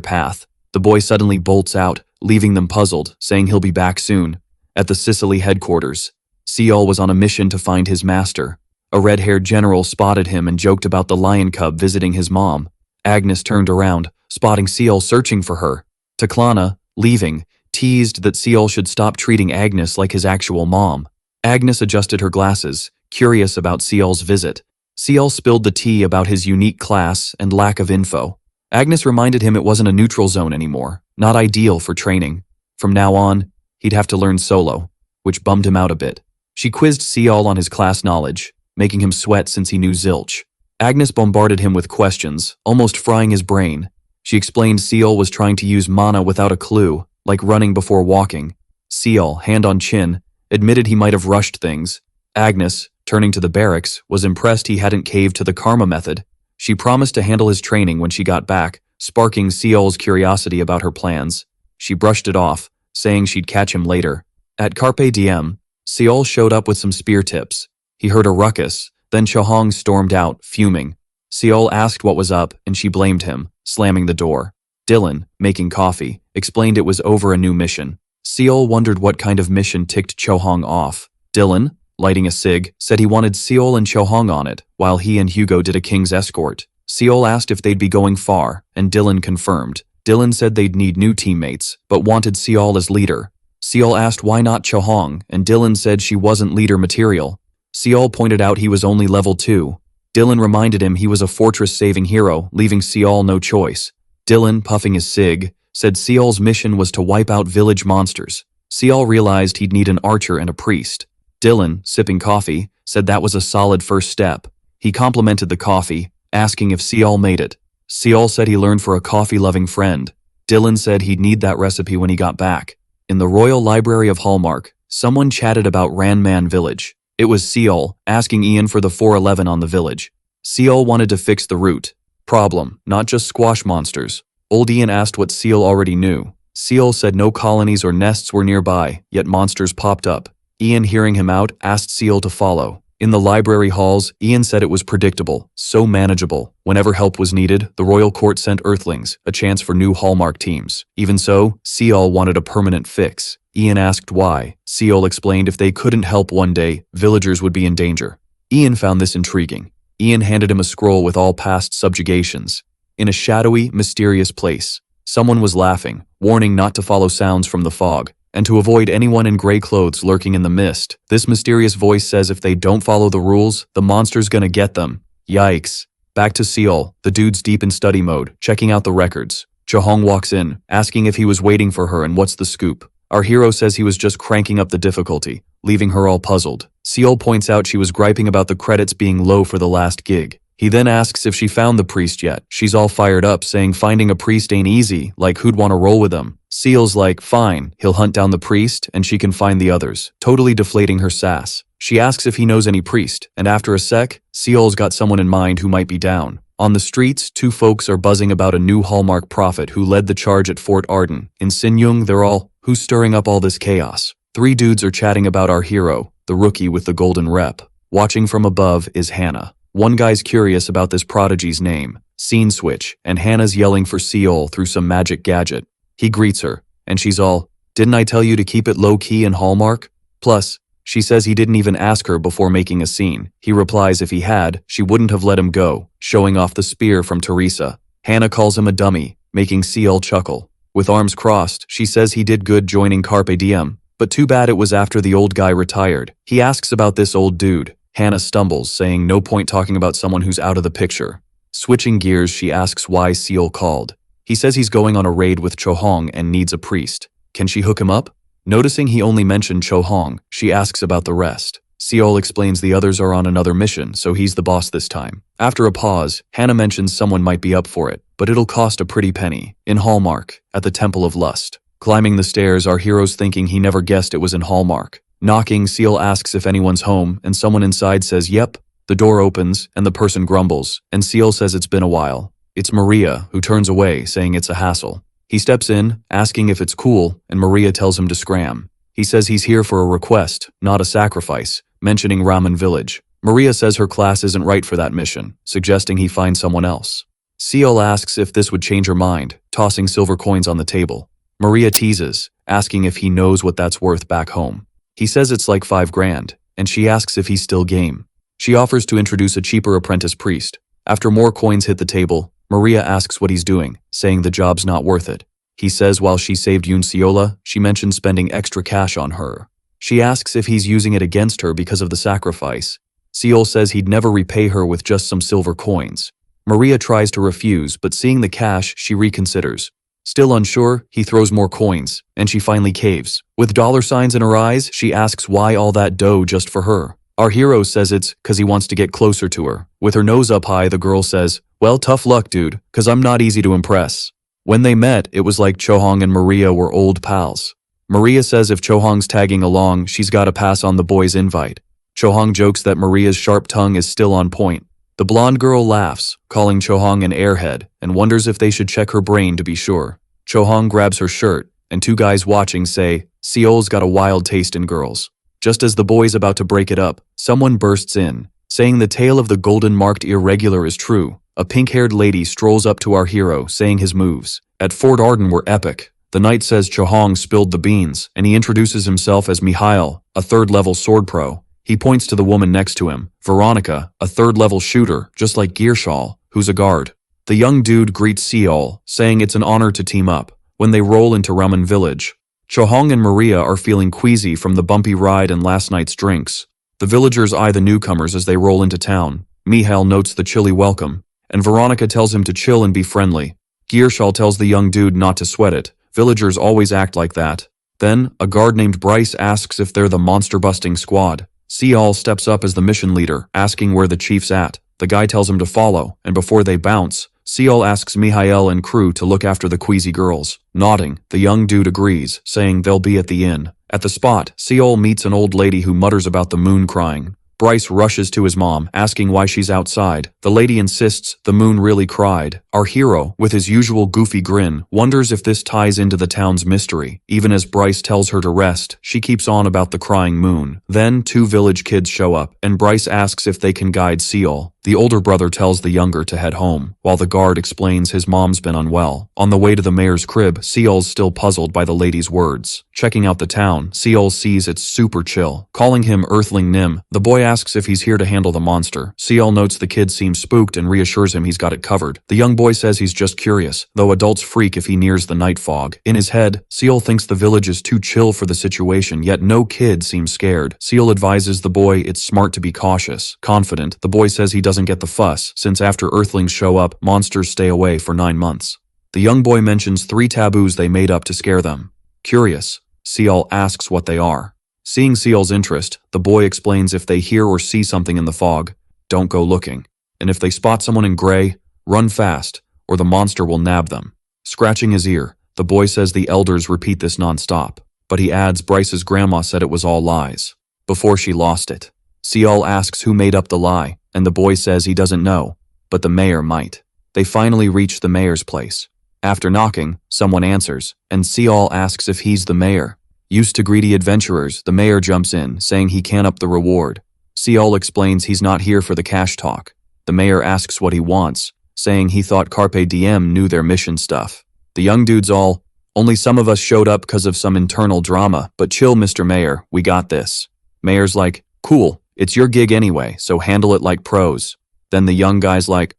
path. The boy suddenly bolts out, leaving them puzzled, saying he'll be back soon. At the Sicily headquarters, Seol was on a mission to find his master. A red-haired general spotted him and joked about the lion cub visiting his mom. Agnes turned around, spotting Seol searching for her. Taklana, leaving, teased that Seol should stop treating Agnes like his actual mom. Agnes adjusted her glasses, curious about Seol's visit. Seol spilled the tea about his unique class and lack of info. Agnes reminded him it wasn't a neutral zone anymore, not ideal for training. From now on, he'd have to learn solo, which bummed him out a bit. She quizzed Seol on his class knowledge, making him sweat since he knew zilch. Agnes bombarded him with questions, almost frying his brain. She explained Seol was trying to use mana without a clue, like running before walking. Seol, hand on chin, admitted he might have rushed things. Agnes, turning to the barracks, was impressed he hadn't caved to the karma method. She promised to handle his training when she got back, sparking Seol's curiosity about her plans. She brushed it off, saying she'd catch him later. At Carpe Diem, Seol showed up with some spear tips. He heard a ruckus, then Chohong stormed out, fuming. Seol asked what was up, and she blamed him, slamming the door. Dylan, making coffee, explained it was over a new mission. Seol wondered what kind of mission ticked Chohong off. Dylan, lighting a cig, said he wanted Seol and Chohong on it, while he and Hugo did a king's escort. Seol asked if they'd be going far, and Dylan confirmed. Dylan said they'd need new teammates, but wanted Seol as leader. Seol asked why not Chohong, and Dylan said she wasn't leader material. Seol pointed out he was only level 2. Dylan reminded him he was a fortress-saving hero, leaving Seol no choice. Dylan, puffing his cig, said Seol's mission was to wipe out village monsters. Seol realized he'd need an archer and a priest. Dylan, sipping coffee, said that was a solid first step. He complimented the coffee, asking if Seol made it. Seol said he learned for a coffee-loving friend. Dylan said he'd need that recipe when he got back. In the Royal Library of Hallmark, someone chatted about Ranman Village. It was Seal, asking Ian for the 411 on the village. Seal wanted to fix the root problem, not just squash monsters. Old Ian asked what Seal already knew. Seal said no colonies or nests were nearby, yet monsters popped up. Ian, hearing him out, asked Seal to follow. In the library halls, Ian said it was predictable, so manageable. Whenever help was needed, the royal court sent Earthlings, a chance for new Hallmark teams. Even so, Seal wanted a permanent fix. Ian asked why. Seal explained if they couldn't help one day, villagers would be in danger. Ian found this intriguing. Ian handed him a scroll with all past subjugations. In a shadowy, mysterious place, someone was laughing, warning not to follow sounds from the fog, and to avoid anyone in gray clothes lurking in the mist. This mysterious voice says if they don't follow the rules, the monster's gonna get them. Yikes. Back to Seal, the dude's deep in study mode, checking out the records. Chohong walks in, asking if he was waiting for her and what's the scoop. Our hero says he was just cranking up the difficulty, leaving her all puzzled. Seal points out she was griping about the credits being low for the last gig. He then asks if she found the priest yet. She's all fired up, saying finding a priest ain't easy, like who'd want to roll with him. Seal's like, fine, he'll hunt down the priest, and she can find the others, totally deflating her sass. She asks if he knows any priest, and after a sec, Seal's got someone in mind who might be down. On the streets, two folks are buzzing about a new Hallmark prophet who led the charge at Fort Arden. In Sinyung, they're all, who's stirring up all this chaos? Three dudes are chatting about our hero, the rookie with the golden rep. Watching from above is Hannah. One guy's curious about this prodigy's name, scene switch, and Hannah's yelling for Seol through some magic gadget. He greets her, and she's all, didn't I tell you to keep it low-key in Hallmark? Plus, she says he didn't even ask her before making a scene. He replies if he had, she wouldn't have let him go, showing off the spear from Teresa. Hannah calls him a dummy, making Seol chuckle. With arms crossed, she says he did good joining Carpe Diem, but too bad it was after the old guy retired. He asks about this old dude. Hannah stumbles, saying no point talking about someone who's out of the picture. Switching gears, she asks why Seol called. He says he's going on a raid with Chohong and needs a priest. Can she hook him up? Noticing he only mentioned Chohong, she asks about the rest. Seol explains the others are on another mission, so he's the boss this time. After a pause, Hannah mentions someone might be up for it, but it'll cost a pretty penny. In Hallmark, at the Temple of Lust. Climbing the stairs, our hero's thinking he never guessed it was in Hallmark. Knocking, Seal asks if anyone's home, and someone inside says yep. The door opens, and the person grumbles, and Seal says it's been a while. It's Maria, who turns away, saying it's a hassle. He steps in, asking if it's cool, and Maria tells him to scram. He says he's here for a request, not a sacrifice, mentioning Ramen Village. Maria says her class isn't right for that mission, suggesting he find someone else. Seal asks if this would change her mind, tossing silver coins on the table. Maria teases, asking if he knows what that's worth back home. He says it's like $5 grand, and she asks if he's still game. She offers to introduce a cheaper apprentice priest. After more coins hit the table, Maria asks what he's doing, saying the job's not worth it. He says while she saved Yun Seola, she mentioned spending extra cash on her. She asks if he's using it against her because of the sacrifice. Seol says he'd never repay her with just some silver coins. Maria tries to refuse, but seeing the cash, she reconsiders. Still unsure, he throws more coins, and she finally caves. With dollar signs in her eyes, she asks why all that dough just for her. Our hero says it's 'cause he wants to get closer to her. With her nose up high, the girl says, well, tough luck, dude, 'cause I'm not easy to impress. When they met, it was like Chohong and Maria were old pals. Maria says if Chohong's tagging along, she's gotta pass on the boy's invite. Chohong jokes that Maria's sharp tongue is still on point. The blonde girl laughs, calling Chohong an airhead, and wonders if they should check her brain to be sure. Chohong grabs her shirt, and two guys watching say, Seol's got a wild taste in girls. Just as the boy's about to break it up, someone bursts in, saying the tale of the golden-marked irregular is true. A pink-haired lady strolls up to our hero, saying his moves at Fort Arden were epic. The knight says Chohong spilled the beans, and he introduces himself as Mihail, a third-level sword pro. He points to the woman next to him, Veronica, a third-level shooter, just like Gearshal, who's a guard. The young dude greets Seol, saying it's an honor to team up. When they roll into Ramen Village, Chohong and Maria are feeling queasy from the bumpy ride and last night's drinks. The villagers eye the newcomers as they roll into town. Mihail notes the chilly welcome, and Veronica tells him to chill and be friendly. Gearshal tells the young dude not to sweat it. Villagers always act like that. Then, a guard named Bryce asks if they're the monster-busting squad. Seol steps up as the mission leader, asking where the chief's at. The guy tells him to follow, and before they bounce, Seol asks Mihail and crew to look after the queasy girls. Nodding, the young dude agrees, saying they'll be at the inn. At the spot, Seol meets an old lady who mutters about the moon crying. Bryce rushes to his mom, asking why she's outside. The lady insists the moon really cried. Our hero, with his usual goofy grin, wonders if this ties into the town's mystery. Even as Bryce tells her to rest, she keeps on about the crying moon. Then, 2 village kids show up, and Bryce asks if they can guide Seol. The older brother tells the younger to head home, while the guard explains his mom's been unwell. On the way to the mayor's crib, Seol's still puzzled by the lady's words. Checking out the town, Seol sees it's super chill. Calling him Earthling Nim, the boy asks if he's here to handle the monster. Seol notes the kid seems spooked and reassures him he's got it covered. The young boy says he's just curious, though adults freak if he nears the night fog. In his head, Seol thinks the village is too chill for the situation, yet no kid seems scared. Seol advises the boy it's smart to be cautious. Confident, the boy says he doesn't get the fuss, since after Earthlings show up, monsters stay away for 9 months. The young boy mentions 3 taboos they made up to scare them. Curious, Seol asks what they are. Seeing Seol's interest, the boy explains if they hear or see something in the fog, don't go looking. And if they spot someone in gray, run fast, or the monster will nab them. Scratching his ear, the boy says the elders repeat this non-stop, but he adds Bryce's grandma said it was all lies, before she lost it. Seol asks who made up the lie, and the boy says he doesn't know, but the mayor might. They finally reach the mayor's place. After knocking, someone answers, and Seol asks if he's the mayor. Used to greedy adventurers, the mayor jumps in, saying he can up the reward. Seol explains he's not here for the cash talk. The mayor asks what he wants, saying he thought Carpe Diem knew their mission stuff. The young dude's all, only some of us showed up because of some internal drama, but chill Mr. Mayor, we got this. Mayor's like, cool, it's your gig anyway, so handle it like pros. Then the young guy's like,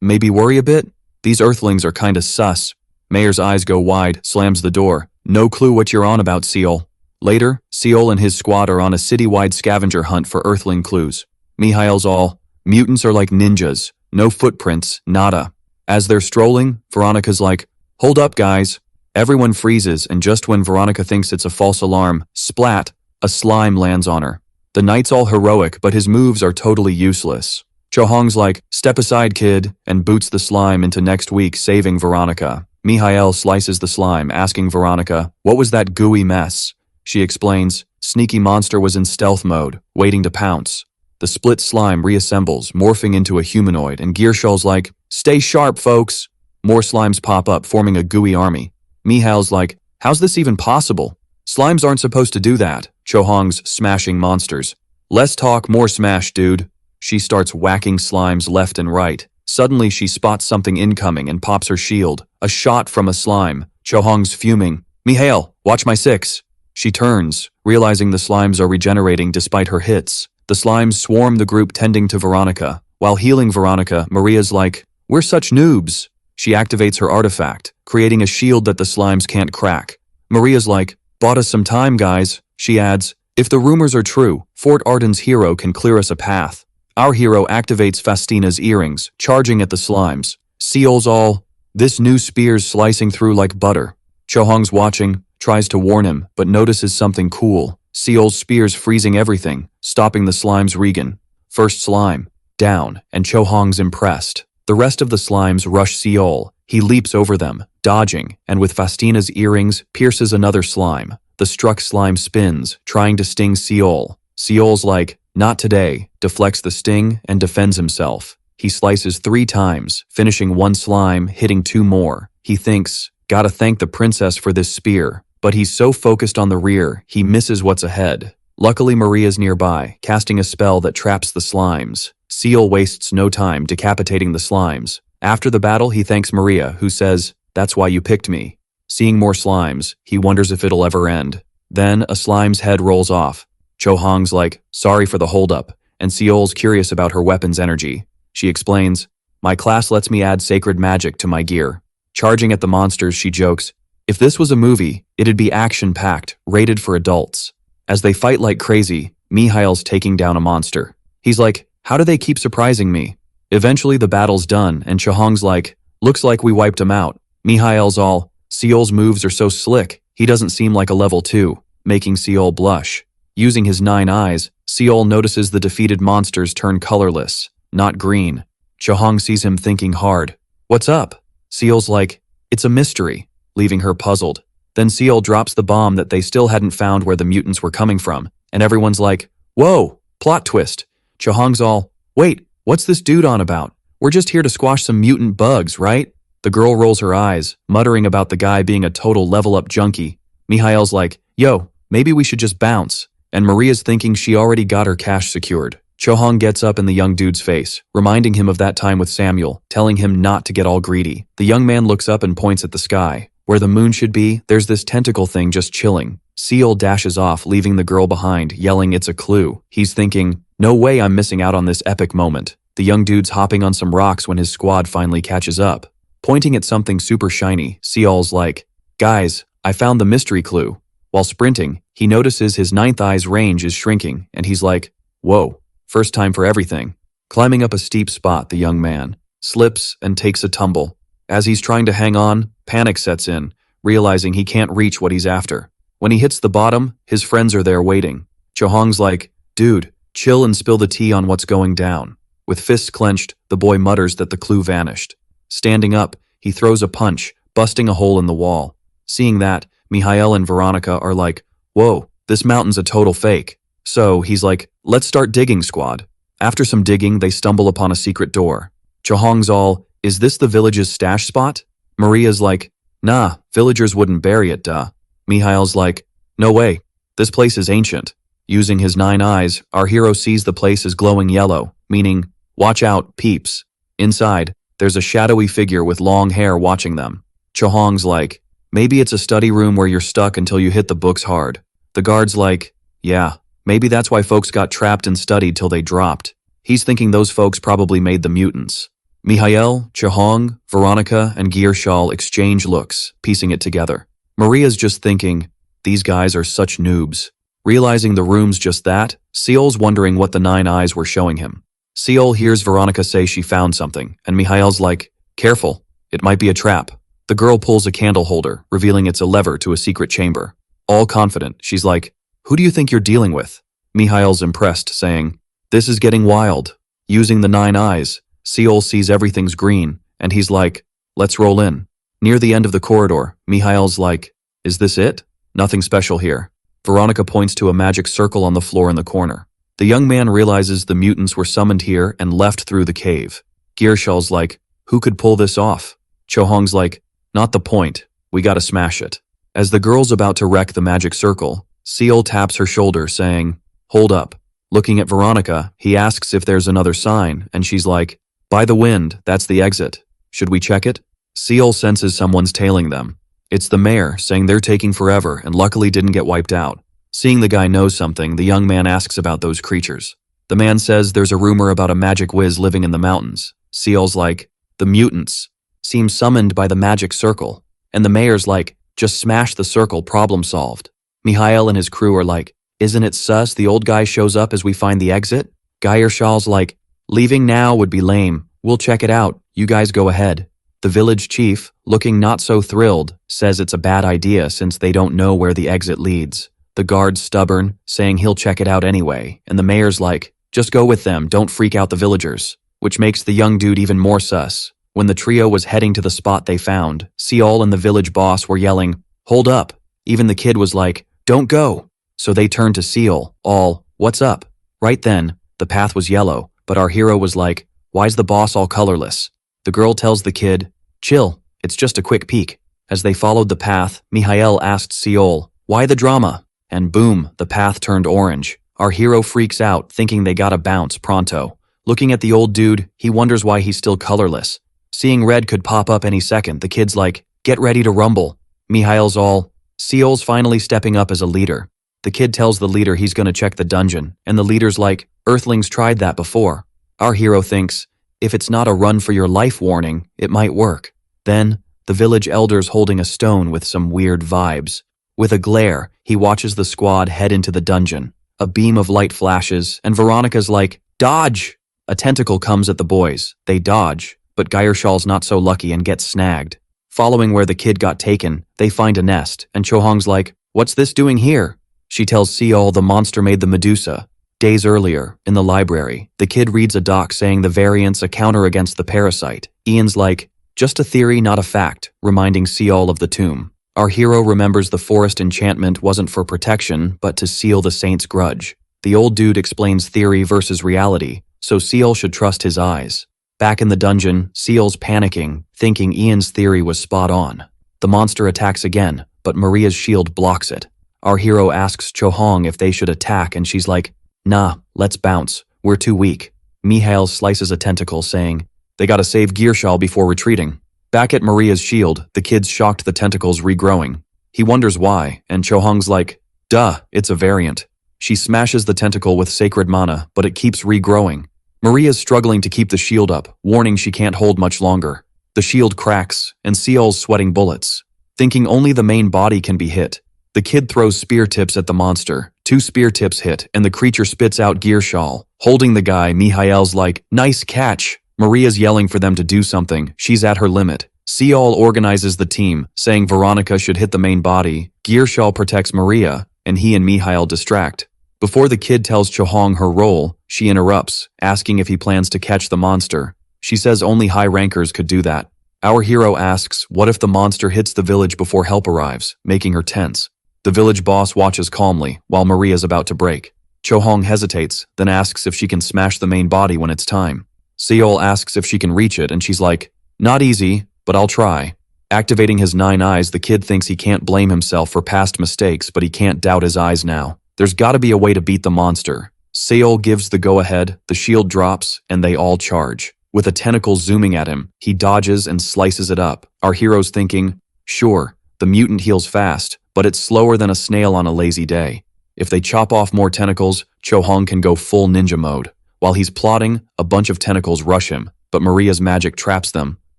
maybe worry a bit? These earthlings are kinda sus. Mayor's eyes go wide, slams the door. No clue what you're on about, Seol. Later, Seol and his squad are on a citywide scavenger hunt for earthling clues. Mihail's all, mutants are like ninjas, no footprints, nada. As they're strolling, Veronica's like, hold up guys. Everyone freezes, and just when Veronica thinks it's a false alarm, splat, a slime lands on her. The knight's all heroic, but his moves are totally useless. Chohong's like, step aside kid, and boots the slime into next week, saving Veronica. Mihail slices the slime, asking Veronica, what was that gooey mess? She explains, sneaky monster was in stealth mode, waiting to pounce. The split slime reassembles, morphing into a humanoid, and Gearshul's like, stay sharp folks. More slimes pop up, forming a gooey army. Mihail's like, how's this even possible? Slimes aren't supposed to do that. Chohong's smashing monsters. Less talk, more smash, dude. She starts whacking slimes left and right. Suddenly she spots something incoming and pops her shield. A shot from a slime. Chohong's fuming. Mihail, watch my 6. She turns, realizing the slimes are regenerating despite her hits. The slimes swarm the group tending to Veronica. While healing Veronica, Maria's like, we're such noobs. She activates her artifact, creating a shield that the slimes can't crack. Maria's like, bought us some time guys. She adds, if the rumors are true, Fort Arden's hero can clear us a path. Our hero activates Fastina's earrings, charging at the slimes. Seol's all, this new spear's slicing through like butter. Chohong's watching, tries to warn him, but notices something cool. Seol's spear's freezing everything, stopping the slimes Regan. First slime, down, and Chohong's impressed. The rest of the slimes rush Seol. He leaps over them, dodging, and with Fastina's earrings, pierces another slime. The struck slime spins, trying to sting Seol. Seol's like, not today, deflects the sting, and defends himself. He slices 3 times, finishing 1 slime, hitting 2 more. He thinks, gotta thank the princess for this spear. But he's so focused on the rear, he misses what's ahead. Luckily Maria's nearby, casting a spell that traps the slimes. Seol wastes no time decapitating the slimes. After the battle, he thanks Maria, who says, that's why you picked me. Seeing more slimes, he wonders if it'll ever end. Then, a slime's head rolls off. Chohong's like, sorry for the holdup, and Seol's curious about her weapon's energy. She explains, my class lets me add sacred magic to my gear. Charging at the monsters, she jokes, if this was a movie, it'd be action-packed, rated for adults. As they fight like crazy, Mihail's taking down a monster. He's like, how do they keep surprising me? Eventually the battle's done, and Chohong's like, looks like we wiped him out. Mihail's all, Seol's moves are so slick, he doesn't seem like a level 2, making Seol blush. Using his 9 eyes, Seol notices the defeated monsters turn colorless, not green. Chohong sees him thinking hard. "What's up?" Seol's like, "It's a mystery," leaving her puzzled. Then Seol drops the bomb that they still hadn't found where the mutants were coming from, and everyone's like, "Whoa, plot twist." Chohong's all, "Wait, what's this dude on about? We're just here to squash some mutant bugs, right?" The girl rolls her eyes, muttering about the guy being a total level-up junkie. Mihail's like, "Yo, maybe we should just bounce." And Maria's thinking she already got her cash secured. Chohong gets up in the young dude's face, reminding him of that time with Samuel, telling him not to get all greedy. The young man looks up and points at the sky. Where the moon should be, there's this tentacle thing just chilling. Seol dashes off, leaving the girl behind, yelling it's a clue. He's thinking, no way I'm missing out on this epic moment. The young dude's hopping on some rocks when his squad finally catches up. Pointing at something super shiny, Seol's like, "Guys, I found the mystery clue." While sprinting, he notices his ninth eye's range is shrinking, and he's like, "Whoa, first time for everything." Climbing up a steep spot, the young man slips and takes a tumble. As he's trying to hang on, panic sets in, realizing he can't reach what he's after. When he hits the bottom, his friends are there waiting. Chohong's like, "Dude, chill and spill the tea on what's going down." With fists clenched, the boy mutters that the clue vanished. Standing up, he throws a punch, busting a hole in the wall. Seeing that, Mihail and Veronica are like, "Whoa, this mountain's a total fake." So he's like, "Let's start digging, squad." After some digging, they stumble upon a secret door. Chohong's all, "Is this the village's stash spot?" Maria's like, "Nah, villagers wouldn't bury it, duh." Mihail's like, "No way, this place is ancient." Using his 9 eyes, our hero sees the place is glowing yellow, meaning, watch out, peeps. Inside, there's a shadowy figure with long hair watching them. Chohong's like, "Maybe it's a study room where you're stuck until you hit the books hard." The guard's like, "Yeah, maybe that's why folks got trapped and studied till they dropped." He's thinking those folks probably made the mutants. Mihail, Chohong, Veronica, and Gearshal exchange looks, piecing it together. Maria's just thinking, these guys are such noobs. Realizing the room's just that, Seol's wondering what the 9 eyes were showing him. Seol hears Veronica say she found something, and Mihail's like, "Careful, it might be a trap." The girl pulls a candle holder, revealing it's a lever to a secret chamber. All confident, she's like, "Who do you think you're dealing with?" Mihail's impressed, saying, "This is getting wild." Using the 9 eyes, Seol sees everything's green, and he's like, "Let's roll in." Near the end of the corridor, Mihail's like, "Is this it?" "Nothing special here." Veronica points to a magic circle on the floor in the corner. The young man realizes the mutants were summoned here and left through the cave. Gearshal's like, "Who could pull this off?" Chohong's like, "Not the point. We gotta smash it." As the girl's about to wreck the magic circle, Seol taps her shoulder, saying, "Hold up." Looking at Veronica, he asks if there's another sign, and she's like, "By the wind, that's the exit. Should we check it?" Seol senses someone's tailing them. It's the mayor, saying they're taking forever and luckily didn't get wiped out. Seeing the guy knows something, the young man asks about those creatures. The man says there's a rumor about a magic whiz living in the mountains. Seol's like, "The mutants seem summoned by the magic circle." And the mayor's like, "Just smash the circle, problem solved." Mihail and his crew are like, "Isn't it sus the old guy shows up as we find the exit?" Geiershal's like, "Leaving now would be lame. We'll check it out. You guys go ahead." The village chief, looking not so thrilled, says it's a bad idea since they don't know where the exit leads. The guard's stubborn, saying he'll check it out anyway, and the mayor's like, "Just go with them, don't freak out the villagers," which makes the young dude even more sus. When the trio was heading to the spot they found, Seol and the village boss were yelling, "Hold up." Even the kid was like, "Don't go." So they turned to Seol, all, "What's up?" Right then, the path was yellow, but our hero was like, "Why's the boss all colorless?" The girl tells the kid, "Chill, it's just a quick peek." As they followed the path, Mihail asked Seol, "Why the drama?" And boom, the path turned orange. Our hero freaks out, thinking they gotta bounce pronto. Looking at the old dude, he wonders why he's still colorless. Seeing red could pop up any second, the kid's like, "Get ready to rumble." Mihail's all, Seol's finally stepping up as a leader. The kid tells the leader he's gonna check the dungeon, and the leader's like, "Earthlings tried that before." Our hero thinks, if it's not a run for your life warning, it might work. Then, the village elder's holding a stone with some weird vibes. With a glare, he watches the squad head into the dungeon. A beam of light flashes, and Veronica's like, "Dodge!" A tentacle comes at the boys. They dodge, but Geiershal's not so lucky and gets snagged. Following where the kid got taken, they find a nest, and Chohong's like, "What's this doing here?" She tells Seol the monster made the Medusa. Days earlier, in the library, the kid reads a doc saying the variant's a counter against the parasite. Ian's like, Just a theory, not a fact, reminding Seol of the tomb. Our hero remembers the forest enchantment wasn't for protection, but to seal the saint's grudge. The old dude explains theory versus reality, so Seol should trust his eyes. Back in the dungeon, Seol's panicking, thinking Ian's theory was spot on. The monster attacks again, but Maria's shield blocks it. Our hero asks Chohong if they should attack, and she's like, "Nah, let's bounce. We're too weak." Mihail slices a tentacle, saying, "They gotta save Gearshal before retreating." Back at Maria's shield, the kid's shocked the tentacles regrowing. He wonders why, and Chohong's like, "Duh, it's a variant." She smashes the tentacle with sacred mana, but it keeps regrowing. Maria's struggling to keep the shield up, warning she can't hold much longer. The shield cracks, and Seol's sweating bullets. Thinking only the main body can be hit, the kid throws spear tips at the monster. 2 spear tips hit, and the creature spits out Gearshal. Holding the guy, Mihail's like, "Nice catch." Maria's yelling for them to do something. She's at her limit. Seol organizes the team, saying Veronica should hit the main body. Gearshal protects Maria, and he and Mihail distract. Before the kid tells Chohong her role, she interrupts, asking if he plans to catch the monster. She says only high rankers could do that. Our hero asks, what if the monster hits the village before help arrives, making her tense. The village boss watches calmly, while Maria's about to break. Chohong hesitates, then asks if she can smash the main body when it's time. Seol asks if she can reach it, and she's like, "Not easy, but I'll try." Activating his 9 eyes, the kid thinks he can't blame himself for past mistakes, but he can't doubt his eyes now. There's gotta be a way to beat the monster. Seol gives the go-ahead, the shield drops, and they all charge. With a tentacle zooming at him, he dodges and slices it up. Our hero's thinking, sure, the mutant heals fast, but it's slower than a snail on a lazy day. If they chop off more tentacles, Chohong can go full ninja mode. While he's plotting, a bunch of tentacles rush him, but Maria's magic traps them.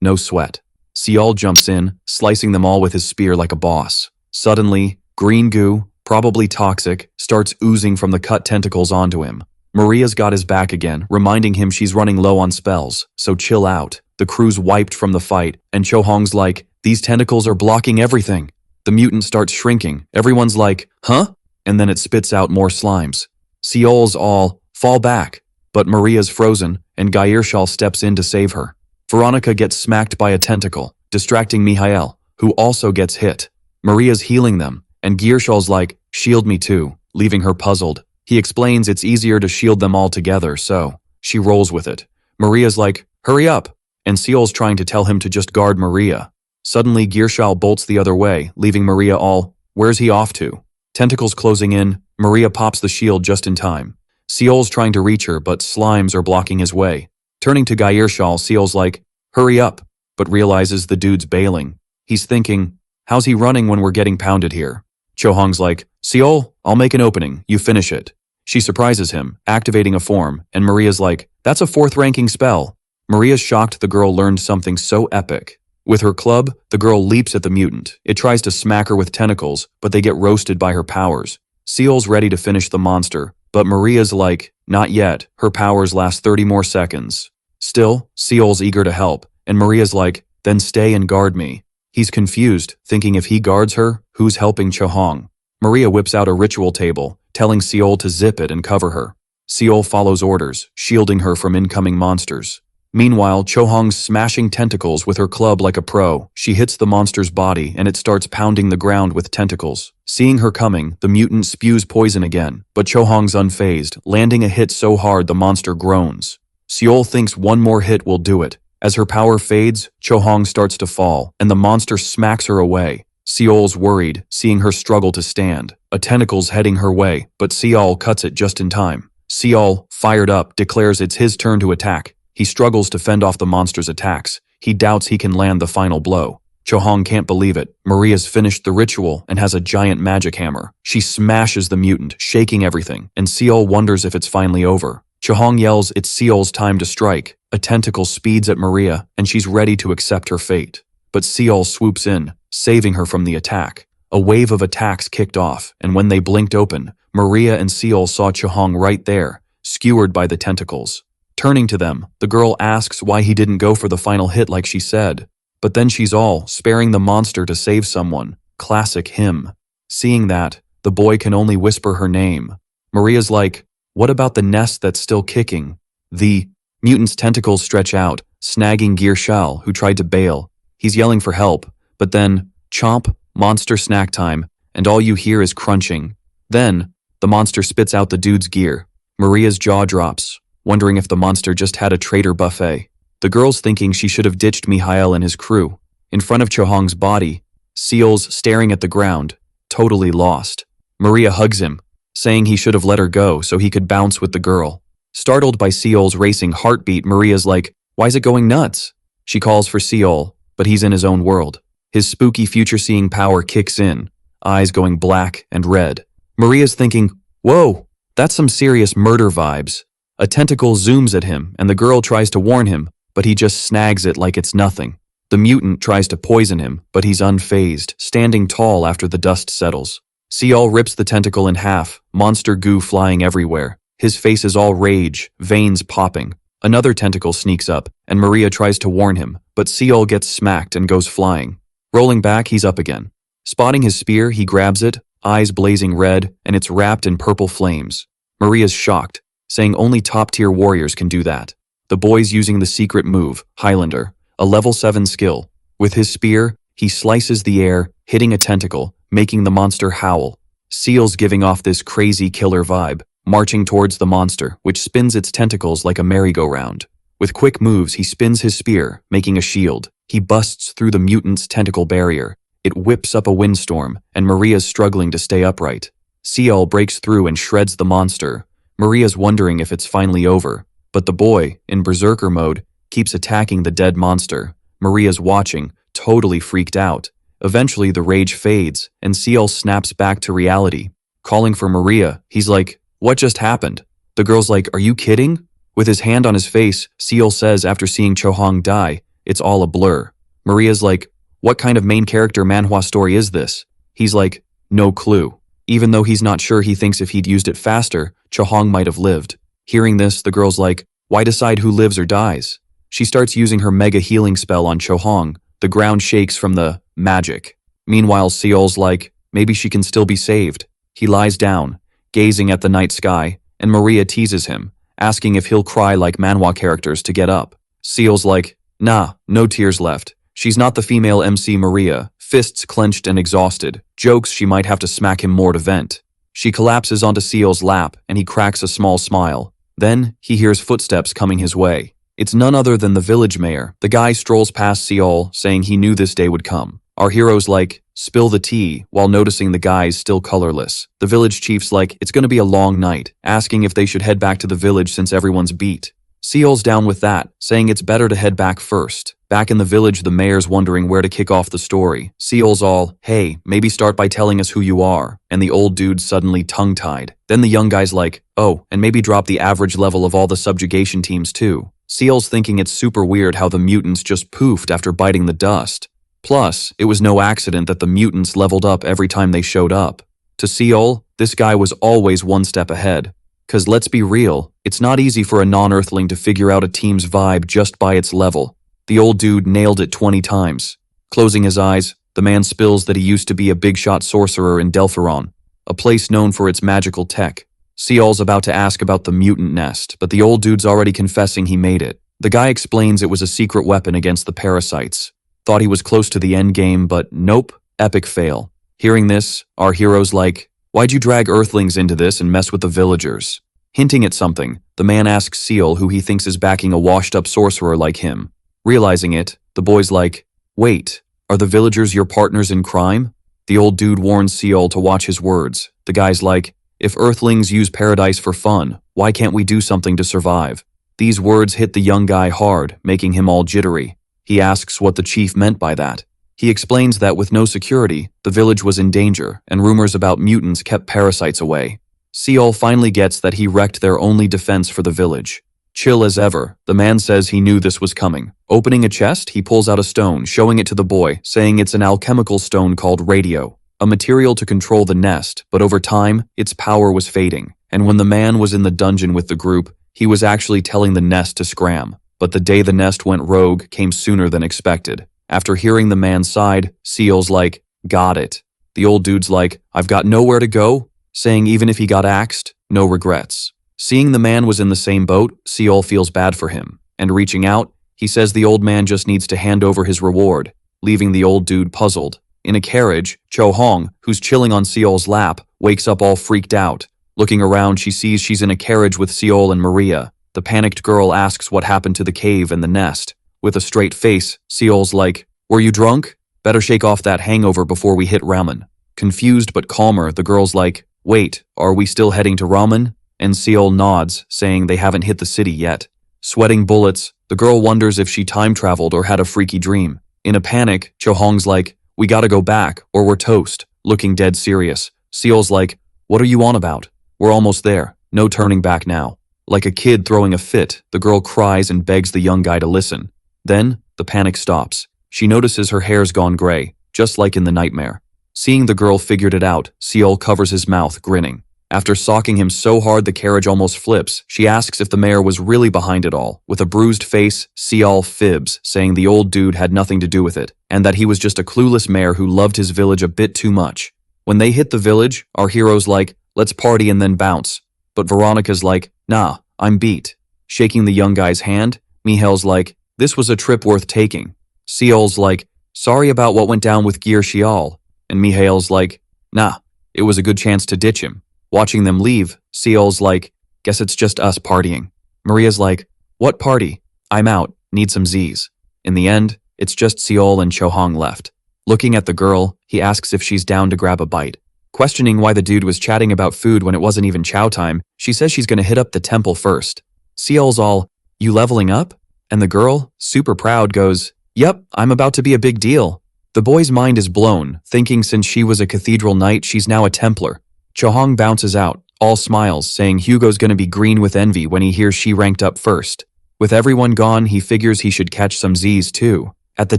No sweat. Seol jumps in, slicing them all with his spear like a boss. Suddenly, green goo, probably toxic, starts oozing from the cut tentacles onto him. Maria's got his back again, reminding him she's running low on spells, so chill out. The crew's wiped from the fight, and Chohong's like, "These tentacles are blocking everything." The mutant starts shrinking. Everyone's like, "Huh?" And then it spits out more slimes. Seol's all, "Fall back." But Maria's frozen, and Gearshal steps in to save her. Veronica gets smacked by a tentacle, distracting Mihail, who also gets hit. Maria's healing them, and Gearshal's like, "Shield me too," leaving her puzzled. He explains it's easier to shield them all together, so she rolls with it. Maria's like, "Hurry up," and Seol's trying to tell him to just guard Maria. Suddenly, Gearshal bolts the other way, leaving Maria all, "Where's he off to?" Tentacles closing in, Maria pops the shield just in time. Seol's trying to reach her, but slimes are blocking his way. Turning to Gearshal, Seol's like, "Hurry up," but realizes the dude's bailing. He's thinking, how's he running when we're getting pounded here? Chohong's like, "Seol, I'll make an opening, you finish it." She surprises him, activating a form, and Maria's like, "That's a 4th ranking spell." Maria's shocked the girl learned something so epic. With her club, the girl leaps at the mutant. It tries to smack her with tentacles, but they get roasted by her powers. Seol's ready to finish the monster, but Maria's like, "Not yet, her powers last 30 more seconds." Still, Seol's eager to help, and Maria's like, "Then stay and guard me." He's confused, thinking if he guards her, who's helping Chohong? Maria whips out a ritual table, telling Seol to zip it and cover her. Seol follows orders, shielding her from incoming monsters. Meanwhile, Chohong's smashing tentacles with her club like a pro. She hits the monster's body, and it starts pounding the ground with tentacles. Seeing her coming, the mutant spews poison again, but Chohong's unfazed, landing a hit so hard the monster groans. Seol thinks one more hit will do it. As her power fades, Chohong starts to fall, and the monster smacks her away. Seol's worried, seeing her struggle to stand. A tentacle's heading her way, but Seol cuts it just in time. Seol, fired up, declares it's his turn to attack. He struggles to fend off the monster's attacks. He doubts he can land the final blow. Chohong can't believe it. Maria's finished the ritual and has a giant magic hammer. She smashes the mutant, shaking everything, and Seol wonders if it's finally over. Chohong yells it's Seol's time to strike. A tentacle speeds at Maria, and she's ready to accept her fate. But Seol swoops in, saving her from the attack. A wave of attacks kicked off, and when they blinked open, Maria and Seol saw Chohong right there, skewered by the tentacles. Turning to them, the girl asks why he didn't go for the final hit like she said. But then she's all, sparing the monster to save someone. Classic him. Seeing that, the boy can only whisper her name. Maria's like, "What about the nest that's still kicking?" The mutant's tentacles stretch out, snagging Gear Shao, who tried to bail. He's yelling for help, but then, chomp, monster snack time, and all you hear is crunching. Then, the monster spits out the dude's gear. Maria's jaw drops, wondering if the monster just had a traitor buffet. The girl's thinking she should have ditched Mihail and his crew. In front of Chohong's body, Seal's staring at the ground, totally lost. Maria hugs him, saying he should have let her go so he could bounce with the girl. Startled by Seol's racing heartbeat, Maria's like, "Why's it going nuts?" She calls for Seol, but he's in his own world. His spooky future-seeing power kicks in, eyes going black and red. Maria's thinking, "Whoa, that's some serious murder vibes." A tentacle zooms at him, and the girl tries to warn him, but he just snags it like it's nothing. The mutant tries to poison him, but he's unfazed, standing tall after the dust settles. Seol rips the tentacle in half, monster goo flying everywhere. His face is all rage, veins popping. Another tentacle sneaks up, and Maria tries to warn him, but Seol gets smacked and goes flying. Rolling back, he's up again. Spotting his spear, he grabs it, eyes blazing red, and it's wrapped in purple flames. Maria's shocked, saying only top-tier warriors can do that. The boy's using the secret move, Highlander, a level 7 skill. With his spear, he slices the air, hitting a tentacle, making the monster howl. Seal's giving off this crazy killer vibe, marching towards the monster, which spins its tentacles like a merry-go-round. With quick moves, he spins his spear, making a shield. He busts through the mutant's tentacle barrier. It whips up a windstorm, and Maria's struggling to stay upright. Seol breaks through and shreds the monster. Maria's wondering if it's finally over, but the boy, in berserker mode, keeps attacking the dead monster. Maria's watching, totally freaked out. Eventually, the rage fades, and Seol snaps back to reality. Calling for Maria, he's like, "What just happened?" The girl's like, "Are you kidding?" With his hand on his face, Seol says after seeing Chohong die, "It's all a blur." Maria's like, "What kind of main character manhwa story is this?" He's like, "No clue." Even though he's not sure, he thinks if he'd used it faster, Chohong might have lived. Hearing this, the girl's like, "Why decide who lives or dies?" She starts using her mega healing spell on Chohong. The ground shakes from the magic. Meanwhile, Seol's like, maybe she can still be saved. He lies down, gazing at the night sky, and Maria teases him, asking if he'll cry like manhwa characters to get up. Seol's like, "Nah, no tears left." She's not the female MC Maria, fists clenched and exhausted, jokes she might have to smack him more to vent. She collapses onto Seol's lap, and he cracks a small smile. Then, he hears footsteps coming his way. It's none other than the village mayor. The guy strolls past Seol, saying he knew this day would come. Our hero's like, "Spill the tea," while noticing the guy's still colorless. The village chief's like, "It's gonna be a long night," asking if they should head back to the village since everyone's beat. Seol's down with that, saying it's better to head back first. Back in the village, the mayor's wondering where to kick off the story. Seol's all, "Hey, maybe start by telling us who you are," and the old dude's suddenly tongue-tied. Then the young guy's like, "Oh, and maybe drop the average level of all the subjugation teams too." Seol's thinking it's super weird how the mutants just poofed after biting the dust. Plus, it was no accident that the mutants leveled up every time they showed up. To Seol, this guy was always one step ahead. 'Cause let's be real, it's not easy for a non-earthling to figure out a team's vibe just by its level. The old dude nailed it 20 times. Closing his eyes, the man spills that he used to be a big-shot sorcerer in Delphiron, a place known for its magical tech. Seol's about to ask about the mutant nest, but the old dude's already confessing he made it. The guy explains it was a secret weapon against the parasites. Thought he was close to the end game, but nope, epic fail. Hearing this, our hero's like, "Why'd you drag earthlings into this and mess with the villagers?" Hinting at something, the man asks Seol who he thinks is backing a washed-up sorcerer like him. Realizing it, the boy's like, "Wait, are the villagers your partners in crime?" The old dude warns Seol to watch his words. The guy's like, "If earthlings use paradise for fun, why can't we do something to survive?" These words hit the young guy hard, making him all jittery. He asks what the chief meant by that. He explains that with no security, the village was in danger, and rumors about mutants kept parasites away. Seol finally gets that he wrecked their only defense for the village. Chill as ever, the man says he knew this was coming. Opening a chest, he pulls out a stone, showing it to the boy, saying it's an alchemical stone called radio, a material to control the nest, but over time, its power was fading. And when the man was in the dungeon with the group, he was actually telling the nest to scram. But the day the nest went rogue came sooner than expected. After hearing the man's side, Seol's like, "Got it." The old dude's like, "I've got nowhere to go," saying even if he got axed, no regrets. Seeing the man was in the same boat, Seol feels bad for him, and reaching out, He says the old man just needs to hand over his reward, leaving the old dude puzzled. In a carriage, Cho Hong, who's chilling on Seol's lap, wakes up all freaked out. Looking around, she sees she's in a carriage with Seol and Maria. The panicked girl asks what happened to the cave and the nest. With a straight face, Seol's like, "Were you drunk? Better shake off that hangover before we hit ramen." Confused but calmer, the girl's like, "Wait, are we still heading to ramen?" And Seol nods, saying they haven't hit the city yet. Sweating bullets, the girl wonders if she time-traveled or had a freaky dream. In a panic, Cho Hong's like, "We gotta go back, or we're toast," looking dead serious. Seol's like, "What are you on about? We're almost there, no turning back now." Like a kid throwing a fit, the girl cries and begs the young guy to listen. Then, the panic stops. She notices her hair's gone gray, just like in the nightmare. Seeing the girl figured it out, Seol covers his mouth, grinning. After socking him so hard the carriage almost flips, she asks if the mayor was really behind it all. With a bruised face, Seol fibs, saying the old dude had nothing to do with it, and that he was just a clueless mayor who loved his village a bit too much. When they hit the village, our hero's like, "Let's party and then bounce." But Veronica's like, "Nah, I'm beat." Shaking the young guy's hand, Mihail's like, "This was a trip worth taking." Seol's like, "Sorry about what went down with Gear Xial." And Mihail's like, "Nah, it was a good chance to ditch him." Watching them leave, Seol's like, "Guess it's just us partying." Maria's like, "What party? I'm out, need some Z's." In the end, it's just Seol and Cho Hong left. Looking at the girl, he asks if she's down to grab a bite. Questioning why the dude was chatting about food when it wasn't even chow time, she says she's gonna hit up the temple first. Seol's all, "You leveling up?" And the girl, super proud, goes, "Yep, I'm about to be a big deal." The boy's mind is blown, thinking since she was a cathedral knight, she's now a Templar. Cho Hong bounces out, all smiles, saying Hugo's gonna be green with envy when he hears she ranked up first. With everyone gone, he figures he should catch some Z's too. At the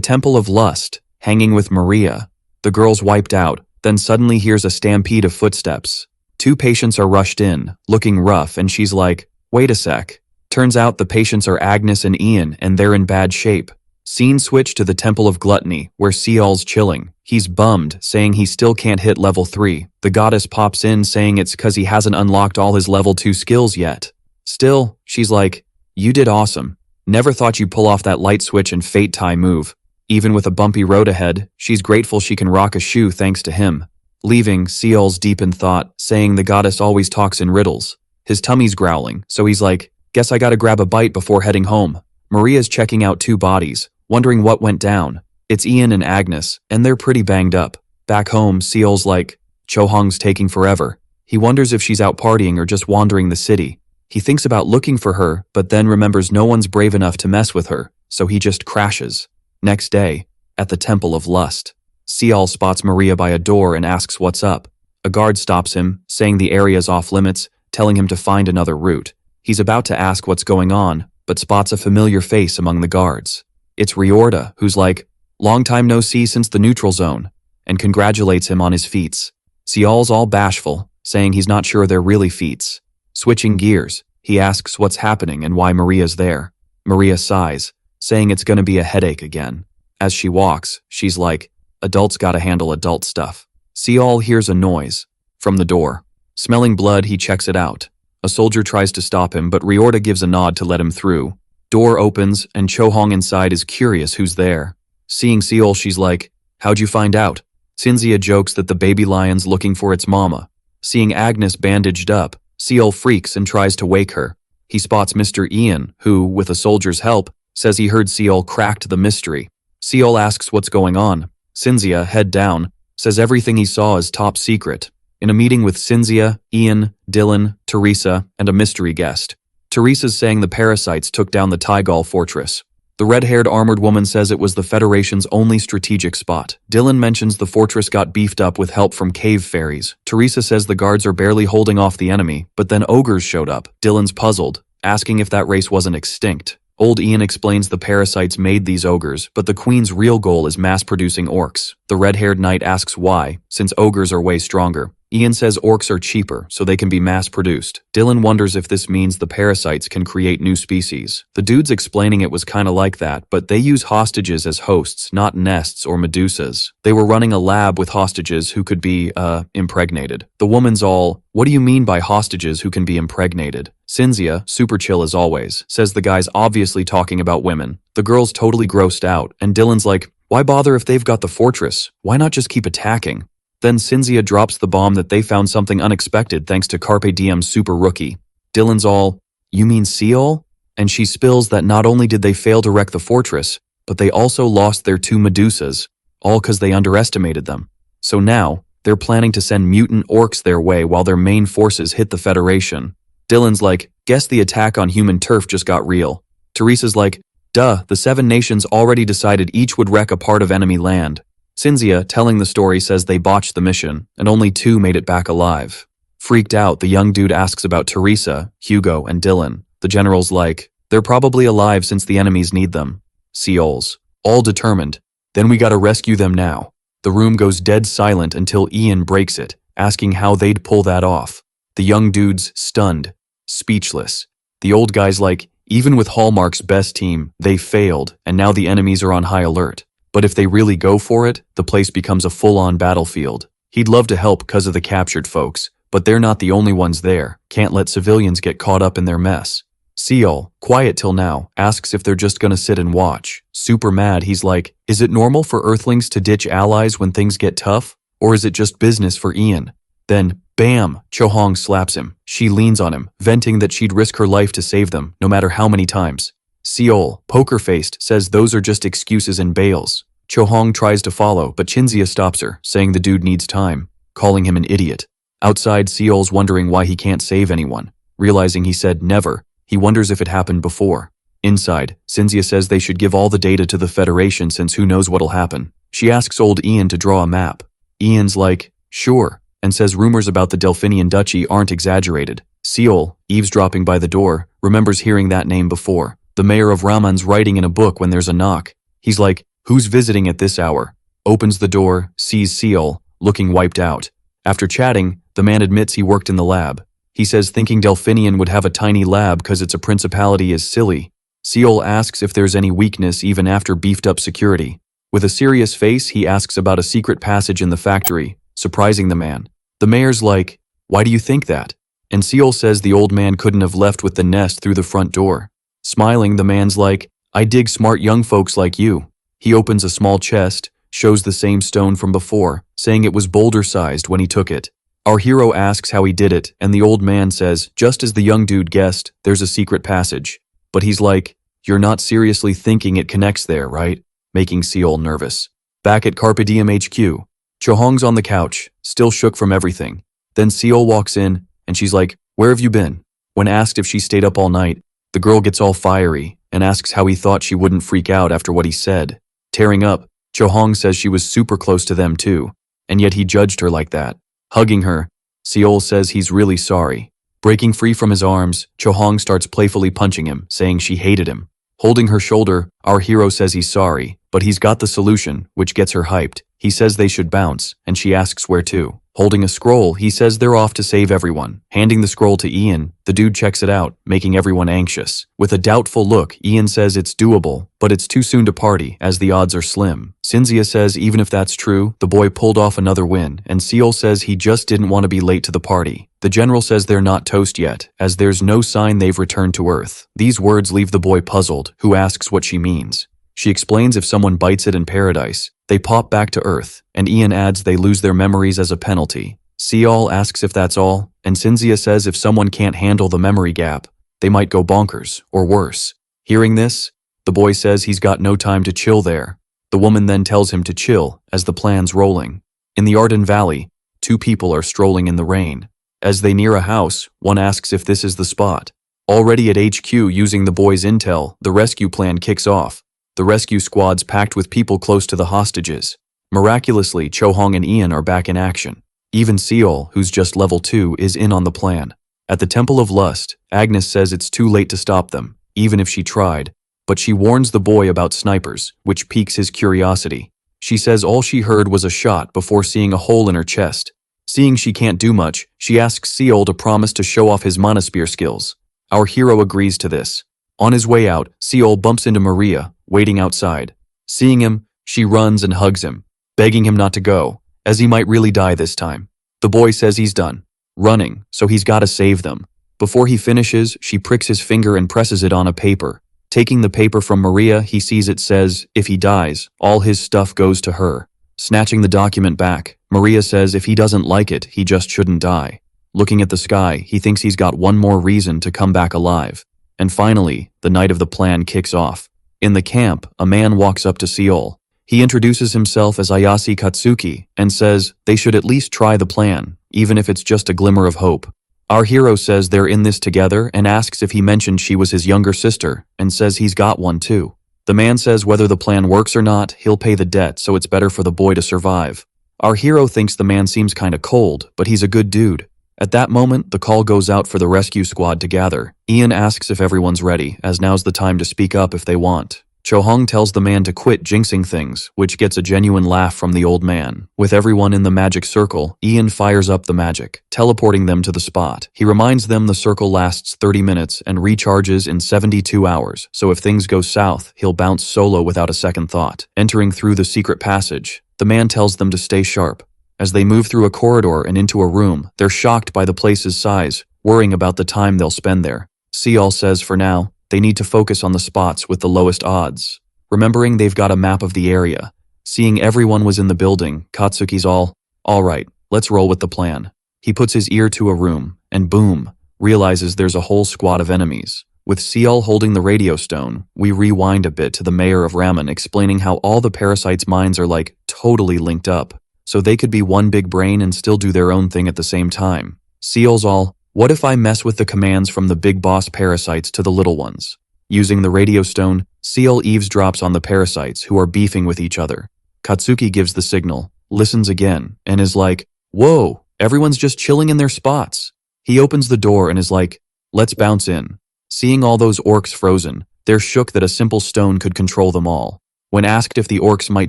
Temple of Lust, hanging with Maria, the girl's wiped out, then suddenly hears a stampede of footsteps. 2 patients are rushed in, looking rough, and she's like, "Wait a sec." Turns out the patients are Agnes and Ian, and they're in bad shape. Scene switch to the Temple of Gluttony, where Seol's chilling. He's bummed, saying he still can't hit level 3. The goddess pops in, saying it's cause he hasn't unlocked all his level 2 skills yet. Still, she's like, "You did awesome. Never thought you'd pull off that light switch and fate tie move." Even with a bumpy road ahead, she's grateful she can rock a shoe thanks to him. Leaving, Seol's deep in thought, saying the goddess always talks in riddles. His tummy's growling, so he's like, "Guess I gotta grab a bite before heading home." Maria's checking out 2 bodies, wondering what went down. It's Ian and Agnes, and they're pretty banged up. Back home, Seol's like, Cho Hong's taking forever. He wonders if she's out partying or just wandering the city. He thinks about looking for her, but then remembers no one's brave enough to mess with her, so he just crashes. Next day, at the Temple of Lust, Seol spots Maria by a door and asks what's up. A guard stops him, saying the area's off limits, telling him to find another route. He's about to ask what's going on, but spots a familiar face among the guards. It's Riorda, who's like, "Long time no see since the neutral zone," and congratulates him on his feats. Seol's all bashful, saying he's not sure they're really feats. Switching gears, he asks what's happening and why Maria's there. Maria sighs, saying it's gonna be a headache again. As she walks, she's like, "Adults gotta handle adult stuff." Seol hears a noise from the door. Smelling blood, he checks it out. A soldier tries to stop him, but Riorda gives a nod to let him through. Door opens, and Cho Hong inside is curious who's there. Seeing Seol, she's like, "How'd you find out?" Cinzia jokes that the baby lion's looking for its mama. Seeing Agnes bandaged up, Seol freaks and tries to wake her. He spots Mr. Ian, who, with a soldier's help, says he heard Seol cracked the mystery. Seol asks what's going on. Cinzia, head down, says everything he saw is top secret. In a meeting with Cinzia, Ian, Dylan, Teresa, and a mystery guest. Teresa's saying the parasites took down the Taigal fortress. The red-haired armored woman says it was the Federation's only strategic spot. Dylan mentions the fortress got beefed up with help from cave fairies. Teresa says the guards are barely holding off the enemy, but then ogres showed up. Dylan's puzzled, asking if that race wasn't extinct. Old Ian explains the parasites made these ogres, but the queen's real goal is mass-producing orcs. The red-haired knight asks why, since ogres are way stronger. Ian says orcs are cheaper, so they can be mass-produced. Dylan wonders if this means the parasites can create new species. The dudes explaining it was kinda like that, but they use hostages as hosts, not nests or medusas. They were running a lab with hostages who could be, impregnated. The woman's all, "What do you mean by hostages who can be impregnated?" Cynthia, super chill as always, says the guy's obviously talking about women. The girl's totally grossed out, and Dylan's like, "Why bother if they've got the fortress? Why not just keep attacking?" Then Cynthia drops the bomb that they found something unexpected thanks to Carpe Diem's super rookie. Dylan's all, "You mean Seal?" And she spills that not only did they fail to wreck the fortress, but they also lost their 2 medusas, all cause they underestimated them. So now, they're planning to send mutant orcs their way while their main forces hit the Federation. Dylan's like, "Guess the attack on human turf just got real." Teresa's like, "Duh, the 7 nations already decided each would wreck a part of enemy land." Cynthia, telling the story, says they botched the mission, and only 2 made it back alive. Freaked out, the young dude asks about Teresa, Hugo, and Dylan. The general's like, "They're probably alive since the enemies need them." Seals, all determined, "Then we gotta rescue them now." The room goes dead silent until Ian breaks it, asking how they'd pull that off. The young dude's stunned, speechless. The old guy's like, "Even with Hallmark's best team, they failed, and now the enemies are on high alert. But if they really go for it, the place becomes a full-on battlefield. He'd love to help because of the captured folks, but they're not the only ones there. Can't let civilians get caught up in their mess." Seal, quiet till now, asks if they're just gonna sit and watch. Super mad, he's like, "Is it normal for Earthlings to ditch allies when things get tough? Or is it just business for Ian?" Then, bam, Cho-Hong slaps him. She leans on him, venting that she'd risk her life to save them, no matter how many times. Seol, poker-faced, says those are just excuses and bails. Cho-Hong tries to follow, but Chinzia stops her, saying the dude needs time, calling him an idiot. Outside, Seol's wondering why he can't save anyone. Realizing he said never, he wonders if it happened before. Inside, Cynthia says they should give all the data to the Federation since who knows what'll happen. She asks old Ian to draw a map. Ian's like, "Sure," and says rumors about the Delphinian Duchy aren't exaggerated. Seol, eavesdropping by the door, remembers hearing that name before. The mayor of Raman's writing in a book when there's a knock. He's like, "Who's visiting at this hour?" Opens the door, sees Seol, looking wiped out. After chatting, the man admits he worked in the lab. He says thinking Delphinian would have a tiny lab because it's a principality is silly. Seol asks if there's any weakness even after beefed-up security. With a serious face, he asks about a secret passage in the factory, surprising the man. The mayor's like, "Why do you think that?" And Seol says the old man couldn't have left with the nest through the front door. Smiling, the man's like, "I dig smart young folks like you." He opens a small chest, shows the same stone from before, saying it was boulder-sized when he took it. Our hero asks how he did it, and the old man says, just as the young dude guessed, there's a secret passage. But he's like, "You're not seriously thinking it connects there, right?" Making Seol nervous. Back at Carpe Diem HQ, Cho-Hong's on the couch, still shook from everything. Then Seol walks in, and she's like, "Where have you been?" When asked if she stayed up all night, the girl gets all fiery and asks how he thought she wouldn't freak out after what he said. Tearing up, Cho-Hong says she was super close to them too, and yet he judged her like that. Hugging her, Seol says he's really sorry. Breaking free from his arms, Cho-Hong starts playfully punching him, saying she hated him. Holding her shoulder, our hero says he's sorry, but he's got the solution, which gets her hyped. He says they should bounce, and she asks where to. Holding a scroll, he says they're off to save everyone. Handing the scroll to Ian, the dude checks it out, making everyone anxious. With a doubtful look, Ian says it's doable, but it's too soon to party, as the odds are slim. Cynthia says even if that's true, the boy pulled off another win, and Seol says he just didn't want to be late to the party. The general says they're not toast yet, as there's no sign they've returned to Earth. These words leave the boy puzzled, who asks what she means. She explains if someone bites it in paradise, they pop back to Earth, and Ian adds they lose their memories as a penalty. Seol asks if that's all, and Cynthia says if someone can't handle the memory gap, they might go bonkers, or worse. Hearing this, the boy says he's got no time to chill there. The woman then tells him to chill, as the plan's rolling. In the Arden Valley, 2 people are strolling in the rain. As they near a house, one asks if this is the spot. Already at HQ using the boy's intel, the rescue plan kicks off. The rescue squad's packed with people close to the hostages. Miraculously, Cho-Hong and Ian are back in action. Even Seol, who's just level 2, is in on the plan. At the Temple of Lust, Agnes says it's too late to stop them, even if she tried, but she warns the boy about snipers, which piques his curiosity. She says all she heard was a shot before seeing a hole in her chest. Seeing she can't do much, she asks Seol to promise to show off his monospear skills. Our hero agrees to this. On his way out, Seol bumps into Maria, waiting outside. Seeing him, she runs and hugs him, begging him not to go, as he might really die this time. The boy says he's done running, so he's gotta save them. Before he finishes, she pricks his finger and presses it on a paper. Taking the paper from Maria, he sees it says, if he dies, all his stuff goes to her. Snatching the document back, Maria says if he doesn't like it, he just shouldn't die. Looking at the sky, he thinks he's got one more reason to come back alive. And finally, the night of the plan kicks off. In the camp, a man walks up to Seol. He introduces himself as Ayase Katsuki and says they should at least try the plan, even if it's just a glimmer of hope. Our hero says they're in this together and asks if he mentioned she was his younger sister and says he's got one too. The man says whether the plan works or not, he'll pay the debt, so it's better for the boy to survive. Our hero thinks the man seems kinda cold, but he's a good dude. At that moment, the call goes out for the rescue squad to gather. Ian asks if everyone's ready, as now's the time to speak up if they want. Cho-hong tells the man to quit jinxing things, which gets a genuine laugh from the old man. With everyone in the magic circle, Ian fires up the magic, teleporting them to the spot. He reminds them the circle lasts 30 minutes and recharges in 72 hours, so if things go south, he'll bounce solo without a second thought. Entering through the secret passage, the man tells them to stay sharp. As they move through a corridor and into a room, they're shocked by the place's size, worrying about the time they'll spend there. Seol says for now, they need to focus on the spots with the lowest odds. Remembering they've got a map of the area. Seeing everyone was in the building, Katsuki's all right, let's roll with the plan. He puts his ear to a room, and boom, realizes there's a whole squad of enemies. With Seol holding the radio stone, we rewind a bit to the mayor of Ramen explaining how all the parasites' minds are like totally linked up, so they could be one big brain and still do their own thing at the same time. Seol's all, what if I mess with the commands from the big boss parasites to the little ones? Using the radio stone, Seol eavesdrops on the parasites who are beefing with each other. Katsuki gives the signal, listens again, and is like, whoa, everyone's just chilling in their spots. He opens the door and is like, let's bounce in. Seeing all those orcs frozen, they're shook that a simple stone could control them all. When asked if the orcs might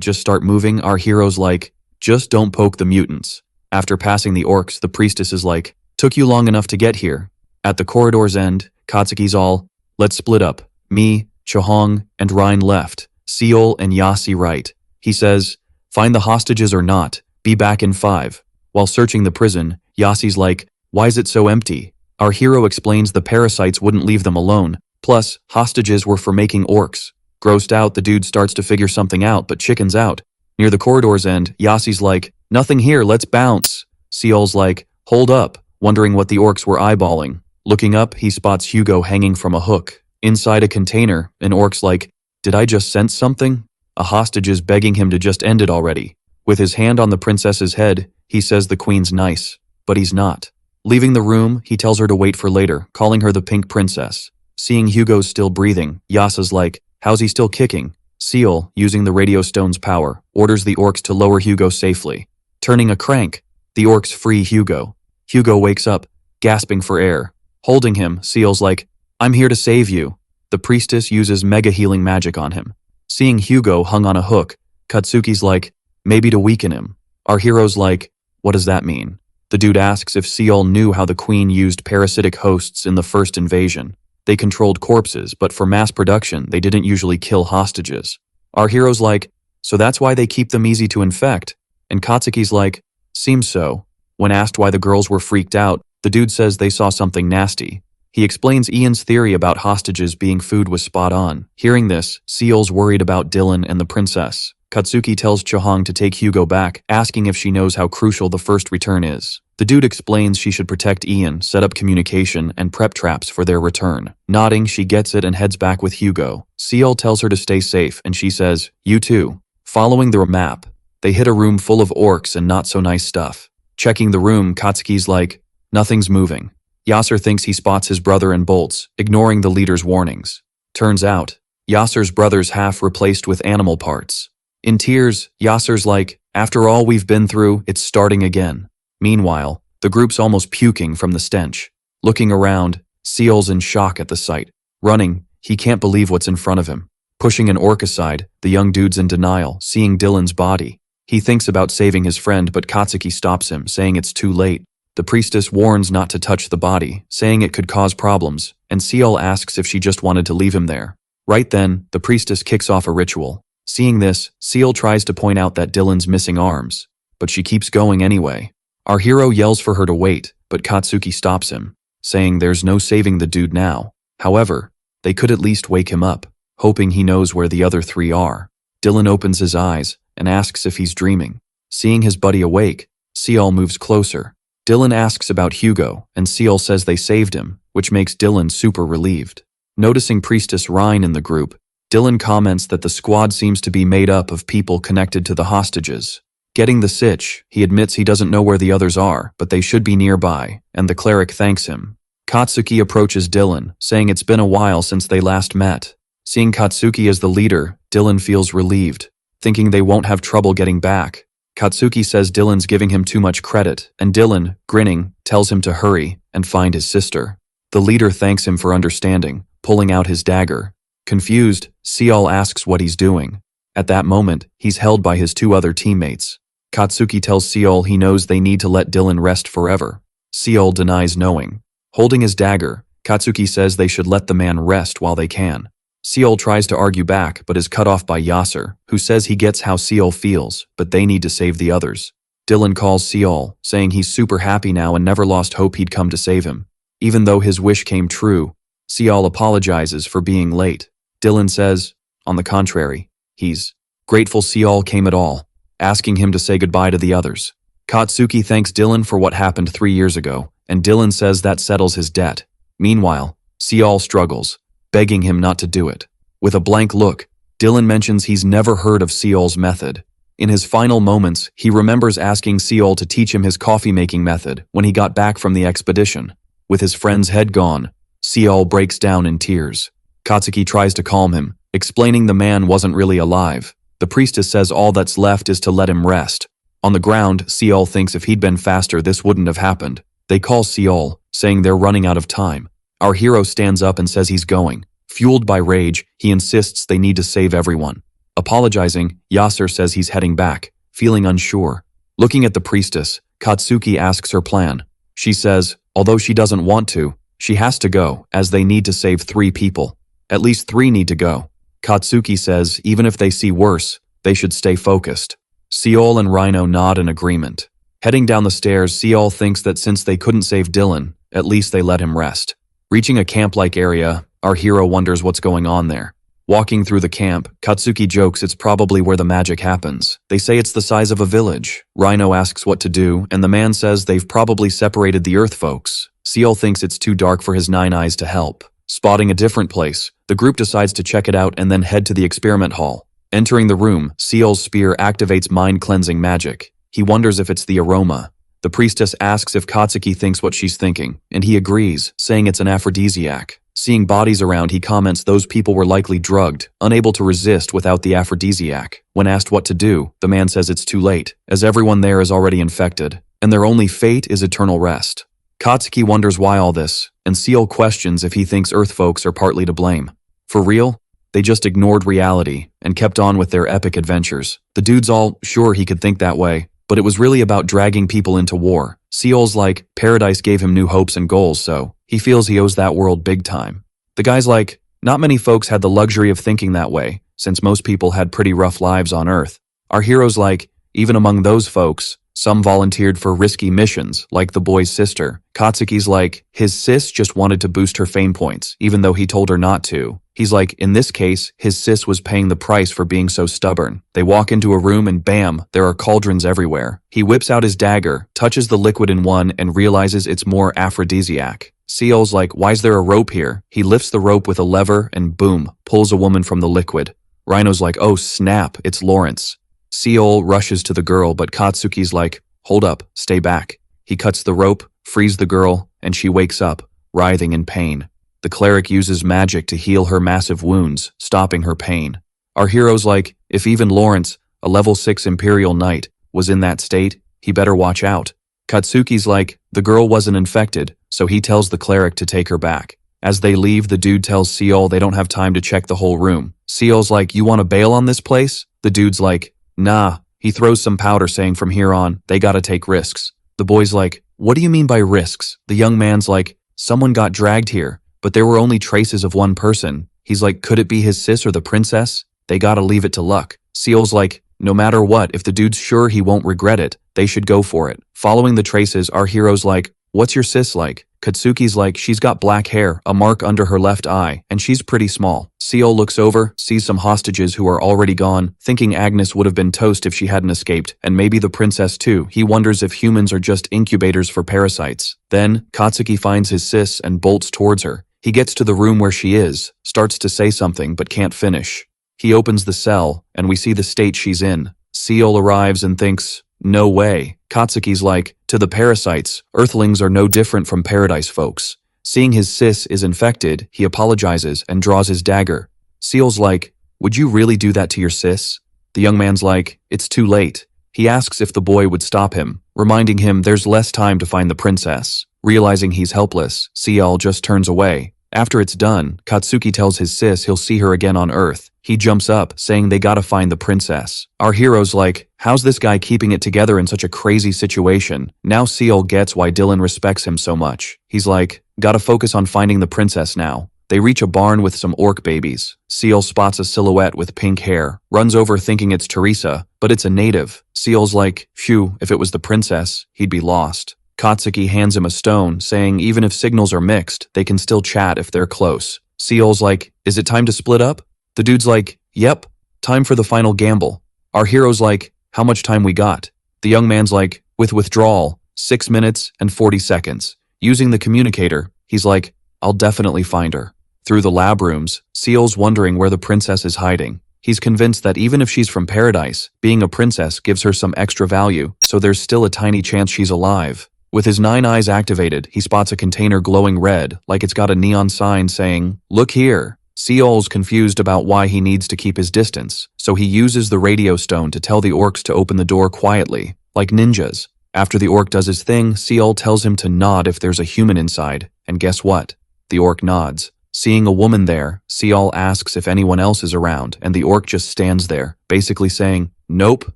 just start moving, our hero's like, just don't poke the mutants. After passing the orcs, the priestess is like, took you long enough to get here. At the corridor's end, Katsuki's all, let's split up. Me, Cho-hong, and Ryan left. Seol and Yasi right. He says, find the hostages or not, be back in 5. While searching the prison, Yasi's like, why is it so empty? Our hero explains the parasites wouldn't leave them alone, plus, hostages were for making orcs. Grossed out, the dude starts to figure something out, but chickens out. Near the corridor's end, Yasi's like, nothing here, let's bounce. Seol's like, hold up, wondering what the orcs were eyeballing. Looking up, he spots Hugo hanging from a hook. Inside a container, an orc's like, did I just sense something? A hostage is begging him to just end it already. With his hand on the princess's head, he says the queen's nice, but he's not. Leaving the room, he tells her to wait for later, calling her the pink princess. Seeing Hugo's still breathing, Yasa's like, how's he still kicking? Seol, using the radio stone's power, orders the orcs to lower Hugo safely. Turning a crank, the orcs free Hugo. Hugo wakes up, gasping for air. Holding him, Seol's like, I'm here to save you. The priestess uses mega healing magic on him. Seeing Hugo hung on a hook, Katsuki's like, maybe to weaken him. Our hero's like, what does that mean? The dude asks if Seol knew how the queen used parasitic hosts in the first invasion. They controlled corpses, but for mass production, they didn't usually kill hostages. Our hero's like, so that's why they keep them easy to infect. And Katsuki's like, seems so. When asked why the girls were freaked out, the dude says they saw something nasty. He explains Ian's theory about hostages being food was spot on. Hearing this, Seol's worried about Dylan and the princess. Katsuki tells Cho-hong to take Hugo back, asking if she knows how crucial the first return is. The dude explains she should protect Ian, set up communication, and prep traps for their return. Nodding, she gets it and heads back with Hugo. Seol tells her to stay safe, and she says, you too. Following the map, they hit a room full of orcs and not so nice stuff. Checking the room, Katsuki's like, nothing's moving. Yasser thinks he spots his brother and bolts, ignoring the leader's warnings. Turns out, Yasser's brother's half replaced with animal parts. In tears, Yasser's like, after all we've been through, it's starting again. Meanwhile, the group's almost puking from the stench. Looking around, Seol's in shock at the sight. Running, he can't believe what's in front of him. Pushing an orc aside, the young dude's in denial, seeing Dylan's body. He thinks about saving his friend, but Katsuki stops him, saying it's too late. The priestess warns not to touch the body, saying it could cause problems, and Ciel asks if she just wanted to leave him there. Right then, the priestess kicks off a ritual. Seeing this, Ciel tries to point out that Dylan's missing arms, but she keeps going anyway. Our hero yells for her to wait, but Katsuki stops him, saying there's no saving the dude now. However, they could at least wake him up, hoping he knows where the other three are. Dylan opens his eyes and asks if he's dreaming. Seeing his buddy awake, Ciel moves closer. Dylan asks about Hugo, and Ciel says they saved him, which makes Dylan super relieved. Noticing Priestess Rhine in the group, Dylan comments that the squad seems to be made up of people connected to the hostages. Getting the sitch, he admits he doesn't know where the others are, but they should be nearby, and the cleric thanks him. Katsuki approaches Dylan, saying it's been a while since they last met. Seeing Katsuki as the leader, Dylan feels relieved, thinking they won't have trouble getting back. Katsuki says Dylan's giving him too much credit, and Dylan, grinning, tells him to hurry and find his sister. The leader thanks him for understanding, pulling out his dagger. Confused, Ciel asks what he's doing. At that moment, he's held by his two other teammates. Katsuki tells Ciel he knows they need to let Dylan rest forever. Ciel denies knowing. Holding his dagger, Katsuki says they should let the man rest while they can. Ciel tries to argue back, but is cut off by Yasser, who says he gets how Ciel feels, but they need to save the others. Dylan calls Ciel, saying he's super happy now and never lost hope he'd come to save him. Even though his wish came true, Ciel apologizes for being late. Dylan says, on the contrary, he's grateful Ciel came at all, asking him to say goodbye to the others. Katsuki thanks Dylan for what happened 3 years ago, and Dylan says that settles his debt. Meanwhile, Ciel struggles, begging him not to do it. With a blank look, Dylan mentions he's never heard of Ciel's method. In his final moments, he remembers asking Ciel to teach him his coffee-making method when he got back from the expedition. With his friend's head gone, Ciel breaks down in tears. Katsuki tries to calm him, explaining the man wasn't really alive. The priestess says all that's left is to let him rest. On the ground, Ciel thinks if he'd been faster this wouldn't have happened. They call Ciel, saying they're running out of time. Our hero stands up and says he's going. Fueled by rage, he insists they need to save everyone. Apologizing, Yasser says he's heading back, feeling unsure. Looking at the priestess, Katsuki asks her plan. She says, although she doesn't want to, she has to go, as they need to save 3 people. At least 3 need to go. Katsuki says even if they see worse, they should stay focused. Ciel and Rhino nod in agreement. Heading down the stairs, Ciel thinks that since they couldn't save Dylan, at least they let him rest. Reaching a camp-like area, our hero wonders what's going on there. Walking through the camp, Katsuki jokes it's probably where the magic happens. They say it's the size of a village. Rhino asks what to do, and the man says they've probably separated the Earth folks. Ciel thinks it's too dark for his 9 eyes to help. Spotting a different place, the group decides to check it out and then head to the experiment hall. Entering the room, Ciel's spear activates mind-cleansing magic. He wonders if it's the aroma. The priestess asks if Katsuki thinks what she's thinking, and he agrees, saying it's an aphrodisiac. Seeing bodies around, he comments those people were likely drugged, unable to resist without the aphrodisiac. When asked what to do, the man says it's too late, as everyone there is already infected, and their only fate is eternal rest. Katsuki wonders why all this, and Ciel questions if he thinks Earth folks are partly to blame. For real? They just ignored reality and kept on with their epic adventures. The dude's all sure he could think that way, but it was really about dragging people into war. Ciel's like, Paradise gave him new hopes and goals, so he feels he owes that world big time. The guy's like, not many folks had the luxury of thinking that way, since most people had pretty rough lives on Earth. Our hero's like, even among those folks, some volunteered for risky missions, like the boy's sister. Katsuki's like, his sis just wanted to boost her fame points, even though he told her not to. He's like, in this case, his sis was paying the price for being so stubborn. They walk into a room and bam, there are cauldrons everywhere. He whips out his dagger, touches the liquid in one, and realizes it's more aphrodisiac. Ciel's like, why's there a rope here? He lifts the rope with a lever and boom, pulls a woman from the liquid. Rhino's like, oh snap, it's Lawrence. Ciel rushes to the girl, but Katsuki's like, hold up, stay back. He cuts the rope, frees the girl, and she wakes up, writhing in pain. The cleric uses magic to heal her massive wounds, stopping her pain. Our hero's like, if even Lawrence, a level 6 Imperial Knight, was in that state, he better watch out. Katsuki's like, the girl wasn't infected, so he tells the cleric to take her back. As they leave, the dude tells Seol they don't have time to check the whole room. Seol's like, you wanna bail on this place? The dude's like, nah. He throws some powder saying from here on, they gotta take risks. The boy's like, what do you mean by risks? The young man's like, someone got dragged here, but there were only traces of one person. He's like, could it be his sis or the princess? They gotta leave it to luck. Seol's like, no matter what, if the dude's sure he won't regret it, they should go for it. Following the traces, our hero's like, what's your sis like? Katsuki's like, she's got black hair, a mark under her left eye, and she's pretty small. Seol looks over, sees some hostages who are already gone, thinking Agnes would have been toast if she hadn't escaped, and maybe the princess too. He wonders if humans are just incubators for parasites. Then, Katsuki finds his sis and bolts towards her. He gets to the room where she is, starts to say something but can't finish. He opens the cell, and we see the state she's in. Seol arrives and thinks, no way. Katsuki's like, to the parasites, Earthlings are no different from paradise folks. Seeing his sis is infected, he apologizes and draws his dagger. Seol's like, would you really do that to your sis? The young man's like, it's too late. He asks if the boy would stop him, reminding him there's less time to find the princess. Realizing he's helpless, Seol just turns away. After it's done, Katsuki tells his sis he'll see her again on Earth. He jumps up, saying they gotta find the princess. Our hero's like, how's this guy keeping it together in such a crazy situation? Now Seol gets why Dylan respects him so much. He's like, gotta focus on finding the princess now. They reach a barn with some orc babies. Seol spots a silhouette with pink hair, runs over thinking it's Teresa, but it's a native. Seol's like, phew, if it was the princess, he'd be lost. Katsuki hands him a stone, saying even if signals are mixed, they can still chat if they're close. Seol's like, is it time to split up? The dude's like, yep, time for the final gamble. Our hero's like, how much time we got? The young man's like, with withdrawal, 6 minutes and 40 seconds. Using the communicator, he's like, I'll definitely find her. Through the lab rooms, Seol's wondering where the princess is hiding. He's convinced that even if she's from paradise, being a princess gives her some extra value, so there's still a tiny chance she's alive. With his 9 eyes activated, he spots a container glowing red, like it's got a neon sign saying, look here. Seol's confused about why he needs to keep his distance, so he uses the radio stone to tell the orcs to open the door quietly, like ninjas. After the orc does his thing, Seol tells him to nod if there's a human inside, and guess what? The orc nods. Seeing a woman there, Seol asks if anyone else is around, and the orc just stands there, basically saying, nope,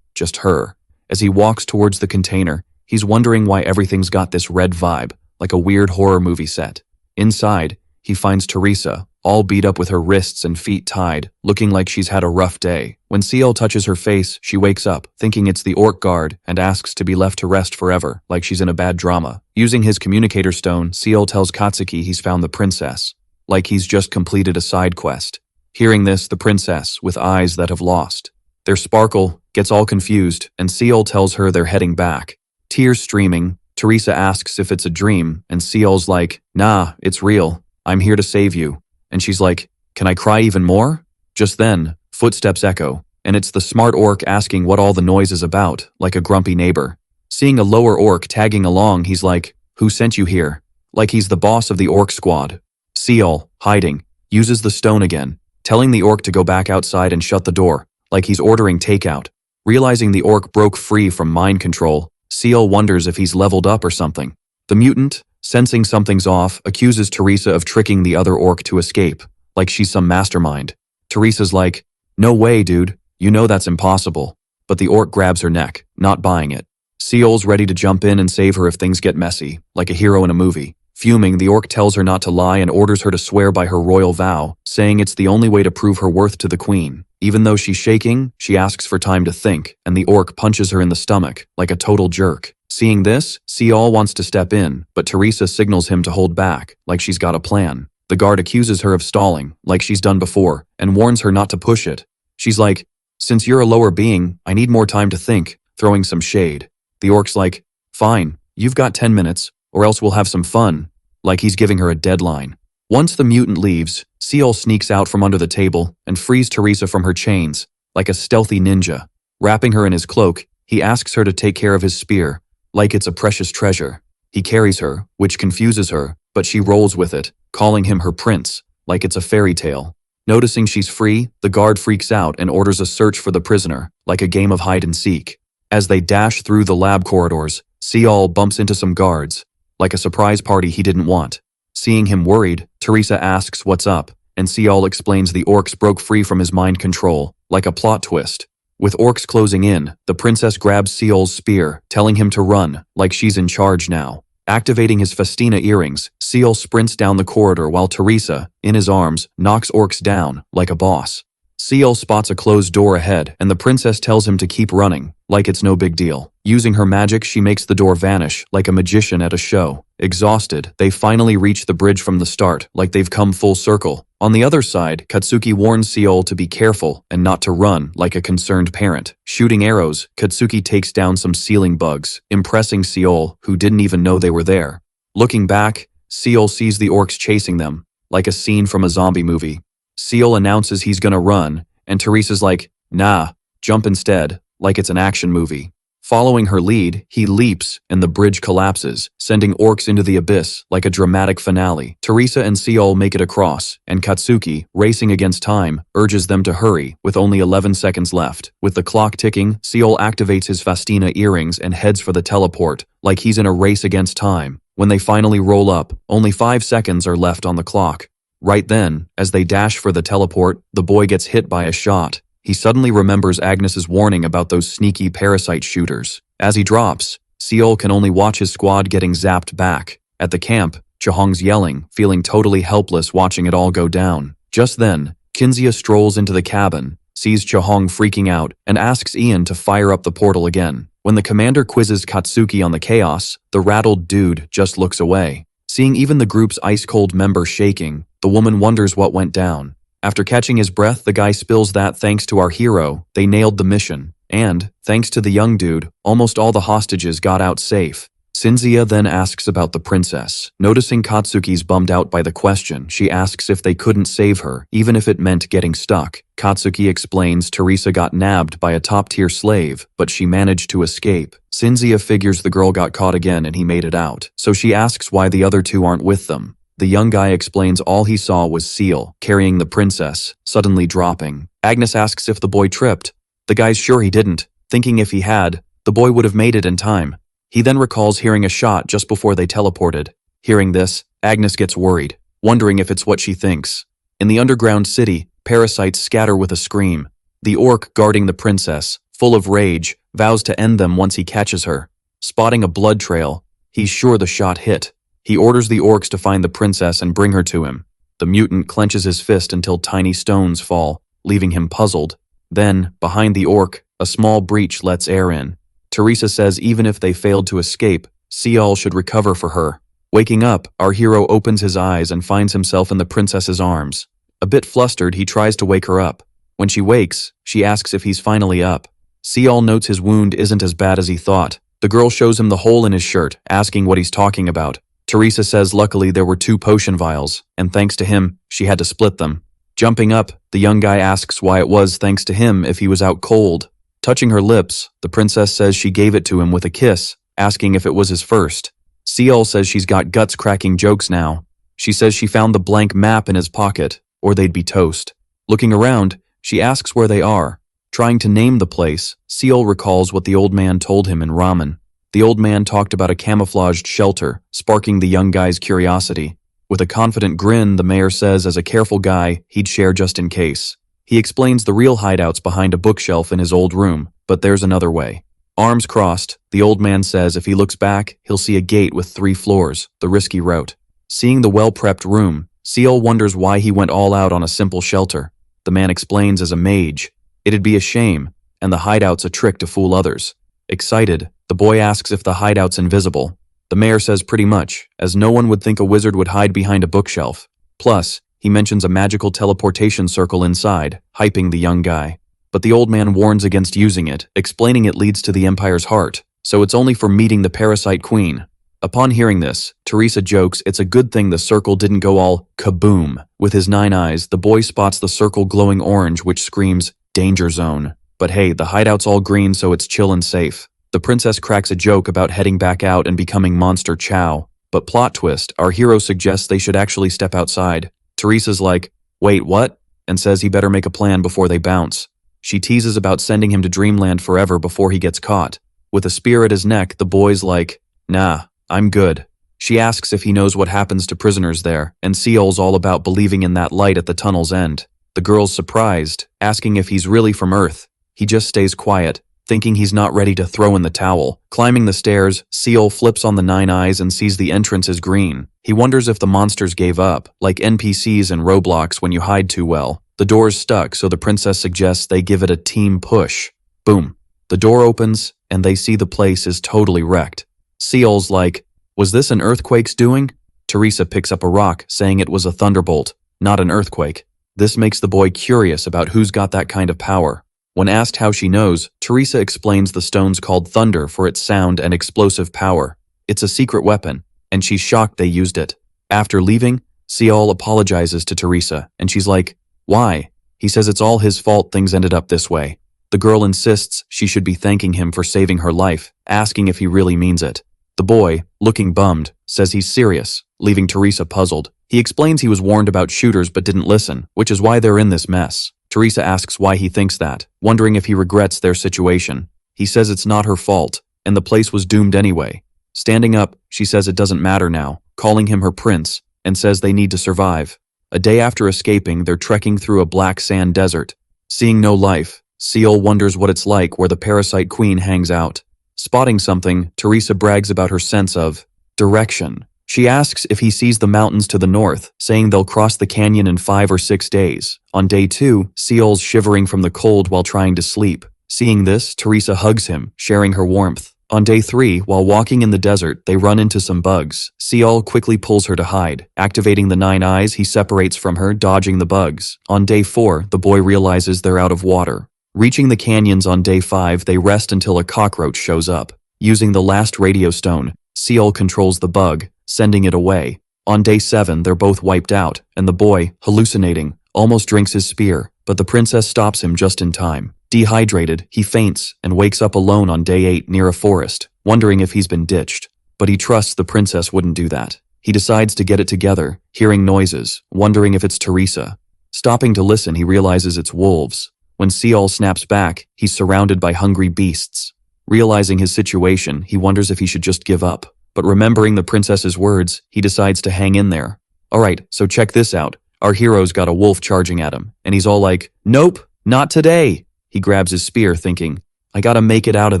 just her. As he walks towards the container, he's wondering why everything's got this red vibe, like a weird horror movie set. Inside, he finds Teresa, all beat up with her wrists and feet tied, looking like she's had a rough day. When Seol touches her face, she wakes up, thinking it's the orc guard, and asks to be left to rest forever, like she's in a bad drama. Using his communicator stone, Seol tells Katsuki he's found the princess, like he's just completed a side quest. Hearing this, the princess, with eyes that have lost their sparkle, gets all confused, and Seol tells her they're heading back. Tears streaming, Teresa asks if it's a dream, and Seol's like, nah, it's real. I'm here to save you. And she's like, can I cry even more? Just then, footsteps echo, and it's the smart orc asking what all the noise is about, like a grumpy neighbor. Seeing a lower orc tagging along, he's like, who sent you here? Like he's the boss of the orc squad. Seol, hiding, uses the stone again, telling the orc to go back outside and shut the door, like he's ordering takeout. Realizing the orc broke free from mind control, Seol wonders if he's leveled up or something. The mutant, sensing something's off, accuses Teresa of tricking the other orc to escape, like she's some mastermind. Teresa's like, no way, dude, you know that's impossible. But the orc grabs her neck, not buying it. Seol's ready to jump in and save her if things get messy, like a hero in a movie. Fuming, the orc tells her not to lie and orders her to swear by her royal vow, saying it's the only way to prove her worth to the queen. Even though she's shaking, she asks for time to think, and the orc punches her in the stomach, like a total jerk. Seeing this, Seol wants to step in, but Teresa signals him to hold back, like she's got a plan. The guard accuses her of stalling, like she's done before, and warns her not to push it. She's like, since you're a lower being, I need more time to think, throwing some shade. The orc's like, fine, you've got 10 minutes, or else we'll have some fun, like he's giving her a deadline. Once the mutant leaves, Seol sneaks out from under the table and frees Teresa from her chains, like a stealthy ninja. Wrapping her in his cloak, he asks her to take care of his spear, like it's a precious treasure. He carries her, which confuses her, but she rolls with it, calling him her prince, like it's a fairy tale. Noticing she's free, the guard freaks out and orders a search for the prisoner, like a game of hide and seek. As they dash through the lab corridors, Seol bumps into some guards, like a surprise party he didn't want. Seeing him worried, Teresa asks what's up, and Ciol explains the orcs broke free from his mind control, like a plot twist. With orcs closing in, the princess grabs Ciol's spear, telling him to run, like she's in charge now. Activating his Festina earrings, Ciol sprints down the corridor while Teresa, in his arms, knocks orcs down, like a boss. Ciol spots a closed door ahead, and the princess tells him to keep running, like it's no big deal. Using her magic, she makes the door vanish, like a magician at a show. Exhausted, they finally reach the bridge from the start, like they've come full circle. On the other side, Katsuki warns Ciol to be careful and not to run, like a concerned parent. Shooting arrows, Katsuki takes down some ceiling bugs, impressing Ciol, who didn't even know they were there. Looking back, Ciol sees the orcs chasing them, like a scene from a zombie movie. Ciol announces he's gonna run, and Teresa's like, nah, jump instead, like it's an action movie. Following her lead, he leaps, and the bridge collapses, sending orcs into the abyss, like a dramatic finale. Teresa and Ciol make it across, and Katsuki, racing against time, urges them to hurry, with only 11 seconds left. With the clock ticking, Ciol activates his Festina earrings and heads for the teleport, like he's in a race against time. When they finally roll up, only 5 seconds are left on the clock. Right then, as they dash for the teleport, the boy gets hit by a shot. He suddenly remembers Agnes's warning about those sneaky parasite shooters. As he drops, Ciol can only watch his squad getting zapped back. At the camp, Chihong's yelling, feeling totally helpless watching it all go down. Just then, Kinzia strolls into the cabin, sees Chihong freaking out, and asks Ian to fire up the portal again. When the commander quizzes Katsuki on the chaos, the rattled dude just looks away. Seeing even the group's ice-cold member shaking, the woman wonders what went down. After catching his breath, the guy spills that thanks to our hero, they nailed the mission. And, thanks to the young dude, almost all the hostages got out safe. Cinzia then asks about the princess. Noticing Katsuki's bummed out by the question, she asks if they couldn't save her, even if it meant getting stuck. Katsuki explains Teresa got nabbed by a top-tier slave, but she managed to escape. Cinzia figures the girl got caught again and he made it out, so she asks why the other two aren't with them. The young guy explains all he saw was Ciol, carrying the princess, suddenly dropping. Agnes asks if the boy tripped. The guy's sure he didn't, thinking if he had, the boy would have made it in time. He then recalls hearing a shot just before they teleported. Hearing this, Agnes gets worried, wondering if it's what she thinks. In the underground city, parasites scatter with a scream. The orc guarding the princess, full of rage, vows to end them once he catches her. Spotting a blood trail, he's sure the shot hit. He orders the orcs to find the princess and bring her to him. The mutant clenches his fist until tiny stones fall, leaving him puzzled. Then, behind the orc, a small breach lets air in. Teresa says even if they failed to escape, Ciol should recover for her. Waking up, our hero opens his eyes and finds himself in the princess's arms. A bit flustered, he tries to wake her up. When she wakes, she asks if he's finally up. Ciol notes his wound isn't as bad as he thought. The girl shows him the hole in his shirt, asking what he's talking about. Teresa says luckily there were 2 potion vials, and thanks to him, she had to split them. Jumping up, the young guy asks why it was thanks to him if he was out cold. Touching her lips, the princess says she gave it to him with a kiss, asking if it was his first. Ciol says she's got guts-cracking jokes now. She says she found the blank map in his pocket, or they'd be toast. Looking around, she asks where they are. Trying to name the place, Ciol recalls what the old man told him in ramen. The old man talked about a camouflaged shelter, sparking the young guy's curiosity. With a confident grin, the mayor says as a careful guy, he'd share just in case. He explains the real hideout's behind a bookshelf in his old room, but there's another way. Arms crossed, the old man says if he looks back, he'll see a gate with 3 floors, the risky route. Seeing the well-prepped room, Ciol wonders why he went all out on a simple shelter. The man explains as a mage, it'd be a shame, and the hideout's a trick to fool others. Excited, the boy asks if the hideout's invisible. The mayor says pretty much, as no one would think a wizard would hide behind a bookshelf. Plus, he mentions a magical teleportation circle inside, hyping the young guy. But the old man warns against using it, explaining it leads to the Empire's heart, so it's only for meeting the parasite queen. Upon hearing this, Teresa jokes it's a good thing the circle didn't go all kaboom. With his 9 eyes, the boy spots the circle glowing orange which screams, danger zone. But hey, the hideout's all green so it's chill and safe. The princess cracks a joke about heading back out and becoming Monster Chow. But plot twist, our hero suggests they should actually step outside. Teresa's like, wait, what? And says he better make a plan before they bounce. She teases about sending him to Dreamland forever before he gets caught. With a spear at his neck, the boy's like, nah, I'm good. She asks if he knows what happens to prisoners there, and Seol's all about believing in that light at the tunnel's end. The girl's surprised, asking if he's really from Earth. He just stays quiet, thinking he's not ready to throw in the towel. Climbing the stairs, Seol flips on the 9 eyes and sees the entrance is green. He wonders if the monsters gave up, like NPCs in Roblox when you hide too well. The door's stuck, so the princess suggests they give it a team push. Boom. The door opens, and they see the place is totally wrecked. Seol's like, was this an earthquake's doing? Teresa picks up a rock, saying it was a thunderbolt, not an earthquake. This makes the boy curious about who's got that kind of power. When asked how she knows, Teresa explains the stone's called Thunder for its sound and explosive power. It's a secret weapon, and she's shocked they used it. After leaving, Seol apologizes to Teresa, and she's like, why? He says it's all his fault things ended up this way. The girl insists she should be thanking him for saving her life, asking if he really means it. The boy, looking bummed, says he's serious, leaving Teresa puzzled. He explains he was warned about shooters but didn't listen, which is why they're in this mess. Teresa asks why he thinks that, wondering if he regrets their situation. He says it's not her fault, and the place was doomed anyway. Standing up, she says it doesn't matter now, calling him her prince, and says they need to survive. A day after escaping, they're trekking through a black sand desert. Seeing no life, Seol wonders what it's like where the parasite queen hangs out. Spotting something, Teresa brags about her sense of direction. She asks if he sees the mountains to the north, saying they'll cross the canyon in 5 or 6 days. On day 2, Seol's shivering from the cold while trying to sleep. Seeing this, Teresa hugs him, sharing her warmth. On day 3, while walking in the desert, they run into some bugs. Seol quickly pulls her to hide. Activating the 9 eyes, he separates from her, dodging the bugs. On day 4, the boy realizes they're out of water. Reaching the canyons on day 5, they rest until a cockroach shows up. Using the last radio stone, Seol controls the bug, sending it away. On day 7, they're both wiped out, and the boy, hallucinating, almost drinks his spear, but the princess stops him just in time. Dehydrated, he faints and wakes up alone on day 8 near a forest, wondering if he's been ditched. But he trusts the princess wouldn't do that. He decides to get it together, hearing noises, wondering if it's Teresa. Stopping to listen, he realizes it's wolves. When Seol snaps back, he's surrounded by hungry beasts. Realizing his situation, he wonders if he should just give up. But remembering the princess's words, he decides to hang in there. Alright, so check this out. Our hero's got a wolf charging at him, and he's all like, nope, not today. He grabs his spear, thinking, I gotta make it out of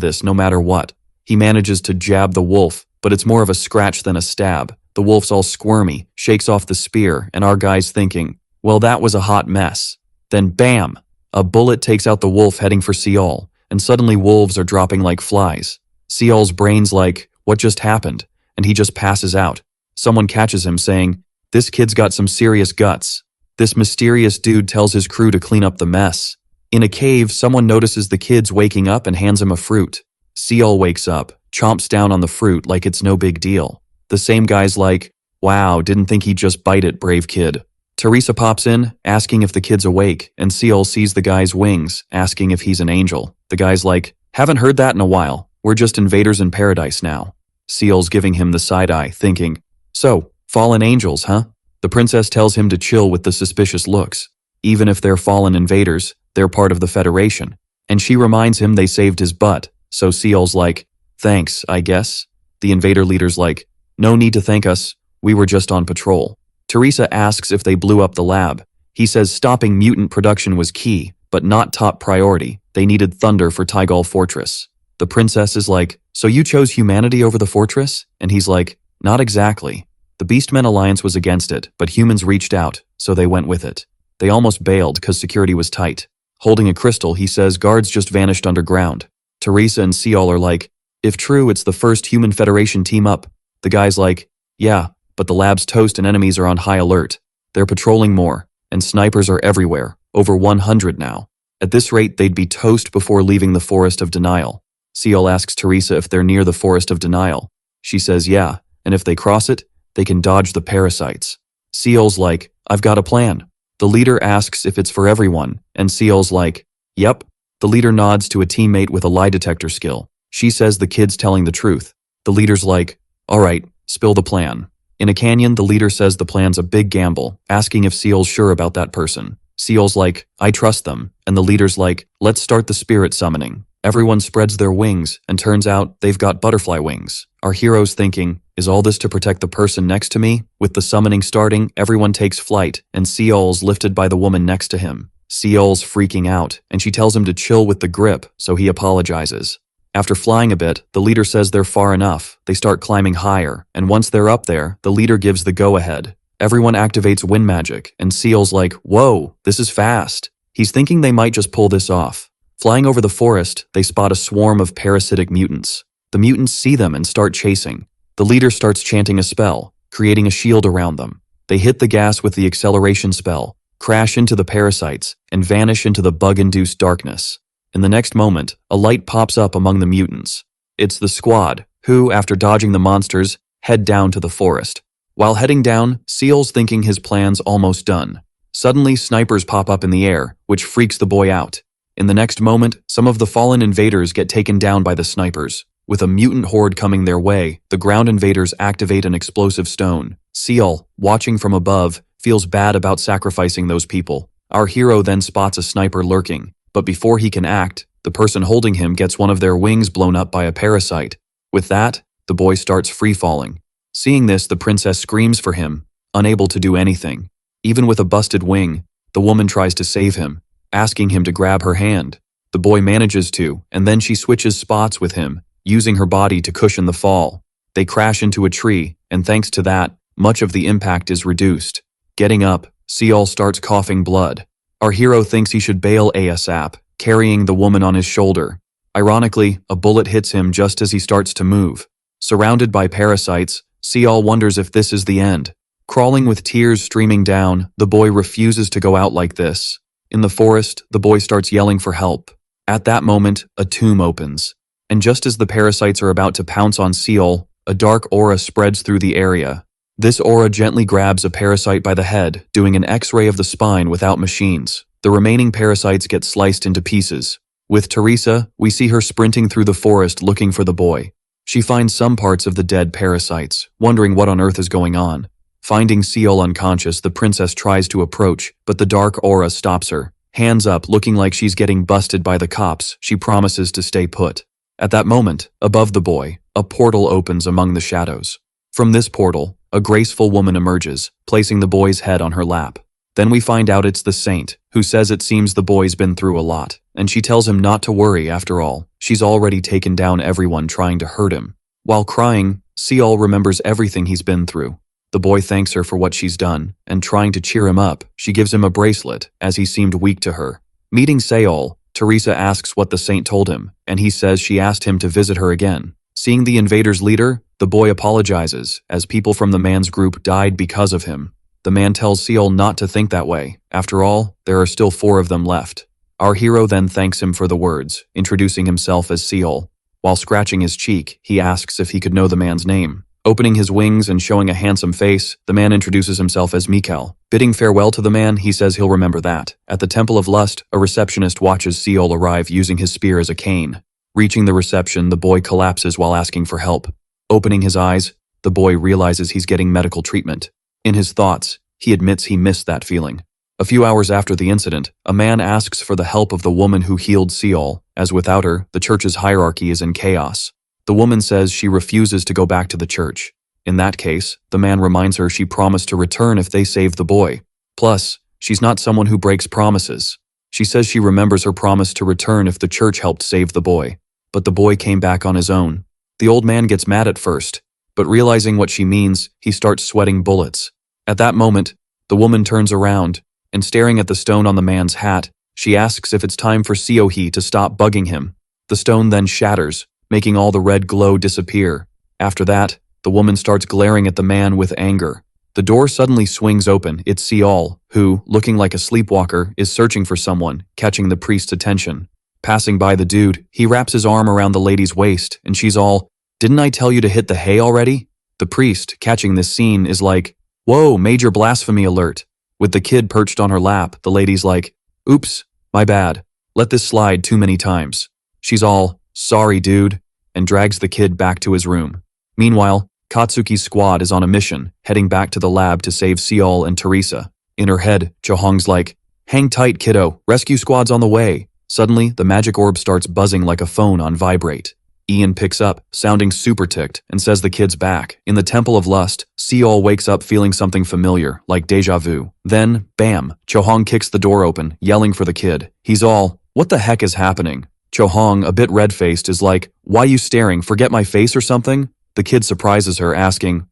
this no matter what. He manages to jab the wolf, but it's more of a scratch than a stab. The wolf's all squirmy, shakes off the spear, and our guy's thinking, well, that was a hot mess. Then bam! A bullet takes out the wolf heading for Seol, and suddenly wolves are dropping like flies. Seol's brain's like, what just happened? And he just passes out. Someone catches him saying, this kid's got some serious guts. This mysterious dude tells his crew to clean up the mess. In a cave, someone notices the kid's waking up and hands him a fruit. Seol wakes up, chomps down on the fruit like it's no big deal. The same guy's like, wow, didn't think he'd just bite it, brave kid. Teresa pops in, asking if the kid's awake, and Seol sees the guy's wings, asking if he's an angel. The guy's like, haven't heard that in a while. We're just invaders in paradise now. Seol's giving him the side eye, thinking, so, fallen angels, huh? The princess tells him to chill with the suspicious looks. Even if they're fallen invaders, they're part of the Federation. And she reminds him they saved his butt, so Seol's like, thanks, I guess. The invader leader's like, no need to thank us, we were just on patrol. Teresa asks if they blew up the lab. He says stopping mutant production was key, but not top priority. They needed thunder for Tygal Fortress. The princess is like, so you chose humanity over the fortress? And he's like, not exactly. The Beastmen Alliance was against it, but humans reached out, so they went with it. They almost bailed because security was tight. Holding a crystal, he says guards just vanished underground. Teresa and Seol are like, if true, it's the first human Federation team up. The guy's like, yeah, but the lab's toast and enemies are on high alert. They're patrolling more, and snipers are everywhere, over 100 now. At this rate, they'd be toast before leaving the Forest of Denial. Seol asks Teresa if they're near the Forest of Denial. She says yeah, and if they cross it, they can dodge the parasites. Seol's like, I've got a plan. The leader asks if it's for everyone, and Seol's like, yep. The leader nods to a teammate with a lie detector skill. She says the kid's telling the truth. The leader's like, alright, spill the plan. In a canyon, the leader says the plan's a big gamble, asking if Seol's sure about that person. Seol's like, I trust them, and the leader's like, let's start the spirit summoning. Everyone spreads their wings, and turns out they've got butterfly wings. Our hero's thinking, is all this to protect the person next to me? With the summoning starting, everyone takes flight, and Seol's lifted by the woman next to him. Seol's freaking out, and she tells him to chill with the grip, so he apologizes. After flying a bit, the leader says they're far enough. They start climbing higher, and once they're up there, the leader gives the go-ahead. Everyone activates wind magic, and Seol's like, whoa, this is fast. He's thinking they might just pull this off. Flying over the forest, they spot a swarm of parasitic mutants. The mutants see them and start chasing. The leader starts chanting a spell, creating a shield around them. They hit the gas with the acceleration spell, crash into the parasites, and vanish into the bug-induced darkness. In the next moment, a light pops up among the mutants. It's the squad, who, after dodging the monsters, head down to the forest. While heading down, Seol's thinking his plan's almost done. Suddenly, snipers pop up in the air, which freaks the boy out. In the next moment, some of the fallen invaders get taken down by the snipers. With a mutant horde coming their way, the ground invaders activate an explosive stone. Seol, watching from above, feels bad about sacrificing those people. Our hero then spots a sniper lurking, but before he can act, the person holding him gets one of their wings blown up by a parasite. With that, the boy starts free-falling. Seeing this, the princess screams for him, unable to do anything. Even with a busted wing, the woman tries to save him, asking him to grab her hand. The boy manages to, and then she switches spots with him, using her body to cushion the fall. They crash into a tree, and thanks to that, much of the impact is reduced. Getting up, Seol starts coughing blood. Our hero thinks he should bail ASAP, carrying the woman on his shoulder. Ironically, a bullet hits him just as he starts to move. Surrounded by parasites, Seol wonders if this is the end. Crawling with tears streaming down, the boy refuses to go out like this. In the forest, the boy starts yelling for help. At that moment, a tomb opens. And just as the parasites are about to pounce on Seol, a dark aura spreads through the area. This aura gently grabs a parasite by the head, doing an X-ray of the spine without machines. The remaining parasites get sliced into pieces. With Teresa, we see her sprinting through the forest looking for the boy. She finds some parts of the dead parasites, wondering what on earth is going on. Finding Seol unconscious, the princess tries to approach, but the dark aura stops her. Hands up, looking like she's getting busted by the cops, she promises to stay put. At that moment, above the boy, a portal opens among the shadows. From this portal, a graceful woman emerges, placing the boy's head on her lap. Then we find out it's the saint, who says it seems the boy's been through a lot, and she tells him not to worry after all. She's already taken down everyone trying to hurt him. While crying, Seol remembers everything he's been through. The boy thanks her for what she's done, and trying to cheer him up, she gives him a bracelet, as he seemed weak to her. Meeting Seol, Teresa asks what the saint told him, and he says she asked him to visit her again. Seeing the invaders' leader, the boy apologizes, as people from the man's group died because of him. The man tells Seol not to think that way. After all, there are still 4 of them left. Our hero then thanks him for the words, introducing himself as Seol. While scratching his cheek, he asks if he could know the man's name. Opening his wings and showing a handsome face, the man introduces himself as Mikkel. Bidding farewell to the man, he says he'll remember that. At the Temple of Lust, a receptionist watches Seol arrive using his spear as a cane. Reaching the reception, the boy collapses while asking for help. Opening his eyes, the boy realizes he's getting medical treatment. In his thoughts, he admits he missed that feeling. A few hours after the incident, a man asks for the help of the woman who healed Seol, as without her, the church's hierarchy is in chaos. The woman says she refuses to go back to the church. In that case, the man reminds her she promised to return if they save the boy. Plus, she's not someone who breaks promises. She says she remembers her promise to return if the church helped save the boy. But the boy came back on his own. The old man gets mad at first, but realizing what she means, he starts sweating bullets. At that moment, the woman turns around, and staring at the stone on the man's hat, she asks if it's time for Seohee to stop bugging him. The stone then shatters, making all the red glow disappear. After that, the woman starts glaring at the man with anger. The door suddenly swings open. It's Seol, who, looking like a sleepwalker, is searching for someone, catching the priest's attention. Passing by the dude, he wraps his arm around the lady's waist, and she's all, "Didn't I tell you to hit the hay already?" The priest, catching this scene, is like, "Whoa, major blasphemy alert." With the kid perched on her lap, the lady's like, "Oops, my bad. Let this slide too many times." She's all, "Sorry, dude," and drags the kid back to his room. Meanwhile, Katsuki's squad is on a mission, heading back to the lab to save Seol and Teresa. In her head, Chohong's like, "Hang tight, kiddo. Rescue squad's on the way." Suddenly, the magic orb starts buzzing like a phone on vibrate. Ian picks up, sounding super ticked, and says the kid's back. In the Temple of Lust, Seol wakes up feeling something familiar, like deja vu. Then, bam, Chohong kicks the door open, yelling for the kid. He's all, "What the heck is happening?" Chohong, a bit red-faced, is like, "Why you staring? Forget my face or something?" The kid surprises her, asking,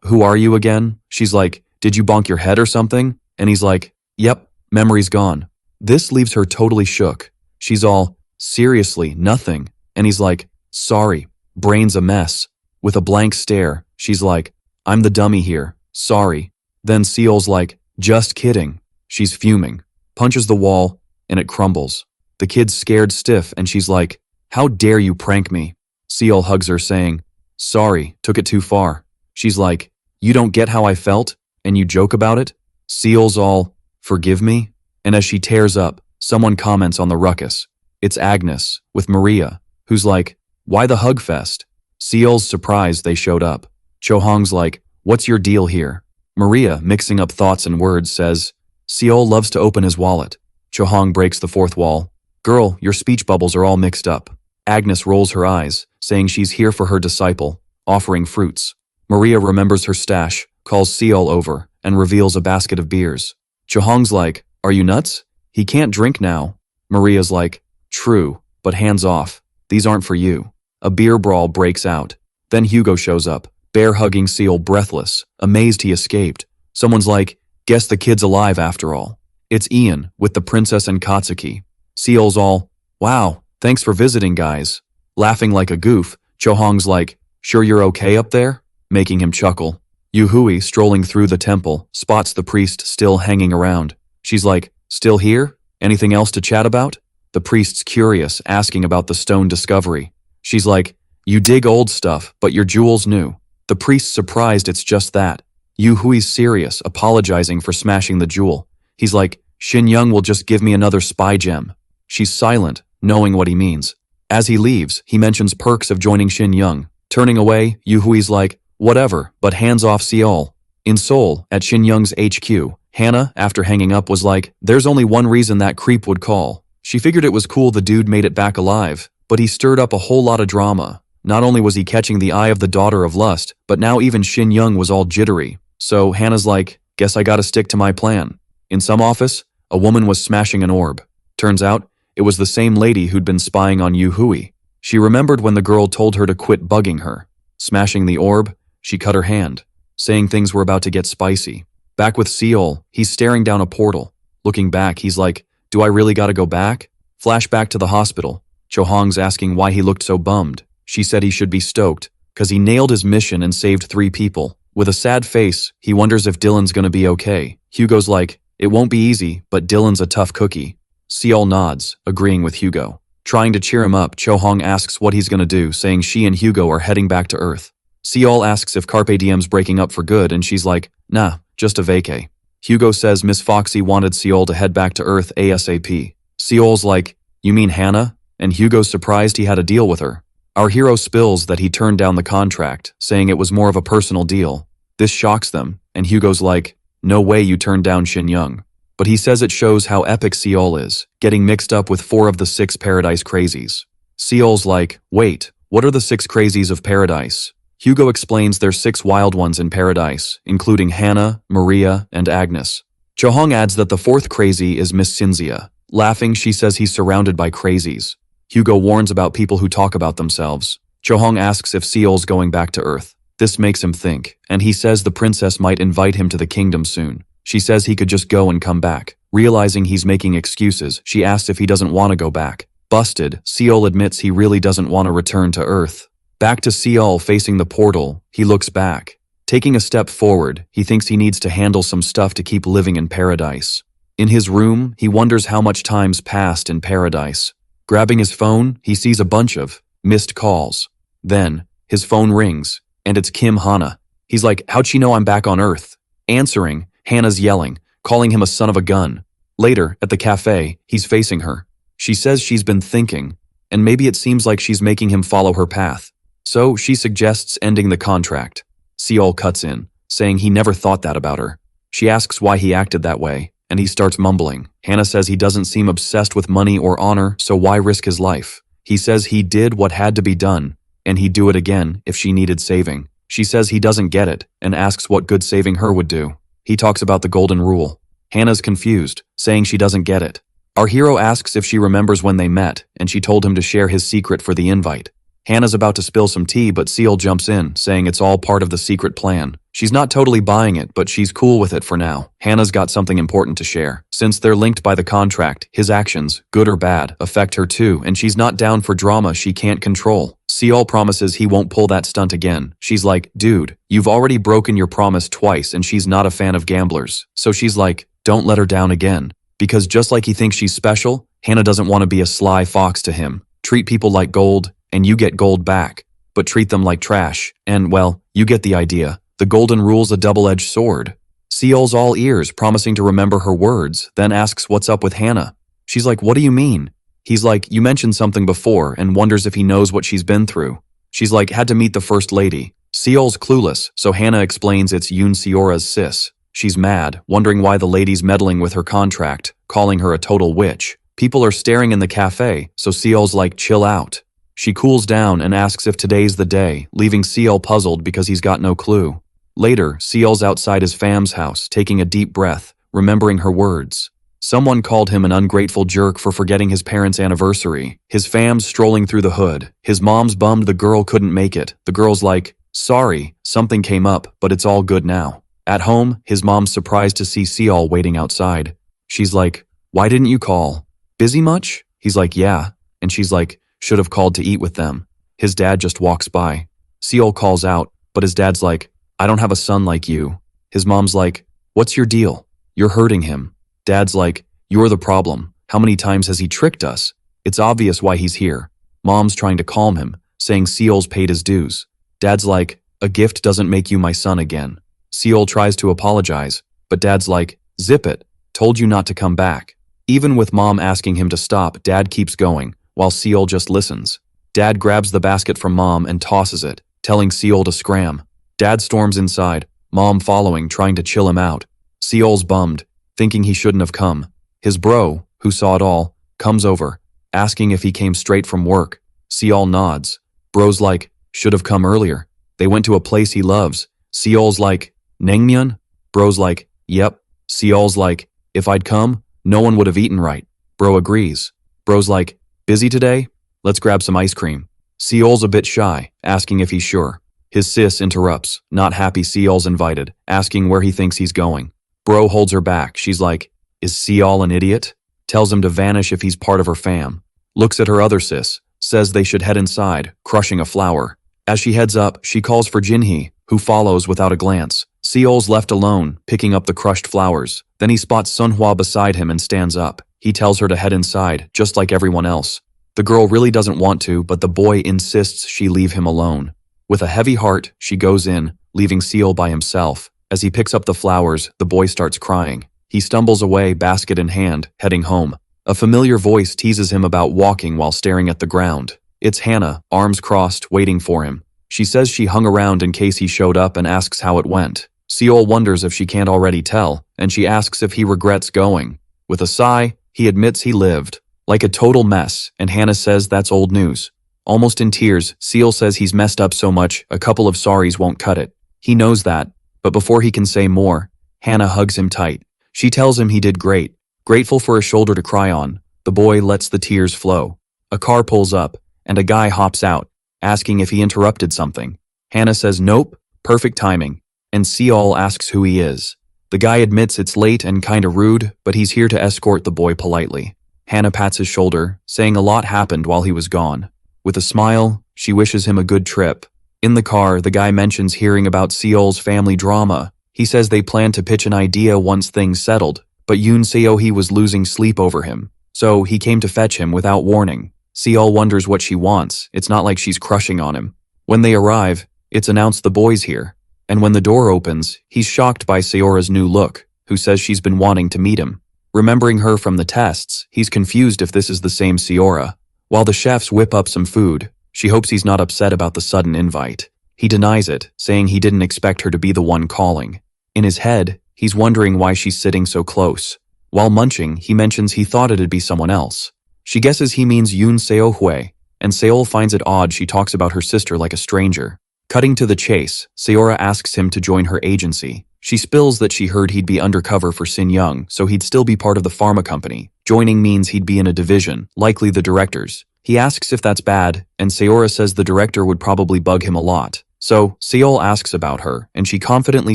who are you again?" She's like, "Did you bonk your head or something?" And he's like, "Yep, memory's gone." This leaves her totally shook. She's all, "Seriously, nothing." And he's like, "Sorry, brain's a mess." With a blank stare, she's like, "I'm the dummy here, sorry." Then Seol's like, "Just kidding." She's fuming, punches the wall, and it crumbles. The kid's scared stiff and she's like, "How dare you prank me?" Seol hugs her saying, "Sorry, took it too far." She's like, "You don't get how I felt? And you joke about it?" Seol's all, "Forgive me?" And as she tears up, someone comments on the ruckus. It's Agnes, with Maria, who's like, "Why the hug fest?" Seol's surprised they showed up. Chohong's like, "What's your deal here?" Maria, mixing up thoughts and words, says, "Seol loves to open his wallet." Chohong breaks the fourth wall. "Girl, your speech bubbles are all mixed up." Agnes rolls her eyes, saying she's here for her disciple, offering fruits. Maria remembers her stash, calls Seol over, and reveals a basket of beers. Chohong's like, "Are you nuts? He can't drink now." Maria's like, "True, but hands off. These aren't for you." A beer brawl breaks out. Then Hugo shows up, bear-hugging Seol breathless, amazed he escaped. Someone's like, "Guess the kid's alive after all." It's Ian, with the princess and Katsuki. Seol's all, "Wow, thanks for visiting, guys." Laughing like a goof, Chohong's like, "Sure you're okay up there?" Making him chuckle. Yuhui, strolling through the temple, spots the priest still hanging around. She's like, "Still here? Anything else to chat about?" The priest's curious, asking about the stone discovery. She's like, "You dig old stuff, but your jewel's new." The priest's surprised it's just that. Yuhui's serious, apologizing for smashing the jewel. He's like, "Shin Young will just give me another spy gem." She's silent, knowing what he means. As he leaves, he mentions perks of joining Shin Young. Turning away, Yuhui's like, "Whatever, but hands off Seol." In Seoul, at Shin Young's HQ, Hannah, after hanging up, was like, "There's only one reason that creep would call." She figured it was cool the dude made it back alive, but he stirred up a whole lot of drama. Not only was he catching the eye of the daughter of lust, but now even Shin Young was all jittery. So Hannah's like, "Guess I gotta stick to my plan." In some office, a woman was smashing an orb. Turns out, it was the same lady who'd been spying on Yuhui. She remembered when the girl told her to quit bugging her. Smashing the orb, she cut her hand, saying things were about to get spicy. Back with Seol, he's staring down a portal. Looking back, he's like, "Do I really gotta go back?" Flashback to the hospital. Chohong's asking why he looked so bummed. She said he should be stoked, cause he nailed his mission and saved 3 people. With a sad face, he wonders if Dylan's gonna be okay. Hugo's like, "It won't be easy, but Dylan's a tough cookie." Seol nods, agreeing with Hugo. Trying to cheer him up, Chohong asks what he's gonna do, saying she and Hugo are heading back to Earth. Seol asks if Carpe Diem's breaking up for good, and she's like, "Nah, just a vacay." Hugo says Miss Foxy wanted Seol to head back to Earth ASAP. Seol's like, "You mean Hannah?" And Hugo's surprised he had a deal with her. Our hero spills that he turned down the contract, saying it was more of a personal deal. This shocks them, and Hugo's like, "No way you turned down Shin Young." But he says it shows how epic Seol is, getting mixed up with 4 of the 6 Paradise Crazies. Seol's like, "Wait, what are the 6 Crazies of Paradise?" Hugo explains there's 6 wild ones in Paradise, including Hannah, Maria, and Agnes. Chohong adds that the 4th crazy is Miss Cinzia. Laughing, she says he's surrounded by crazies. Hugo warns about people who talk about themselves. Chohong asks if Seol's going back to Earth. This makes him think, and he says the princess might invite him to the kingdom soon. She says he could just go and come back. Realizing he's making excuses, she asks if he doesn't want to go back. Busted, Seol admits he really doesn't want to return to Earth. Back to Seol facing the portal, he looks back. Taking a step forward, he thinks he needs to handle some stuff to keep living in paradise. In his room, he wonders how much time's passed in paradise. Grabbing his phone, he sees a bunch of missed calls. Then, his phone rings, and it's Kim Hana. He's like, "How'd she know I'm back on Earth?" Answering, Hannah's yelling, calling him a son of a gun. Later, at the cafe, he's facing her. She says she's been thinking, and maybe it seems like she's making him follow her path. So she suggests ending the contract. Seol cuts in, saying he never thought that about her. She asks why he acted that way, and he starts mumbling. Hannah says he doesn't seem obsessed with money or honor, so why risk his life? He says he did what had to be done, and he'd do it again if she needed saving. She says he doesn't get it, and asks what good saving her would do. He talks about the golden rule. Hannah's confused, saying she doesn't get it. Our hero asks if she remembers when they met, and she told him to share his secret for the invite. Hannah's about to spill some tea, but Seal jumps in, saying it's all part of the secret plan. She's not totally buying it, but she's cool with it for now. Hannah's got something important to share. Since they're linked by the contract, his actions, good or bad, affect her too, and she's not down for drama she can't control. Seal promises he won't pull that stunt again. She's like, dude, you've already broken your promise twice, and she's not a fan of gamblers. So she's like, don't let her down again. Because just like he thinks she's special, Hannah doesn't want to be a sly fox to him. Treat people like gold, and you get gold back. But treat them like trash, and, well, you get the idea. The golden rule's a double-edged sword. Seal's all ears, promising to remember her words, then asks what's up with Hannah. She's like, what do you mean? He's like, you mentioned something before, and wonders if he knows what she's been through. She's like, had to meet the first lady. Seal's clueless, so Hannah explains it's Yoon Seora's sis. She's mad, wondering why the lady's meddling with her contract, calling her a total witch. People are staring in the cafe, so Seal's like, chill out. She cools down and asks if today's the day, leaving Seal puzzled because he's got no clue. Later, Seal's outside his fam's house, taking a deep breath, remembering her words. Someone called him an ungrateful jerk for forgetting his parents' anniversary. His fam's strolling through the hood. His mom's bummed the girl couldn't make it. The girl's like, sorry, something came up, but it's all good now. At home, his mom's surprised to see Seal waiting outside. She's like, why didn't you call? Busy much? He's like, yeah. And she's like, should have called to eat with them. His dad just walks by. Seal calls out, but his dad's like, I don't have a son like you. His mom's like, what's your deal? You're hurting him. Dad's like, you're the problem. How many times has he tricked us? It's obvious why he's here. Mom's trying to calm him, saying Seal's paid his dues. Dad's like, a gift doesn't make you my son again. Seal tries to apologize, but Dad's like, zip it. Told you not to come back. Even with Mom asking him to stop, Dad keeps going, while Seal just listens. Dad grabs the basket from Mom and tosses it, telling Seal to scram. Dad storms inside, Mom following, trying to chill him out. Seal's bummed, thinking he shouldn't have come. His bro, who saw it all, comes over, asking if he came straight from work. Seal nods. Bro's like, should have come earlier. They went to a place he loves. Seal's like, naengmyeon? Bro's like, yep. Seal's like, if I'd come, no one would have eaten right. Bro agrees. Bro's like, busy today? Let's grab some ice cream. Seal's a bit shy, asking if he's sure. His sis interrupts, not happy Seal's invited, asking where he thinks he's going. Bro holds her back. She's like, is Seal an idiot? Tells him to vanish if he's part of her fam. Looks at her other sis, says they should head inside, crushing a flower. As she heads up, she calls for Jinhee, who follows without a glance. Seol's left alone, picking up the crushed flowers. Then he spots Sunhwa beside him and stands up. He tells her to head inside, just like everyone else. The girl really doesn't want to, but the boy insists she leave him alone. With a heavy heart, she goes in, leaving Seal by himself. As he picks up the flowers, the boy starts crying. He stumbles away, basket in hand, heading home. A familiar voice teases him about walking while staring at the ground. It's Hannah, arms crossed, waiting for him. She says she hung around in case he showed up and asks how it went. Seol wonders if she can't already tell, and she asks if he regrets going. With a sigh, he admits he lived. Like a total mess, and Hannah says that's old news. Almost in tears, Seal says he's messed up so much, a couple of sorries won't cut it. He knows that, but before he can say more, Hannah hugs him tight. She tells him he did great, grateful for a shoulder to cry on. The boy lets the tears flow. A car pulls up, and a guy hops out, asking if he interrupted something. Hannah says nope, perfect timing, and Seol asks who he is. The guy admits it's late and kinda rude, but he's here to escort the boy politely. Hannah pats his shoulder, saying a lot happened while he was gone. With a smile, she wishes him a good trip. In the car, the guy mentions hearing about Seol's family drama. He says they plan to pitch an idea once things settled, but Yoon Seo-hee was losing sleep over him, so he came to fetch him without warning. Seol wonders what she wants. It's not like she's crushing on him. When they arrive, it's announced the boy's here. And when the door opens, he's shocked by Seora's new look, who says she's been wanting to meet him. Remembering her from the tests, he's confused if this is the same Seora. While the chefs whip up some food, she hopes he's not upset about the sudden invite. He denies it, saying he didn't expect her to be the one calling. In his head, he's wondering why she's sitting so close. While munching, he mentions he thought it'd be someone else. She guesses he means Yoon Seo-hui, and Seol finds it odd she talks about her sister like a stranger. Cutting to the chase, Seora asks him to join her agency. She spills that she heard he'd be undercover for Sin Young, so he'd still be part of the pharma company. Joining means he'd be in a division, likely the director's. He asks if that's bad, and Seora says the director would probably bug him a lot. So, Seol asks about her, and she confidently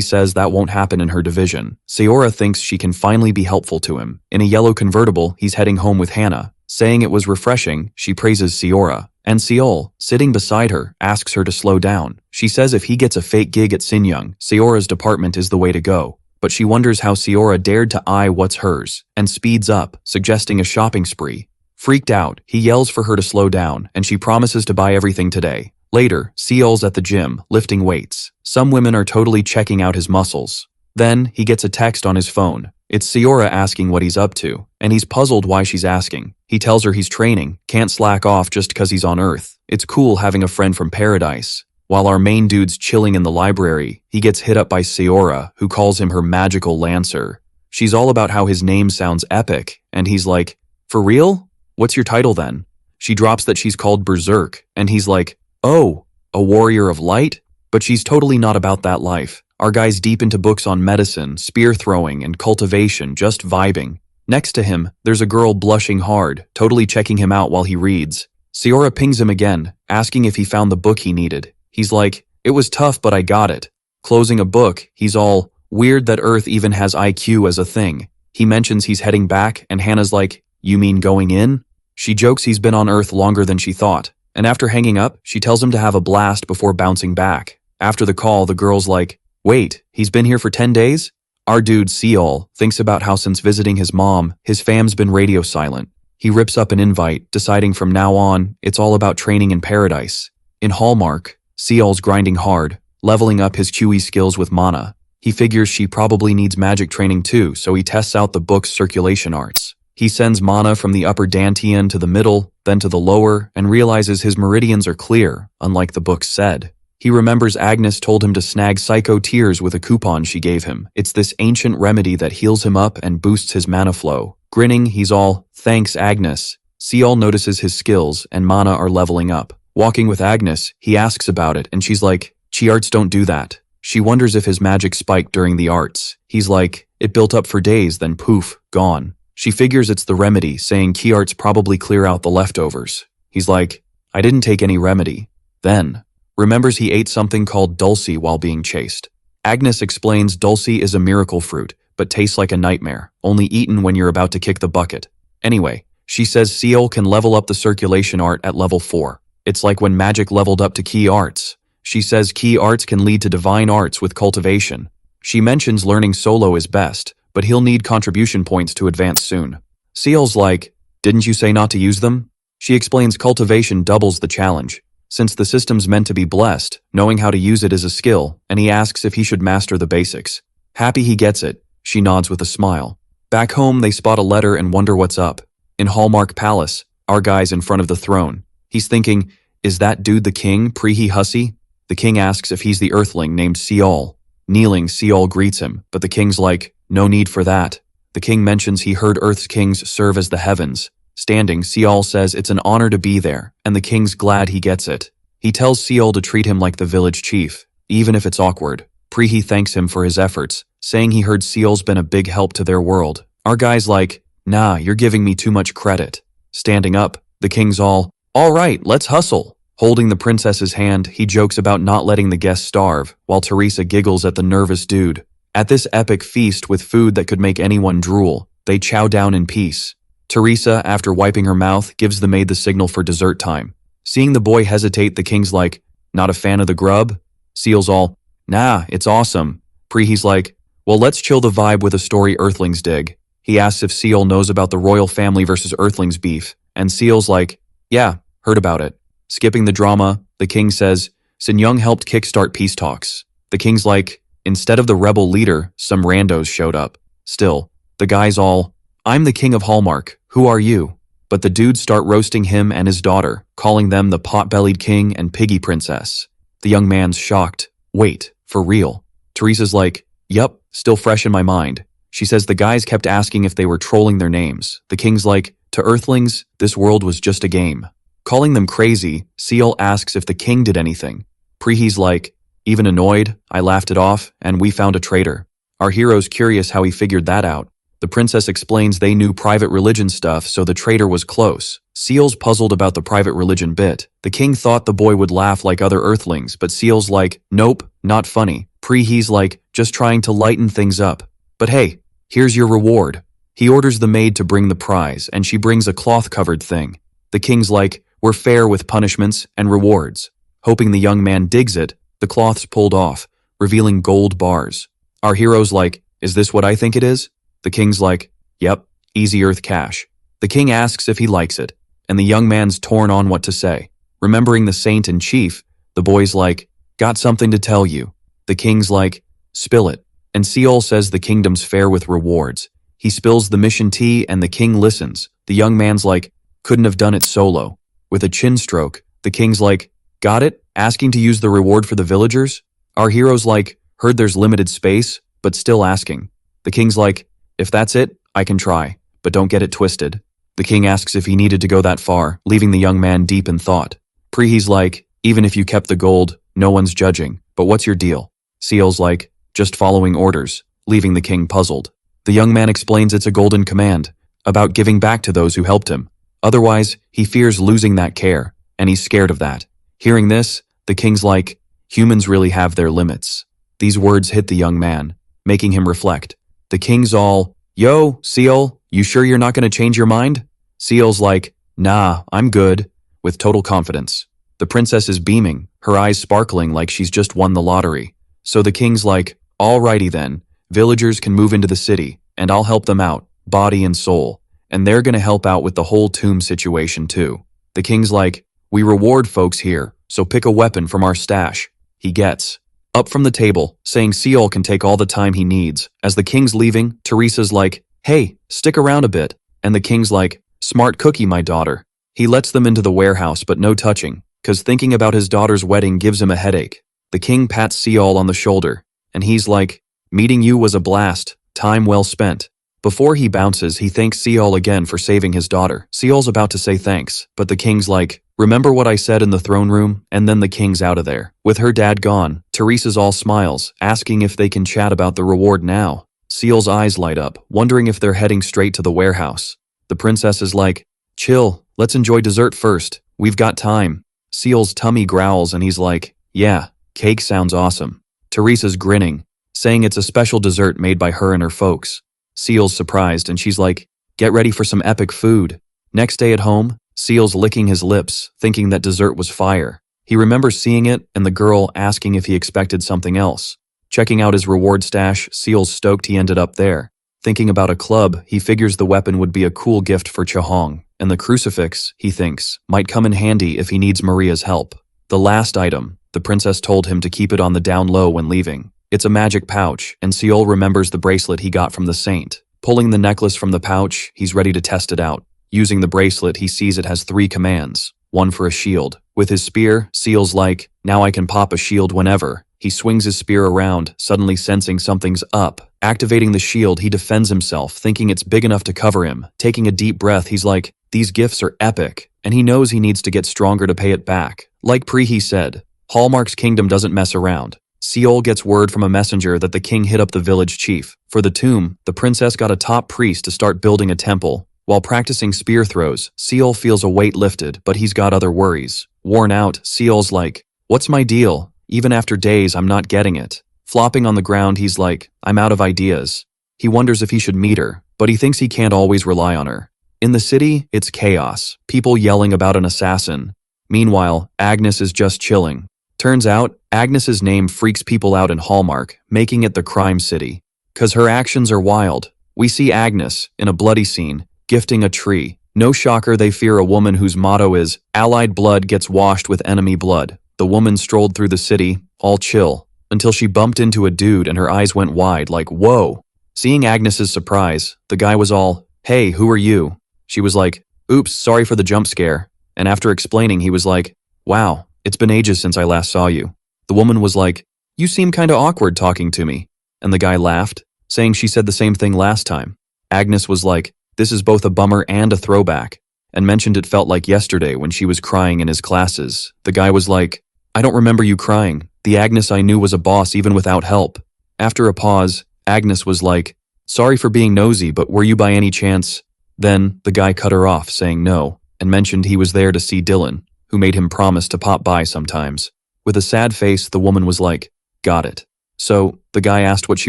says that won't happen in her division. Seora thinks she can finally be helpful to him. In a yellow convertible, he's heading home with Hannah. Saying it was refreshing, she praises Seora. And Seol, sitting beside her, asks her to slow down. She says if he gets a fake gig at Sinyoung, Seora's department is the way to go. But she wonders how Seora dared to eye what's hers, and speeds up, suggesting a shopping spree. Freaked out, he yells for her to slow down, and she promises to buy everything today. Later, Seol's at the gym, lifting weights. Some women are totally checking out his muscles. Then, he gets a text on his phone. It's Seora asking what he's up to, and he's puzzled why she's asking. He tells her he's training, can't slack off just cause he's on Earth. It's cool having a friend from paradise. While our main dude's chilling in the library, he gets hit up by Seora, who calls him her magical lancer. She's all about how his name sounds epic, and he's like, "For real? What's your title then?" She drops that she's called Berserk, and he's like, "Oh, a warrior of light?" But she's totally not about that life. Our guy's deep into books on medicine, spear throwing, and cultivation, just vibing. Next to him, there's a girl blushing hard, totally checking him out while he reads. Seora pings him again, asking if he found the book he needed. He's like, "It was tough, but I got it." Closing a book, he's all, "Weird that Earth even has IQ as a thing." He mentions he's heading back, and Hannah's like, "You mean going in?" She jokes he's been on Earth longer than she thought, and after hanging up, she tells him to have a blast before bouncing back. After the call, the girl's like, "Wait, he's been here for 10 days? Our dude, Seol, thinks about how since visiting his mom, his fam's been radio silent. He rips up an invite, deciding from now on, it's all about training in paradise. In Hallmark, Seol's grinding hard, leveling up his QE skills with Mana. He figures she probably needs magic training too, so he tests out the book's circulation arts. He sends Mana from the upper dantian to the middle, then to the lower, and realizes his meridians are clear, unlike the book said. He remembers Agnes told him to snag Psycho Tears with a coupon she gave him. It's this ancient remedy that heals him up and boosts his mana flow. Grinning, he's all, "Thanks, Agnes." Seol notices his skills, and Mana are leveling up. Walking with Agnes, he asks about it, and she's like, "Chi arts don't do that." She wonders if his magic spiked during the arts. He's like, "It built up for days, then poof, gone." She figures it's the remedy, saying Ki arts probably clear out the leftovers. He's like, "I didn't take any remedy." Then, remembers he ate something called dulce while being chased. Agnes explains dulce is a miracle fruit, but tastes like a nightmare, only eaten when you're about to kick the bucket. Anyway, she says Seol can level up the circulation art at level 4. It's like when magic leveled up to key arts. She says key arts can lead to divine arts with cultivation. She mentions learning solo is best, but he'll need contribution points to advance soon. Seol's like, "Didn't you say not to use them?" She explains cultivation doubles the challenge. Since the system's meant to be blessed, knowing how to use it is a skill, and he asks if he should master the basics. Happy he gets it, she nods with a smile. Back home, they spot a letter and wonder what's up. In Hallmark Palace, our guy's in front of the throne. He's thinking, is that dude the king, Prehi Hussy? The king asks if he's the earthling named Seol. Kneeling, Seol greets him, but the king's like, "No need for that." The king mentions he heard Earth's kings serve as the heavens. Standing, Seol says it's an honor to be there, and the king's glad he gets it. He tells Seol to treat him like the village chief, even if it's awkward. Prehi thanks him for his efforts, saying he heard Seol's been a big help to their world. Our guy's like, "Nah, you're giving me too much credit." Standing up, the king's all right, let's hustle. Holding the princess's hand, he jokes about not letting the guests starve, while Teresa giggles at the nervous dude. At this epic feast with food that could make anyone drool, they chow down in peace. Teresa, after wiping her mouth, gives the maid the signal for dessert time. Seeing the boy hesitate, the king's like, "Not a fan of the grub?" Seol's all, "Nah, it's awesome." Prehi's like, "Well, let's chill the vibe with a story Earthlings dig." He asks if Seol knows about the royal family versus Earthlings beef, and Seol's like, "Yeah, heard about it." Skipping the drama, the king says, Sin Young helped kickstart peace talks. The king's like, instead of the rebel leader, some randos showed up. Still, the guy's all, "I'm the king of Hallmark, who are you?" But the dudes start roasting him and his daughter, calling them the pot-bellied king and piggy princess. The young man's shocked. Wait, for real? Teresa's like, "Yup, still fresh in my mind." She says the guys kept asking if they were trolling their names. The king's like, to Earthlings, this world was just a game. Calling them crazy, Seal asks if the king did anything. Prehi's like, even annoyed, I laughed it off, and we found a traitor. Our hero's curious how he figured that out. The princess explains they knew private religion stuff, so the traitor was close. Seal's puzzled about the private religion bit. The king thought the boy would laugh like other Earthlings, but Seal's like, nope, not funny. Prehi's like, just trying to lighten things up. But hey, here's your reward. He orders the maid to bring the prize, and she brings a cloth-covered thing. The king's like, we're fair with punishments and rewards. Hoping the young man digs it, the cloth's pulled off, revealing gold bars. Our hero's like, is this what I think it is? The king's like, yep, easy earth cash. The king asks if he likes it, and the young man's torn on what to say. Remembering the saint in chief, the boy's like, got something to tell you. The king's like, spill it. And Seal says the kingdom's fair with rewards. He spills the mission tea and the king listens. The young man's like, couldn't have done it solo. With a chin stroke, the king's like, got it? Asking to use the reward for the villagers? Our hero's like, heard there's limited space, but still asking. The king's like, if that's it, I can try, but don't get it twisted. The king asks if he needed to go that far, leaving the young man deep in thought. Prehi's like, even if you kept the gold, no one's judging, but what's your deal? Seal's like, just following orders, leaving the king puzzled. The young man explains it's a golden command, about giving back to those who helped him. Otherwise, he fears losing that care, and he's scared of that. Hearing this, the king's like, humans really have their limits. These words hit the young man, making him reflect. The king's all, yo, Seal, you sure you're not going to change your mind? Seal's like, nah, I'm good, with total confidence. The princess is beaming, her eyes sparkling like she's just won the lottery. So the king's like, alrighty then, villagers can move into the city, and I'll help them out, body and soul, and they're gonna help out with the whole tomb situation too. The king's like, we reward folks here, so pick a weapon from our stash. He gets up from the table, saying Seal can take all the time he needs. As the king's leaving, Teresa's like, hey, stick around a bit, and the king's like, smart cookie, my daughter. He lets them into the warehouse, but no touching, cause thinking about his daughter's wedding gives him a headache. The king pats Seal on the shoulder, and he's like, meeting you was a blast, time well spent. Before he bounces, he thanks Seal again for saving his daughter. Seal's about to say thanks, but the king's like, remember what I said in the throne room? And then the king's out of there. With her dad gone, Teresa's all smiles, asking if they can chat about the reward now. Seal's eyes light up, wondering if they're heading straight to the warehouse. The princess is like, chill, let's enjoy dessert first, we've got time. Seal's tummy growls and he's like, yeah, cake sounds awesome. Teresa's grinning, saying it's a special dessert made by her and her folks. Seal's surprised and she's like, get ready for some epic food. Next day at home, Seal's licking his lips, thinking that dessert was fire. He remembers seeing it and the girl asking if he expected something else. Checking out his reward stash, Seal's stoked he ended up there. Thinking about a club, he figures the weapon would be a cool gift for Chahong, and the crucifix, he thinks, might come in handy if he needs Maria's help. The last item, the princess told him to keep it on the down low when leaving. It's a magic pouch, and Seal remembers the bracelet he got from the saint. Pulling the necklace from the pouch, he's ready to test it out. Using the bracelet, he sees it has 3 commands, one for a shield. With his spear, Seal's like, now I can pop a shield whenever. He swings his spear around, suddenly sensing something's up. Activating the shield, he defends himself, thinking it's big enough to cover him. Taking a deep breath, he's like, these gifts are epic, and he knows he needs to get stronger to pay it back. Like Prehi said, Hallmark's kingdom doesn't mess around. Seal gets word from a messenger that the king hit up the village chief. For the tomb, the princess got a top priest to start building a temple. While practicing spear throws, Seal feels a weight lifted, but he's got other worries. Worn out, Seal's like, what's my deal? Even after days, I'm not getting it. Flopping on the ground, he's like, I'm out of ideas. He wonders if he should meet her, but he thinks he can't always rely on her. In the city, it's chaos, people yelling about an assassin. Meanwhile, Agnes is just chilling. Turns out, Agnes's name freaks people out in Hallmark, making it the crime city. 'Cause her actions are wild. We see Agnes, in a bloody scene, gifting a tree. No shocker they fear a woman whose motto is, allied blood gets washed with enemy blood. The woman strolled through the city, all chill, until she bumped into a dude and her eyes went wide like, whoa. Seeing Agnes's surprise, the guy was all, hey, who are you? She was like, oops, sorry for the jump scare. And after explaining, he was like, wow, it's been ages since I last saw you. The woman was like, you seem kinda awkward talking to me. And the guy laughed, saying she said the same thing last time. Agnes was like, this is both a bummer and a throwback, and mentioned it felt like yesterday when she was crying in his classes. The guy was like, I don't remember you crying. The Agnes I knew was a boss even without help. After a pause, Agnes was like, sorry for being nosy, but were you by any chance? Then, the guy cut her off, saying no, and mentioned he was there to see Dylan, who made him promise to pop by sometimes. With a sad face, the woman was like, got it. So, the guy asked what she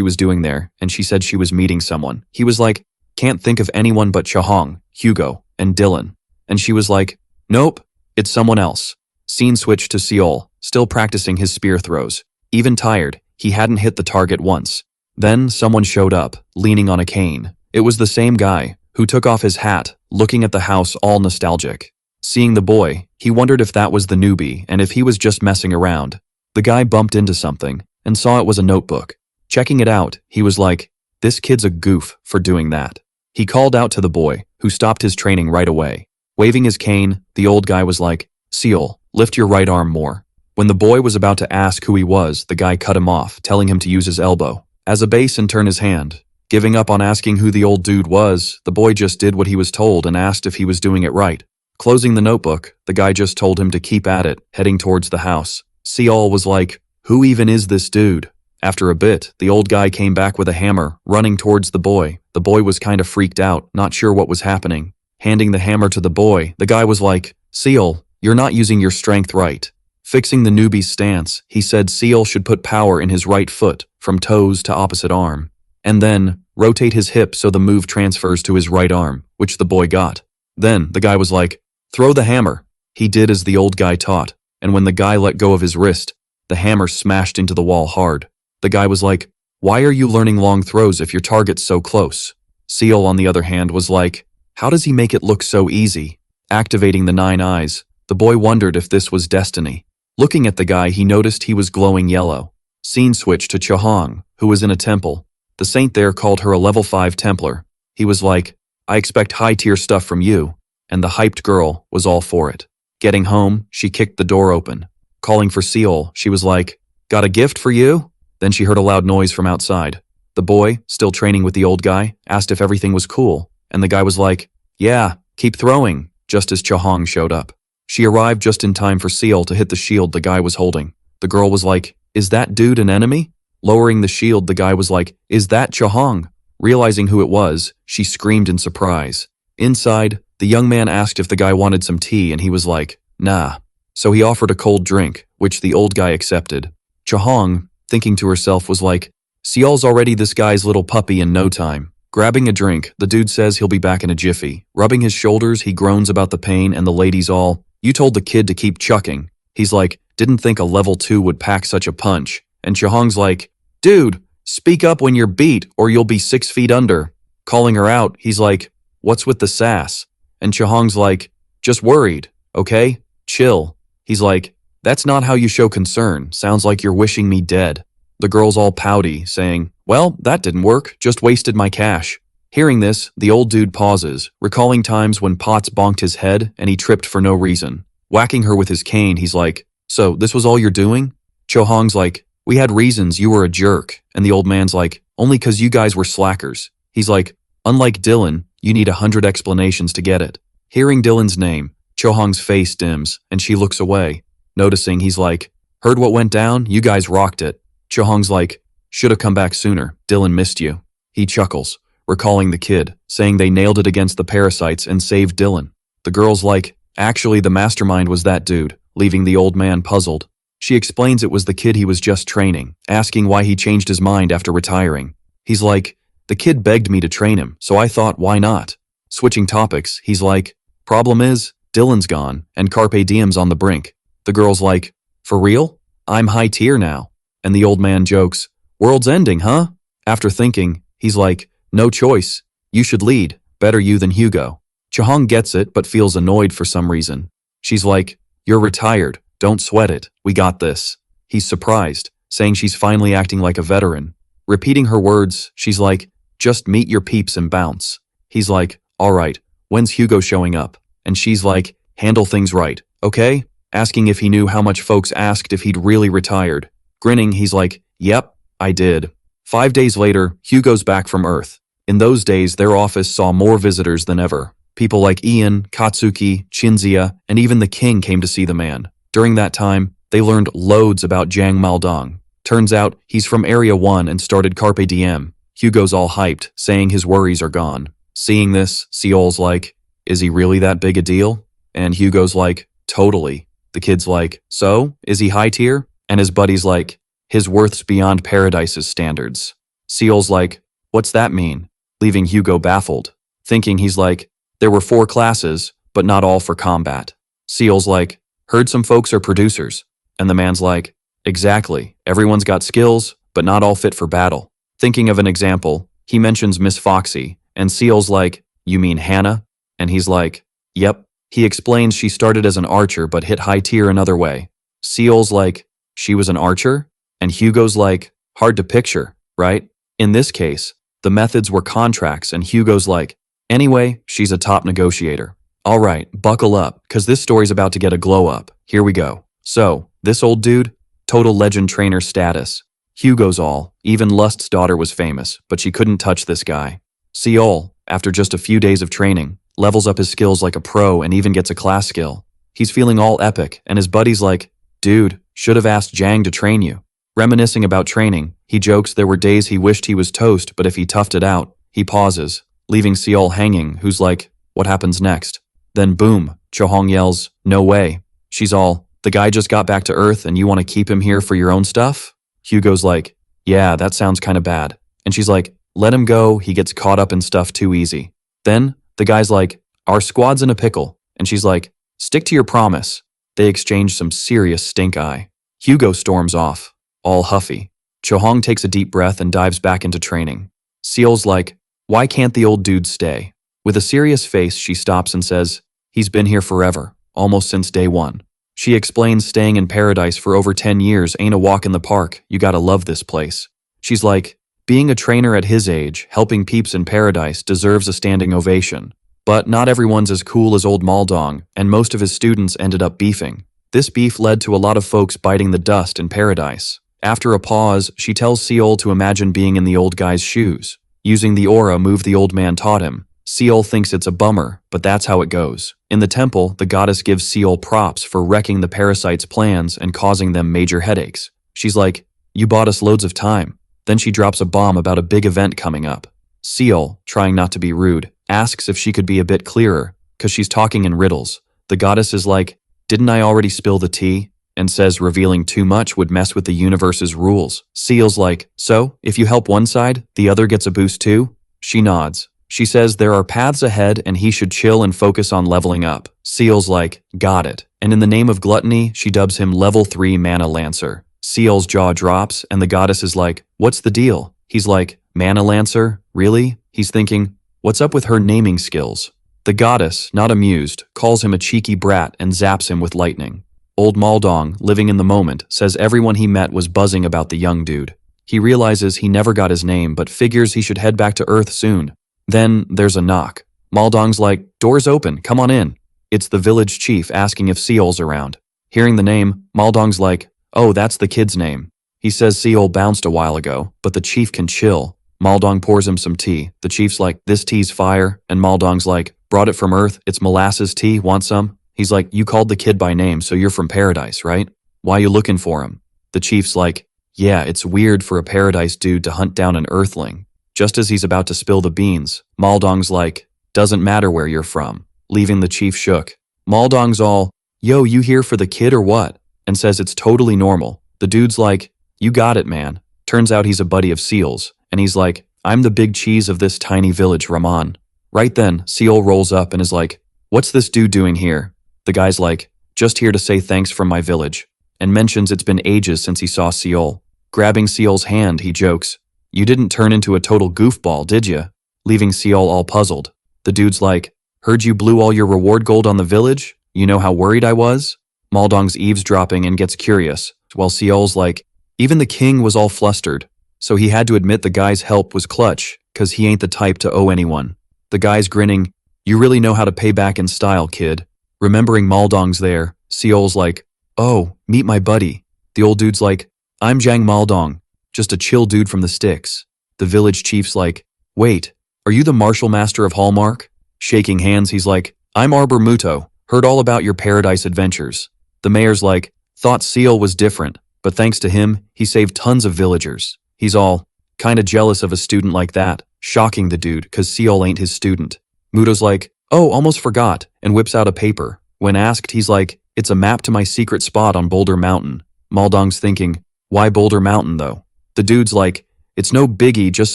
was doing there, and she said she was meeting someone. He was like, can't think of anyone but Chahong, Hugo, and Dylan. And she was like, nope, it's someone else. Scene switched to Seol, still practicing his spear throws. Even tired, he hadn't hit the target once. Then, someone showed up, leaning on a cane. It was the same guy, who took off his hat, looking at the house all nostalgic. Seeing the boy, he wondered if that was the newbie and if he was just messing around. The guy bumped into something, and saw it was a notebook. Checking it out, he was like, this kid's a goof for doing that. He called out to the boy, who stopped his training right away. Waving his cane, the old guy was like, Seol, lift your right arm more. When the boy was about to ask who he was, the guy cut him off, telling him to use his elbow as a base and turn his hand. Giving up on asking who the old dude was, the boy just did what he was told and asked if he was doing it right. Closing the notebook, the guy just told him to keep at it, heading towards the house. Seol was like, who even is this dude? After a bit, the old guy came back with a hammer, running towards the boy. The boy was kind of freaked out, not sure what was happening. Handing the hammer to the boy, the guy was like, Seol, you're not using your strength right. Fixing the newbie's stance, he said Seol should put power in his right foot, from toes to opposite arm. And then, rotate his hip so the move transfers to his right arm, which the boy got. Then, the guy was like, throw the hammer. He did as the old guy taught, and when the guy let go of his wrist, the hammer smashed into the wall hard. The guy was like, why are you learning long throws if your target's so close? Seol, on the other hand, was like, how does he make it look so easy? Activating the 9 eyes, the boy wondered if this was destiny. Looking at the guy, he noticed he was glowing yellow. Scene switched to Chahong, who was in a temple. The saint there called her a level 5 Templar. He was like, I expect high-tier stuff from you, and the hyped girl was all for it. Getting home, she kicked the door open. Calling for Seol, she was like, got a gift for you? Then she heard a loud noise from outside. The boy, still training with the old guy, asked if everything was cool, and the guy was like, yeah, keep throwing, just as Chahong showed up. She arrived just in time for Seol to hit the shield the guy was holding. The girl was like, is that dude an enemy? Lowering the shield, the guy was like, is that Chahong? Realizing who it was, she screamed in surprise. Inside, the young man asked if the guy wanted some tea and he was like, nah. So he offered a cold drink, which the old guy accepted. Chahong, thinking to herself, was like, Seol's already this guy's little puppy in no time. Grabbing a drink, the dude says he'll be back in a jiffy. Rubbing his shoulders, he groans about the pain and the ladies all, you told the kid to keep chucking. He's like, didn't think a level 2 would pack such a punch. And Chahong's like, dude, speak up when you're beat or you'll be 6 feet under. Calling her out, he's like, what's with the sass? And Chahong's like, just worried, okay? Chill. He's like, that's not how you show concern. Sounds like you're wishing me dead. The girl's all pouty, saying, well, that didn't work, just wasted my cash. Hearing this, the old dude pauses, recalling times when Potts bonked his head and he tripped for no reason. Whacking her with his cane, he's like, so this was all you're doing? Chahong's like, we had reasons, you were a jerk. And the old man's like, only 'cause you guys were slackers. He's like, unlike Dylan, you need 100 explanations to get it. Hearing Dylan's name, Chahong's face dims, and she looks away. Noticing, he's like, heard what went down? You guys rocked it. Chahong's like, should've come back sooner. Dylan missed you. He chuckles, recalling the kid, saying they nailed it against the parasites and saved Dylan. The girl's like, actually the mastermind was that dude, leaving the old man puzzled. She explains it was the kid he was just training, asking why he changed his mind after retiring. He's like, the kid begged me to train him, so I thought, why not? Switching topics, he's like, problem is, Dylan's gone, and Carpe Diem's on the brink. The girl's like, for real? I'm high tier now. And the old man jokes, world's ending, huh? After thinking, he's like, no choice. You should lead. Better you than Hugo. Chahong gets it, but feels annoyed for some reason. She's like, you're retired. Don't sweat it. We got this. He's surprised, saying she's finally acting like a veteran. Repeating her words, she's like, just meet your peeps and bounce. He's like, all right, when's Hugo showing up? And she's like, handle things right, okay? Asking if he knew how much folks asked if he'd really retired. Grinning, he's like, yep, I did. 5 days later, Hugo's back from Earth. In those days, their office saw more visitors than ever. People like Ian, Katsuki, Shinzia, and even the king came to see the man. During that time, they learned loads about Jiang Maldong. Turns out, he's from Area 1 and started Carpe Diem. Hugo's all hyped, saying his worries are gone. Seeing this, Seol's like, is he really that big a deal? And Hugo's like, totally. The kid's like, so, is he high tier? And his buddy's like, his worth's beyond Paradise's standards. Seol's like, what's that mean? Leaving Hugo baffled, thinking he's like, there were 4 classes, but not all for combat. Seol's like, heard some folks are producers. And the man's like, exactly, everyone's got skills, but not all fit for battle. Thinking of an example, he mentions Miss Foxy, and Seol's like, you mean Hannah? And he's like, yep. He explains she started as an archer but hit high tier another way. Seol's like, she was an archer? And Hugo's like, hard to picture, right? In this case, the methods were contracts and Hugo's like, anyway, she's a top negotiator. All right, buckle up, cause this story's about to get a glow up. Here we go. So, this old dude, total legend trainer status. Hugo's all, even Lust's daughter was famous, but she couldn't touch this guy. Seol, after just a few days of training, levels up his skills like a pro and even gets a class skill. He's feeling all epic, and his buddy's like, dude, should have asked Jiang to train you. Reminiscing about training, he jokes there were days he wished he was toast, but if he toughed it out, he pauses, leaving Seol hanging, who's like, what happens next? Then boom, Chohong yells, no way. She's all, the guy just got back to Earth and you want to keep him here for your own stuff? Hugo's like, yeah, that sounds kinda bad. And she's like, let him go, he gets caught up in stuff too easy. Then, the guy's like, our squad's in a pickle. And she's like, stick to your promise. They exchange some serious stink eye. Hugo storms off, all huffy. Chohong takes a deep breath and dives back into training. Seol's like, why can't the old dude stay? With a serious face, she stops and says, he's been here forever, almost since day 1. She explains staying in Paradise for over 10 years ain't a walk in the park, you gotta love this place. She's like, being a trainer at his age, helping peeps in Paradise deserves a standing ovation. But not everyone's as cool as old Maldong, and most of his students ended up beefing. This beef led to a lot of folks biting the dust in Paradise. After a pause, she tells Seol to imagine being in the old guy's shoes. Using the aura move the old man taught him. Seol thinks it's a bummer, but that's how it goes. In the temple, the goddess gives Seol props for wrecking the parasites' plans and causing them major headaches. She's like, you bought us loads of time. Then she drops a bomb about a big event coming up. Seol, trying not to be rude, asks if she could be a bit clearer, cause she's talking in riddles. The goddess is like, didn't I already spill the tea? And says revealing too much would mess with the universe's rules. Seol's like, so, if you help one side, the other gets a boost too? She nods. She says there are paths ahead and he should chill and focus on leveling up. Seol's like, got it. And in the name of gluttony, she dubs him level 3 Mana Lancer. Seol's jaw drops and the goddess is like, what's the deal? He's like, Mana Lancer? Really? He's thinking, what's up with her naming skills? The goddess, not amused, calls him a cheeky brat and zaps him with lightning. Old Maldong, living in the moment, says everyone he met was buzzing about the young dude. He realizes he never got his name but figures he should head back to Earth soon. Then, there's a knock. Maldong's like, door's open, come on in. It's the village chief asking if Seol's around. Hearing the name, Maldong's like, oh, that's the kid's name. He says Seol bounced a while ago, but the chief can chill. Maldong pours him some tea. The chief's like, this tea's fire, and Maldong's like, brought it from Earth, it's molasses tea, want some? He's like, you called the kid by name, so you're from Paradise, right? Why you looking for him? The chief's like, yeah, it's weird for a Paradise dude to hunt down an Earthling. Just as he's about to spill the beans, Maldong's like, doesn't matter where you're from, leaving the chief shook. Maldong's all, yo, you here for the kid or what? And says it's totally normal. The dude's like, you got it, man. Turns out he's a buddy of Seol's, and he's like, I'm the big cheese of this tiny village, Raman. Right then, Seol rolls up and is like, what's this dude doing here? The guy's like, just here to say thanks from my village, and mentions it's been ages since he saw Seol. Grabbing Seol's hand, he jokes, you didn't turn into a total goofball, did ya? Leaving Seol all puzzled. The dude's like, heard you blew all your reward gold on the village? You know how worried I was? Maldong's eavesdropping and gets curious, while Seol's like, even the king was all flustered, so he had to admit the guy's help was clutch, cause he ain't the type to owe anyone. The guy's grinning, you really know how to pay back in style, kid. Remembering Maldong's there, Seol's like, oh, meet my buddy. The old dude's like, I'm Jiang Maldong. just a chill dude from the sticks. The village chief's like, wait, are you the martial master of Hallmark? Shaking hands, he's like, I'm Arbor Muto, heard all about your paradise adventures. The mayor's like, thought Seal was different, but thanks to him, he saved tons of villagers. He's all, kinda jealous of a student like that, shocking the dude, cause Seal ain't his student. Muto's like, oh, almost forgot, and whips out a paper. When asked, he's like, it's a map to my secret spot on Boulder Mountain. Maldong's thinking, why Boulder Mountain though? The dude's like, it's no biggie, just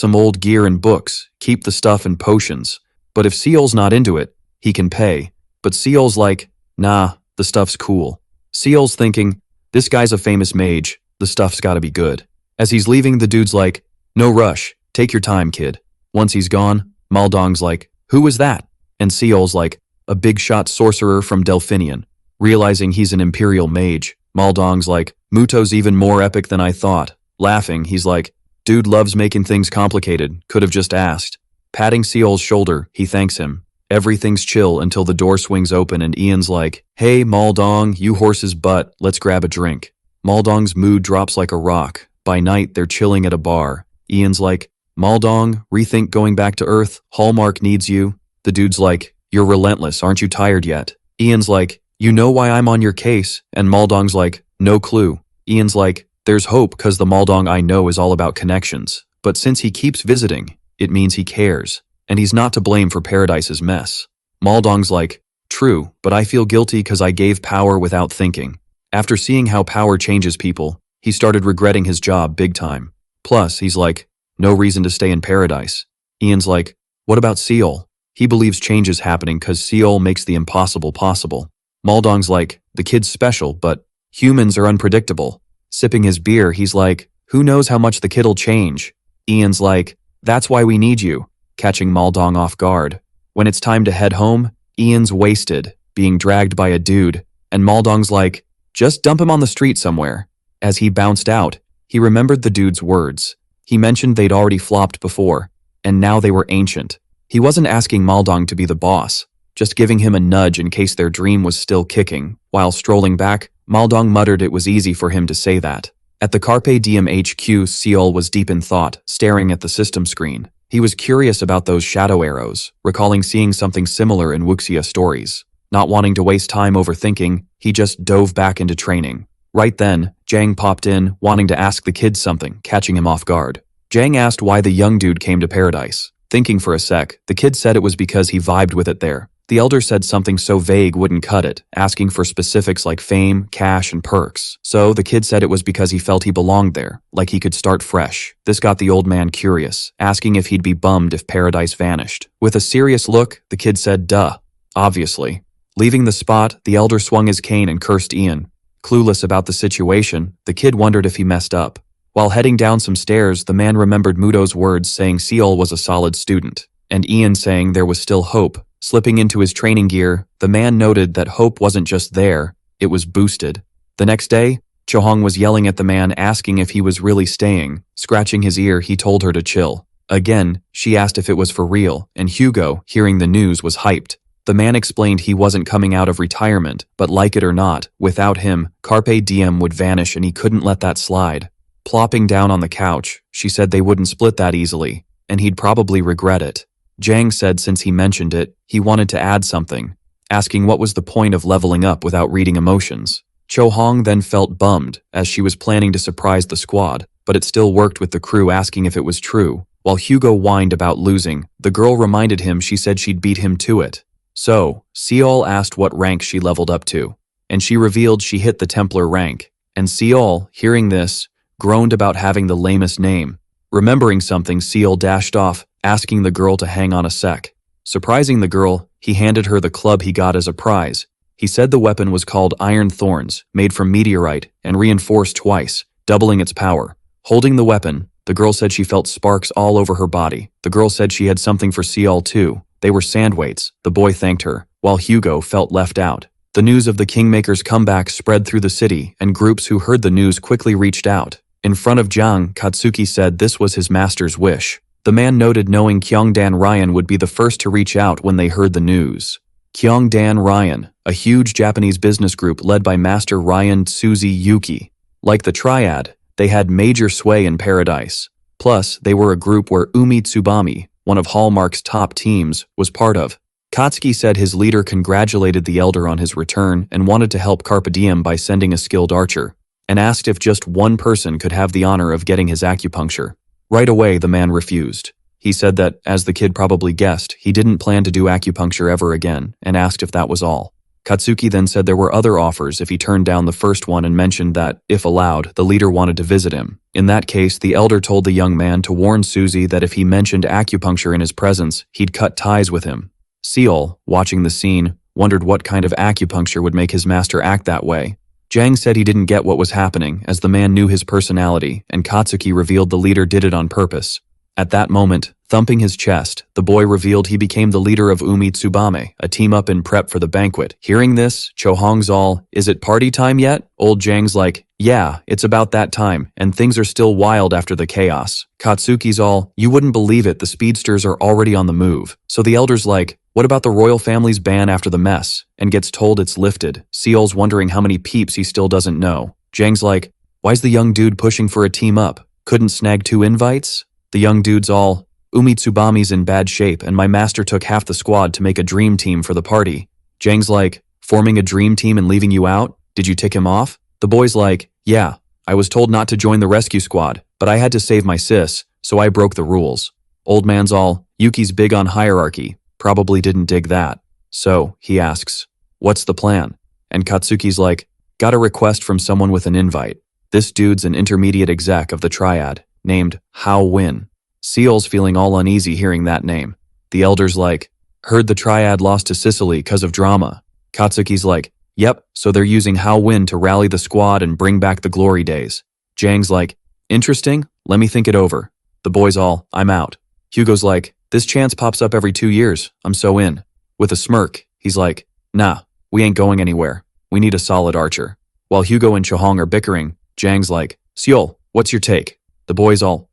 some old gear and books, keep the stuff and potions. But if Seal's not into it, he can pay. But Seal's like, nah, the stuff's cool. Seal's thinking, this guy's a famous mage, the stuff's gotta be good. As he's leaving, the dude's like, no rush, take your time, kid. Once he's gone, Maldong's like, who was that? And Seal's like, a big shot sorcerer from Delphinion. Realizing he's an imperial mage, Maldong's like, Muto's even more epic than I thought. Laughing, he's like, dude loves making things complicated, could have just asked. Patting Seal's shoulder, he thanks him. Everything's chill until the door swings open and Ian's like, hey Maldong, you horse's butt, let's grab a drink. Maldong's mood drops like a rock. By night, they're chilling at a bar. Ian's like, Maldong, rethink going back to Earth, Hallmark needs you. The dude's like, you're relentless, aren't you tired yet? Ian's like, you know why I'm on your case? And Maldong's like, no clue. Ian's like, there's hope cause the Maldong I know is all about connections. But since he keeps visiting, it means he cares. And he's not to blame for Paradise's mess. Maldong's like, true, but I feel guilty cause I gave power without thinking. After seeing how power changes people, he started regretting his job big time. Plus, he's like, no reason to stay in Paradise. Ian's like, what about Seal? He believes change is happening cause Seal makes the impossible possible. Maldong's like, the kid's special, but humans are unpredictable. Sipping his beer, he's like, who knows how much the kid'll change? Ian's like, that's why we need you, catching Maldong off guard. When it's time to head home, Ian's wasted, being dragged by a dude, and Maldong's like, just dump him on the street somewhere. As he bounced out, he remembered the dude's words. He mentioned they'd already flopped before, and now they were ancient. He wasn't asking Maldong to be the boss, just giving him a nudge in case their dream was still kicking. While strolling back, Maldong muttered it was easy for him to say that. At the Carpe Diem HQ, Seal was deep in thought, staring at the system screen. He was curious about those shadow arrows, recalling seeing something similar in Wuxia stories. Not wanting to waste time overthinking, he just dove back into training. Right then, Jang popped in, wanting to ask the kid something, catching him off guard. Jang asked why the young dude came to Paradise. Thinking for a sec, the kid said it was because he vibed with it there. The elder said something so vague wouldn't cut it, asking for specifics like fame, cash, and perks. So the kid said it was because he felt he belonged there, like he could start fresh. This got the old man curious, asking if he'd be bummed if Paradise vanished. With a serious look, the kid said, duh, obviously. Leaving the spot, the elder swung his cane and cursed Ian. Clueless about the situation, the kid wondered if he messed up. While heading down some stairs, the man remembered Muto's words saying Seal was a solid student, and Ian saying there was still hope. Slipping into his training gear, the man noted that hope wasn't just there, it was boosted. The next day, Chohong was yelling at the man asking if he was really staying. Scratching his ear, he told her to chill. Again, she asked if it was for real, and Hugo, hearing the news, was hyped. The man explained he wasn't coming out of retirement, but like it or not, without him, Carpe Diem would vanish and he couldn't let that slide. Plopping down on the couch, she said they wouldn't split that easily, and he'd probably regret it. Jang said since he mentioned it, he wanted to add something, asking what was the point of leveling up without reading emotions. Chohong then felt bummed, as she was planning to surprise the squad, but it still worked with the crew asking if it was true. While Hugo whined about losing, the girl reminded him she said she'd beat him to it. So, Seol asked what rank she leveled up to, and she revealed she hit the Templar rank, and Seol, hearing this, groaned about having the lamest name. Remembering something, Seol dashed off, asking the girl to hang on a sec. Surprising the girl, he handed her the club he got as a prize. He said the weapon was called Iron Thorns, made from meteorite, and reinforced twice, doubling its power. Holding the weapon, the girl said she felt sparks all over her body. The girl said she had something for Seol too. They were sandweights. The boy thanked her, while Hugo felt left out. The news of the Kingmaker's comeback spread through the city, and groups who heard the news quickly reached out. In front of Jiang, Katsuki said this was his master's wish. The man noted knowing Kyongdan Ryan would be the first to reach out when they heard the news. Kyongdan Ryan, a huge Japanese business group led by Master Ryan Tsuzi Yuki. Like the Triad, They had major sway in paradise. Plus, they were a group where Umi Tsubame, one of Hallmark's top teams, was part of. Katsuki said his leader congratulated the elder on his return and wanted to help Carpe Diem by sending a skilled archer, and asked if just one person could have the honor of getting his acupuncture. Right away, the man refused. He said that, as the kid probably guessed, he didn't plan to do acupuncture ever again, and asked if that was all. Katsuki then said there were other offers if he turned down the first one and mentioned that, if allowed, the leader wanted to visit him. In that case, the elder told the young man to warn Suzy that if he mentioned acupuncture in his presence, he'd cut ties with him. Seol, watching the scene, wondered what kind of acupuncture would make his master act that way. Jang said he didn't get what was happening, as the man knew his personality, and Katsuki revealed the leader did it on purpose. At that moment, thumping his chest, the boy revealed he became the leader of Umi Tsubame, a team-up in prep for the banquet. Hearing this, Chohong's all, "Is it party time yet?" Old Jang's like, "Yeah, it's about that time, and things are still wild after the chaos." Katsuki's all, "You wouldn't believe it, the speedsters are already on the move." So the elder's like, "What about the royal family's ban after the mess?" and gets told it's lifted. Seol's wondering how many peeps he still doesn't know. Jang's like, "Why's the young dude pushing for a team-up? Couldn't snag 2 invites?" The young dude's all, "Umi Tsubame's in bad shape and my master took half the squad to make a dream team for the party." Jang's like, "Forming a dream team and leaving you out? Did you tick him off?" The boy's like, "Yeah, I was told not to join the rescue squad, but I had to save my sis, so I broke the rules." Old man's all, "Yuki's big on hierarchy, probably didn't dig that." So, he asks, "What's the plan?" And Katsuki's like, "Got a request from someone with an invite. This dude's an intermediate exec of the triad, named Hao Win." Seol's feeling all uneasy hearing that name. The elder's like, "Heard the triad lost to Sicily 'cause of drama." Katsuki's like, "Yep, so they're using Hao Win to rally the squad and bring back the glory days." Jang's like, "Interesting, let me think it over." The boy's all, "I'm out." Hugo's like, "This chance pops up every 2 years, I'm so in." With a smirk, he's like, "Nah, we ain't going anywhere. We need a solid archer." While Hugo and Chohong are bickering, Jang's like, "Seol, what's your take?" The boy's all,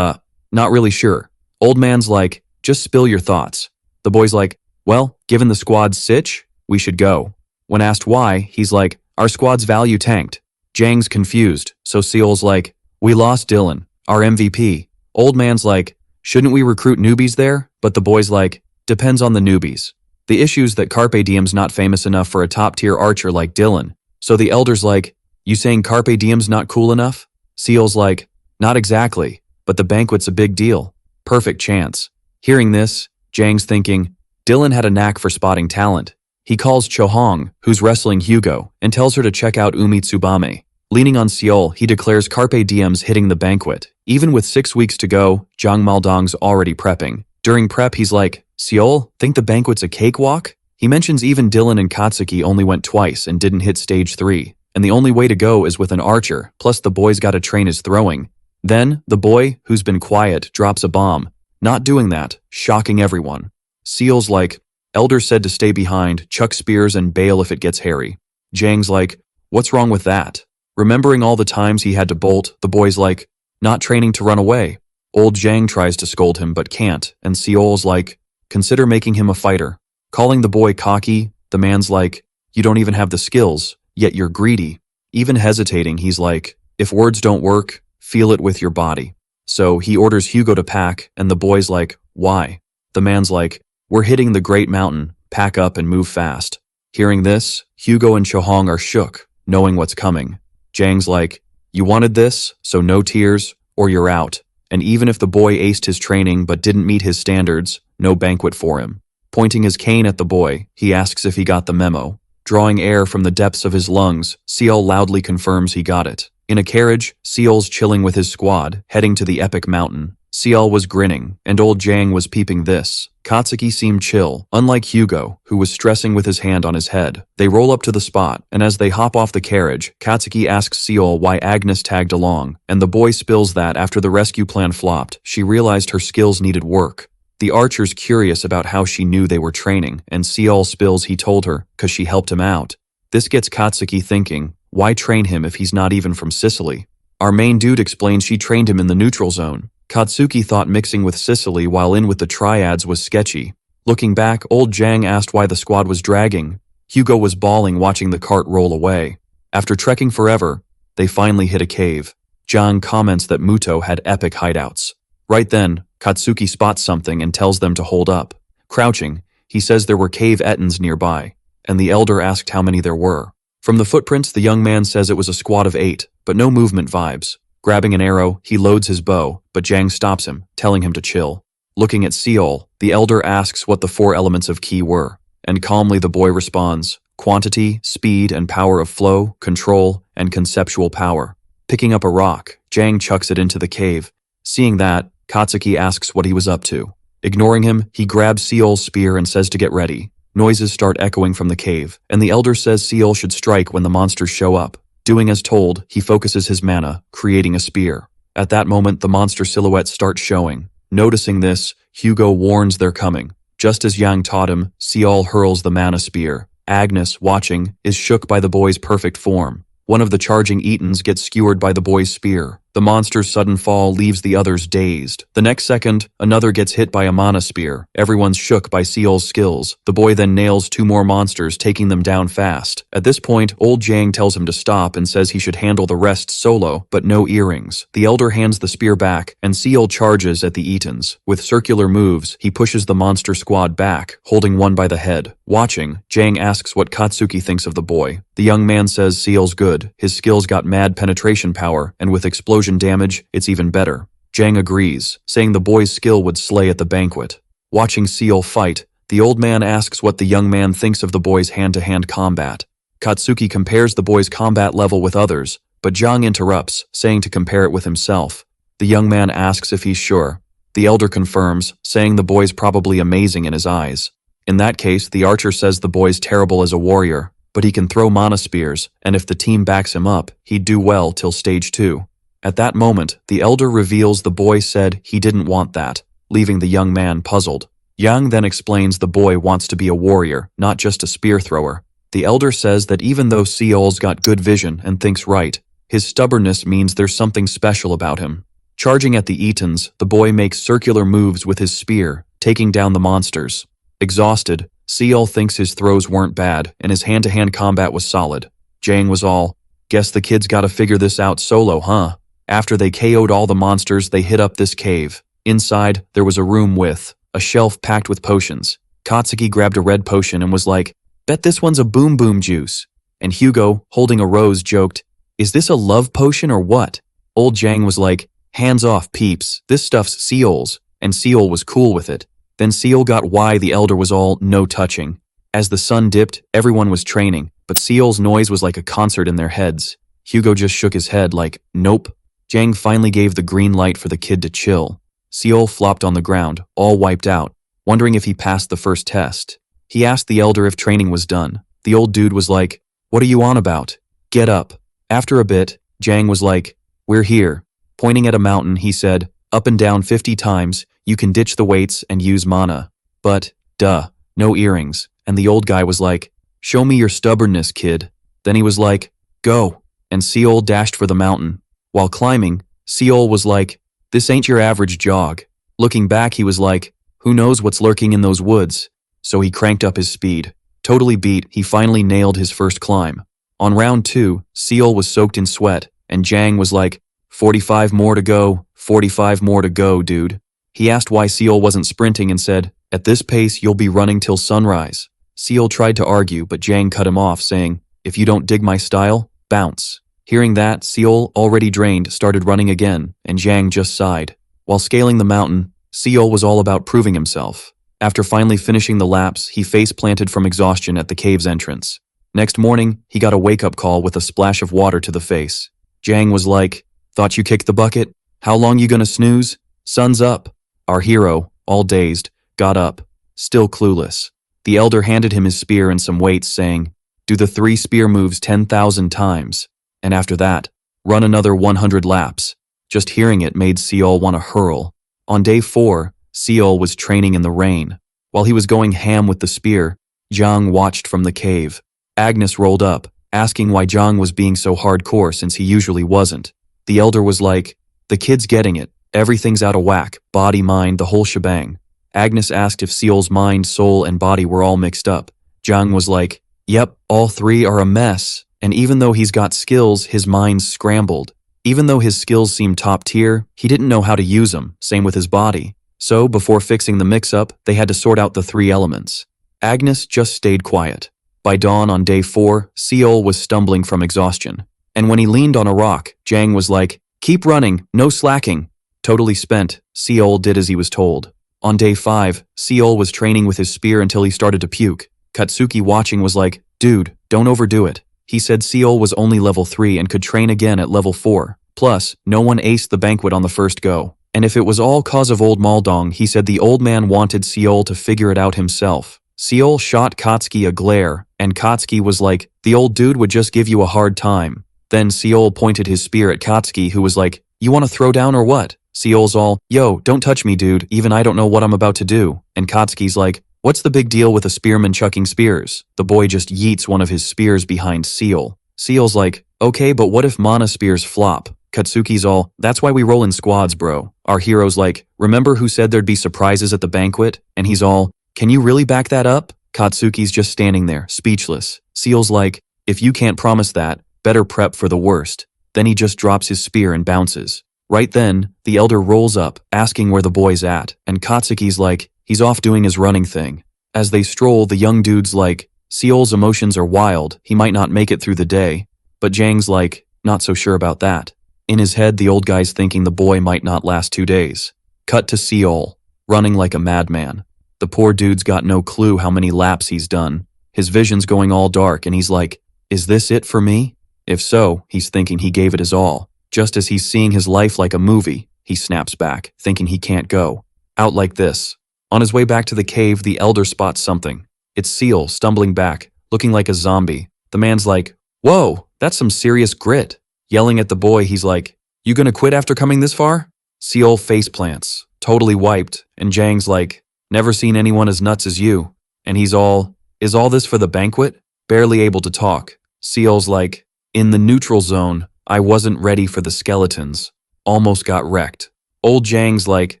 not really sure." Old man's like, "Just spill your thoughts." The boy's like, "Well, given the squad's sitch, we should go." When asked why, he's like, "Our squad's value tanked." Jang's confused, so Seol's like, "We lost Dylan, our MVP." Old man's like, "Shouldn't we recruit newbies there?" But the boy's like, "Depends on the newbies. The issue's that Carpe Diem's not famous enough for a top-tier archer like Dylan." So the elder's like, "You saying Carpe Diem's not cool enough?" Seol's like, "Not exactly, but the banquet's a big deal. Perfect chance." Hearing this, Jang's thinking, Dylan had a knack for spotting talent. He calls Chohong, who's wrestling Hugo, and tells her to check out Umi Tsubame. Leaning on Seol, he declares Carpe Diem's hitting the banquet. Even with 6 weeks to go, Zhang Maldong's already prepping. During prep, he's like, "Seol, think the banquet's a cakewalk?" He mentions even Dylan and Katsuki only went twice and didn't hit stage 3, and the only way to go is with an archer, plus the boy's gotta train his throwing. Then, the boy, who's been quiet, drops a bomb. Not doing that, shocking everyone. Seol's like, "Elder said to stay behind, chuck spears and bail if it gets hairy." Jang's like, "What's wrong with that?" Remembering all the times he had to bolt, the boy's like, "Not training to run away." Old Jang tries to scold him but can't, and Seol's like, "Consider making him a fighter." Calling the boy cocky, the man's like, "You don't even have the skills, yet you're greedy." Even hesitating, he's like, "If words don't work, feel it with your body." So he orders Hugo to pack, and the boy's like, "Why?" The man's like, "We're hitting the Great Mountain, pack up and move fast." Hearing this, Hugo and Chohong are shook, knowing what's coming. Jang's like, "You wanted this, so no tears, or you're out." And even if the boy aced his training but didn't meet his standards, no banquet for him. Pointing his cane at the boy, he asks if he got the memo. Drawing air from the depths of his lungs, Seol loudly confirms he got it. In a carriage, Seol's chilling with his squad, heading to the epic mountain. Seol was grinning, and old Jang was peeping this. Katsuki seemed chill, unlike Hugo, who was stressing with his hand on his head. They roll up to the spot, and as they hop off the carriage, Katsuki asks Seol why Agnes tagged along, and the boy spills that after the rescue plan flopped, she realized her skills needed work. The archer's curious about how she knew they were training, and Seol spills he told her, 'cause she helped him out. This gets Katsuki thinking, why train him if he's not even from Sicily? Our main dude explains she trained him in the neutral zone. Katsuki thought mixing with Sicily while in with the triads was sketchy. Looking back, old Jang asked why the squad was dragging. Hugo was bawling watching the cart roll away. After trekking forever, they finally hit a cave. Jiang comments that Muto had epic hideouts. Right then, Katsuki spots something and tells them to hold up. Crouching, he says there were cave ettins nearby, and the elder asked how many there were. From the footprints, the young man says it was a squad of 8, but no movement vibes. Grabbing an arrow, he loads his bow, but Jiang stops him, telling him to chill. Looking at Seol, the elder asks what the 4 elements of ki were, and calmly the boy responds, quantity, speed, and power of flow, control, and conceptual power. Picking up a rock, Jiang chucks it into the cave. Seeing that, Katsuki asks what he was up to. Ignoring him, he grabs Seol's spear and says to get ready. Noises start echoing from the cave, and the elder says Seol should strike when the monsters show up. Doing as told, he focuses his mana, creating a spear. At that moment, the monster silhouettes start showing. Noticing this, Hugo warns they're coming. Just as Yang taught him, Seol hurls the mana spear. Agnes, watching, is shook by the boy's perfect form. One of the charging Etons gets skewered by the boy's spear. The monster's sudden fall leaves the others dazed. The next second, another gets hit by a mana spear. Everyone's shook by Seol's skills. The boy then nails 2 more monsters, taking them down fast. At this point, old Jiang tells him to stop and says he should handle the rest solo, but no earrings. The elder hands the spear back, and Seol charges at the Etons. With circular moves, he pushes the monster squad back, holding one by the head. Watching, Jiang asks what Katsuki thinks of the boy. The young man says Seol's good. His skills got mad penetration power, and with explosion damage, it's even better. Jiang agrees, saying the boy's skill would slay at the banquet. Watching Seol fight, the old man asks what the young man thinks of the boy's hand-to-hand combat. Katsuki compares the boy's combat level with others, but Jiang interrupts, saying to compare it with himself. The young man asks if he's sure. The elder confirms, saying the boy's probably amazing in his eyes. In that case, the archer says the boy's terrible as a warrior, but he can throw mana spears, and if the team backs him up, he'd do well till stage 2. At that moment, the elder reveals the boy said he didn't want that, leaving the young man puzzled. Yang then explains the boy wants to be a warrior, not just a spear thrower. The elder says that even though Seol's got good vision and thinks right, his stubbornness means there's something special about him. Charging at the Etons, the boy makes circular moves with his spear, taking down the monsters. Exhausted, Seol thinks his throws weren't bad, and his hand-to-hand combat was solid. Jiang was all, "Guess the kid's gotta figure this out solo, huh?" After they KO'd all the monsters, they hit up this cave. Inside, there was a room with a shelf packed with potions. Katsuki grabbed a red potion and was like, "Bet this one's a boom boom juice." And Hugo, holding a rose, joked, "Is this a love potion or what?" Old Jiang was like, "Hands off, peeps, this stuff's Seol's," and Seol was cool with it. Then Seol got why the elder was all no touching. As the sun dipped, everyone was training, but Seol's noise was like a concert in their heads. Hugo just shook his head like, "Nope." Jiang finally gave the green light for the kid to chill. Seol flopped on the ground, all wiped out, wondering if he passed the first test. He asked the elder if training was done. The old dude was like, "What are you on about? Get up." After a bit, Jiang was like, "We're here." Pointing at a mountain, he said, "Up and down 50 times, you can ditch the weights and use mana." But, duh, no earrings. And the old guy was like, "Show me your stubbornness, kid." Then he was like, "Go." And Seol dashed for the mountain. While climbing, Seol was like, "This ain't your average jog." Looking back, he was like, "Who knows what's lurking in those woods?" So he cranked up his speed. Totally beat, he finally nailed his first climb. On round 2, Seol was soaked in sweat, and Jiang was like, 45 more to go, 45 more to go, dude." He asked why Seol wasn't sprinting and said, "At this pace, you'll be running till sunrise." Seol tried to argue, but Jiang cut him off, saying, "If you don't dig my style, bounce." Hearing that, Seol, already drained, started running again, and Jiang just sighed. While scaling the mountain, Seol was all about proving himself. After finally finishing the laps, he face-planted from exhaustion at the cave's entrance. Next morning, he got a wake-up call with a splash of water to the face. Jiang was like, "Thought you kicked the bucket? How long you gonna snooze? Sun's up." Our hero, all dazed, got up, still clueless. The elder handed him his spear and some weights, saying, "Do the 3 spear moves 10,000 times. And after that, run another 100 laps." Just hearing it made Seol want to hurl. On day 4, Seol was training in the rain. While he was going ham with the spear, Jiang watched from the cave. Agnes rolled up, asking why Jiang was being so hardcore since he usually wasn't. The elder was like, "The kid's getting it. Everything's out of whack, body, mind, the whole shebang." Agnes asked if Seol's mind, soul, and body were all mixed up. Jiang was like, "Yep, all 3 are a mess. And even though he's got skills, his mind's scrambled." Even though his skills seemed top tier, he didn't know how to use them, same with his body. So, before fixing the mix-up, they had to sort out the 3 elements. Agnes just stayed quiet. By dawn on day 4, Seol was stumbling from exhaustion. And when he leaned on a rock, Jang was like, "Keep running, no slacking." Totally spent, Seol did as he was told. On day 5, Seol was training with his spear until he started to puke. Katsuki watching was like, "Dude, don't overdo it." He said Seol was only level 3 and could train again at level 4. Plus, no one aced the banquet on the first go. And if it was all cause of old Maldong, he said the old man wanted Seol to figure it out himself. Seol shot Katsuki a glare, and Katsuki was like, "The old dude would just give you a hard time." Then Seol pointed his spear at Katsuki, who was like, "You wanna throw down or what?" Seol's all, "Yo, don't touch me, dude, even I don't know what I'm about to do." And Katsuki's like, "What's the big deal with a spearman chucking spears?" The boy just yeets one of his spears behind Seol. Seol's like, "Okay, but what if mana spears flop?" Katsuki's all, "That's why we roll in squads, bro." Our hero's like, "Remember who said there'd be surprises at the banquet?" And he's all, "Can you really back that up?" Katsuki's just standing there, speechless. Seol's like, "If you can't promise that, better prep for the worst." Then he just drops his spear and bounces. Right then, the elder rolls up, asking where the boy's at, and Katsuki's like, he's off doing his running thing. As they stroll, the young dude's like, Seol's emotions are wild, he might not make it through the day. But Jang's like, not so sure about that. In his head, the old guy's thinking the boy might not last 2 days. Cut to Seol, running like a madman. The poor dude's got no clue how many laps he's done. His vision's going all dark and he's like, is this it for me? If so, he's thinking he gave it his all. Just as he's seeing his life like a movie, he snaps back, thinking he can't go. Out like this. On his way back to the cave, the elder spots something. It's Seol stumbling back, looking like a zombie. The man's like, "Whoa, that's some serious grit." Yelling at the boy, he's like, "You gonna quit after coming this far?" Seol face plants, totally wiped, and Jang's like, "Never seen anyone as nuts as you." And he's all, "Is all this for the banquet?" Barely able to talk. Seol's like, "In the neutral zone, I wasn't ready for the skeletons. Almost got wrecked." Old Jang's like,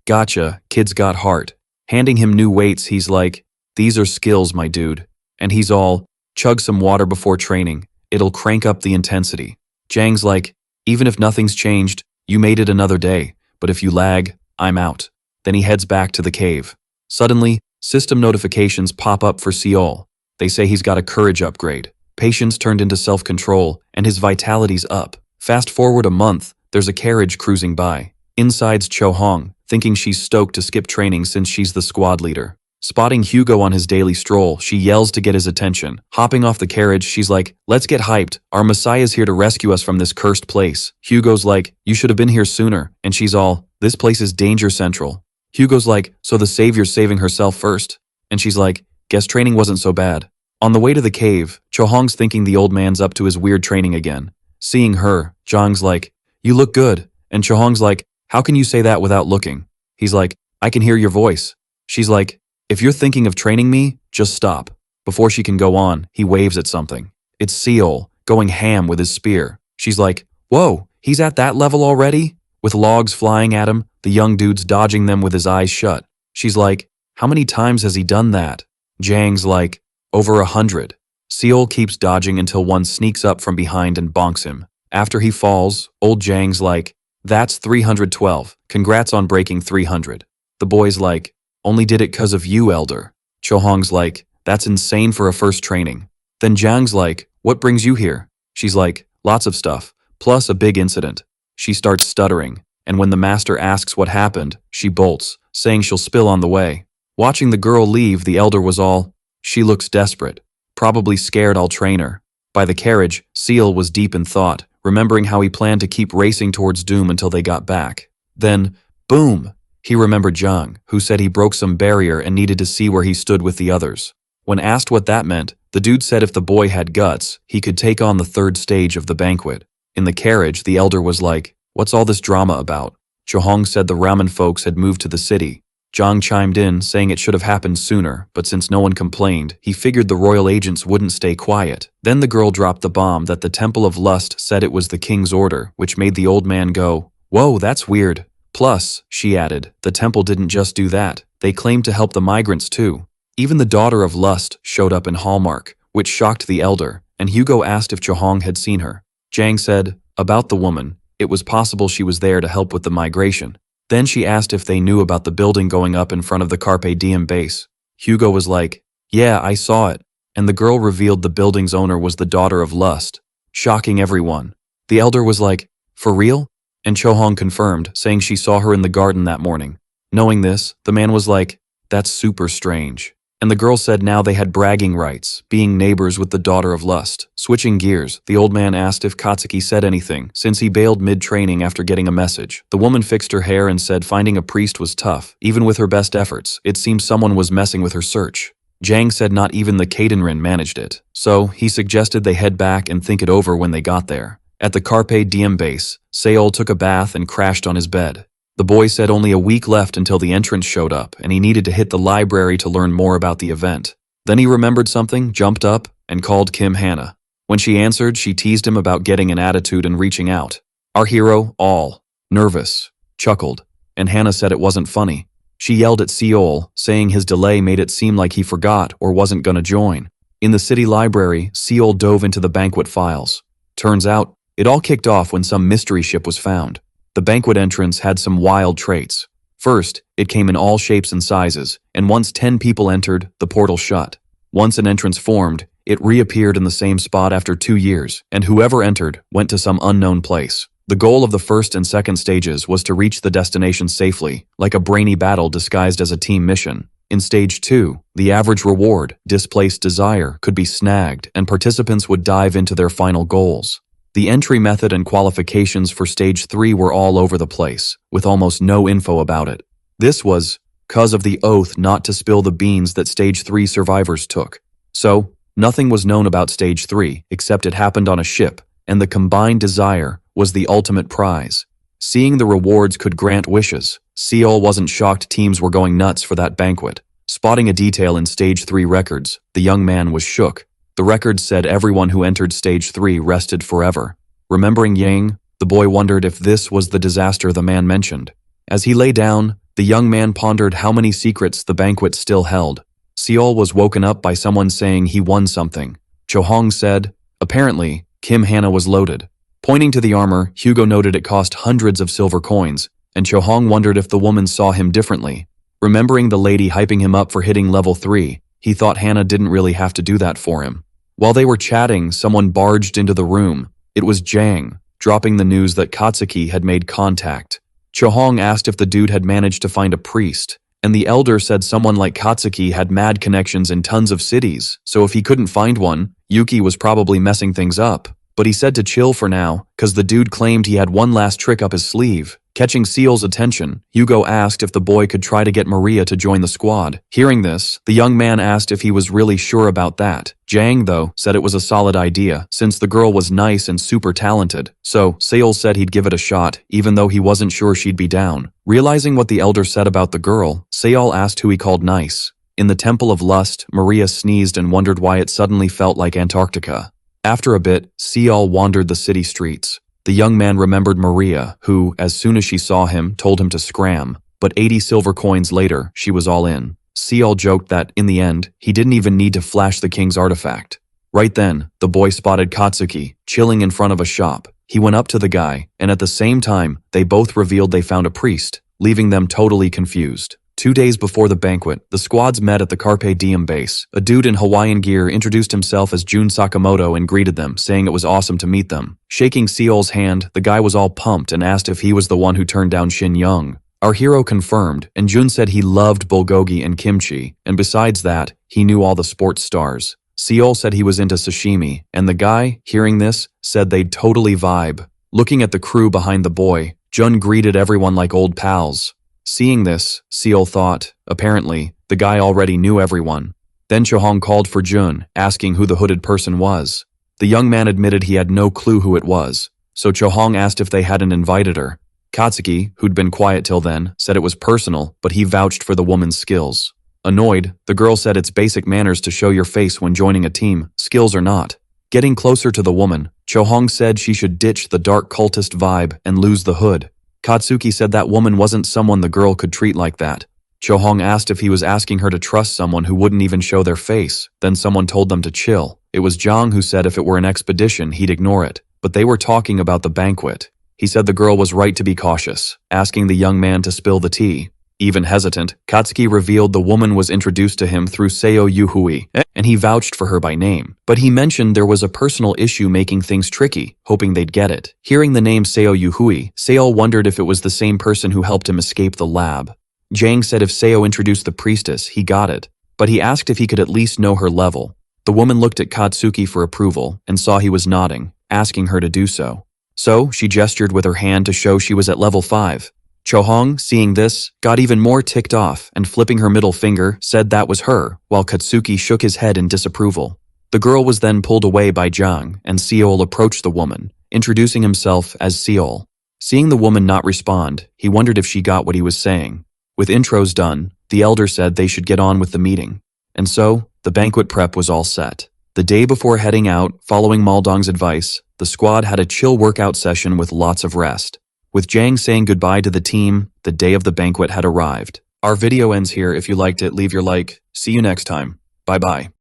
"Gotcha, kid's got heart." Handing him new weights, he's like, "These are skills, my dude." And he's all, "Chug some water before training. It'll crank up the intensity." Jang's like, "Even if nothing's changed, you made it another day, but if you lag, I'm out." Then he heads back to the cave. Suddenly, system notifications pop up for Seol. They say he's got a courage upgrade. Patience turned into self-control, and his vitality's up. Fast forward a month, there's a carriage cruising by. Inside's Cho Hong, thinking she's stoked to skip training since she's the squad leader. Spotting Hugo on his daily stroll, she yells to get his attention. Hopping off the carriage, she's like, "Let's get hyped. Our Messiah's here to rescue us from this cursed place." Hugo's like, "You should have been here sooner." And she's all, "This place is danger central." Hugo's like, "So the savior's saving herself first?" And she's like, "Guess training wasn't so bad." On the way to the cave, Cho Hong's thinking the old man's up to his weird training again. Seeing her, Zhang's like, "You look good." And Cho Hong's like, "How can you say that without looking?" He's like, "I can hear your voice." She's like, "If you're thinking of training me, just stop." Before she can go on, he waves at something. It's Seol, going ham with his spear. She's like, "Whoa, he's at that level already?" With logs flying at him, the young dude's dodging them with his eyes shut. She's like, "How many times has he done that?" Jang's like, "Over 100. Seol keeps dodging until one sneaks up from behind and bonks him. After he falls, old Jang's like, "That's 312. Congrats on breaking 300. The boy's like, "Only did it 'cause of you, elder." Cho Hong's like, "That's insane for a first training." Then Jang's like, "What brings you here?" She's like, "Lots of stuff, plus a big incident." She starts stuttering, and when the master asks what happened, she bolts, saying she'll spill on the way. Watching the girl leave, the elder was all, "She looks desperate. Probably scared I'll train her." By the carriage, Seol was deep in thought, remembering how he planned to keep racing towards doom until they got back. Then, boom! He remembered Zhang, who said he broke some barrier and needed to see where he stood with the others. When asked what that meant, the dude said if the boy had guts, he could take on the 3rd stage of the banquet. In the carriage, the elder was like, "What's all this drama about?" Cho Hong said the ramen folks had moved to the city. Zhang chimed in, saying it should have happened sooner, but since no one complained, he figured the royal agents wouldn't stay quiet. Then the girl dropped the bomb that the Temple of Lust said it was the king's order, which made the old man go, "Whoa, that's weird." Plus, she added, the temple didn't just do that, they claimed to help the migrants too. Even the daughter of Lust showed up in Hallmark, which shocked the elder, and Hugo asked if Cho Hong had seen her. Zhang said, "About the woman, it was possible she was there to help with the migration. Then she asked if they knew about the building going up in front of the Carpe Diem base. Hugo was like, "Yeah, I saw it." And the girl revealed the building's owner was the daughter of Lust, shocking everyone. The elder was like, "For real?" And Chohong confirmed, saying she saw her in the garden that morning. Knowing this, the man was like, "That's super strange." And the girl said now they had bragging rights, being neighbors with the daughter of Lust. Switching gears, the old man asked if Katsuki said anything, since he bailed mid-training after getting a message. The woman fixed her hair and said finding a priest was tough. Even with her best efforts, it seems someone was messing with her search. Jang said not even the Kaidenrin managed it, so he suggested they head back and think it over when they got there. At the Carpe Diem base, Seol took a bath and crashed on his bed. The boy said only a week left until the entrance showed up, and he needed to hit the library to learn more about the event. Then he remembered something, jumped up, and called Kim Hannah. When she answered, she teased him about getting an attitude and reaching out. Our hero, all nervous, chuckled, and Hannah said it wasn't funny. She yelled at Seol, saying his delay made it seem like he forgot or wasn't gonna join. In the city library, Seol dove into the banquet files. Turns out, it all kicked off when some mystery ship was found. The banquet entrance had some wild traits. First, it came in all shapes and sizes, and once 10 people entered, the portal shut. Once an entrance formed, it reappeared in the same spot after 2 years, and whoever entered went to some unknown place. The goal of the first and second stages was to reach the destination safely, like a brainy battle disguised as a team mission. In stage 2, the average reward, displaced desire, could be snagged, and participants would dive into their final goals. The entry method and qualifications for Stage 3 were all over the place, with almost no info about it. This was cause of the oath not to spill the beans that Stage 3 survivors took. So, nothing was known about Stage 3, except it happened on a ship, and the combined desire was the ultimate prize. Seeing the rewards could grant wishes, Seol wasn't shocked teams were going nuts for that banquet. Spotting a detail in Stage 3 records, the young man was shook. The records said everyone who entered Stage 3 rested forever. Remembering Yang, the boy wondered if this was the disaster the man mentioned. As he lay down, the young man pondered how many secrets the banquet still held. Seol was woken up by someone saying he won something. Chohong said, apparently, Kim Hannah was loaded. Pointing to the armor, Hugo noted it cost hundreds of silver coins, and Chohong wondered if the woman saw him differently. Remembering the lady hyping him up for hitting level 3, he thought Hannah didn't really have to do that for him. While they were chatting, someone barged into the room. It was Jang, dropping the news that Katsuki had made contact. Chohong asked if the dude had managed to find a priest, and the elder said someone like Katsuki had mad connections in tons of cities, so if he couldn't find one, Yuki was probably messing things up. But he said to chill for now, cause the dude claimed he had one last trick up his sleeve. Catching Seol's attention, Hugo asked if the boy could try to get Maria to join the squad. Hearing this, the young man asked if he was really sure about that. Jang, though, said it was a solid idea, since the girl was nice and super talented. So, Seol said he'd give it a shot, even though he wasn't sure she'd be down. Realizing what the elder said about the girl, Seol asked who he called nice. In the Temple of Lust, Maria sneezed and wondered why it suddenly felt like Antarctica. After a bit, Seol wandered the city streets. The young man remembered Maria, who, as soon as she saw him, told him to scram, but 80 silver coins later, she was all in. Seol joked that, in the end, he didn't even need to flash the king's artifact. Right then, the boy spotted Katsuki, chilling in front of a shop. He went up to the guy, and at the same time, they both revealed they found a priest, leaving them totally confused. 2 days before the banquet, the squads met at the Carpe Diem base. A dude in Hawaiian gear introduced himself as Jun Sakamoto and greeted them, saying it was awesome to meet them. Shaking Seol's hand, the guy was all pumped and asked if he was the one who turned down Shin Young. Our hero confirmed, and Jun said he loved bulgogi and kimchi, and besides that, he knew all the sports stars. Seol said he was into sashimi, and the guy, hearing this, said they'd totally vibe. Looking at the crew behind the boy, Jun greeted everyone like old pals. Seeing this, Seol thought, apparently, the guy already knew everyone. Then Chohong called for Jun, asking who the hooded person was. The young man admitted he had no clue who it was, so Chohong asked if they hadn't invited her. Katsuki, who'd been quiet till then, said it was personal, but he vouched for the woman's skills. Annoyed, the girl said it's basic manners to show your face when joining a team, skills or not. Getting closer to the woman, Chohong said she should ditch the dark cultist vibe and lose the hood. Katsuki said that woman wasn't someone the girl could treat like that. Chohong asked if he was asking her to trust someone who wouldn't even show their face. Then someone told them to chill. It was Zhang who said if it were an expedition, he'd ignore it. But they were talking about the banquet. He said the girl was right to be cautious, asking the young man to spill the tea. Even hesitant, Katsuki revealed the woman was introduced to him through Seo Yuhui, and he vouched for her by name. But he mentioned there was a personal issue making things tricky, hoping they'd get it. Hearing the name Seo Yuhui, Seo wondered if it was the same person who helped him escape the lab. Jang said if Seo introduced the priestess, he got it, but he asked if he could at least know her level. The woman looked at Katsuki for approval and saw he was nodding, asking her to do so. So, she gestured with her hand to show she was at level 5. Chohong, seeing this, got even more ticked off and flipping her middle finger, said that was her, while Katsuki shook his head in disapproval. The girl was then pulled away by Jang, and Seol approached the woman, introducing himself as Seol. Seeing the woman not respond, he wondered if she got what he was saying. With intros done, the elder said they should get on with the meeting. And so, the banquet prep was all set. The day before heading out, following Maldong's advice, the squad had a chill workout session with lots of rest. With Jang saying goodbye to the team, the day of the banquet had arrived. Our video ends here. If you liked it, leave your like. See you next time. Bye-bye.